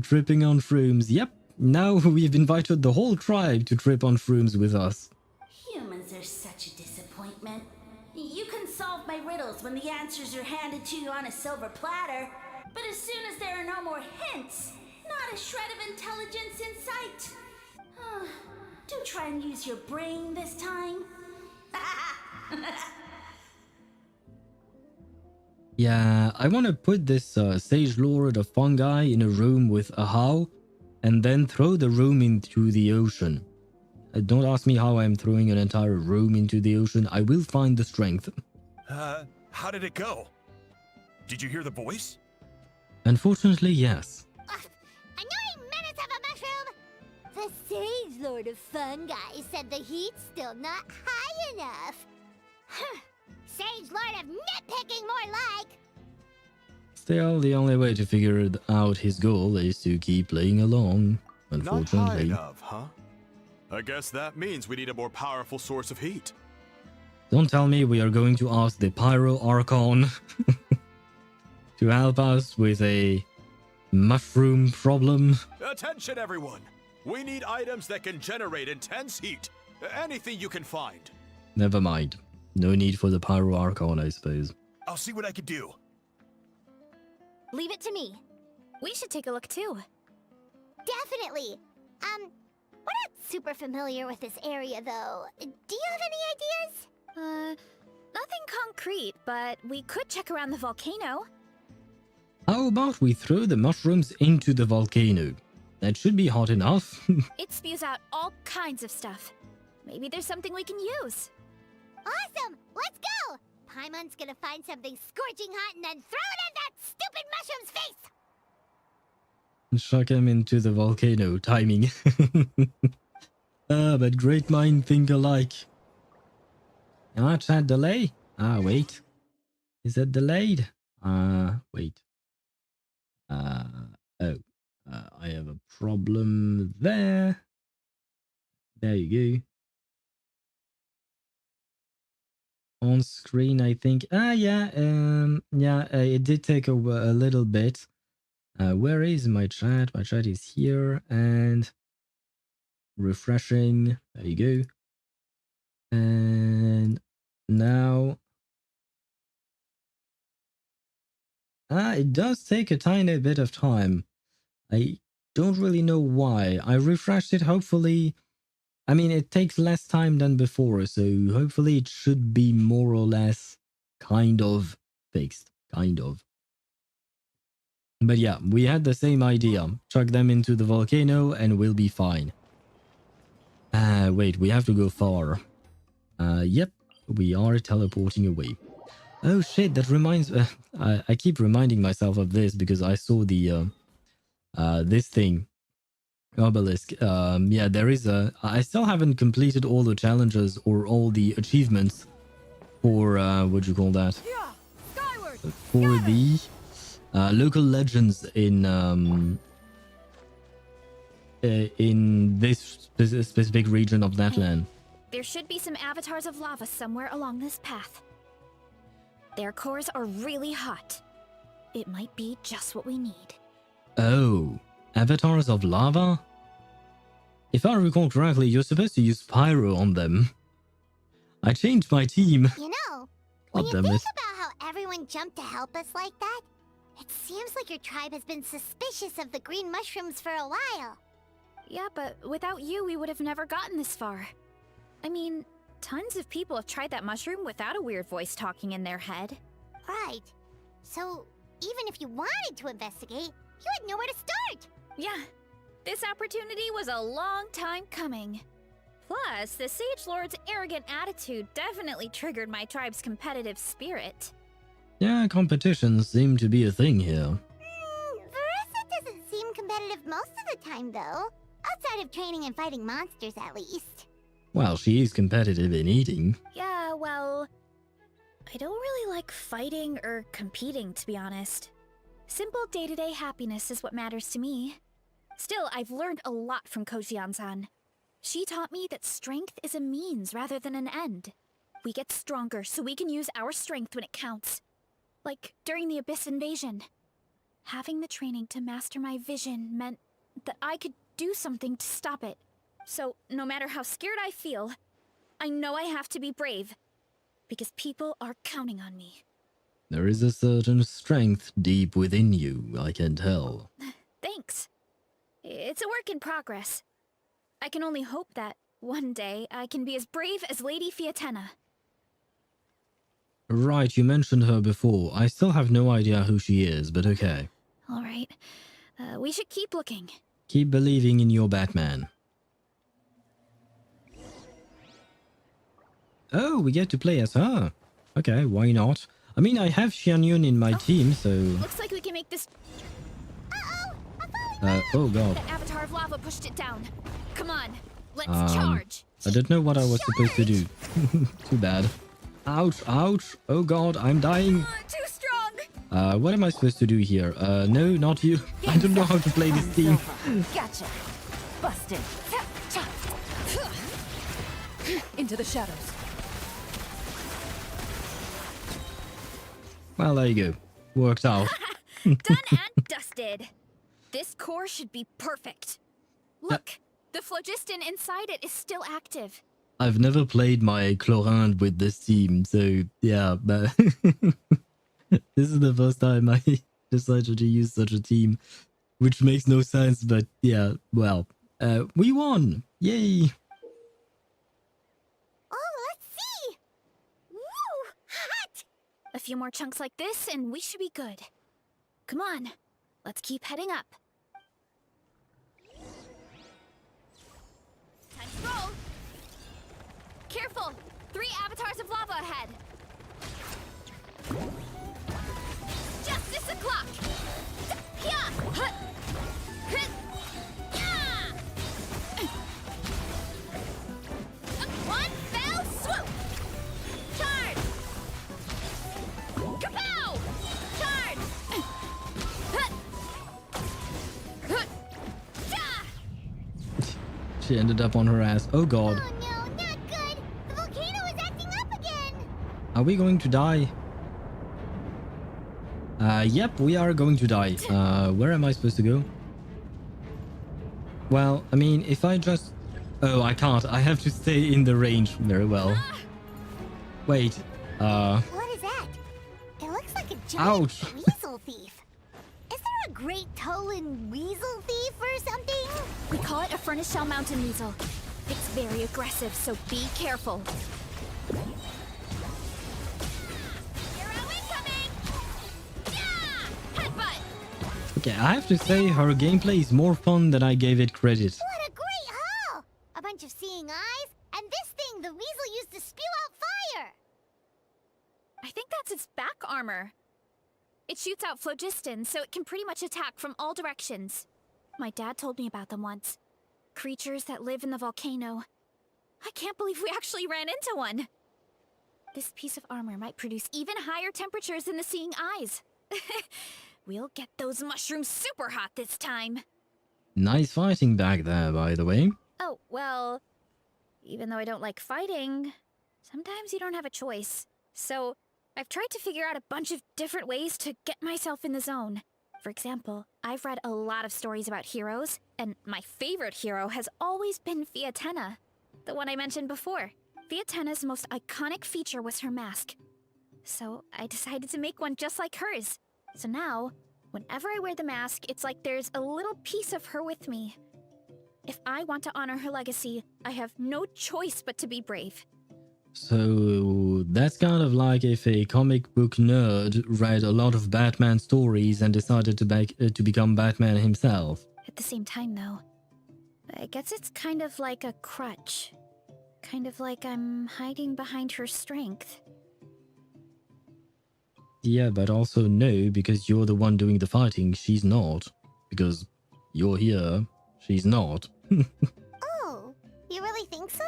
Tripping on shrooms. Yep, now we've invited the whole tribe to trip on shrooms with us. Humans are such a disappointment. You can solve my riddles when the answers are handed to you on a silver platter. But as soon as there are no more hints, not a shred of intelligence in sight. Do try and use your brain this time. Yeah, I want to put this Sage Lord of Fungi in a room with a how, and then throw the room into the ocean. Don't ask me how I'm throwing an entire room into the ocean. I will find the strength. How did it go? Did you hear the voice? Unfortunately, yes. Annoying menace of a mushroom! The Sage Lord of Fungi said the heat's still not high enough. Sage Lord of nitpicking, more like! Still, the only way to figure out his goal is to keep playing along, unfortunately. Not high enough, huh? I guess that means we need a more powerful source of heat. Don't tell me we are going to ask the Pyro Archon to help us with a mushroom problem. Attention, everyone! We need items that can generate intense heat. Anything you can find. Never mind. No need for the Pyro Archon, I suppose. I'll see what I can do. Leave it to me. We should take a look too. Definitely. We're not super familiar with this area, though. Do you have any ideas? Nothing concrete, but we could check around the volcano. How about we throw the mushrooms into the volcano? That should be hot enough. It spews out all kinds of stuff. Maybe there's something we can use. Awesome! Let's go! Paimon's gonna find something scorching hot and then throw it in that stupid mushroom's face! Chuck him into the volcano. Timing. But great mind think alike. Ah, chat delay? Ah, wait. Is it delayed? Wait. Oh. I have a problem there. There you go. On screen, I think. Yeah. It did take a little bit. Where is my chat? My chat is here and refreshing. There you go. And now, it does take a tiny bit of time. I don't really know why. I refreshed it. Hopefully, I mean, it takes less time than before, so hopefully it should be more or less kind of fixed. Kind of. But yeah, we had the same idea. Chuck them into the volcano and we'll be fine. Wait, we have to go far. Yep, we are teleporting away. Oh shit, that reminds... I keep reminding myself of this because I saw the... this thing. Obelisk. Yeah, there is a... I still haven't completed all the challenges or all the achievements for... what do you call that? For the... local legends in this specific region of Natlan. There should be some avatars of lava somewhere along this path. Their cores are really hot. It might be just what we need. Oh, avatars of lava? If I recall correctly, you're supposed to use pyro on them. I changed my team. You know, when you think about how everyone jumped to help us like that, it seems like your tribe has been suspicious of the green mushrooms for a while. Yeah, but without you, we would have never gotten this far. I mean, tons of people have tried that mushroom without a weird voice talking in their head. Right. So, even if you wanted to investigate, you had nowhere to start. Yeah. This opportunity was a long time coming. Plus, the Sage Lord's arrogant attitude definitely triggered my tribe's competitive spirit. Yeah, competitions seem to be a thing here. Varesa doesn't seem competitive most of the time, though. Outside of training and fighting monsters, at least. Well, she is competitive in eating. Yeah, well... I don't really like fighting or competing, to be honest. Simple day-to-day happiness is what matters to me. Still, I've learned a lot from Coach Iansan. She taught me that strength is a means rather than an end. We get stronger so we can use our strength when it counts. Like during the Abyss invasion. Having the training to master my vision meant that I could do something to stop it. So, no matter how scared I feel, I know I have to be brave. Because people are counting on me. There is a certain strength deep within you, I can tell. Thanks. It's a work in progress. I can only hope that one day I can be as brave as Lady Fiatena. Right, you mentioned her before. I still have no idea who she is, but okay. Alright. We should keep looking. Keep believing in your Batman. Oh, we get to play as her. Okay, why not? I mean, I have Xianyun in my team, so... Looks like we can make this... oh god. The avatar of lava pushed it down. Come on, let's charge. I don't know what I was supposed to do. Too bad. Ouch, ouch. Oh god, I'm dying. Too strong. What am I supposed to do here? No, not you. I don't know how to play this team. Gotcha. Busted. Into the shadows. Well, there you go. Worked out. Done and dusted. This core should be perfect. Look, the phlogiston inside it is still active. I've never played my Chlorinde with this team, so yeah, but this is the first time I decided to use such a team, which makes no sense, but yeah, well, we won! Yay! Oh, let's see! Woo! Hot! A few more chunks like this and we should be good. Come on, let's keep heading up. Time to roll! Careful! 3 avatars of lava ahead! Justice o'clock! She ended up on her ass. Oh god. Oh no, not good! The volcano is acting up again! Are we going to die? Yep, we are going to die. Where am I supposed to go? Well, I mean, if I just... Oh, I can't. I have to stay in the range very well. Wait, What is that? It looks like a giant ouch. weasel thief. Is there a great Tolan weasel thief or something? We call it a furnace shell mountain weasel. It's very aggressive, so be careful. Hero incoming! Yeah! Headbutt! Okay, I have to say her gameplay is more fun than I gave it credit. What a great haul! A bunch of seeing eyes, and this thing the weasel used to spew out fire! I think that's its back armor. It shoots out phlogiston, so it can pretty much attack from all directions. My dad told me about them once. Creatures that live in the volcano. I can't believe we actually ran into one. This piece of armor might produce even higher temperatures than the seeing eyes. We'll get those mushrooms super hot this time. Nice fighting back there, by the way. Oh, well, even though I don't like fighting, sometimes you don't have a choice. So, I've tried to figure out a bunch of different ways to get myself in the zone. For example, I've read a lot of stories about heroes, and my favorite hero has always been Fiatenna, the one I mentioned before. Fiatenna's most iconic feature was her mask. So, I decided to make one just like hers. So now, whenever I wear the mask, it's like there's a little piece of her with me. If I want to honor her legacy, I have no choice but to be brave. So that's kind of like if a comic book nerd read a lot of Batman stories and decided to become Batman himself. At the same time, though, I guess it's kind of like a crutch. Kind of like I'm hiding behind her strength. Yeah, but also no, because you're the one doing the fighting, she's not. Because you're here, she's not. Oh, you really think so?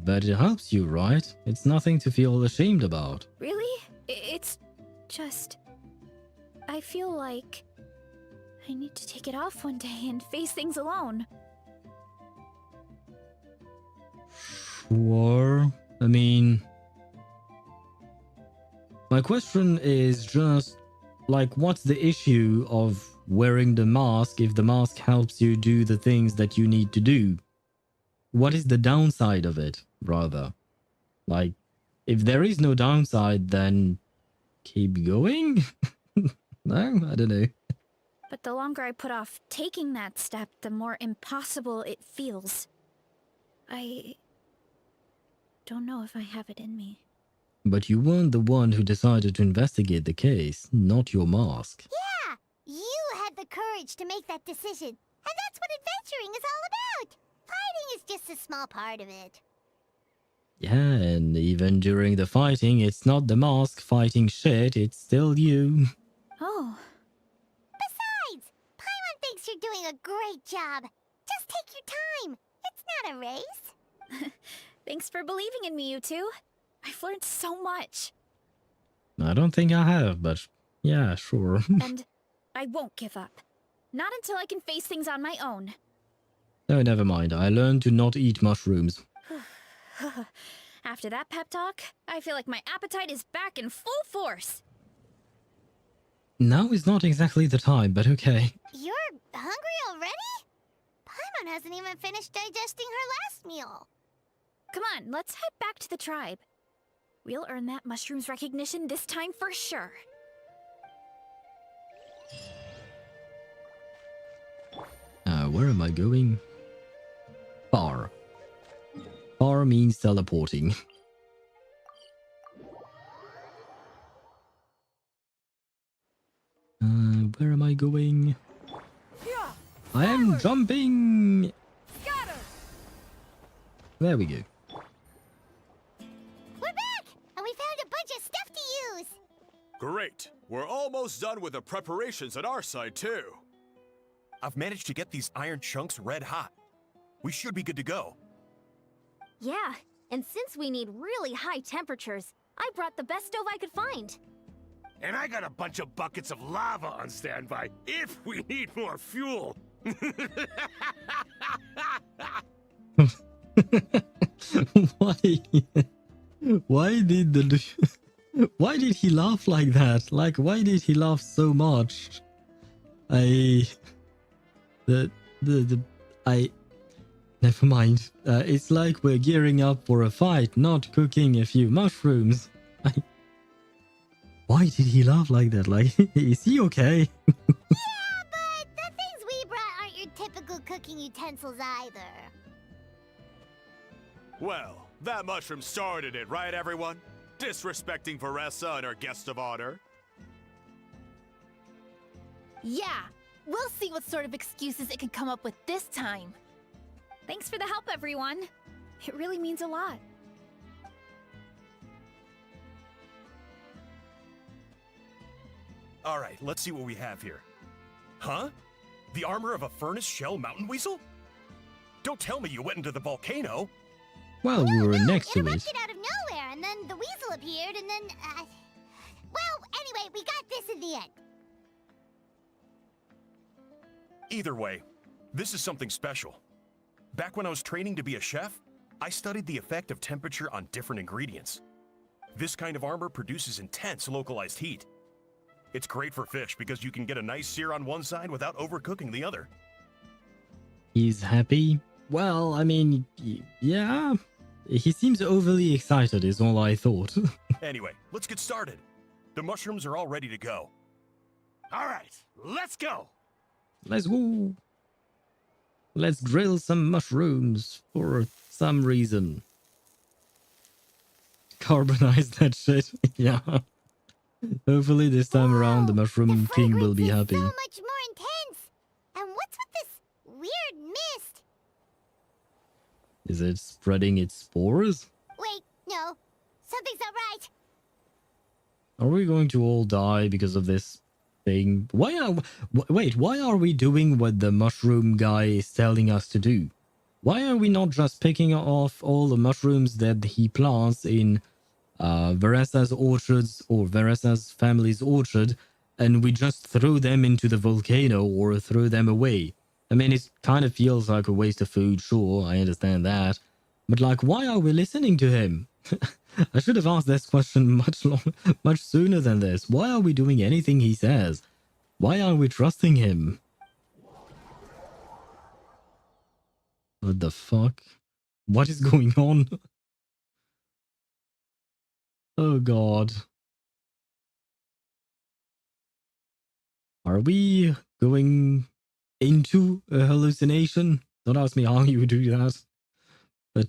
But it helps you, right? It's nothing to feel ashamed about. Really? It's just... I feel like I need to take it off one day and face things alone. Sure. I mean... My question is just, like, what's the issue of wearing the mask if the mask helps you do the things that you need to do? What is the downside of it, rather? Like, if there is no downside, then keep going? No? I don't know. But the longer I put off taking that step, the more impossible it feels. I don't know if I have it in me. But you weren't the one who decided to investigate the case, not your mask. Yeah! You had the courage to make that decision. And that's what adventuring is all about! Fighting is just a small part of it. Yeah, and even during the fighting, it's not the mask fighting shit, it's still you. Oh. Besides, Paimon thinks you're doing a great job. Just take your time. It's not a race. Thanks for believing in me, you two. I've learned so much. I don't think I have, but yeah, sure. And I won't give up. Not until I can face things on my own. Oh, never mind. I learned to not eat mushrooms. After that pep talk, I feel like my appetite is back in full force. Now is not exactly the time, but okay. You're hungry already? Paimon hasn't even finished digesting her last meal. Come on, let's head back to the tribe. We'll earn that mushroom's recognition this time for sure. Where am I going? Far. Far means teleporting. Where am I going? I am jumping! There we go. We're back! And we found a bunch of stuff to use! Great! We're almost done with the preparations on our side, too. I've managed to get these iron chunks red hot. We should be good to go. Yeah, and since we need really high temperatures, I brought the best stove I could find. And I got a bunch of buckets of lava on standby if we need more fuel. Why? Why did why did he laugh like that? Like, why did he laugh so much? I never mind. It's like we're gearing up for a fight, not cooking a few mushrooms. Why did he laugh like that? Like, is he okay? Yeah, but the things we brought aren't your typical cooking utensils either. Well, that mushroom started it, right, everyone? Disrespecting Varesa and her guest of honor. Yeah, we'll see what sort of excuses it can come up with this time. Thanks for the help, everyone. It really means a lot. All right, let's see what we have here. Huh? The armor of a furnace shell mountain weasel? Don't tell me you went into the volcano. Well, we were next to it. Erupted out of nowhere, and then the weasel appeared, and then, well, anyway, we got this in the end. Either way, this is something special. Back when I was training to be a chef, I studied the effect of temperature on different ingredients. This kind of armor produces intense localized heat. It's great for fish because you can get a nice sear on one side without overcooking the other. He's happy? Well, I mean, yeah. He seems overly excited is all I thought. Anyway, let's get started. The mushrooms are all ready to go. All right, let's go. Let's go. Let's drill some mushrooms for some reason. Carbonize that shit. Yeah. Hopefully this time around the Mushroom King will be happy. So much more intense. And what's with this weird mist? Is it spreading its spores? Wait, no. Something's not right. Are we going to all die because of this thing? Wait, why are we doing what the mushroom guy is telling us to do? Why are we not just picking off all the mushrooms that he plants in Varesa's orchards or Varesa's family's orchard, and we just throw them into the volcano or throw them away? I mean, it kind of feels like a waste of food, sure, I understand that. But like, why are we listening to him? I should have asked this question much sooner than this. Why are we doing anything he says? Why are we trusting him? What the fuck? What is going on? Oh god. Are we going into a hallucination? Don't ask me how you do that. But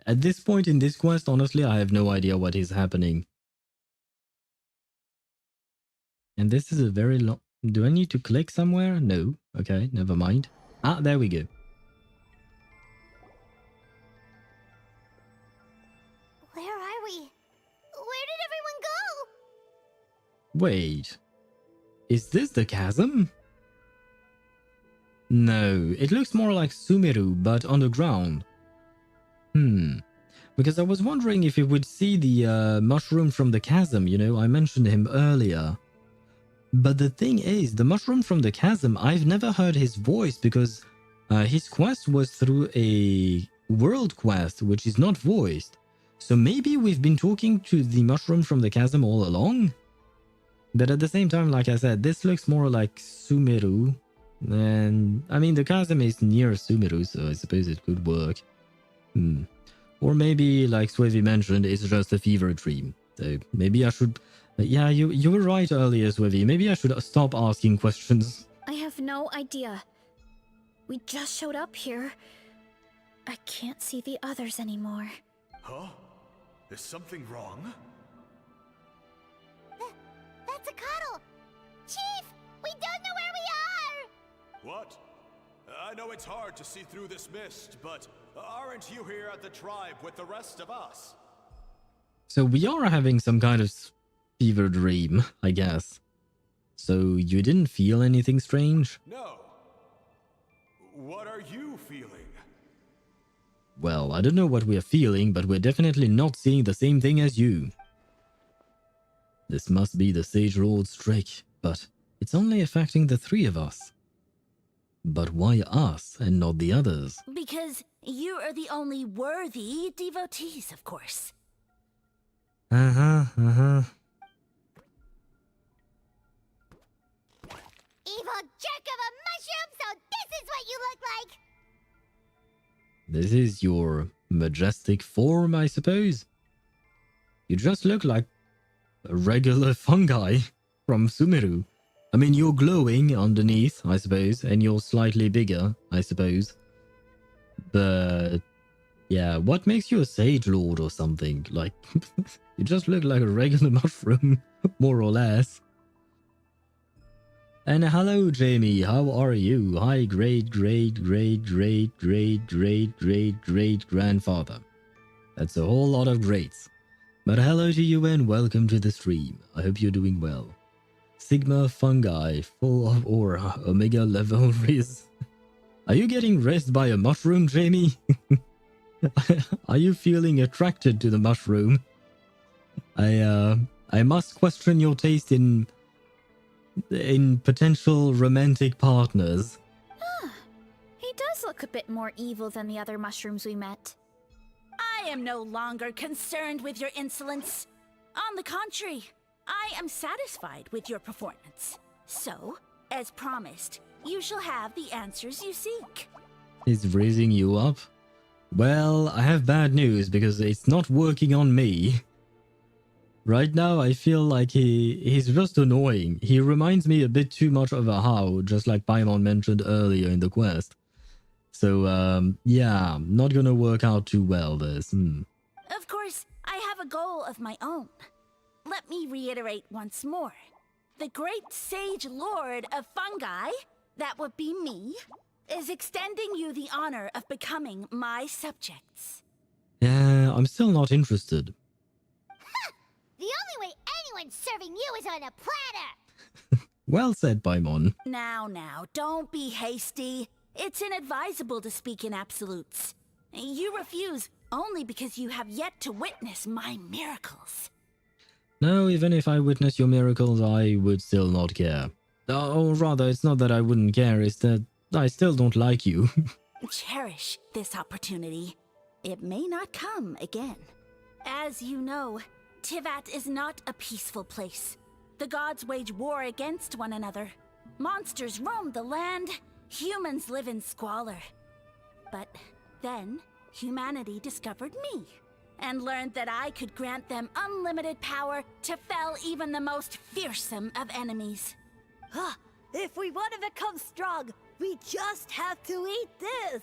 at this point in this quest, honestly, I have no idea what is happening. And this is a very long... Do I need to click somewhere? No. Okay, never mind. Ah, there we go. Where are we? Where did everyone go? Wait. Is this the chasm? No, it looks more like Sumeru, but underground. Because I was wondering if you would see the mushroom from the chasm, you know, I mentioned him earlier. But the thing is, the mushroom from the chasm, I've never heard his voice because his quest was through a world quest, which is not voiced. So maybe we've been talking to the mushroom from the chasm all along? But at the same time, like I said, this looks more like Sumeru. And, I mean, the chasm is near Sumeru, so I suppose it could work. Or maybe, like Swavy mentioned, it's just a fever dream. So maybe I should... Yeah, you were right earlier, Swavy. Maybe I should stop asking questions. I have no idea. We just showed up here. I can't see the others anymore. Huh? Is something wrong? That's a cuddle! Chief! We don't know where we are! What? I know it's hard to see through this mist, but aren't you here at the tribe with the rest of us? So we are having some kind of fever dream, I guess. So you didn't feel anything strange? No. What are you feeling? Well, I don't know what we're feeling, but we're definitely not seeing the same thing as you. This must be the Sage Lord's trick, but it's only affecting the three of us. But why us and not the others? Because you are the only worthy devotees, of course. Uh-huh. Evil jerk of a mushroom, so this is what you look like! This is your majestic form, I suppose? You just look like a regular fungi from Sumeru. I mean, you're glowing underneath, I suppose, and you're slightly bigger, I suppose. But yeah, what makes you a sage lord or something? Like, you just look like a regular mushroom, more or less. And hello, Jamie, how are you? Hi, great-grandfather. That's a whole lot of greats. But hello to you and welcome to the stream. I hope you're doing well. Sigma fungi, full of aura, omega level riz. Are you getting raised by a mushroom, Jamie? Are you feeling attracted to the mushroom? I must question your taste in potential romantic partners. He does look a bit more evil than the other mushrooms we met. I am no longer concerned with your insolence. On the contrary, I am satisfied with your performance. So, as promised, you shall have the answers you seek. He's raising you up? Well, I have bad news because it's not working on me. Right now, I feel like he's just annoying. He reminds me a bit too much of a How, just like Paimon mentioned earlier in the quest. So, yeah, not gonna work out too well, this. Of course, I have a goal of my own. Let me reiterate once more. The great sage lord of fungi, that would be me, is extending you the honor of becoming my subjects. Yeah, I'm still not interested. The only way anyone's serving you is on a platter! Well said, Paimon. Now, don't be hasty. It's inadvisable to speak in absolutes. You refuse only because you have yet to witness my miracles. No, even if I witness your miracles, I would still not care. Or rather, it's not that I wouldn't care, it's that I still don't like you. Cherish this opportunity. It may not come again. As you know, Teyvat is not a peaceful place. The gods wage war against one another. Monsters roam the land. Humans live in squalor. But then, humanity discovered me, and learned that I could grant them unlimited power to fell even the most fearsome of enemies. If we want to become strong, we just have to eat this!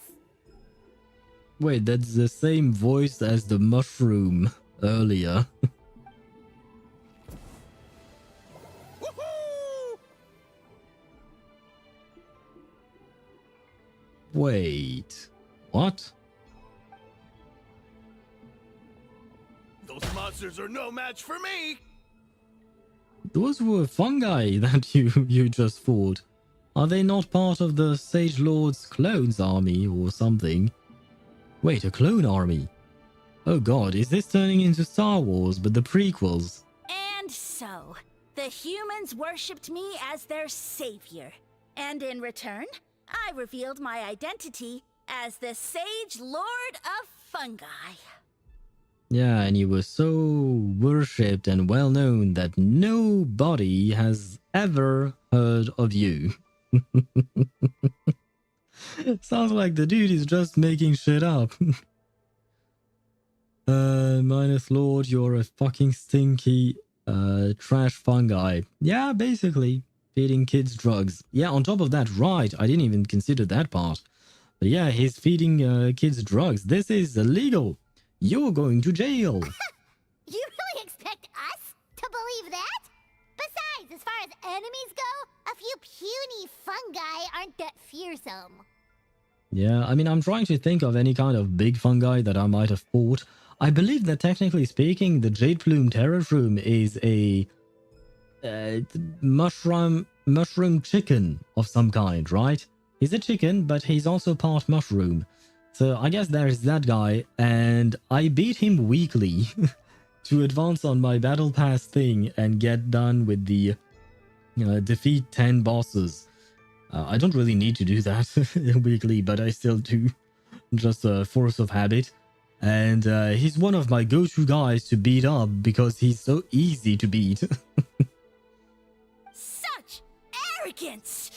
Wait, that's the same voice as the mushroom earlier. Wait, what? Those monsters are no match for me! Those were fungi that you just fought. Are they not part of the Sage Lord's clones army or something? Wait, a clone army? Oh god, is this turning into Star Wars but the prequels? And so, the humans worshipped me as their savior. And in return, I revealed my identity as the Sage Lord of Fungi. Yeah, and you were so worshipped and well known that nobody has ever heard of you. Sounds like the dude is just making shit up. Minus Lord, you're a fucking stinky trash fungi. Yeah, basically. Feeding kids drugs. Yeah, on top of that, right, I didn't even consider that part. But yeah, he's feeding kids drugs. This is illegal. You're going to jail. You really expect us to believe that? Besides, as far as enemies go, a few puny fungi aren't that fearsome. Yeah, I mean, I'm trying to think of any kind of big fungi that I might have fought. I believe that technically speaking, the Jade Plume Terrashroom is a mushroom chicken of some kind, right? He's a chicken, but he's also part mushroom. So I guess there's that guy, and I beat him weakly to advance on my battle pass thing and get done with the defeat 10 bosses. I don't really need to do that weekly, but I still do. Just a force of habit. And he's one of my go-to guys to beat up because he's so easy to beat. Such arrogance!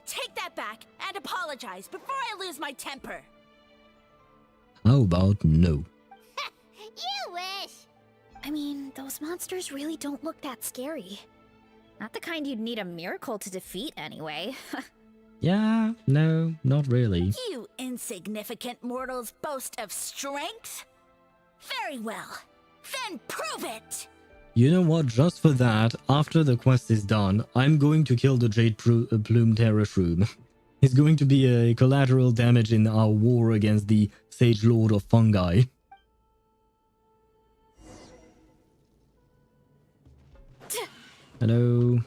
Take that back and apologize before I lose my temper. How about no? You wish! I mean, those monsters really don't look that scary. Not the kind you'd need a miracle to defeat anyway. Yeah, no, not really. You insignificant mortals boast of strength? Very well. Then prove it! You know what, just for that, after the quest is done, I'm going to kill the Jade Plume Terror Shroom. He's going to be a collateral damage in our war against the Sage Lord of Fungi. Hello.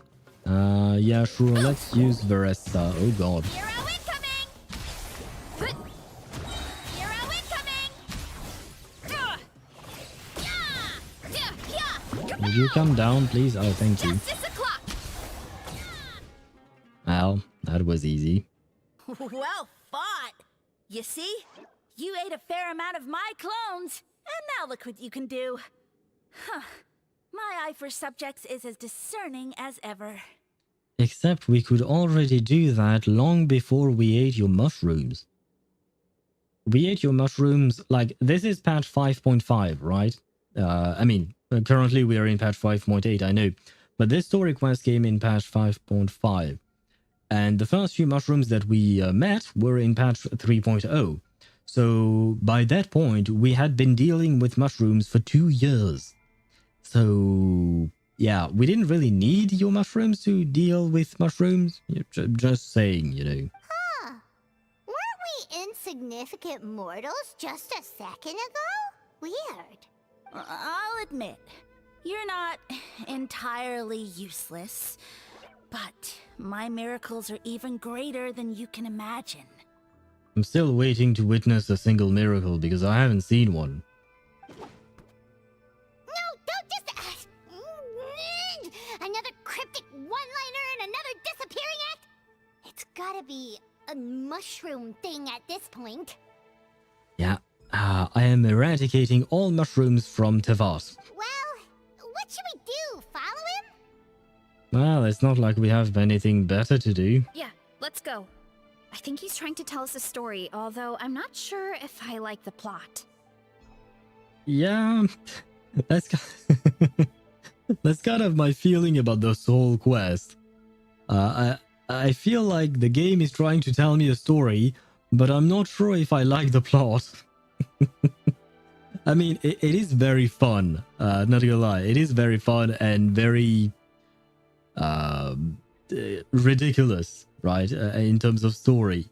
Yeah, sure, let's use Varesa. Oh god. Hero incoming! Hero incoming! Would you come down, please? Oh, thank you. Justice o'clock! Well, that was easy. Well fought! You see? You ate a fair amount of my clones, and now look what you can do. Huh. My eye for subjects is as discerning as ever. Except we could already do that long before we ate your mushrooms. We ate your mushrooms, like, this is patch 5.5, right? I mean, currently we are in patch 5.8, I know. But this story quest came in patch 5.5. And the first few mushrooms that we met were in patch 3.0. So by that point, we had been dealing with mushrooms for 2 years. So, yeah, we didn't really need your mushrooms to deal with mushrooms. Just saying, you know. Huh. Weren't we insignificant mortals just a second ago? Weird. I'll admit, you're not entirely useless, but my miracles are even greater than you can imagine. I'm still waiting to witness a single miracle because I haven't seen one. Another cryptic one-liner and another disappearing act? It's gotta be a mushroom thing at this point. Yeah, I am eradicating all mushrooms from Teyvat. Well, what should we do? Follow him? Well, it's not like we have anything better to do. Yeah, let's go. I think he's trying to tell us a story, although I'm not sure if I like the plot. Yeah, that's that's kind of my feeling about this whole quest. I feel like the game is trying to tell me a story, but I'm not sure if I like the plot. I mean, it is very fun, not gonna lie. It is very fun and very ridiculous, right, in terms of story.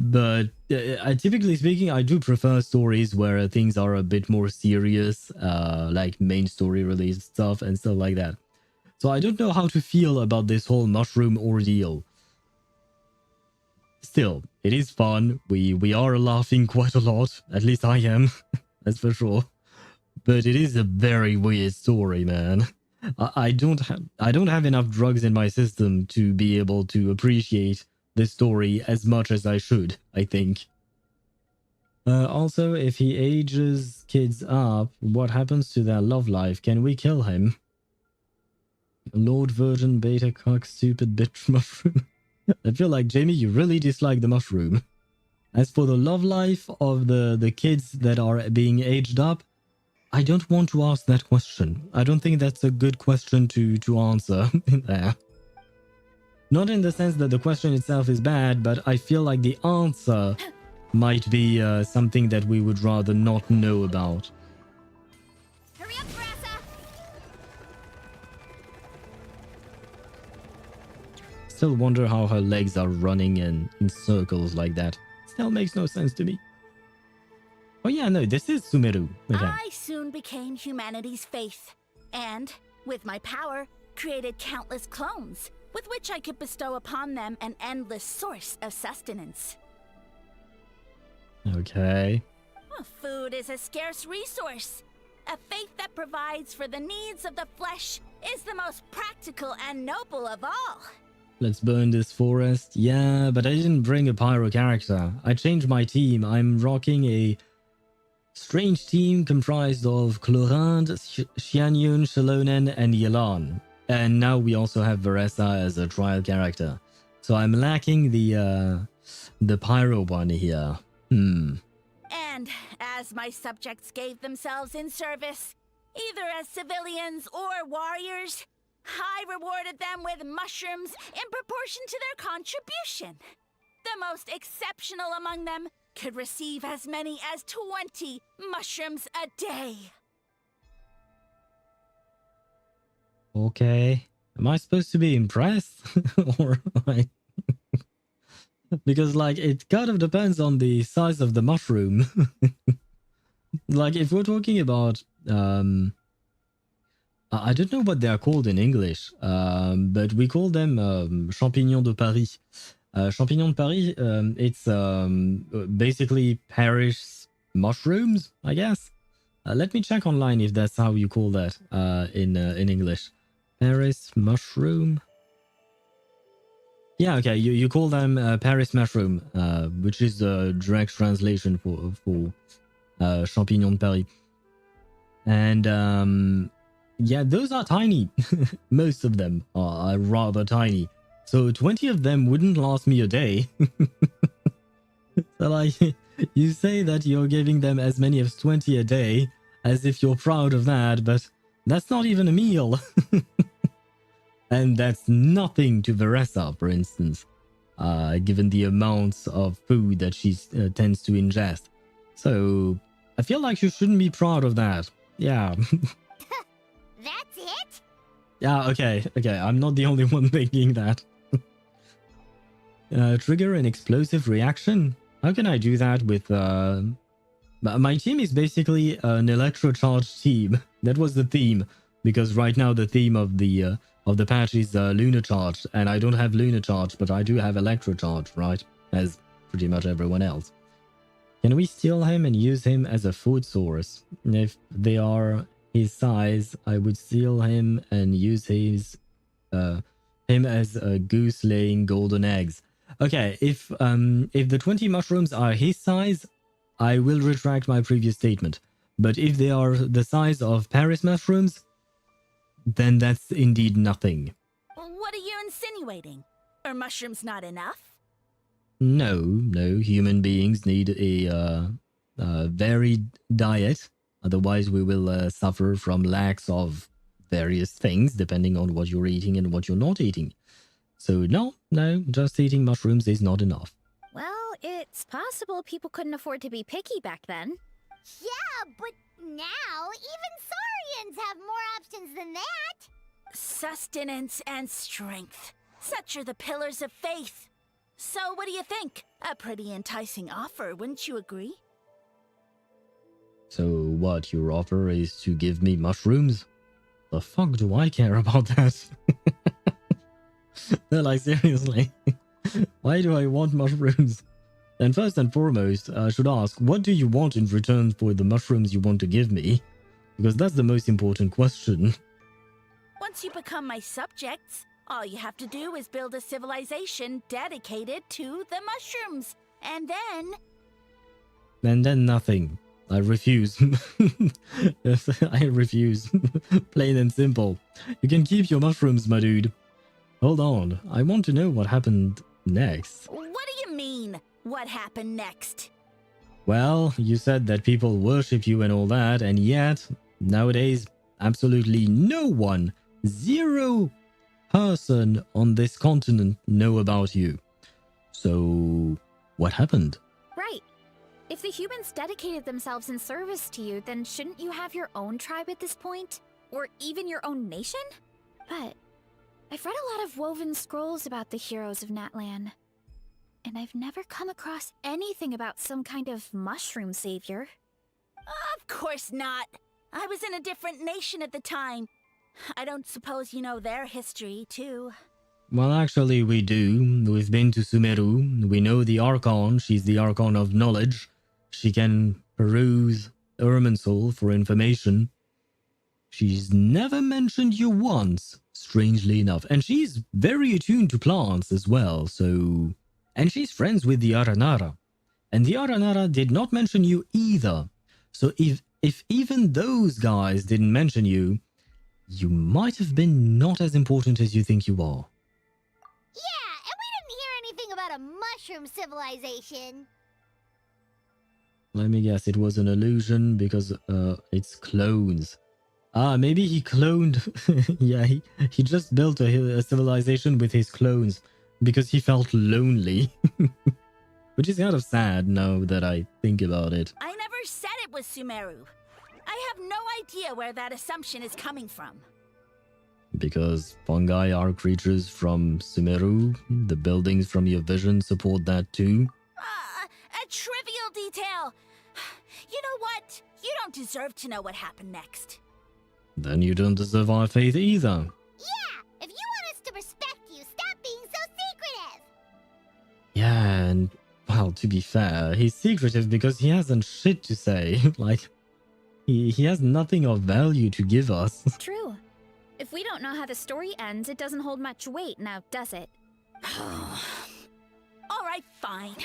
But typically speaking, I do prefer stories where things are a bit more serious, like main story related stuff and stuff like that. So I don't know how to feel about this whole mushroom ordeal. Still, it is fun. We are laughing quite a lot. At least I am, that's for sure. But it is a very weird story, man. I don't have enough drugs in my system to be able to appreciate this story as much as I should, I think. Also, if he ages kids up, what happens to their love life? Can we kill him? Lord Virgin Beta Cock Stupid Bitch Mushroom. I feel like, Jamie, you really dislike the mushroom. As for the love life of the kids that are being aged up, I don't want to ask that question. I don't think that's a good question to answer in there. Not in the sense that the question itself is bad, but I feel like the answer might be something that we would rather not know about. Hurry up, Varesa! Still wonder how her legs are running in circles like that. Still makes no sense to me. Oh yeah, no, this is Sumeru. Okay. I soon became humanity's faith, and, with my power, created countless clones, with which I could bestow upon them an endless source of sustenance. Okay. Well, food is a scarce resource. A faith that provides for the needs of the flesh is the most practical and noble of all. Let's burn this forest. Yeah, but I didn't bring a pyro character. I changed my team. I'm rocking a strange team comprised of Chlorinde, Xianyun, Shalonen, and Yelan. And now we also have Varesa as a trial character. So I'm lacking the pyro one here. And as my subjects gave themselves in service, either as civilians or warriors, I rewarded them with mushrooms in proportion to their contribution. The most exceptional among them could receive as many as 20 mushrooms a day. Okay. Am I supposed to be impressed? Or like... Because, like, it kind of depends on the size of the mushroom. Like, if we're talking about... I don't know what they are called in English, but we call them champignons de Paris. Champignons de Paris, it's basically Paris mushrooms, I guess. Let me check online if that's how you call that in English. Paris mushroom. Yeah, okay, you call them Paris mushroom, which is the direct translation for champignon de Paris. And yeah, those are tiny. Most of them are rather tiny. So 20 of them wouldn't last me a day. So like, you say that you're giving them as many as 20 a day, as if you're proud of that, but that's not even a meal. And that's nothing to Varesa, for instance, given the amounts of food that she tends to ingest. So I feel like you shouldn't be proud of that. Yeah. That's it? Yeah, okay. I'm not the only one thinking that. Trigger an explosive reaction? How can I do that with... My team is basically an electrocharged team. That was the theme. Because right now the theme of the patch is lunar charge. And I don't have lunar charge, but I do have electrocharge, right? As pretty much everyone else. Can we steal him and use him as a food source? If they are his size, I would steal him and use him as a goose laying golden eggs. Okay, if the 20 mushrooms are his size, I will retract my previous statement. But if they are the size of Paris mushrooms, then that's indeed nothing. What are you insinuating? Are mushrooms not enough? No, human beings need a varied diet. Otherwise, we will suffer from lacks of various things, depending on what you're eating and what you're not eating. So no, just eating mushrooms is not enough. Well, it's possible people couldn't afford to be picky back then. Yeah, but now even Saurians have more options than that. Sustenance and strength. Such are the pillars of faith. So what do you think? A pretty enticing offer, wouldn't you agree? So what, your offer is to give me mushrooms? The fuck do I care about that? No, like, seriously. Why do I want mushrooms? And first and foremost, I should ask, what do you want in return for the mushrooms you want to give me? Because that's the most important question. Once you become my subjects, all you have to do is build a civilization dedicated to the mushrooms. And then... And then nothing. I refuse. I refuse. Plain and simple. You can keep your mushrooms, my dude. Hold on. I want to know what happened next. What do you mean, what happened next? Well, you said that people worship you and all that, and yet, nowadays, absolutely no one, zero person on this continent know about you. So, what happened? Right. If the humans dedicated themselves in service to you, then shouldn't you have your own tribe at this point? Or even your own nation? But I've read a lot of woven scrolls about the heroes of Natlan. And I've never come across anything about some kind of mushroom savior. Of course not. I was in a different nation at the time. I don't suppose you know their history, too. Well, actually, we do. We've been to Sumeru. We know the Archon. She's the Archon of knowledge. She can peruse Irminsul for information. She's never mentioned you once, strangely enough. And she's very attuned to plants as well, so... And she's friends with the Aranara. And the Aranara did not mention you either. So if even those guys didn't mention you, you might have been not as important as you think you are. Yeah, and we didn't hear anything about a mushroom civilization. Let me guess, it was an illusion because it's clones. Ah, maybe he cloned... yeah, he just built a civilization with his clones because he felt lonely. Which is kind of sad now that I think about it. I never said it was Sumeru. I have no idea where that assumption is coming from. Because fungi are creatures from Sumeru. The buildings from your vision support that too. A trivial detail. You know what? You don't deserve to know what happened next. Then you don't deserve our faith either. Yeah, if you want us to respect you, stop being so secretive. Yeah, and, well, to be fair, he's secretive because he hasn't shit to say. Like, he has nothing of value to give us. True. If we don't know how the story ends, it doesn't hold much weight now, does it? All right, fine.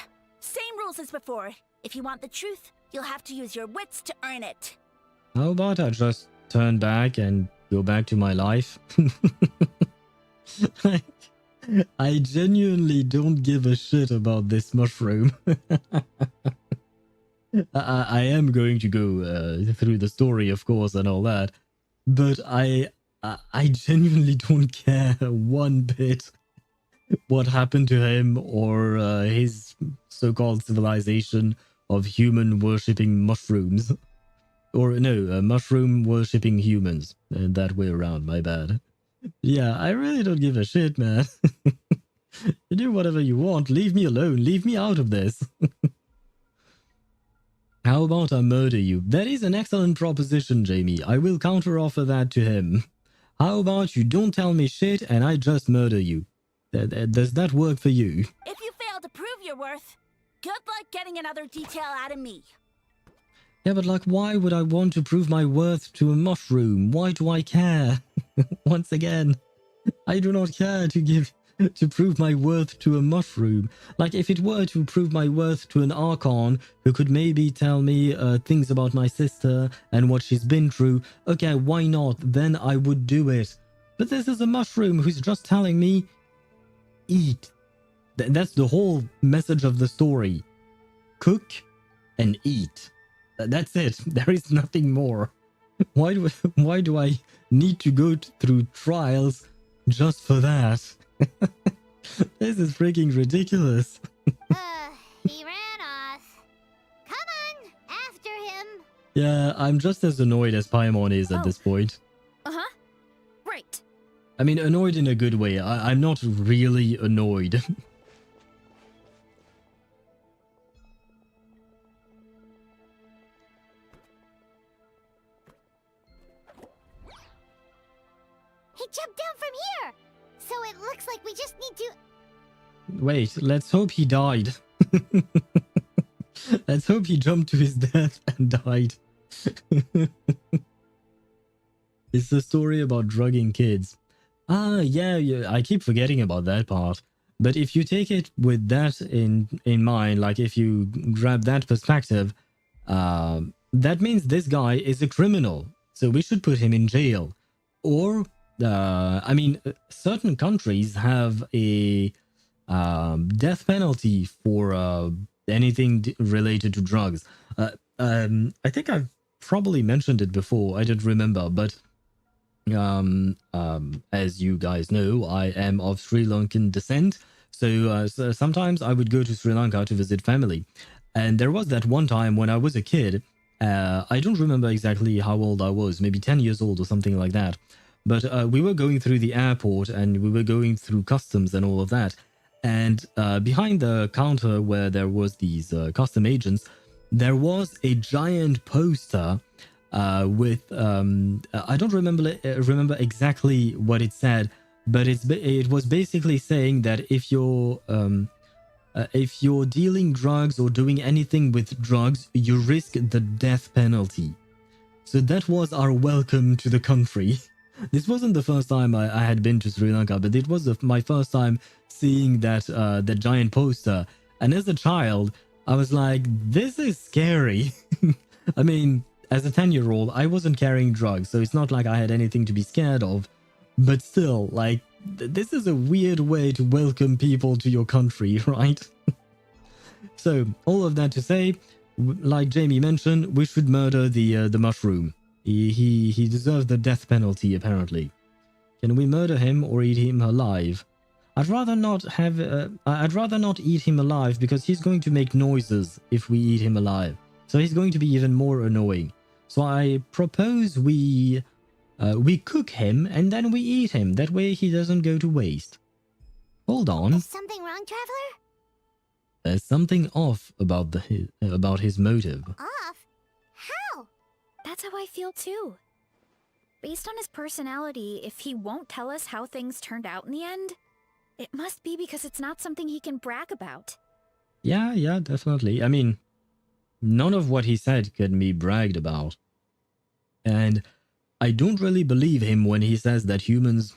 Same rules as before. If you want the truth, you'll have to use your wits to earn it. How about I just turn back and go back to my life? I genuinely don't give a shit about this mushroom. I am going to go through the story, of course, and all that, but I genuinely don't care one bit what happened to him or his so-called civilization of human worshipping mushrooms. Or no, mushroom worshipping humans. That way around, my bad. Yeah, I really don't give a shit, man. You do whatever you want. Leave me alone. Leave me out of this. How about I murder you? That is an excellent proposition, Jamie. I will counteroffer that to him. How about you don't tell me shit and I just murder you? Does that work for you? If you fail to prove your worth, good luck getting another detail out of me. Yeah, but like, why would I want to prove my worth to a mushroom? Why do I care? Once again, I do not care to prove my worth to a mushroom. Like, if it were to prove my worth to an Archon who could maybe tell me things about my sister and what she's been through, okay, why not? Then I would do it. But this is a mushroom who's just telling me, eat. That's the whole message of the story. Cook and eat. That's it. There is nothing more. Why do I need to go through trials just for that? This is freaking ridiculous. He ran off. Come on, after him. Yeah, I'm just as annoyed as Paimon is at this point. Uh-huh. Right. I mean, annoyed in a good way. I'm not really annoyed. He jumped down from here. So it looks like we just need to... Wait, let's hope he died. Let's hope he jumped to his death and died. It's the story about drugging kids. Ah, yeah, I keep forgetting about that part. But if you take it with that in mind, like if you grab that perspective, that means this guy is a criminal. So we should put him in jail. Or... I mean, certain countries have a death penalty for anything related to drugs. I think I've probably mentioned it before. I don't remember, but as you guys know, I am of Sri Lankan descent. So sometimes I would go to Sri Lanka to visit family. And there was that one time when I was a kid. I don't remember exactly how old I was, maybe 10 years old or something like that. But we were going through the airport and we were going through customs and all of that. And behind the counter where there was these custom agents, there was a giant poster with... I don't remember exactly what it said, but it was basically saying that if you're dealing drugs or doing anything with drugs, you risk the death penalty. So that was our welcome to the country. This wasn't the first time I had been to Sri Lanka, but it was my first time seeing that giant poster. And as a child, I was like, this is scary. I mean, as a 10-year-old, I wasn't carrying drugs, so it's not like I had anything to be scared of. But still, like, this is a weird way to welcome people to your country, right? So, all of that to say, like Jamie mentioned, we should murder the mushroom. He deserves the death penalty, apparently. Can we murder him or eat him alive? I'd rather not eat him alive because he's going to make noises if we eat him alive. So he's going to be even more annoying. So I propose we cook him and then we eat him. That way he doesn't go to waste. Hold on. Is something wrong, Traveler? There's something off about his motive. Off? How? That's how I feel too. Based on his personality, if he won't tell us how things turned out in the end, it must be because it's not something he can brag about. Yeah, definitely. I mean, none of what he said can be bragged about. And I don't really believe him when he says that humans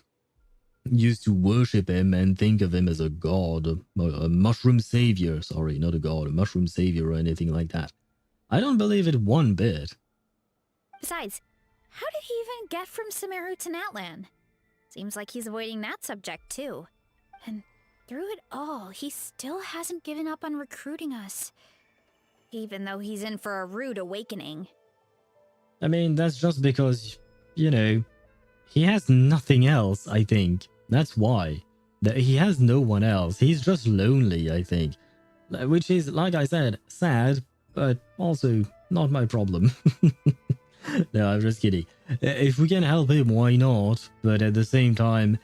used to worship him and think of him as a god, a mushroom savior. Sorry, not a god, a mushroom savior or anything like that. I don't believe it one bit. Besides, how did he even get from Sumeru to Natlan? Seems like he's avoiding that subject too. And through it all, he still hasn't given up on recruiting us. Even though he's in for a rude awakening. I mean, that's just because, you know, he has nothing else, I think. That's why. He has no one else. He's just lonely, I think. Which is, like I said, sad, but also not my problem. No, I'm just kidding. If we can help him, why not? But at the same time,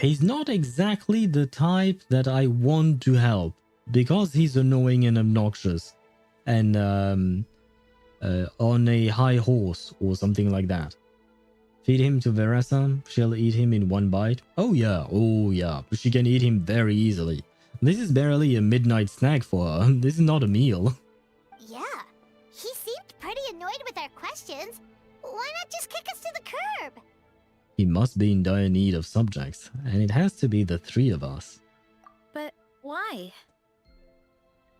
he's not exactly the type that I want to help. Because he's annoying and obnoxious. And on a high horse or something like that. Feed him to Varesa. She'll eat him in one bite. Oh yeah. She can eat him very easily. This is barely a midnight snack for her. This is not a meal. Yeah. He seemed pretty annoyed with our questions. Why not just kick us to the curb? He must be in dire need of subjects, and it has to be the three of us. But why?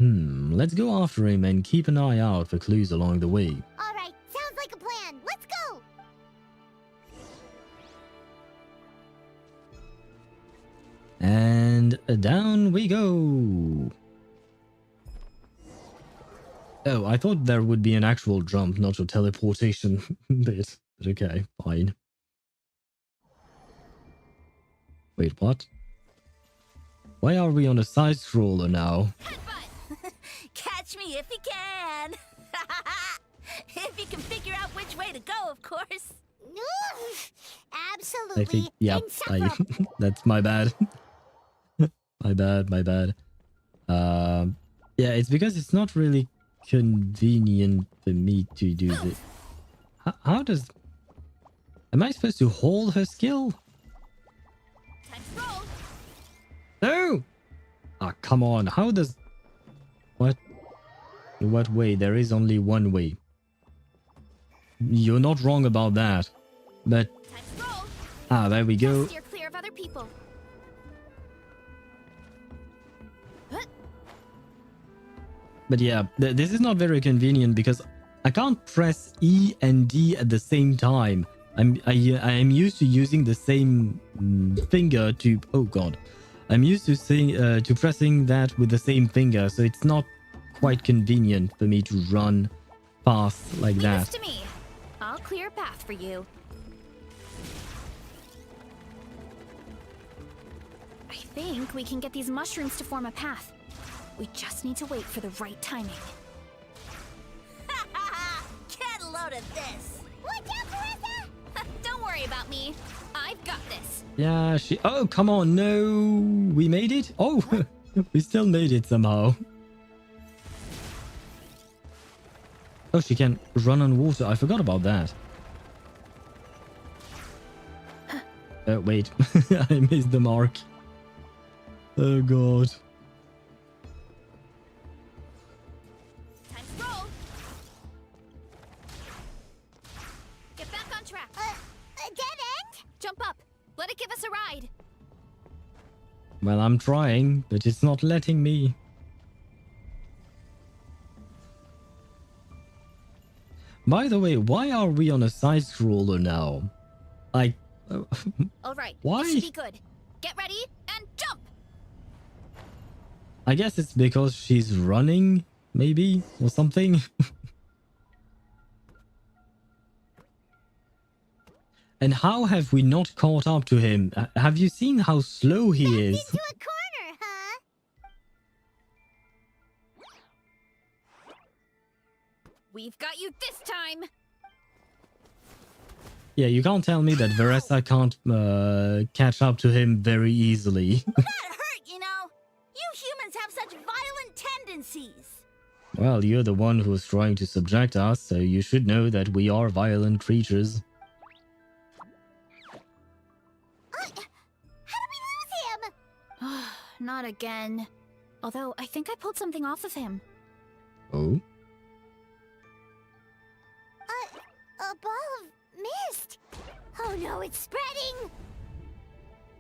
Let's go after him and keep an eye out for clues along the way. Alright, sounds like a plan. Let's go! And down we go. Oh, I thought there would be an actual jump, not a teleportation bit. But okay, fine. Wait, what? Why are we on a side scroller now? Catch me if you can! If you can figure out which way to go, of course. Absolutely. I think, yeah, insufferable. that's my bad. My bad. Yeah, it's because it's not really convenient for me to do this. How does... Am I supposed to hold her skill? No! Ah, come on. How does... What? What way? There is only one way. You're not wrong about that. But... Ah, there we go. Steer clear of other people. But yeah, this is not very convenient because I can't press E and D at the same time. I am used to using the same finger to... Oh god. I'm used to pressing that with the same finger, so it's not quite convenient for me to run fast like that. Leave this to me. I'll clear a path for you. I think we can get these mushrooms to form a path. We just need to wait for the right timing. Get a load of this! Watch out, Varesa! Don't worry about me. I've got this. Yeah, she... Oh, come on, no! We made it? Oh, we still made it somehow. Oh, she can run on water. I forgot about that. Wait. I missed the mark. Oh, God. Time to roll. Get back on track. A dead give us a ride? Well, I'm trying, but it's not letting me. By the way, why are we on a side scroller now? Like, All right. why? This should be good. Get ready and jump. I guess it's because she's running, maybe, or something. And how have we not caught up to him? Have you seen how slow he is? Into a corner, huh? We've got you this time. Yeah, you can't tell me that Varesa can't catch up to him very easily. That hurt, you know. You humans have such violent tendencies. Well, you're the one who's trying to subject us, so you should know that we are violent creatures. How did we lose him? Not again. Although, I think I pulled something off of him. Oh? A ball of mist. Oh no, it's spreading.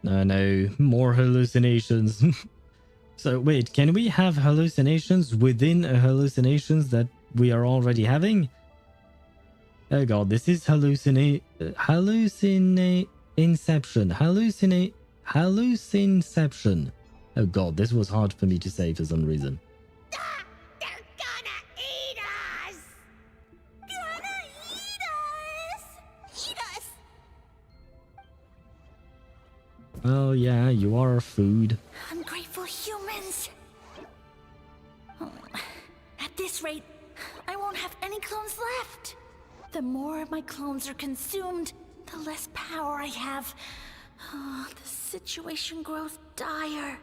No, more hallucinations. So wait, can we have hallucinations within hallucinations that we are already having? Oh god, this is hallucination. Oh god, this was hard for me to say for some reason. They're gonna eat us! Gonna eat us! Eat us! Well, yeah, you are food. Ungrateful humans! Oh, at this rate, I won't have any clones left. The more my clones are consumed, the less power I have. Oh, the situation grows dire.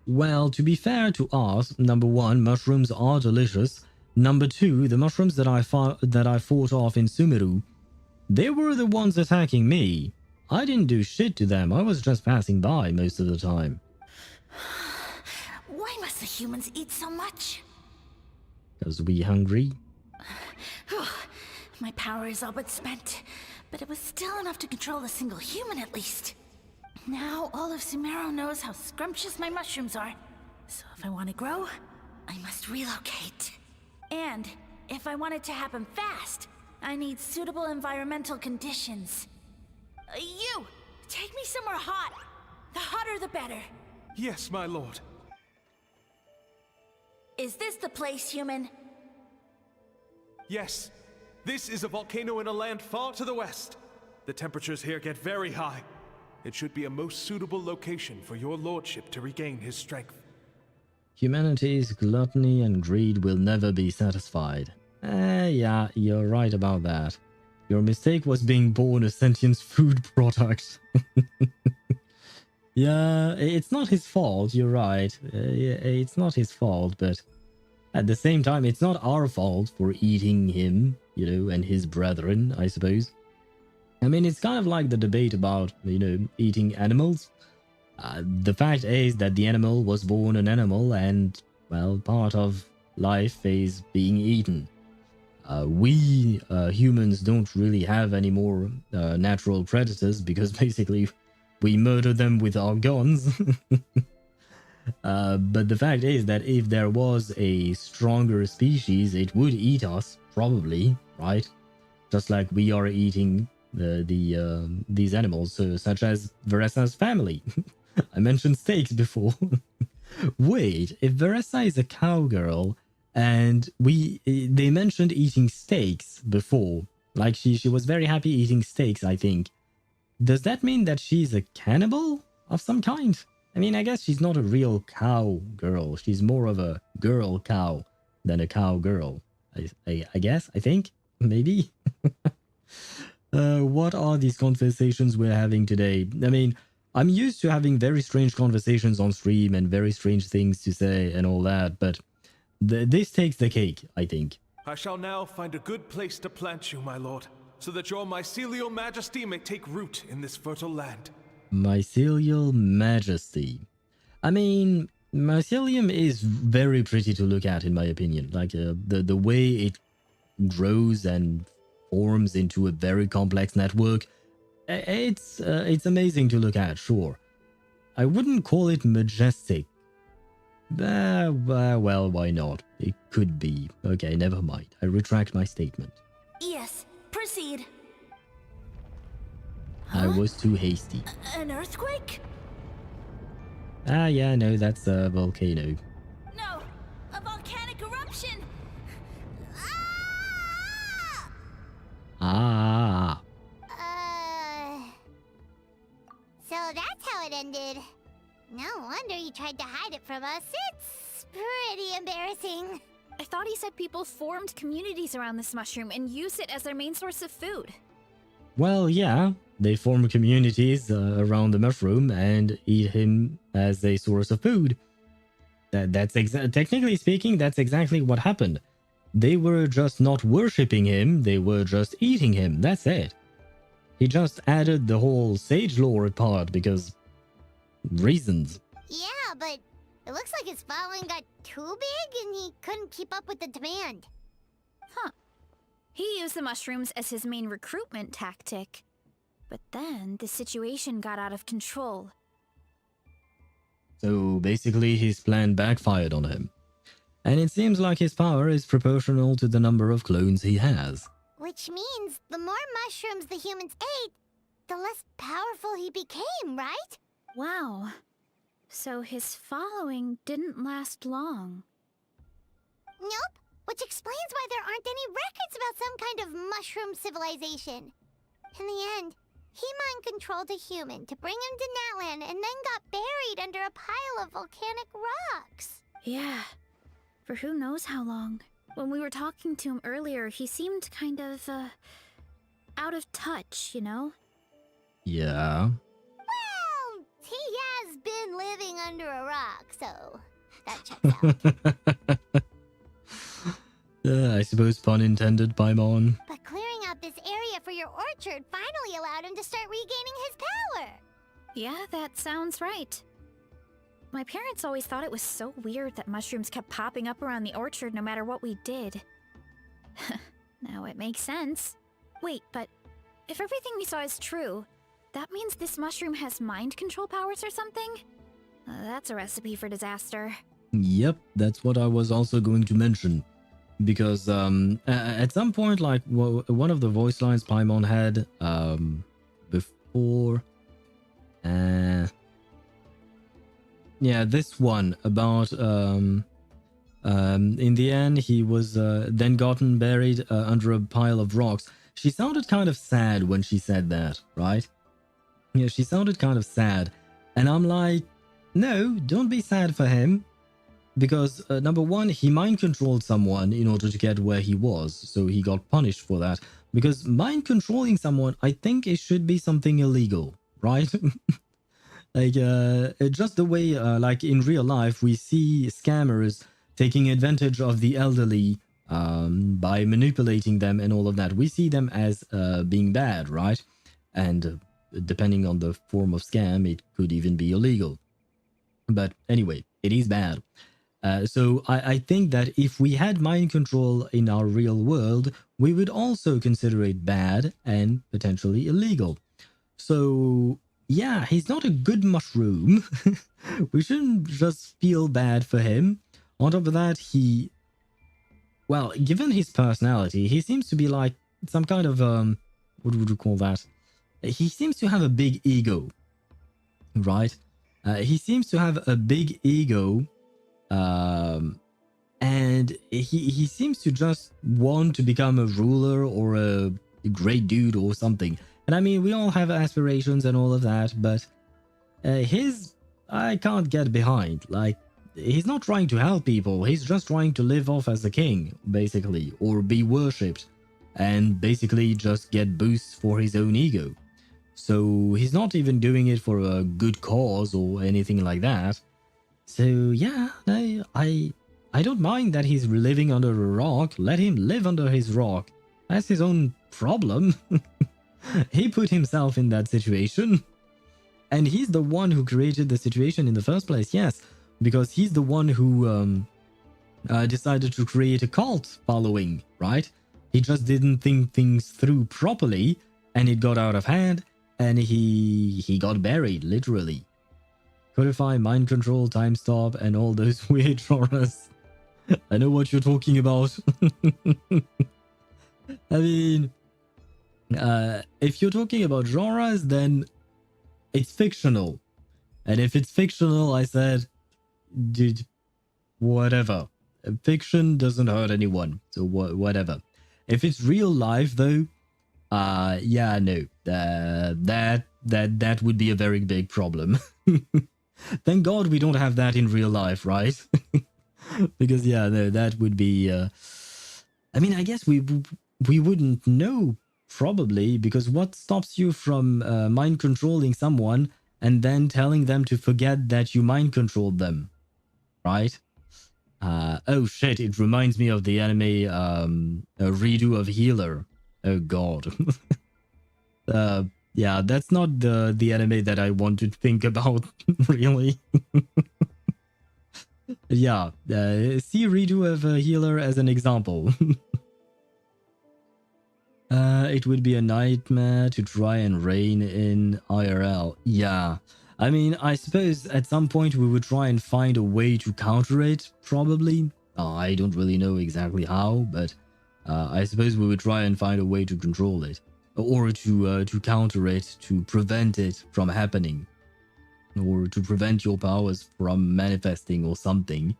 Well, to be fair to us, number one, mushrooms are delicious. Number two, the mushrooms that I fought off in Sumeru, they were the ones attacking me. I didn't do shit to them. I was just passing by most of the time. Why must the humans eat so much? Because we hungry? My power is all but spent, but it was still enough to control a single human at least. Now all of Sumeru knows how scrumptious my mushrooms are. So if I want to grow, I must relocate. And if I want it to happen fast, I need suitable environmental conditions. You! Take me somewhere hot. The hotter the better. Yes, my lord. Is this the place, human? Yes. This is a volcano in a land far to the west. The temperatures here get very high. It should be a most suitable location for your lordship to regain his strength. Humanity's gluttony and greed will never be satisfied. Yeah, you're right about that. Your mistake was being born a sentient food product. Yeah, it's not his fault, you're right. It's not his fault, but at the same time, it's not our fault for eating him, you know, and his brethren, I suppose. I mean, it's kind of like the debate about, you know, eating animals. The fact is that the animal was born an animal and, well, part of life is being eaten. We humans don't really have any more natural predators because basically we murder them with our guns. But the fact is that if there was a stronger species, it would eat us, probably, right? Just like we are eating these animals, such as Varesa's family. I mentioned steaks before. Wait, if Varesa is a cowgirl, and they mentioned eating steaks before, like she was very happy eating steaks, I think. Does that mean that she's a cannibal of some kind? I mean, I guess she's not a real cow girl. She's more of a girl cow than a cow girl. I guess, I think, maybe. What are these conversations we're having today? I mean, I'm used to having very strange conversations on stream and very strange things to say and all that, but this takes the cake, I think. I shall now find a good place to plant you, my lord, so that your mycelial majesty may take root in this fertile land. Mycelial majesty. I mean, mycelium is very pretty to look at, in my opinion. Like, the way it grows and forms into a very complex network. it's amazing to look at, sure. I wouldn't call it majestic. Well, why not? It could be. Okay, never mind. I retract my statement. Yes, proceed. I was too hasty. An earthquake? Ah, yeah, no, that's a volcano. No, a volcanic eruption. Ah. So that's how it ended. No wonder you tried to hide it from us. It's pretty embarrassing. I thought he said people formed communities around this mushroom and used it as their main source of food. Well, yeah, they form communities around the mushroom and eat him as a source of food. Technically speaking, that's exactly what happened. They were just not worshipping him, they were just eating him, that's it. He just added the whole sage lore part because reasons. Yeah, but it looks like his following got too big and he couldn't keep up with the demand. Huh. He used the mushrooms as his main recruitment tactic. But then the situation got out of control. So basically his plan backfired on him. And it seems like his power is proportional to the number of clones he has. Which means the more mushrooms the humans ate, the less powerful he became, right? Wow. So his following didn't last long. Nope, which explains why there aren't any records about some kind of mushroom civilization. In the end, he mind-controlled a human to bring him to Natlan and then got buried under a pile of volcanic rocks. Yeah, for who knows how long. When we were talking to him earlier, he seemed kind of, out of touch, you know? Yeah. Well, he has been living under a rock, so that checks out. I suppose pun intended, Paimon. But clearing out this area for your orchard finally allowed him to start regaining his power. Yeah, that sounds right. My parents always thought it was so weird that mushrooms kept popping up around the orchard no matter what we did. Now it makes sense. Wait, but if everything we saw is true, that means this mushroom has mind control powers or something? That's a recipe for disaster. Yep, that's what I was also going to mention. Because at some point, like one of the voice lines Paimon had before... yeah, this one about in the end he was then gotten buried under a pile of rocks. She sounded kind of sad when she said that, right? Yeah, she sounded kind of sad. And I'm like, no, don't be sad for him. Because number one, he mind controlled someone in order to get where he was. So he got punished for that. Because mind controlling someone, I think it should be something illegal, right? Like, just the way, like in real life, we see scammers taking advantage of the elderly by manipulating them and all of that. We see them as being bad, right? And depending on the form of scam, it could even be illegal. But anyway, it is bad. So I think that if we had mind control in our real world, we would also consider it bad and potentially illegal. So... yeah, he's not a good mushroom. We shouldn't just feel bad for him. On top of that, he... well, given his personality, he seems to be like some kind of... what would you call that? He seems to have a big ego. Right? He seems to have a big ego. And he seems to just want to become a ruler or a great dude or something. And I mean, we all have aspirations and all of that, but I can't get behind. Like, he's not trying to help people, he's just trying to live off as a king, basically, or be worshipped, and basically just get boosts for his own ego. So he's not even doing it for a good cause or anything like that. So yeah, I don't mind that he's living under a rock. Let him live under his rock. That's his own problem. He put himself in that situation. And he's the one who created the situation in the first place, yes. Because he's the one who decided to create a cult following, right? He just didn't think things through properly, and it got out of hand, and he got buried, literally. Codify, mind control, time stop, and all those weird genres. I know what you're talking about. I mean, if you're talking about genres, then it's fictional. And if it's fictional, I said, dude, whatever. Fiction doesn't hurt anyone, so whatever. If it's real life, though, yeah, no, that would be a very big problem. Thank God we don't have that in real life, right? Because yeah, no, that would be. I mean, I guess we wouldn't know probably, because what stops you from mind controlling someone and then telling them to forget that you mind controlled them, right? Oh shit! It reminds me of the anime a redo of Healer. Oh god. Yeah, that's not the anime that I want to think about, really. Yeah, see redo of Healer as an example. It would be a nightmare to try and rein in IRL. Yeah, I mean, I suppose at some point we would try and find a way to counter it, probably. I don't really know exactly how, but I suppose we would try and find a way to control it. Or to counter it, to prevent it from happening. Or to prevent your powers from manifesting or something.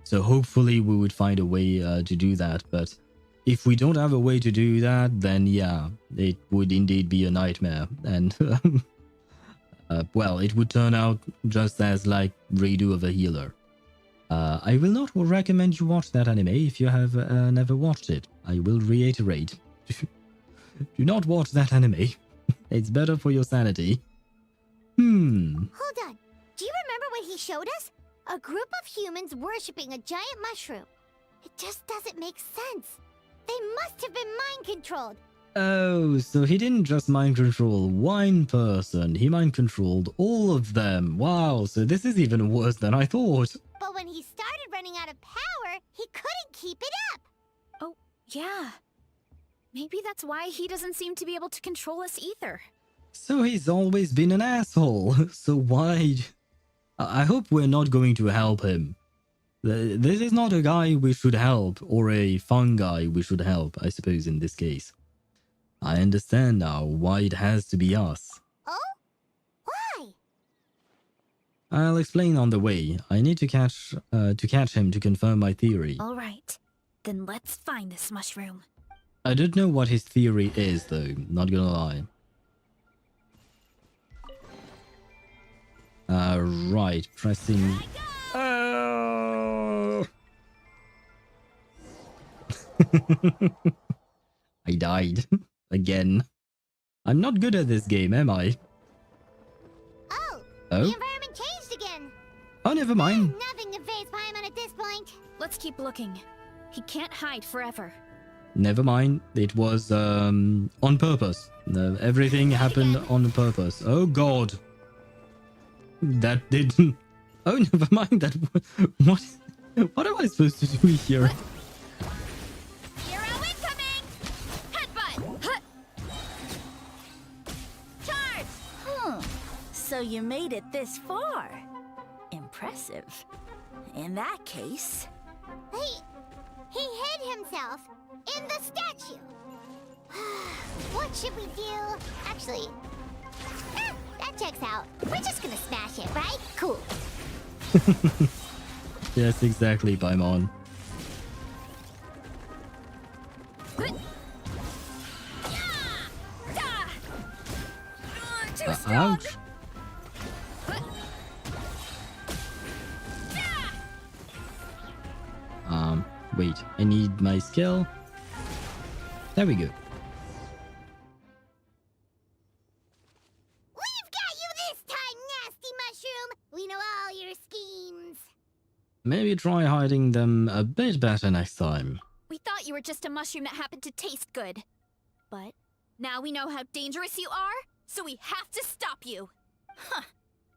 So hopefully we would find a way to do that, but if we don't have a way to do that, then yeah, it would indeed be a nightmare. And, well, it would turn out just as like redo of a Healer. I will not recommend you watch that anime if you have never watched it. I will reiterate. Do not watch that anime. It's better for your sanity. Hold on. Do you remember what he showed us? A group of humans worshipping a giant mushroom. It just doesn't make sense. They must have been mind-controlled. Oh, so he didn't just mind control one person. He mind controlled all of them. Wow, so this is even worse than I thought. But when he started running out of power, he couldn't keep it up. Oh, yeah. Maybe that's why he doesn't seem to be able to control us either. So he's always been an asshole. So why? I hope we're not going to help him. This is not a guy we should help, or a fun guy we should help, I suppose, in this case. I understand now why it has to be us. Oh? Why? I'll explain on the way. I need to catch him to confirm my theory. All right, then let's find this mushroom. I don't know what his theory is, though, not gonna lie. Right, pressing... Oh! I died. Again. I'm not good at this game, am I? Oh! Oh? The environment changed again! Oh, never mind. Nothing to phase Paimon at this point. Let's keep looking. He can't hide forever. Never mind. It was, on purpose. Everything happened on purpose. Oh, God. That didn't... Oh, never mind. That... What am I supposed to do here? Hero incoming! Headbutt! Hut. Charge! So you made it this far. Impressive. In that case... He hid himself in the statue. What should we do? Actually, that checks out. We're just gonna smash it, right? Cool. Yes, exactly, Paimon. Too strong! Ouch. Wait, I need my skill. There we go. We've got you this time, nasty mushroom. We know all your schemes. Maybe try hiding them a bit better next time. We thought you were just a mushroom that happened to taste good. But now we know how dangerous you are, so we have to stop you. Huh.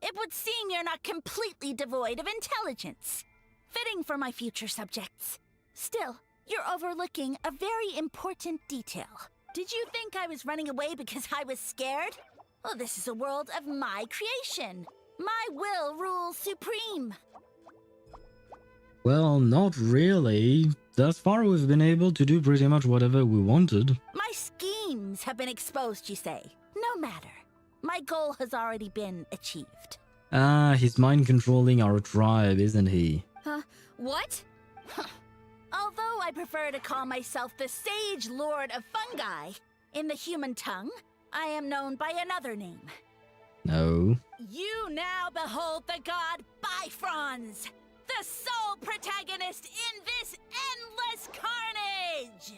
It would seem you're not completely devoid of intelligence. Fitting for my future subjects. Still, you're overlooking a very important detail. Did you think I was running away because I was scared? Well, this is a world of my creation. My will rules supreme. Well, not really. Thus far, we've been able to do pretty much whatever we wanted. My schemes have been exposed, you say. No matter. My goal has already been achieved. Ah, he's mind controlling our tribe, isn't he? What? Although I prefer to call myself the Sage Lord of Fungi, in the human tongue, I am known by another name. No. You now behold the god Bifrons, the sole protagonist in this endless carnage!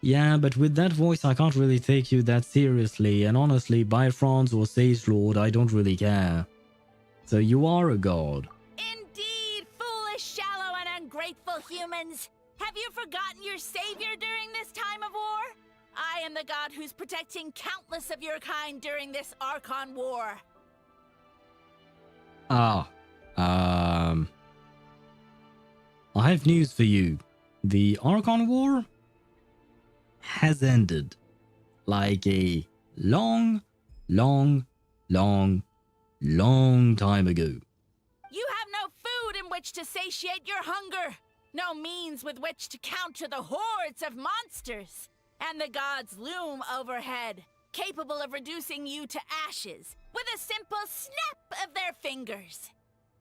Yeah, but with that voice, I can't really take you that seriously, and honestly, Bifrons or Sage Lord, I don't really care. So you are a god. Indeed, foolish, shallow, and ungrateful humans! Have you forgotten your savior during this time of war? I am the god who's protecting countless of your kind during this Archon War. I have news for you. The Archon War has ended. Like a long time ago. You have no food in which to satiate your hunger, no means with which to counter the hordes of monsters, and the gods loom overhead, capable of reducing you to ashes with a simple snap of their fingers.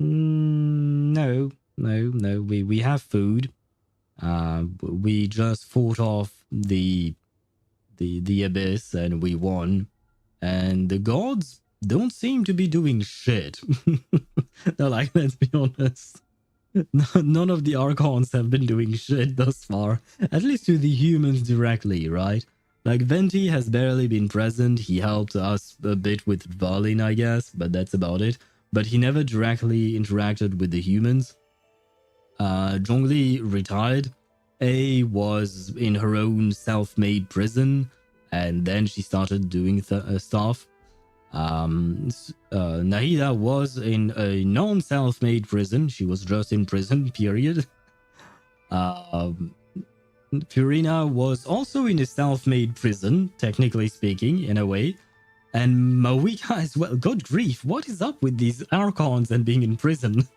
No. We have food. We just fought off the abyss and we won. And the gods don't seem to be doing shit. No, like, let's be honest. None of the Archons have been doing shit thus far. At least to the humans directly, right? Like, Venti has barely been present. He helped us a bit with Valin, I guess, but that's about it. But he never directly interacted with the humans. Zhongli retired. A was in her own self-made prison, and then she started doing stuff. Nahida was in a non-self-made prison. She was just in prison, period. Purina was also in a self-made prison, technically speaking, in a way. And Mawika as well. God grief, what is up with these Archons and being in prison?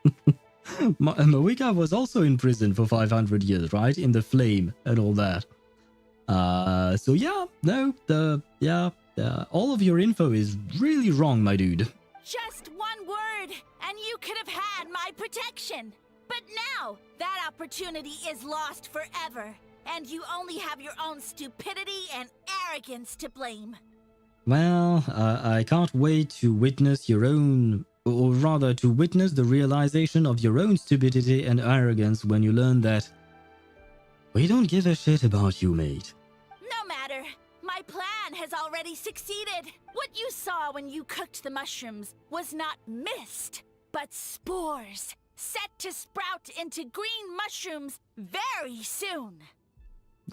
Mawika was also in prison for 500 years, right? In the flame and all that. So yeah, no, all of your info is really wrong, my dude. Just one word, and you could have had my protection. But now, that opportunity is lost forever, and you only have your own stupidity and arrogance to blame. Well, I can't wait to witness your own, or rather to witness the realization of your own stupidity and arrogance when you learn that we don't give a shit about you, mate. No matter. My plan has already succeeded. What you saw when you cooked the mushrooms was not mist, but spores, set to sprout into green mushrooms very soon.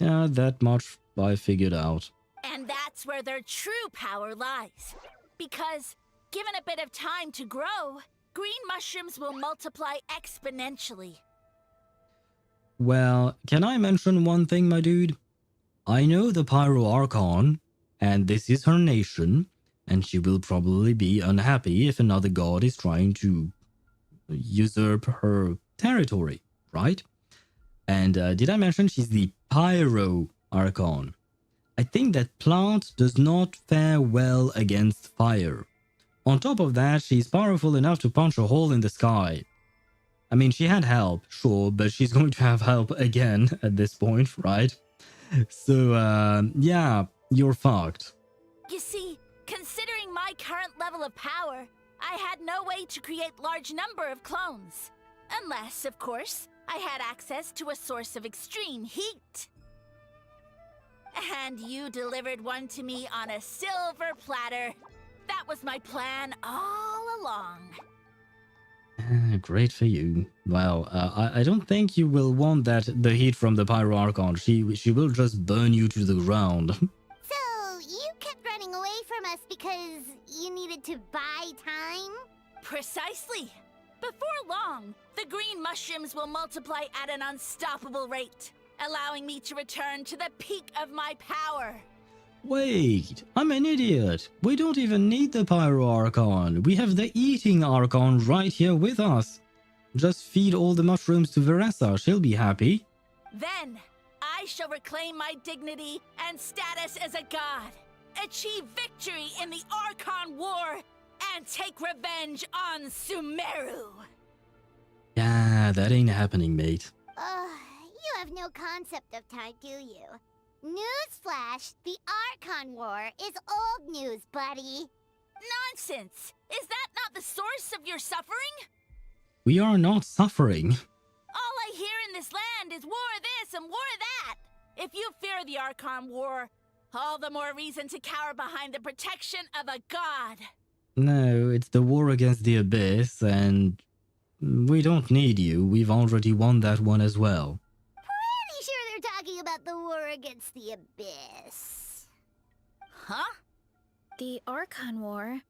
Yeah, that much I figured out. And that's where their true power lies. Because, given a bit of time to grow, green mushrooms will multiply exponentially. Well, can I mention one thing, my dude? I know the Pyro Archon, and this is her nation, and she will probably be unhappy if another god is trying to usurp her territory, right? And did I mention she's the Pyro Archon? I think that plant does not fare well against fire. On top of that, she's powerful enough to punch a hole in the sky. I mean, she had help, sure, but she's going to have help again at this point, right? So, yeah, you're fucked. You see, considering my current level of power, I had no way to create large number of clones. Unless, of course, I had access to a source of extreme heat. And you delivered one to me on a silver platter. That was my plan all along. Great for you. Well, I don't think you will want the heat from the Pyro Archon. She will just burn you to the ground. So, you kept running away from us because you needed to buy time? Precisely. Before long, the green mushrooms will multiply at an unstoppable rate, allowing me to return to the peak of my power. Wait, I'm an idiot. We don't even need the Pyro Archon. We have the Eating Archon right here with us. Just feed all the mushrooms to Varesa. She'll be happy. Then, I shall reclaim my dignity and status as a god, achieve victory in the Archon War, and take revenge on Sumeru. Yeah, that ain't happening, mate. You have no concept of time, do you? Newsflash, the Archon War is old news, buddy. Nonsense! Is that not the source of your suffering? We are not suffering. All I hear in this land is war this and war that. If you fear the Archon War, all the more reason to cower behind the protection of a god. No, it's the war against the Abyss, and we don't need you. We've already won that one as well. Pretty sure they're talking about the war against the Abyss. Huh? The Archon War?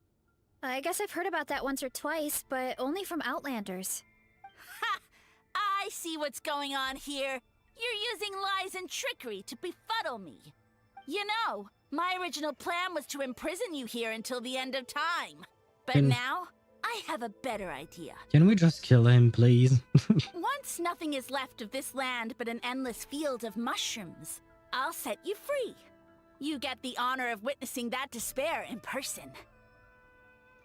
I guess I've heard about that once or twice, but only from Outlanders. Ha! I see what's going on here. You're using lies and trickery to befuddle me. You know, my original plan was to imprison you here until the end of time. But now, I have a better idea. Can we just kill him, please? Once nothing is left of this land but an endless field of mushrooms, I'll set you free. You get the honor of witnessing that despair in person.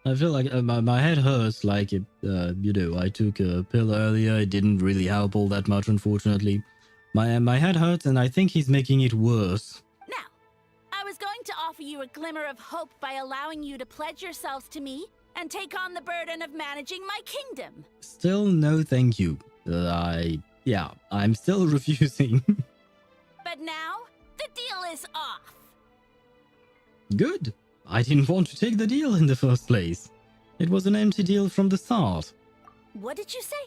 I feel like my head hurts, like, you know, I took a pill earlier. It didn't really help all that much, unfortunately. My head hurts, and I think he's making it worse. Now, I was going to offer you a glimmer of hope by allowing you to pledge yourselves to me and take on the burden of managing my kingdom. Still, no thank you. I'm still refusing. But now, the deal is off. Good. I didn't want to take the deal in the first place. It was an empty deal from the start. What did you say?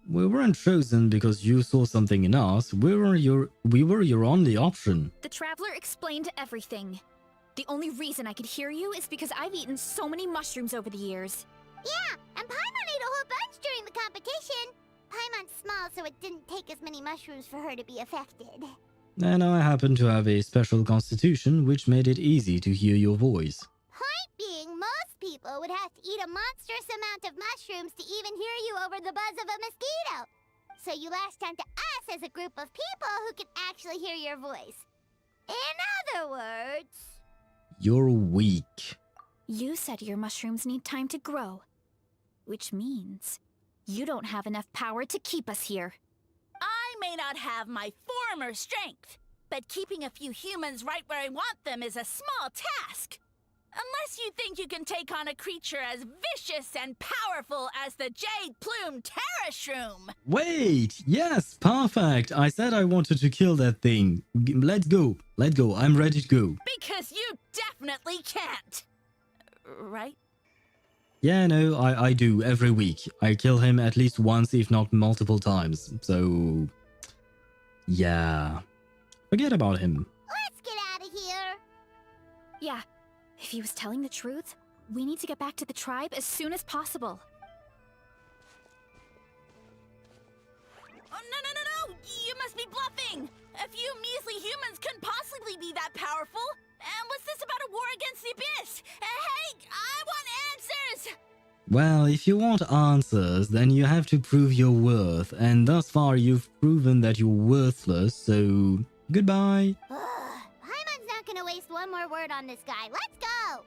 We weren't chosen because you saw something in us. We were your only option. The Traveler explained everything. The only reason I could hear you is because I've eaten so many mushrooms over the years. Yeah, and Paimon ate a whole bunch during the competition. Paimon's small, so it didn't take as many mushrooms for her to be affected. And I happen to have a special constitution, which made it easy to hear your voice. Point being, most people would have to eat a monstrous amount of mushrooms to even hear you over the buzz of a mosquito. So you latched onto us as a group of people who could actually hear your voice. In other words... You're weak. You said your mushrooms need time to grow. Which means you don't have enough power to keep us here. I may not have my former strength, but keeping a few humans right where I want them is a small task. Unless you think you can take on a creature as vicious and powerful as the Jade-Plume Terrashroom. Wait! Yes, perfect! I said I wanted to kill that thing. Let's go. Let's go. I'm ready to go. Because you definitely can't. Right? Yeah, no, I do every week. I kill him at least once, if not multiple times. So... yeah. Forget about him. Let's get out of here! Yeah, if he was telling the truth, we need to get back to the tribe as soon as possible. Oh, no! You must be bluffing! A few measly humans couldn't possibly be that powerful! And what's this about a war against the Abyss? Hey, I want answers! Well, if you want answers, then you have to prove your worth, and thus far you've proven that you're worthless, so... goodbye. Paimon's not gonna waste one more word on this guy. Let's go!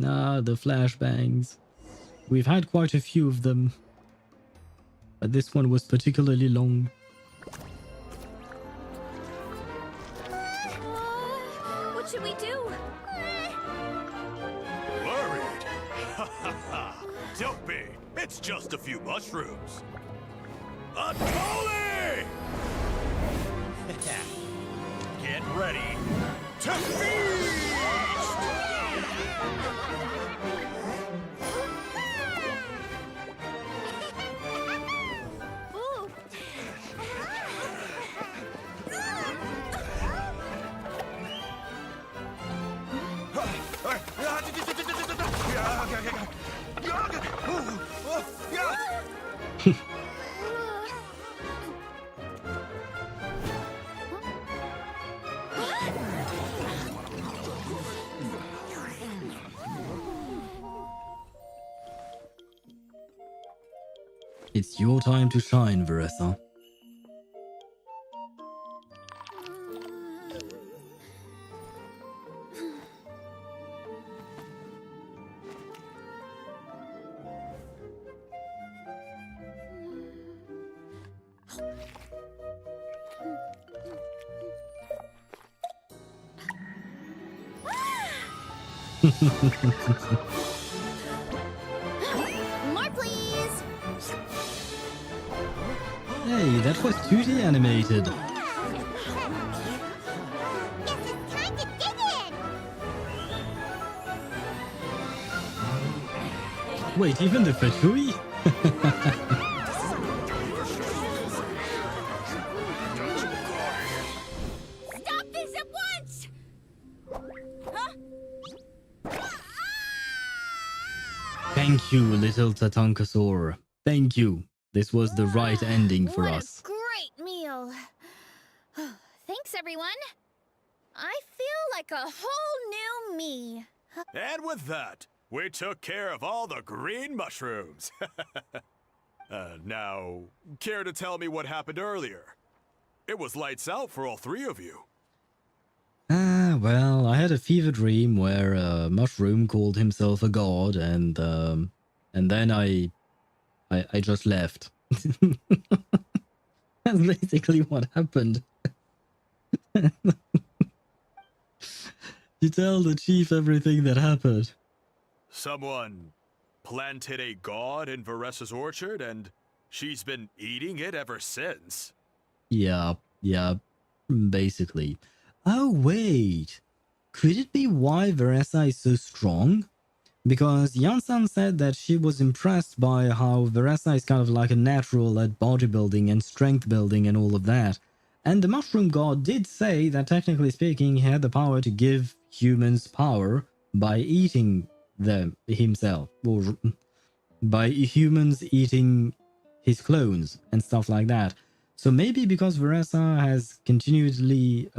Ah, the flashbangs. We've had quite a few of them. But this one was particularly long. What should we do? Worried? Ha ha ha! Don't be! It's just a few mushrooms. Atoli! Get ready to feast! It's your time to shine, Varesa. More, please. Hey, that was 2D animated. Guess it's time to dig in! Wait, even the Fatui? Stop this at once! Thank you, little Tatankasaur. Thank you. This was the right ending for What us. a great meal. Thanks, everyone. I feel like a whole new me. And with that, we took care of all the green mushrooms. Now, care to tell me what happened earlier? It was lights out for all three of you. Well, I had a fever dream where a mushroom called himself a god, and then I just left. That's basically what happened. You tell the chief everything that happened. Someone planted a god in Varesa's orchard, and she's been eating it ever since. Yeah, basically. Oh, wait. Could it be why Varesa is so strong? Because Iansan said that she was impressed by how Varesa is kind of like a natural at bodybuilding and strength building and all of that. And the Mushroom God did say that technically speaking, he had the power to give humans power by eating them himself, or by humans eating his clones and stuff like that. So maybe because Varesa has continuously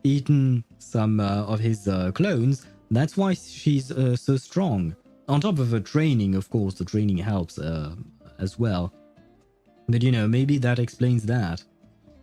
eaten some of his clones, that's why she's so strong. On top of her training, of course, the training helps as well. But you know, maybe that explains that.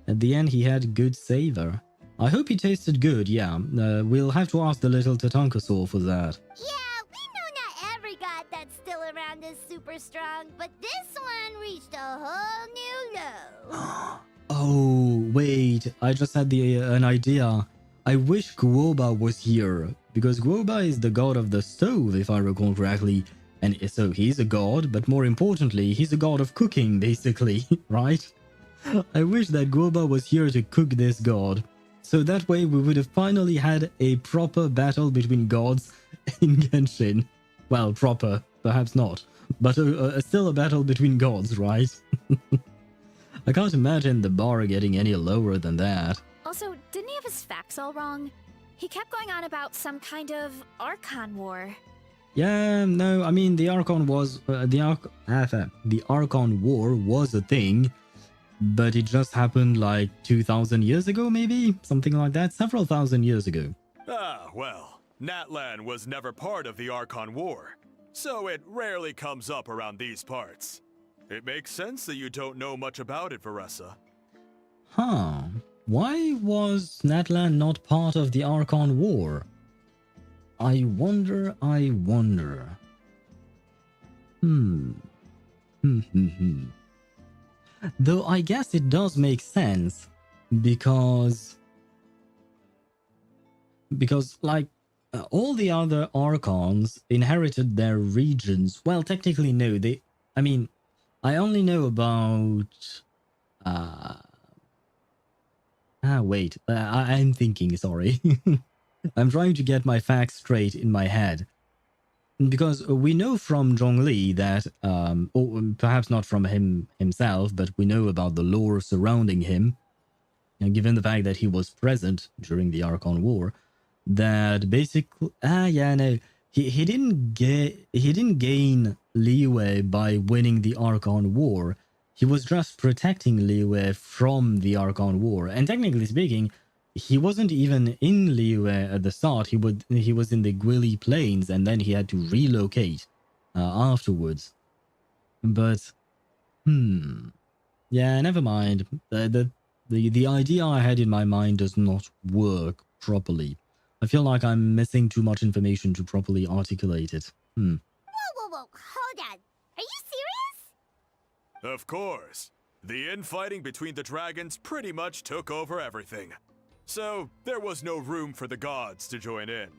At the end, he had good savor. I hope he tasted good, yeah. We'll have to ask the little Tatankasaur for that. Yeah, we know not every god that's still around is super strong, but this one reached a whole new low. Oh, wait, I just had an idea. I wish Guoba was here, because Guoba is the god of the stove, if I recall correctly. And so he's a god, but more importantly, he's a god of cooking, basically, right? I wish that Guoba was here to cook this god. So that way we would have finally had a proper battle between gods in Genshin. Well, proper, perhaps not, but still a battle between gods, right? I can't imagine the bar getting any lower than that. Also, didn't he have his facts all wrong? He kept going on about some kind of Archon war. Yeah, no, I mean the Archon was the Archon War was a thing, but it just happened like 2,000 years ago, maybe something like that, several thousand years ago. Ah, well, Natlan was never part of the Archon War, so it rarely comes up around these parts. It makes sense that you don't know much about it, Varesa. Huh? Why was Natlan not part of the Archon War? I wonder. Though I guess it does make sense because like all the other Archons inherited their regions. Well, technically no, I mean, I only know about I'm thinking, sorry. I'm trying to get my facts straight in my head. Because we know from Zhongli that, or perhaps not from himself, but we know about the lore surrounding him, and given the fact that he was present during the Archon War, that basically, he didn't gain leeway by winning the Archon War. He was just protecting Liyue from the Archon War, and technically speaking, he wasn't even in Liyue at the start. He was in the Gwili Plains, and then he had to relocate afterwards. But, yeah, never mind. The idea I had in my mind does not work properly. I feel like I'm missing too much information to properly articulate it. Whoa, hold on. Are you serious? Of course. The infighting between the dragons pretty much took over everything. So, there was no room for the gods to join in.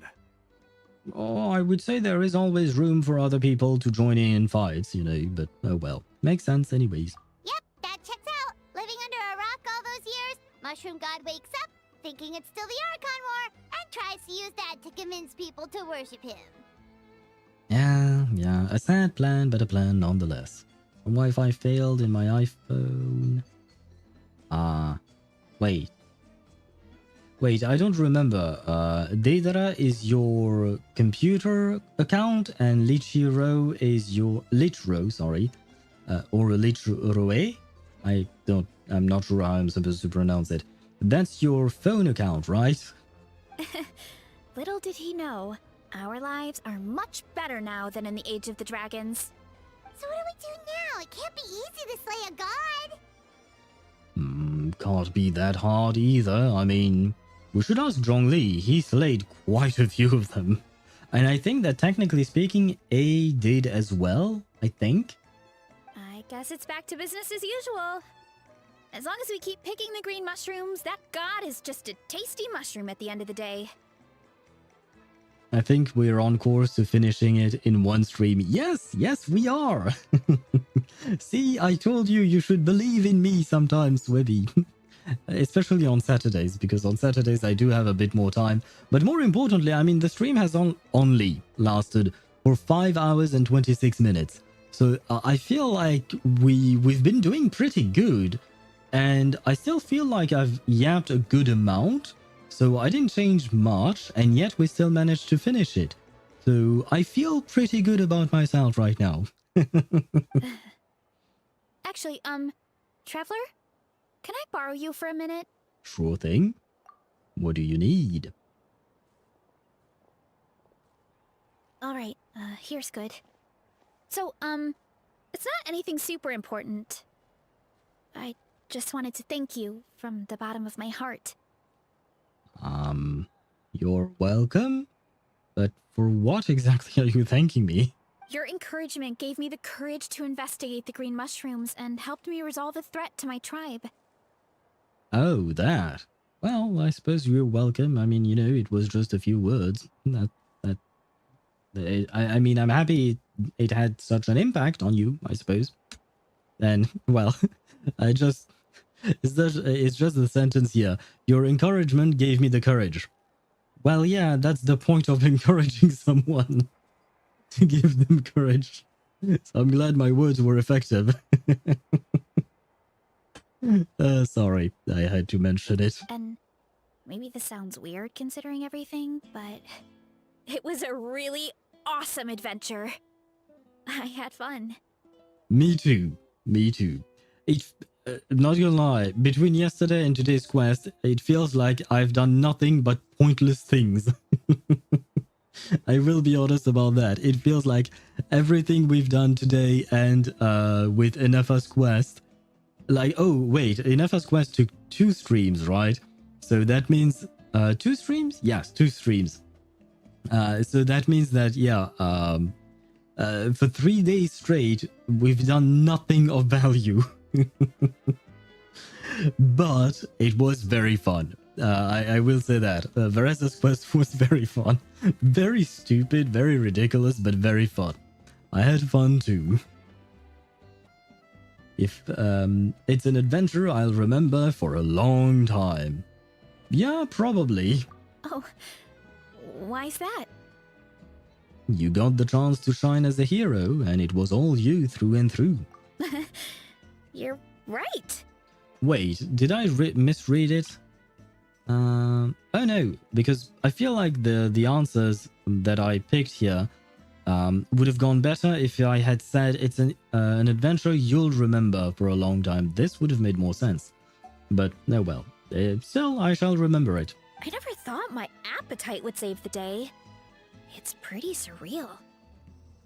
Oh, I would say there is always room for other people to join in fights, you know, but oh well. Makes sense anyways. Yep, that checks out. Living under a rock all those years, Mushroom God wakes up, thinking it's still the Archon War, and tries to use that to convince people to worship him. Yeah, a sad plan, but a plan nonetheless. Wi-Fi failed in my iPhone. Wait, I don't remember. Deidara is your computer account and Lichiro is your... Lichiro, sorry. Or Lichiro? I'm not sure how I'm supposed to pronounce it. That's your phone account, right? Little did he know, our lives are much better now than in the Age of the Dragons. So what do we do now? It can't be easy to slay a god. Can't be that hard either. I mean, we should ask Zhongli. He slayed quite a few of them. And I think that technically speaking, A did as well, I think. I guess it's back to business as usual. As long as we keep picking the green mushrooms, that god is just a tasty mushroom at the end of the day. I think we're on course to finishing it in one stream. Yes, we are. See, I told you you should believe in me sometimes, Webby. Especially on Saturdays, because on Saturdays I do have a bit more time. But more importantly, I mean, the stream has only lasted for 5 hours and 26 minutes. So I feel like we've been doing pretty good. And I still feel like I've yapped a good amount. So I didn't change much, and yet we still managed to finish it. So I feel pretty good about myself right now. Actually, Traveler? Can I borrow you for a minute? Sure thing. What do you need? Alright, here's good. So, it's not anything super important. I just wanted to thank you from the bottom of my heart. You're welcome? But for what exactly are you thanking me? Your encouragement gave me the courage to investigate the green mushrooms and helped me resolve a threat to my tribe. Oh, that. Well, I suppose you're welcome. I mean, you know, it was just a few words. I mean, I'm happy it had such an impact on you, I suppose. And, well, it's just the sentence here. Your encouragement gave me the courage. Well, yeah, that's the point of encouraging someone. To give them courage. So I'm glad my words were effective. Sorry, I had to mention it. And maybe this sounds weird considering everything, but it was a really awesome adventure. I had fun. Me too. Not gonna lie, between yesterday and today's quest, it feels like I've done nothing but pointless things. I will be honest about that. It feels like everything we've done today and with Inefa's quest, like, oh wait, Inefa's quest took 2 streams, right? So that means 2 streams? Yes, 2 streams. So that means that, yeah, for 3 days straight, we've done nothing of value. But it was very fun. I will say that. Varesa's quest was very fun. Very stupid, very ridiculous, but very fun. I had fun too. If it's an adventure I'll remember for a long time. Yeah, probably. Oh, why's that? You got the chance to shine as a hero, and it was all you through and through. You're right. Wait, did I misread it? Oh no, because I feel like the answers that I picked here would have gone better if I had said it's an adventure you'll remember for a long time. This would have made more sense. But oh well, still I shall remember it. I never thought my appetite would save the day. It's pretty surreal.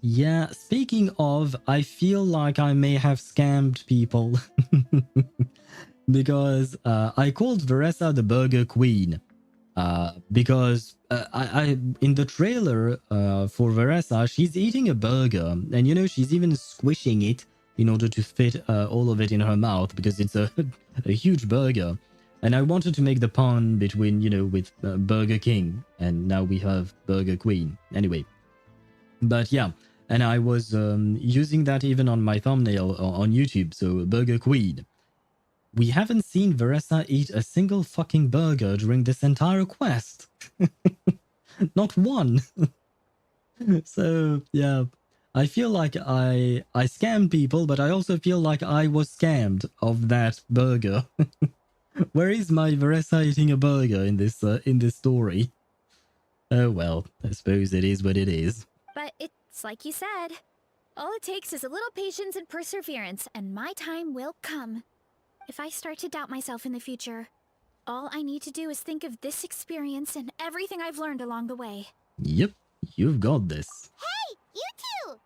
Yeah, speaking of, I feel like I may have scammed people. Because I called Varesa the Burger Queen. Because I in the trailer for Varesa, she's eating a burger, and you know, she's even squishing it in order to fit all of it in her mouth because it's a, a huge burger. And I wanted to make the pun between, you know, with Burger King, and now we have Burger Queen. Anyway, but yeah, and I was using that even on my thumbnail on YouTube, so Burger Queen. We haven't seen Varesa eat a single fucking burger during this entire quest. Not one. So, yeah. I feel like I scammed people, but I also feel like I was scammed of that burger. Where is my Varesa eating a burger in this story? Oh well, I suppose it is what it is. But it's like you said. All it takes is a little patience and perseverance, and my time will come. If I start to doubt myself in the future, all I need to do is think of this experience and everything I've learned along the way. Yep, you've got this. Hey, you two!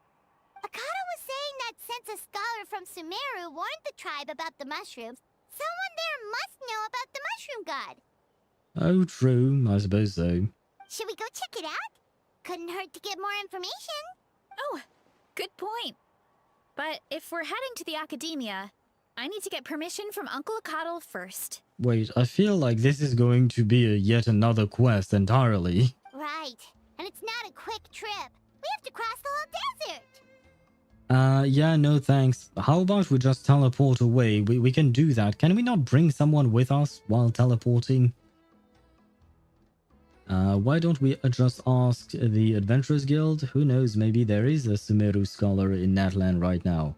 Akata was saying that since a scholar from Sumeru warned the tribe about the mushrooms, someone there must know about the mushroom god. Oh, true. I suppose so. Should we go check it out? Couldn't hurt to get more information. Oh, good point. But if we're heading to the academia, I need to get permission from Uncle Akatl first. Wait, I feel like this is going to be yet another quest entirely. Right. And it's not a quick trip. We have to cross the whole desert. Yeah, no thanks. How about we just teleport away? We can do that. Can we not bring someone with us while teleporting? Why don't we just ask the Adventurers Guild? Who knows, maybe there is a Sumeru scholar in Natlan right now.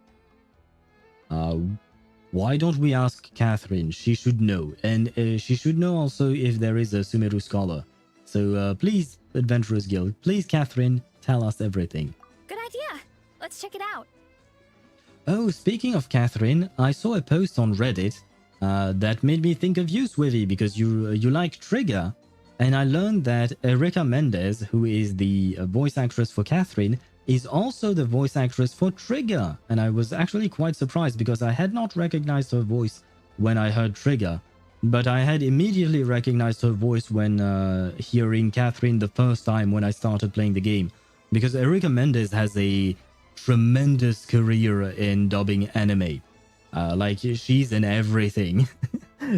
Why don't we ask Catherine? She should know. And she should know also if there is a Sumeru scholar. So please, Adventurers Guild, please, Catherine, tell us everything. Good idea. Let's check it out. Oh, speaking of Catherine, I saw a post on Reddit that made me think of you, Swivy, because you like Trigger. And I learned that Erika Mendez, who is the voice actress for Catherine, is also the voice actress for Trigger. And I was actually quite surprised because I had not recognized her voice when I heard Trigger. But I had immediately recognized her voice when hearing Catherine the first time when I started playing the game. Because Erika Mendez has a tremendous career in dubbing anime. Like, she's in everything.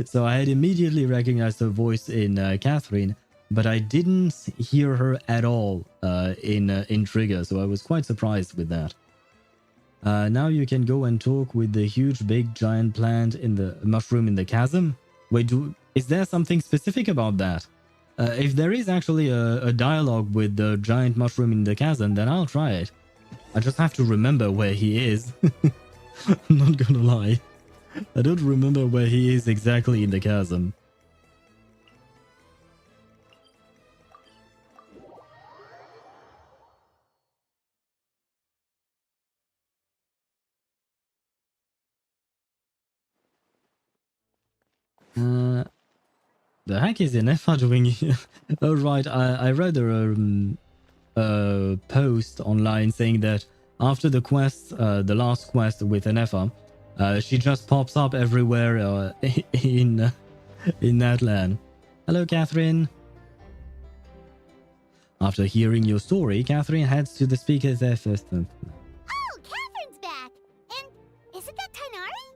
So I had immediately recognized her voice in Catherine, but I didn't hear her at all in Trigger, so I was quite surprised with that. Now you can go and talk with the huge big giant plant in the mushroom in the chasm. Wait, is there something specific about that? If there is actually a dialogue with the giant mushroom in the chasm, then I'll try it. I just have to remember where he is. I'm not gonna lie. I don't remember where he is exactly in the chasm. The heck is Inefa doing here? Oh right, I read a post online saying that after the quest, the last quest with Inefa, she just pops up everywhere in Natlan. Hello, Catherine. After hearing your story, Catherine heads to the speaker's office. Oh, Catherine's back! And isn't that Tainari?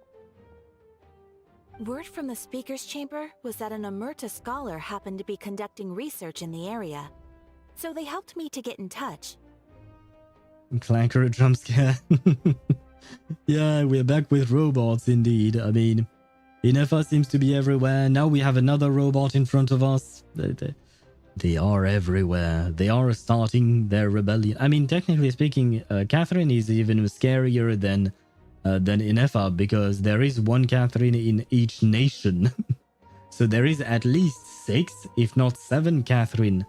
Word from the speaker's chamber was that an Omerta scholar happened to be conducting research in the area. So they helped me to get in touch. Clanker a jump scare. Yeah, we're back with robots indeed. I mean, Inefa seems to be everywhere. Now we have another robot in front of us. They are everywhere. They are starting their rebellion. I mean, technically speaking, Catherine is even scarier than Inefa because there is one Catherine in each nation. So there is at least 6, if not 7 Catherine.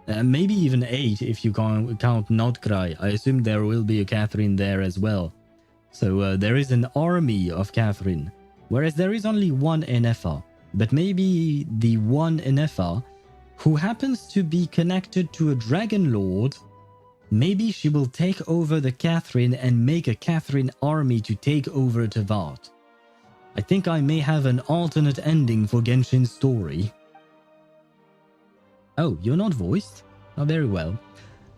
Maybe even 8 if you count Notcry. I assume there will be a Catherine there as well. So there is an army of Catherine, whereas there is only one Inefa. But maybe the one Inefa who happens to be connected to a Dragon Lord Maybe she will take over the Catherine and make a Catherine army to take over Teyvat. I think I may have an alternate ending for Genshin's story. Oh, you're not voiced? Oh, very well.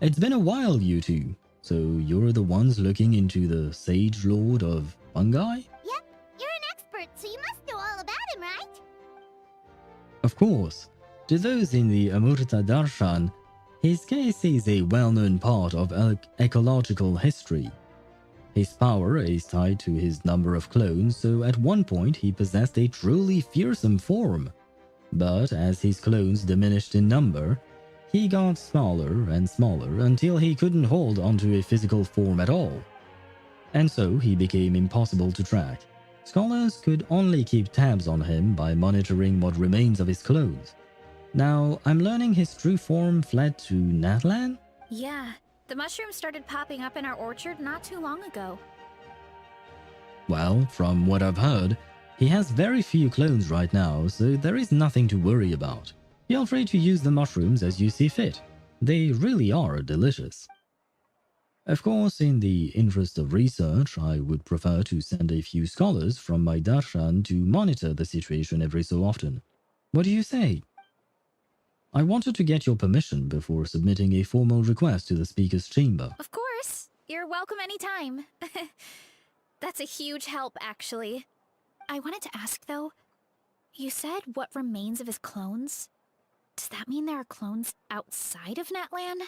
It's been a while, you two. So you're the ones looking into the Sage Lord of Fungi? Yep, you're an expert, so you must know all about him, right? Of course. To those in the Amurta Darshan, his case is a well-known part of ecological history. His power is tied to his number of clones, so at one point he possessed a truly fearsome form. But as his clones diminished in number, he got smaller and smaller until he couldn't hold onto a physical form at all. And so he became impossible to track. Scholars could only keep tabs on him by monitoring what remains of his clones. Now, I'm learning his true form fled to Natlan? Yeah, the mushrooms started popping up in our orchard not too long ago. Well, from what I've heard, he has very few clones right now, so there is nothing to worry about. Feel free to use the mushrooms as you see fit. They really are delicious. Of course, in the interest of research, I would prefer to send a few scholars from my darshan to monitor the situation every so often. What do you say? I wanted to get your permission before submitting a formal request to the Speaker's Chamber. Of course. You're welcome anytime. That's a huge help, actually. I wanted to ask, though, you said what remains of his clones? Does that mean there are clones outside of Natlan?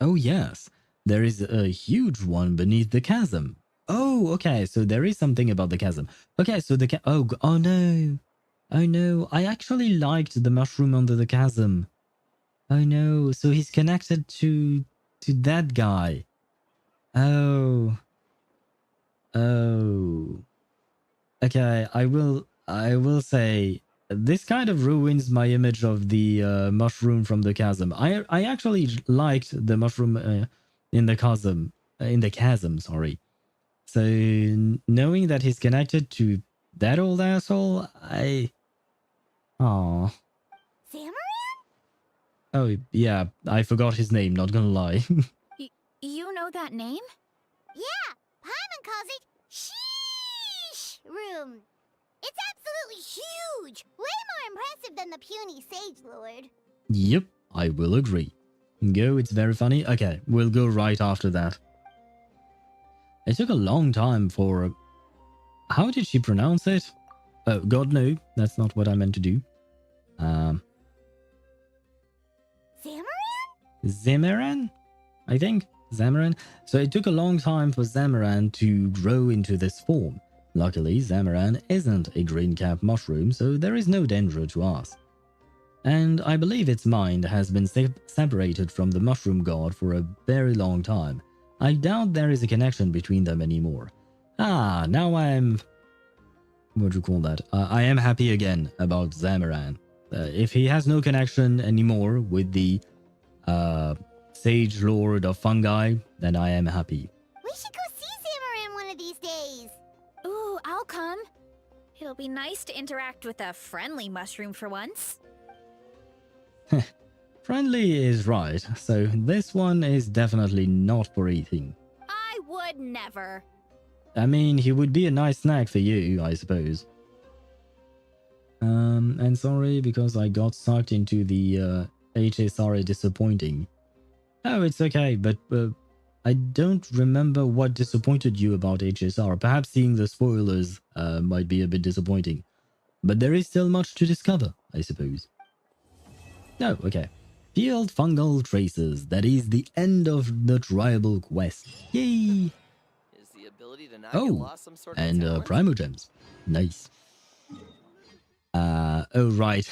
Oh yes, there is a huge one beneath the chasm. Oh, okay, so there is something about the chasm. Okay, so the oh no. Oh no, I actually liked the mushroom under the chasm. Oh no, so he's connected to that guy. Oh. Oh. Okay, I will say this kind of ruins my image of the mushroom from the chasm. I actually liked the mushroom in the chasm, sorry. So knowing that he's connected to that old asshole, Aww. Zamaran? Oh, yeah, I forgot his name, not gonna lie. You know that name? Yeah, Paimon calls it Sheesh Room. It's absolutely huge! Way more impressive than the puny Sage Lord. Yep, I will agree. Go, it's very funny. Okay, we'll go right after that. It took a long time for... How did she pronounce it? Oh, God, no, that's not what I meant to do. Zamaran? Zamaran? I think. Zamaran. So it took a long time for Zamaran to grow into this form. Luckily, Zamaran isn't a green cap mushroom, so there is no danger to us. And I believe its mind has been separated from the mushroom god for a very long time. I doubt there is a connection between them anymore. Ah, now I'm... What do you call that? I am happy again about Zamaran. If he has no connection anymore with the Sage Lord of Fungi, then I am happy. We should go see Zamaran one of these days. Ooh, I'll come. It'll be nice to interact with a friendly mushroom for once. Friendly is right, so this one is definitely not for eating. I would never. I mean, he would be a nice snack for you, I suppose. And sorry because I got sucked into the HSR disappointing. Oh, it's okay, but I don't remember what disappointed you about HSR. Perhaps seeing the spoilers might be a bit disappointing. But there is still much to discover, I suppose. Oh, okay. Field Fungal Traces. That is the end of the tribal quest. Yay! Oh, and Primogems. Nice. Oh, right.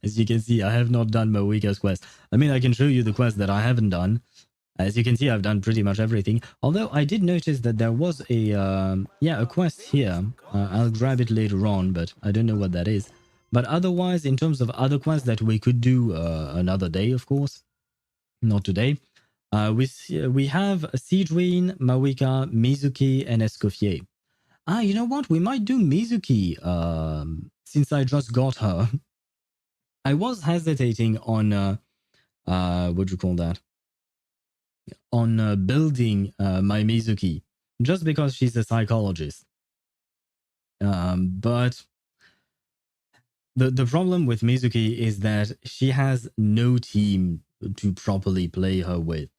As you can see, I have not done my weakest quest. I mean, I can show you the quest that I haven't done. As you can see, I've done pretty much everything. Although I did notice that there was a quest here. I'll grab it later on, but I don't know what that is. But otherwise, in terms of other quests that we could do another day, of course. Not today. We have Sidrine, Mawika, Mizuki, and Escoffier. Ah, you know what? We might do Mizuki, since I just got her. I was hesitating on what do you call that? On building my Mizuki, just because she's a psychologist. But the problem with Mizuki is that she has no team to properly play her with.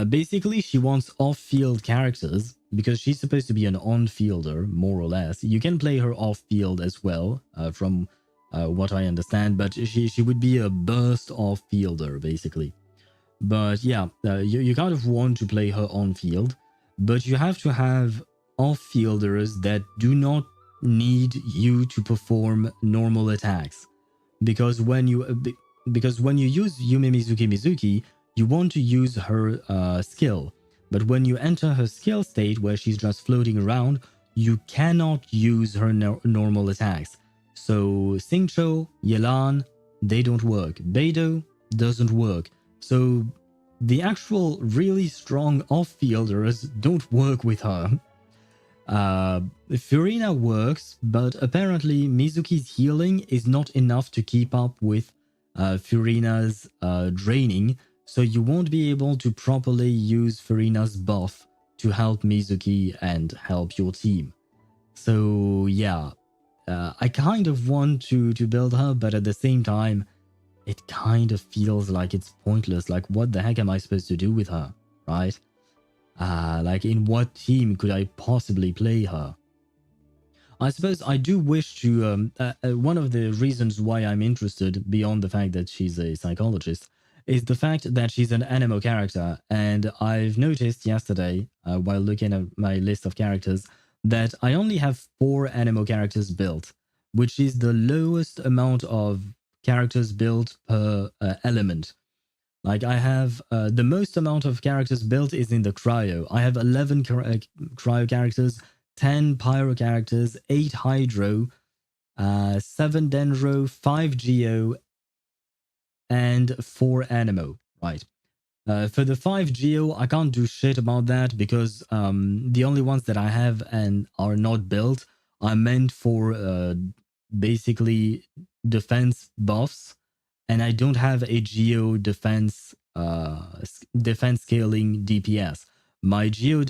Basically, she wants off-field characters because she's supposed to be an on-fielder, more or less. You can play her off-field as well, from what I understand, but she would be a burst off-fielder, basically. But yeah, you kind of want to play her on-field, but you have to have off-fielders that do not need you to perform normal attacks. Because when you use Yume Mizuki, you want to use her skill. But when you enter her skill state where she's just floating around, you cannot use her normal attacks. So Xingqiu, Yelan, they don't work. Beidou doesn't work. So the actual really strong off-fielders don't work with her. Furina works, but apparently Mizuki's healing is not enough to keep up with Furina's draining, so you won't be able to properly use Furina's buff to help Mizuki and help your team. So yeah, I kind of want to build her, but at the same time, it kind of feels like it's pointless. Like, what the heck am I supposed to do with her, right? Like, in what team could I possibly play her? I suppose I do wish to... one of the reasons why I'm interested, beyond the fact that she's a psychologist, is the fact that she's an animo character. And I've noticed yesterday, while looking at my list of characters, that I only have 4 animo characters built, which is the lowest amount of characters built per element. Like, I have the most amount of characters built is in the cryo. I have 11 cryo characters, 10 pyro characters, 8 hydro, 7 dendro, 5 geo, and 4 animo. Right. For the 5 geo, I can't do shit about that because the only ones that I have and are not built are meant for basically defense buffs, and I don't have a geo defense scaling DPS. My geo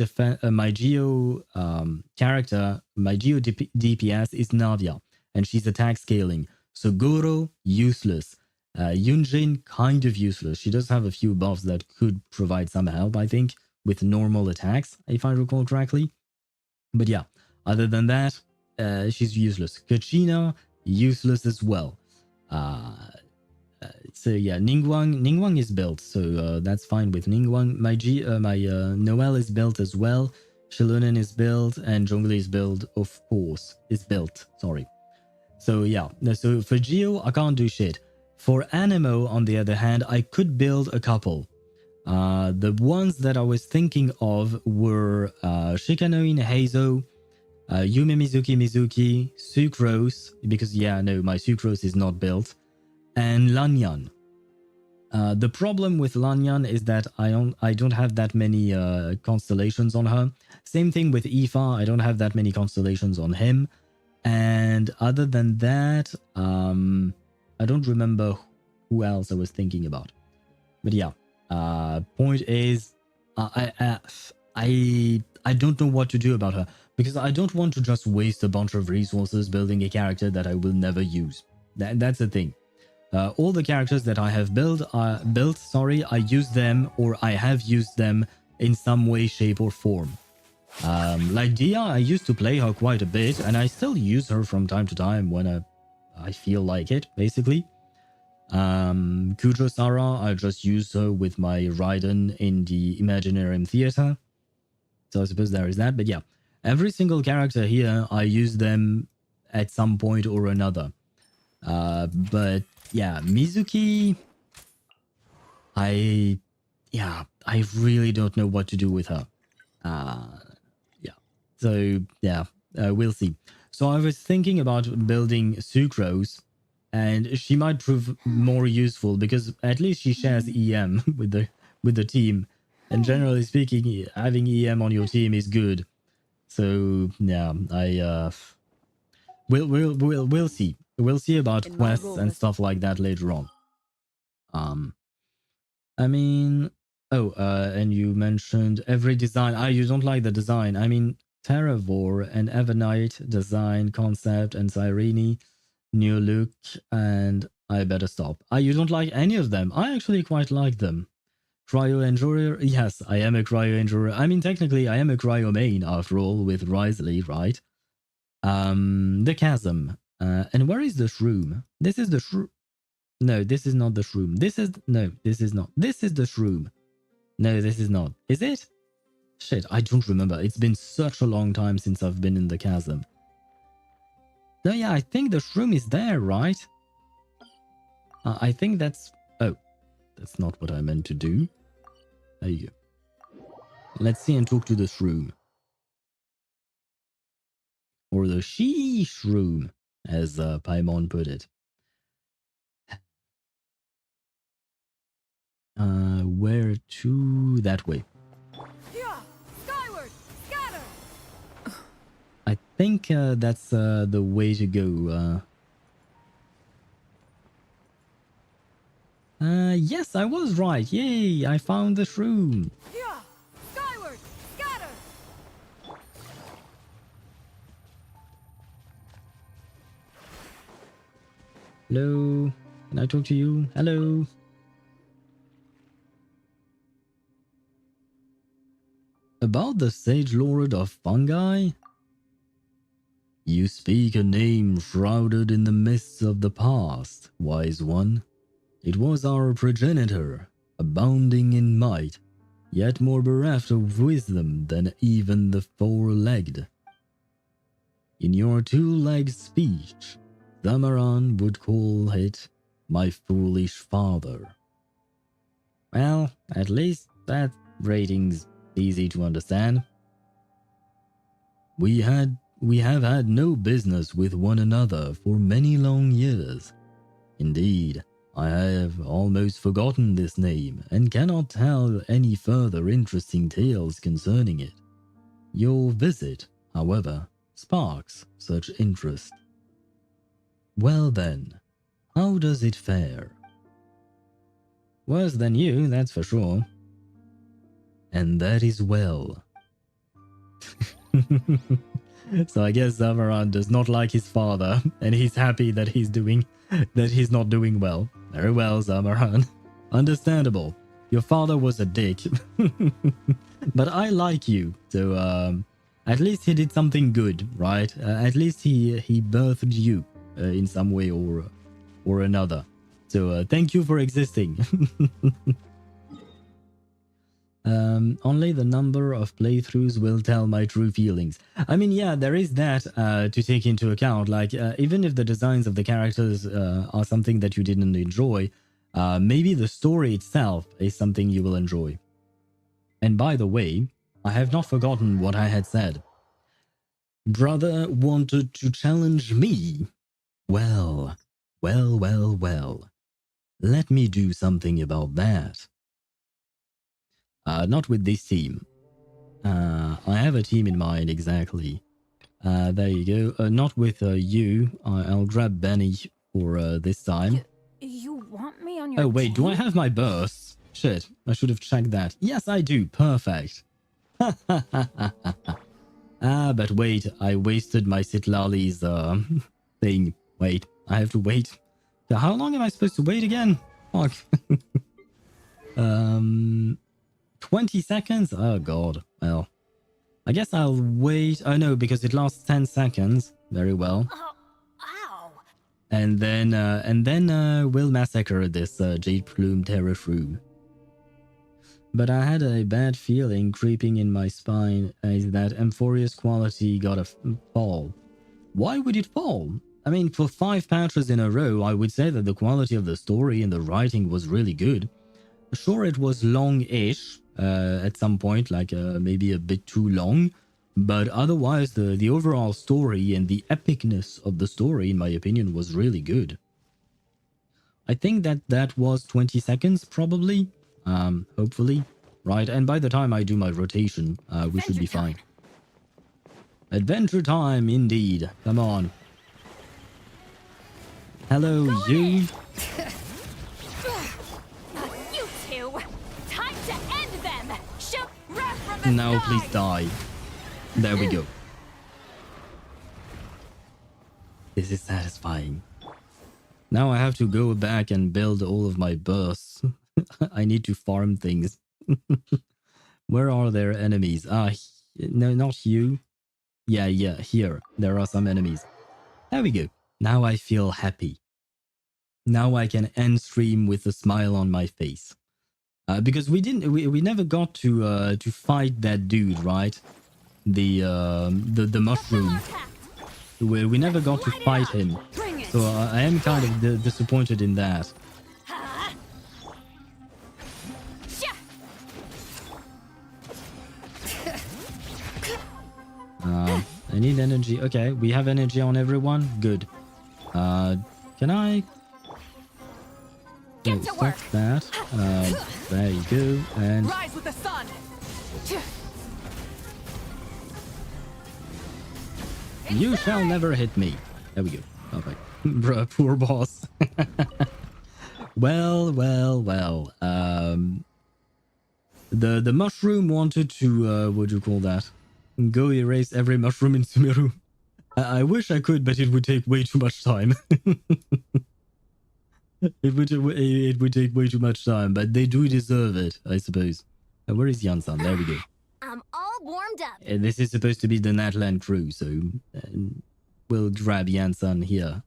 character, my geo DPS is Navia, and she's attack scaling. So Goro, useless. Yunjin, kind of useless. She does have a few buffs that could provide some help, I think, with normal attacks, if I recall correctly. But yeah, other than that, she's useless. Kachina, useless as well. So yeah, Ningguang is built, so that's fine with Ningguang. My Noelle is built as well. Shilunin is built, and Zhongli is built, of course. Is built, sorry. So yeah, so for Geo, I can't do shit. For Animo, on the other hand, I could build a couple. The ones that I was thinking of were Shikanoin Heizo, Yume Mizuki, Sucrose, because yeah, no, my Sucrose is not built, and Lanyan. The problem with Lanyan is that I don't have that many constellations on her. Same thing with Aoife, I don't have that many constellations on him. And other than that, I don't remember who else I was thinking about. But yeah, point is, I don't know what to do about her, because I don't want to just waste a bunch of resources building a character that I will never use. That's the thing. All the characters that I have built, I use them, or I have used them in some way, shape, or form. Like Dia, I used to play her quite a bit, and I still use her from time to time when I feel like it, basically. Kujo Sara, I just use her with my Raiden in the Imaginarium Theater. So I suppose there is that, but yeah. Every single character here, I use them at some point or another. But yeah, Mizuki, I really don't know what to do with her. So yeah, we'll see. So I was thinking about building Sucrose, and she might prove more useful because at least she shares EM with the team, and generally speaking, having EM on your team is good. So yeah, we'll see. We'll see about quests and stuff like that later on. I mean, and you mentioned every design. You don't like the design. I mean, Terravor and Evernight design concept and Cyrene new look, and I better stop. You don't like any of them. I actually quite like them. Cryo Endurer? Yes, I am a Cryo Endurer. I mean, technically, I am a Cryo main after all with Risley, right? The Chasm. And where is the Shroom? This is the Shroom. No, this is not the Shroom. This is... No, this is not. This is the Shroom. No, this is not. Is it? Shit, I don't remember. It's been such a long time since I've been in the Chasm. No, yeah, I think the Shroom is there, right? I think that's... Oh, that's not what I meant to do. There you go. Let's see and talk to the Shroom. Or the She-Shroom, as Paimon put it. Where to? That way. Yeah, skyward, scatter. I think that's the way to go. Yes, I was right. Yay, I found the Shroom. Yeah, skyward, scatter. Hello, can I talk to you? Hello. About the Sage Lord of Fungi? You speak a name shrouded in the mists of the past, wise one. It was our progenitor, abounding in might, yet more bereft of wisdom than even the four-legged. In your two-legged speech, Zamaran would call it my foolish father. Well, at least that rating's easy to understand. We have had no business with one another for many long years. Indeed, I have almost forgotten this name and cannot tell any further interesting tales concerning it. Your visit, however, sparks such interest. Well then, how does it fare? Worse than you, that's for sure. And that is well. So I guess Zamaran does not like his father, and he's happy that he's not doing well. Very well, Zamaran. Understandable. Your father was a dick. But I like you, so at least he did something good, right? At least he birthed you in some way or another. So thank you for existing. Only the number of playthroughs will tell my true feelings. I mean, yeah, there is that to take into account. Like, even if the designs of the characters are something that you didn't enjoy, maybe the story itself is something you will enjoy. And by the way, I have not forgotten what I had said. Brother wanted to challenge me. Well. Let me do something about that. Not with this team. I have a team in mind, exactly. There you go. Not with you. I'll grab Benny for this time. You want me on your Oh, wait, team? do I have my bursts? Shit, I should have checked that. Yes, I do. Perfect. But wait, I wasted my Sitlali's thing. Wait, I have to wait. So how long am I supposed to wait again? Fuck. 20 seconds? Oh god. Well, I guess I'll wait. Oh no, because it lasts 10 seconds. Very well. Ow. And then we'll massacre this Jade Plume Terror Shroom. But I had a bad feeling creeping in my spine as that Amphoria's quality got a fall. Why would it fall? I mean, for 5 patches in a row, I would say that the quality of the story and the writing was really good. Sure, it was long-ish at some point, like maybe a bit too long, but otherwise the overall story and the epicness of the story, in my opinion, was really good. I think that was 20 seconds, probably, hopefully, right? And by the time I do my rotation, we should be fine. Adventure time, indeed. Come on. Hello, you. Now please die. There we go. This is satisfying. Now I have to go back and build all of my bursts. I need to farm things. Where are their enemies? No, not you. Yeah, here. There are some enemies. There we go. Now I feel happy. Now I can end stream with a smile on my face. Because we never got to fight that dude, right? The mushroom. We never got to fight him. So I am kind of disappointed in that. I need energy. Okay, we have energy on everyone. Good. Can I... Get to work. That. There you go. And Rise with the sun. you shall never hit me. There we go. Perfect. Bruh, poor boss. Well. The mushroom wanted to what do you call that? Go erase every mushroom in Sumeru. I wish I could, but it would take way too much time. It would take way too much time, but they do deserve it, I suppose. Where is Iansan? There we go. I'm all warmed up. This is supposed to be the Natlan crew, so we'll grab Iansan here.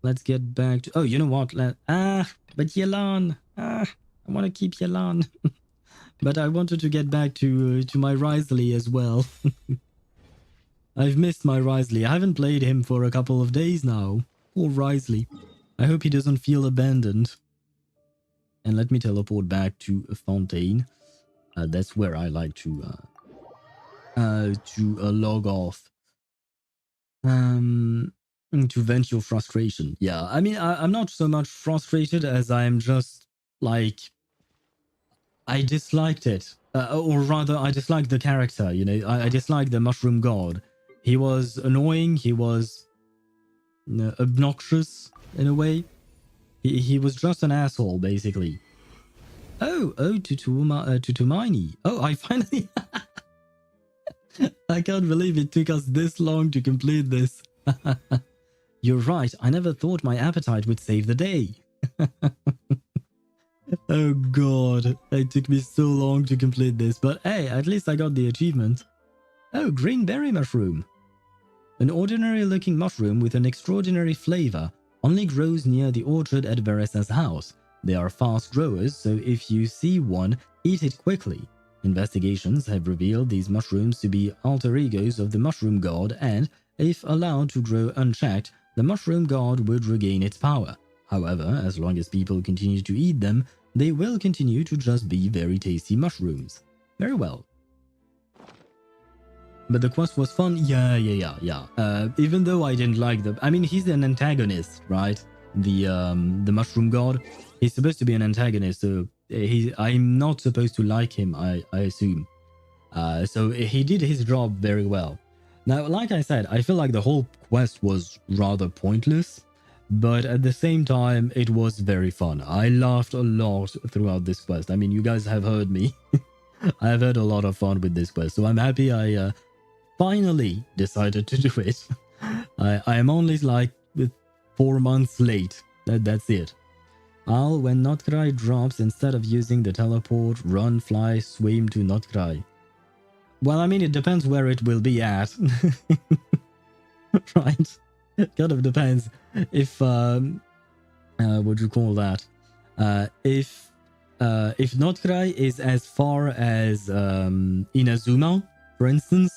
Let's get back to... Oh, you know what? But Yelan. I want to keep Yelan. But I wanted to get back to my Risley as well. I've missed my Risley. I haven't played him for a couple of days now. Poor Risley. I hope he doesn't feel abandoned. And let me teleport back to Fontaine. That's where I like to log off. To vent your frustration. Yeah, I mean, I'm not so much frustrated as I'm just like... I disliked it. Or rather, I disliked the character, you know. I disliked the Mushroom God. He was annoying. He was obnoxious in a way. He was just an asshole, basically. Oh, Tutumani. Oh, I finally... I can't believe it took us this long to complete this. You're right. I never thought my appetite would save the day. Oh god, it took me so long to complete this, but hey, at least I got the achievement. Oh, green berry mushroom. An ordinary looking mushroom with an extraordinary flavor only grows near the orchard at Varesa's house. They are fast growers, so if you see one, eat it quickly. Investigations have revealed these mushrooms to be alter egos of the mushroom god, and if allowed to grow unchecked, the mushroom god would regain its power. However, as long as people continue to eat them, they will continue to just be very tasty mushrooms. Very well. But the quest was fun. Yeah. Even though I didn't like the... I mean, he's an antagonist, right? The mushroom god. He's supposed to be an antagonist, so I'm not supposed to like him, I assume. So he did his job very well. Now, like I said, I feel like the whole quest was rather pointless. But at the same time, it was very fun. I laughed a lot throughout this quest. I mean, you guys have heard me. I've had a lot of fun with this quest. So I'm happy I finally decided to do it. I am only like 4 months late. That's it. When Notcry drops, instead of using the teleport, run, fly, swim to Notcry. Well, I mean, it depends where it will be at. Right? It kind of depends. If what do you call that? If Notcry is as far as Inazuma, for instance,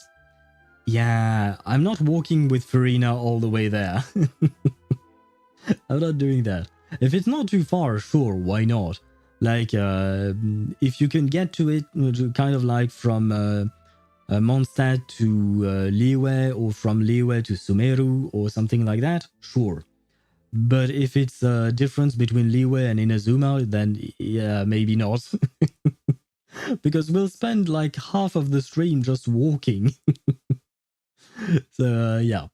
yeah, I'm not walking with Farina all the way there. I'm not doing that. If it's not too far, sure, why not? Like, if you can get to it, kind of like from Mondstadt to Liyue, or from Liyue to Sumeru, or something like that, sure. But if it's a difference between Liyue and Inazuma, then yeah, maybe not. Because we'll spend like half of the stream just walking. So yeah,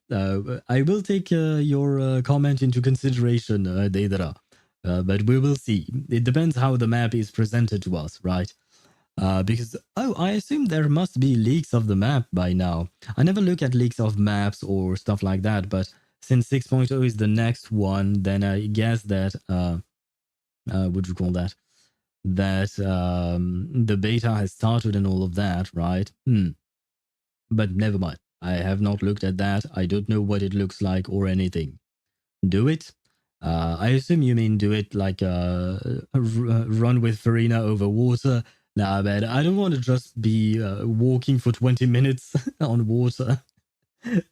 I will take your comment into consideration, Deidara. but we will see. It depends how the map is presented to us, right? Because, oh, I assume there must be leaks of the map by now. I never look at leaks of maps or stuff like that, but since 6.0 is the next one, then I guess that, what do you call that? That the beta has started and all of that, right? But never mind. I have not looked at that. I don't know what it looks like or anything. Do it? I assume you mean do it like run with Farina over water. Nah, man, I don't want to just be walking for 20 minutes on water.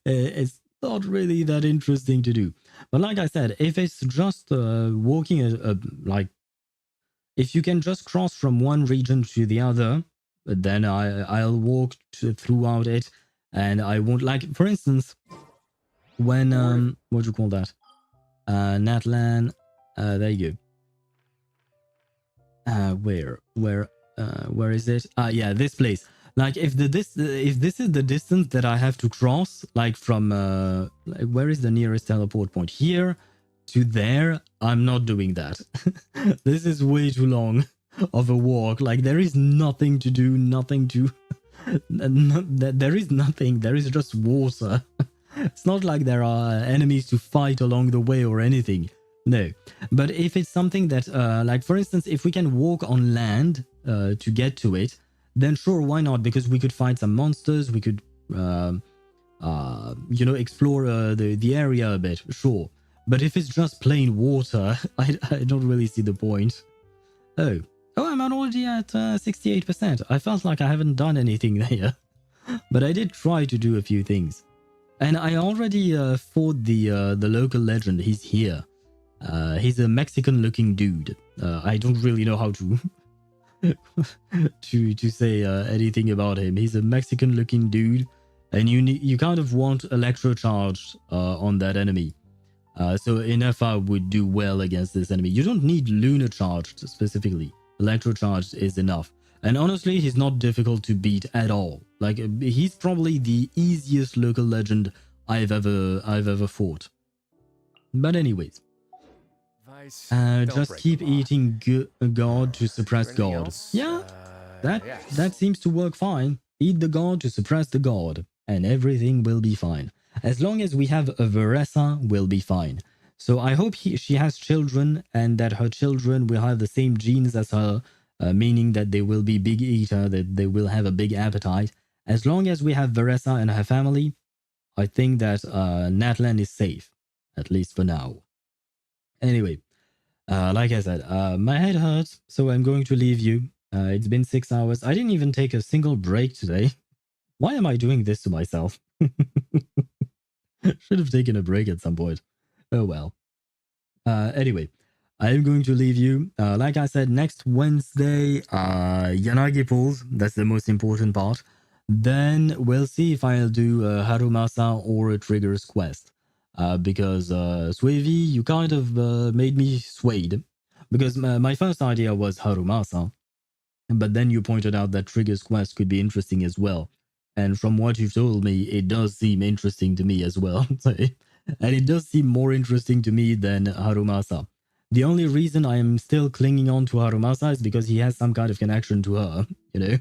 It's not really that interesting to do. But like I said, if it's just walking, like, if you can just cross from one region to the other, then I'll walk throughout it, and I won't, like, for instance, when what do you call that? Natlan, there you go. Where is it? Yeah, this place. Like, if this is the distance that I have to cross, like from like, where is the nearest teleport point? Here to there, I'm not doing that. This is way too long of a walk. Like, there is nothing to do, nothing to there is nothing. There is just water. It's not like there are enemies to fight along the way or anything. No. But if it's something that, like, for instance, if we can walk on land to get to it, then sure, why not? Because we could fight some monsters. We could, you know, explore the area a bit. Sure. But if it's just plain water, I don't really see the point. Oh, I'm already at 68%. I felt like I haven't done anything there. But I did try to do a few things. And I already fought the local legend. He's here. He's a Mexican-looking dude. I don't really know how to to say anything about him. He's a Mexican-looking dude, and you kind of want electrocharge on that enemy. So Inefa would do well against this enemy. You don't need lunar charged specifically. Electrocharged is enough. And honestly, he's not difficult to beat at all. Like, he's probably the easiest local legend I've ever fought. But anyways, just keep eating God to suppress God. Yeah, that seems to work fine. Eat the God to suppress the God, and everything will be fine. As long as we have a Varesa, we'll be fine. So I hope she has children, and that her children will have the same genes as her, meaning that they will be big eater, that they will have a big appetite. As long as we have Varesa and her family, I think that Natlan is safe, at least for now. Anyway, like I said, my head hurts, so I'm going to leave you. It's been 6 hours. I didn't even take a single break today. Why am I doing this to myself? Should have taken a break at some point. Oh well. Anyway, I'm going to leave you. Like I said, next Wednesday, Yanagi pulls. That's the most important part. Then we'll see if I'll do Harumasa or a Trigger's Quest. Because Swavy, you kind of made me swayed. Because my first idea was Harumasa. But then you pointed out that Trigger's Quest could be interesting as well. And from what you've told me, it does seem interesting to me as well. And it does seem more interesting to me than Harumasa. The only reason I am still clinging on to Harumasa is because he has some kind of connection to her, you know?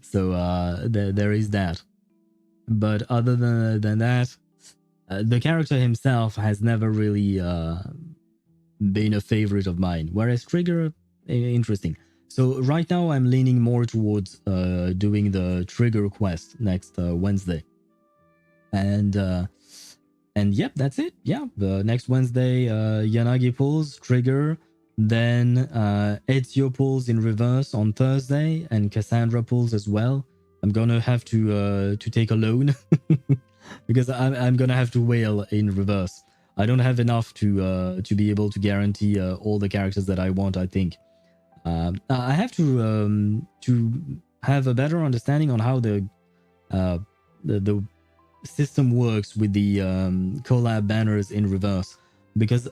So there is that. But other than that, the character himself has never really been a favorite of mine. Whereas Trigger, interesting. So right now I'm leaning more towards doing the Trigger quest next Wednesday. And yep, that's it. Yeah, next Wednesday, Yanagi pulls, Trigger, then Ezio pulls in reverse on Thursday, and Cassandra pulls as well. I'm gonna have to take a loan because I'm gonna have to whale in reverse. I don't have enough to be able to guarantee all the characters that I want, I think. I have to have a better understanding on how the system works with the collab banners in reverse, because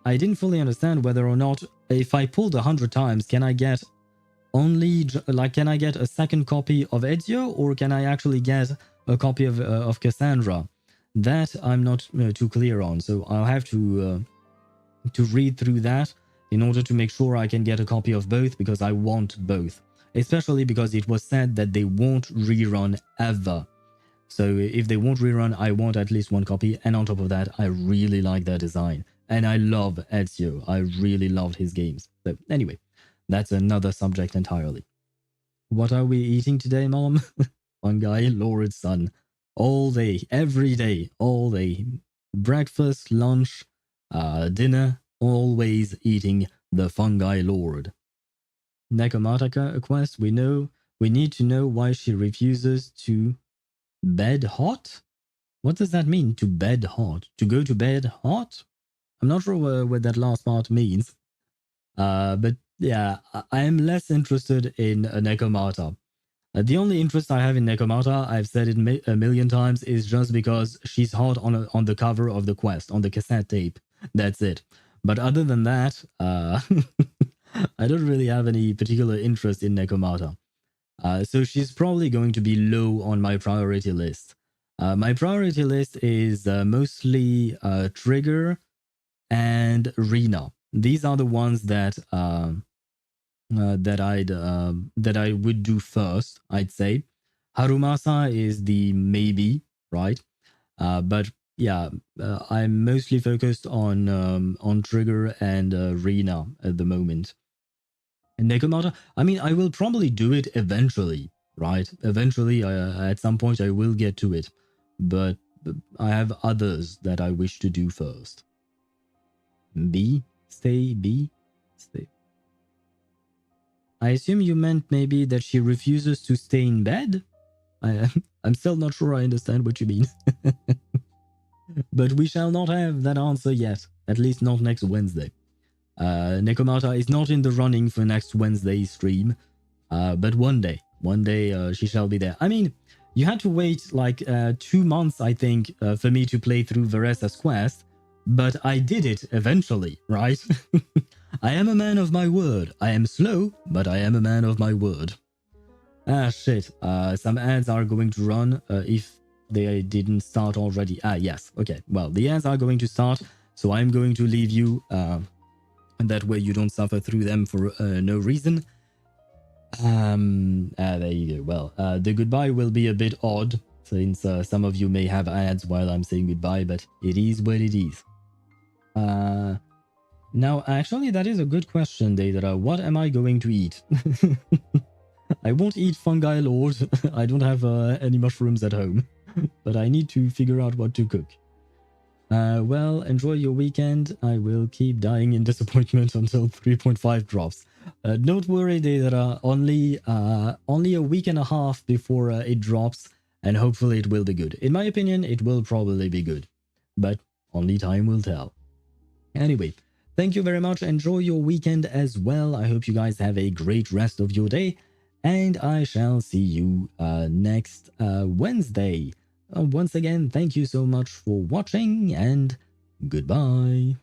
I didn't fully understand whether or not if I pulled 100 times, can I get only can I get a second copy of Ezio, or can I actually get a copy of Cassandra? That I'm not too clear on, so I'll have to read through that. in order to make sure I can get a copy of both, because I want both. Especially because it was said that they won't rerun ever. So if they won't rerun, I want at least one copy. And on top of that, I really like their design. And I love Ezio. I really loved his games. So anyway, that's another subject entirely. What are we eating today, Mom? Fungi Lord son. All day, every day, all day. Breakfast, lunch, dinner, always eating the Fungi Lord. Nekomata quest, we need to know why she refuses to bed hot? What does that mean, to bed hot? To go to bed hot? I'm not sure what that last part means. But yeah, I am less interested in Nekomata. The only interest I have in Nekomata, I've said it a million times, is just because she's hot on the cover of the quest, on the cassette tape. That's it. But other than that, I don't really have any particular interest in Nekomata. So she's probably going to be low on my priority list. My priority list is mostly Trigger and Rena. These are the ones that that I would do first, I'd say. Harumasa is the maybe, right? But yeah, I'm mostly focused on Trigger and Rena at the moment. And Nekomata, I mean, I will probably do it eventually, right? Eventually, at some point, I will get to it. But I have others that I wish to do first. B? Stay? B? Stay. I assume you meant maybe that she refuses to stay in bed? I'm still not sure I understand what you mean. But we shall not have that answer yet. At least not next Wednesday. Nekomata is not in the running for next Wednesday's stream, but one day she shall be there. I mean, you had to wait like 2 months, I think, for me to play through Varesa's quest, but I did it eventually, right? I am a man of my word. I am slow, but I am a man of my word. Ah, shit. Some ads are going to run if they didn't start already. Ah, yes. Okay. Well, the ads are going to start, so I'm going to leave you... and that way you don't suffer through them for no reason. There you go. Well, the goodbye will be a bit odd, since some of you may have ads while I'm saying goodbye, but it is what it is. Now, actually, that is a good question, Deidara. What am I going to eat? I won't eat Fungi Lord. I don't have any mushrooms at home, but I need to figure out what to cook. Well, enjoy your weekend. I will keep dying in disappointment until 3.5 drops. Don't worry, there are only a week and a half before it drops, and hopefully it will be good. In my opinion, it will probably be good, but only time will tell. Anyway, thank you very much. Enjoy your weekend as well. I hope you guys have a great rest of your day, and I shall see you next Wednesday. Once again, thank you so much for watching, and goodbye.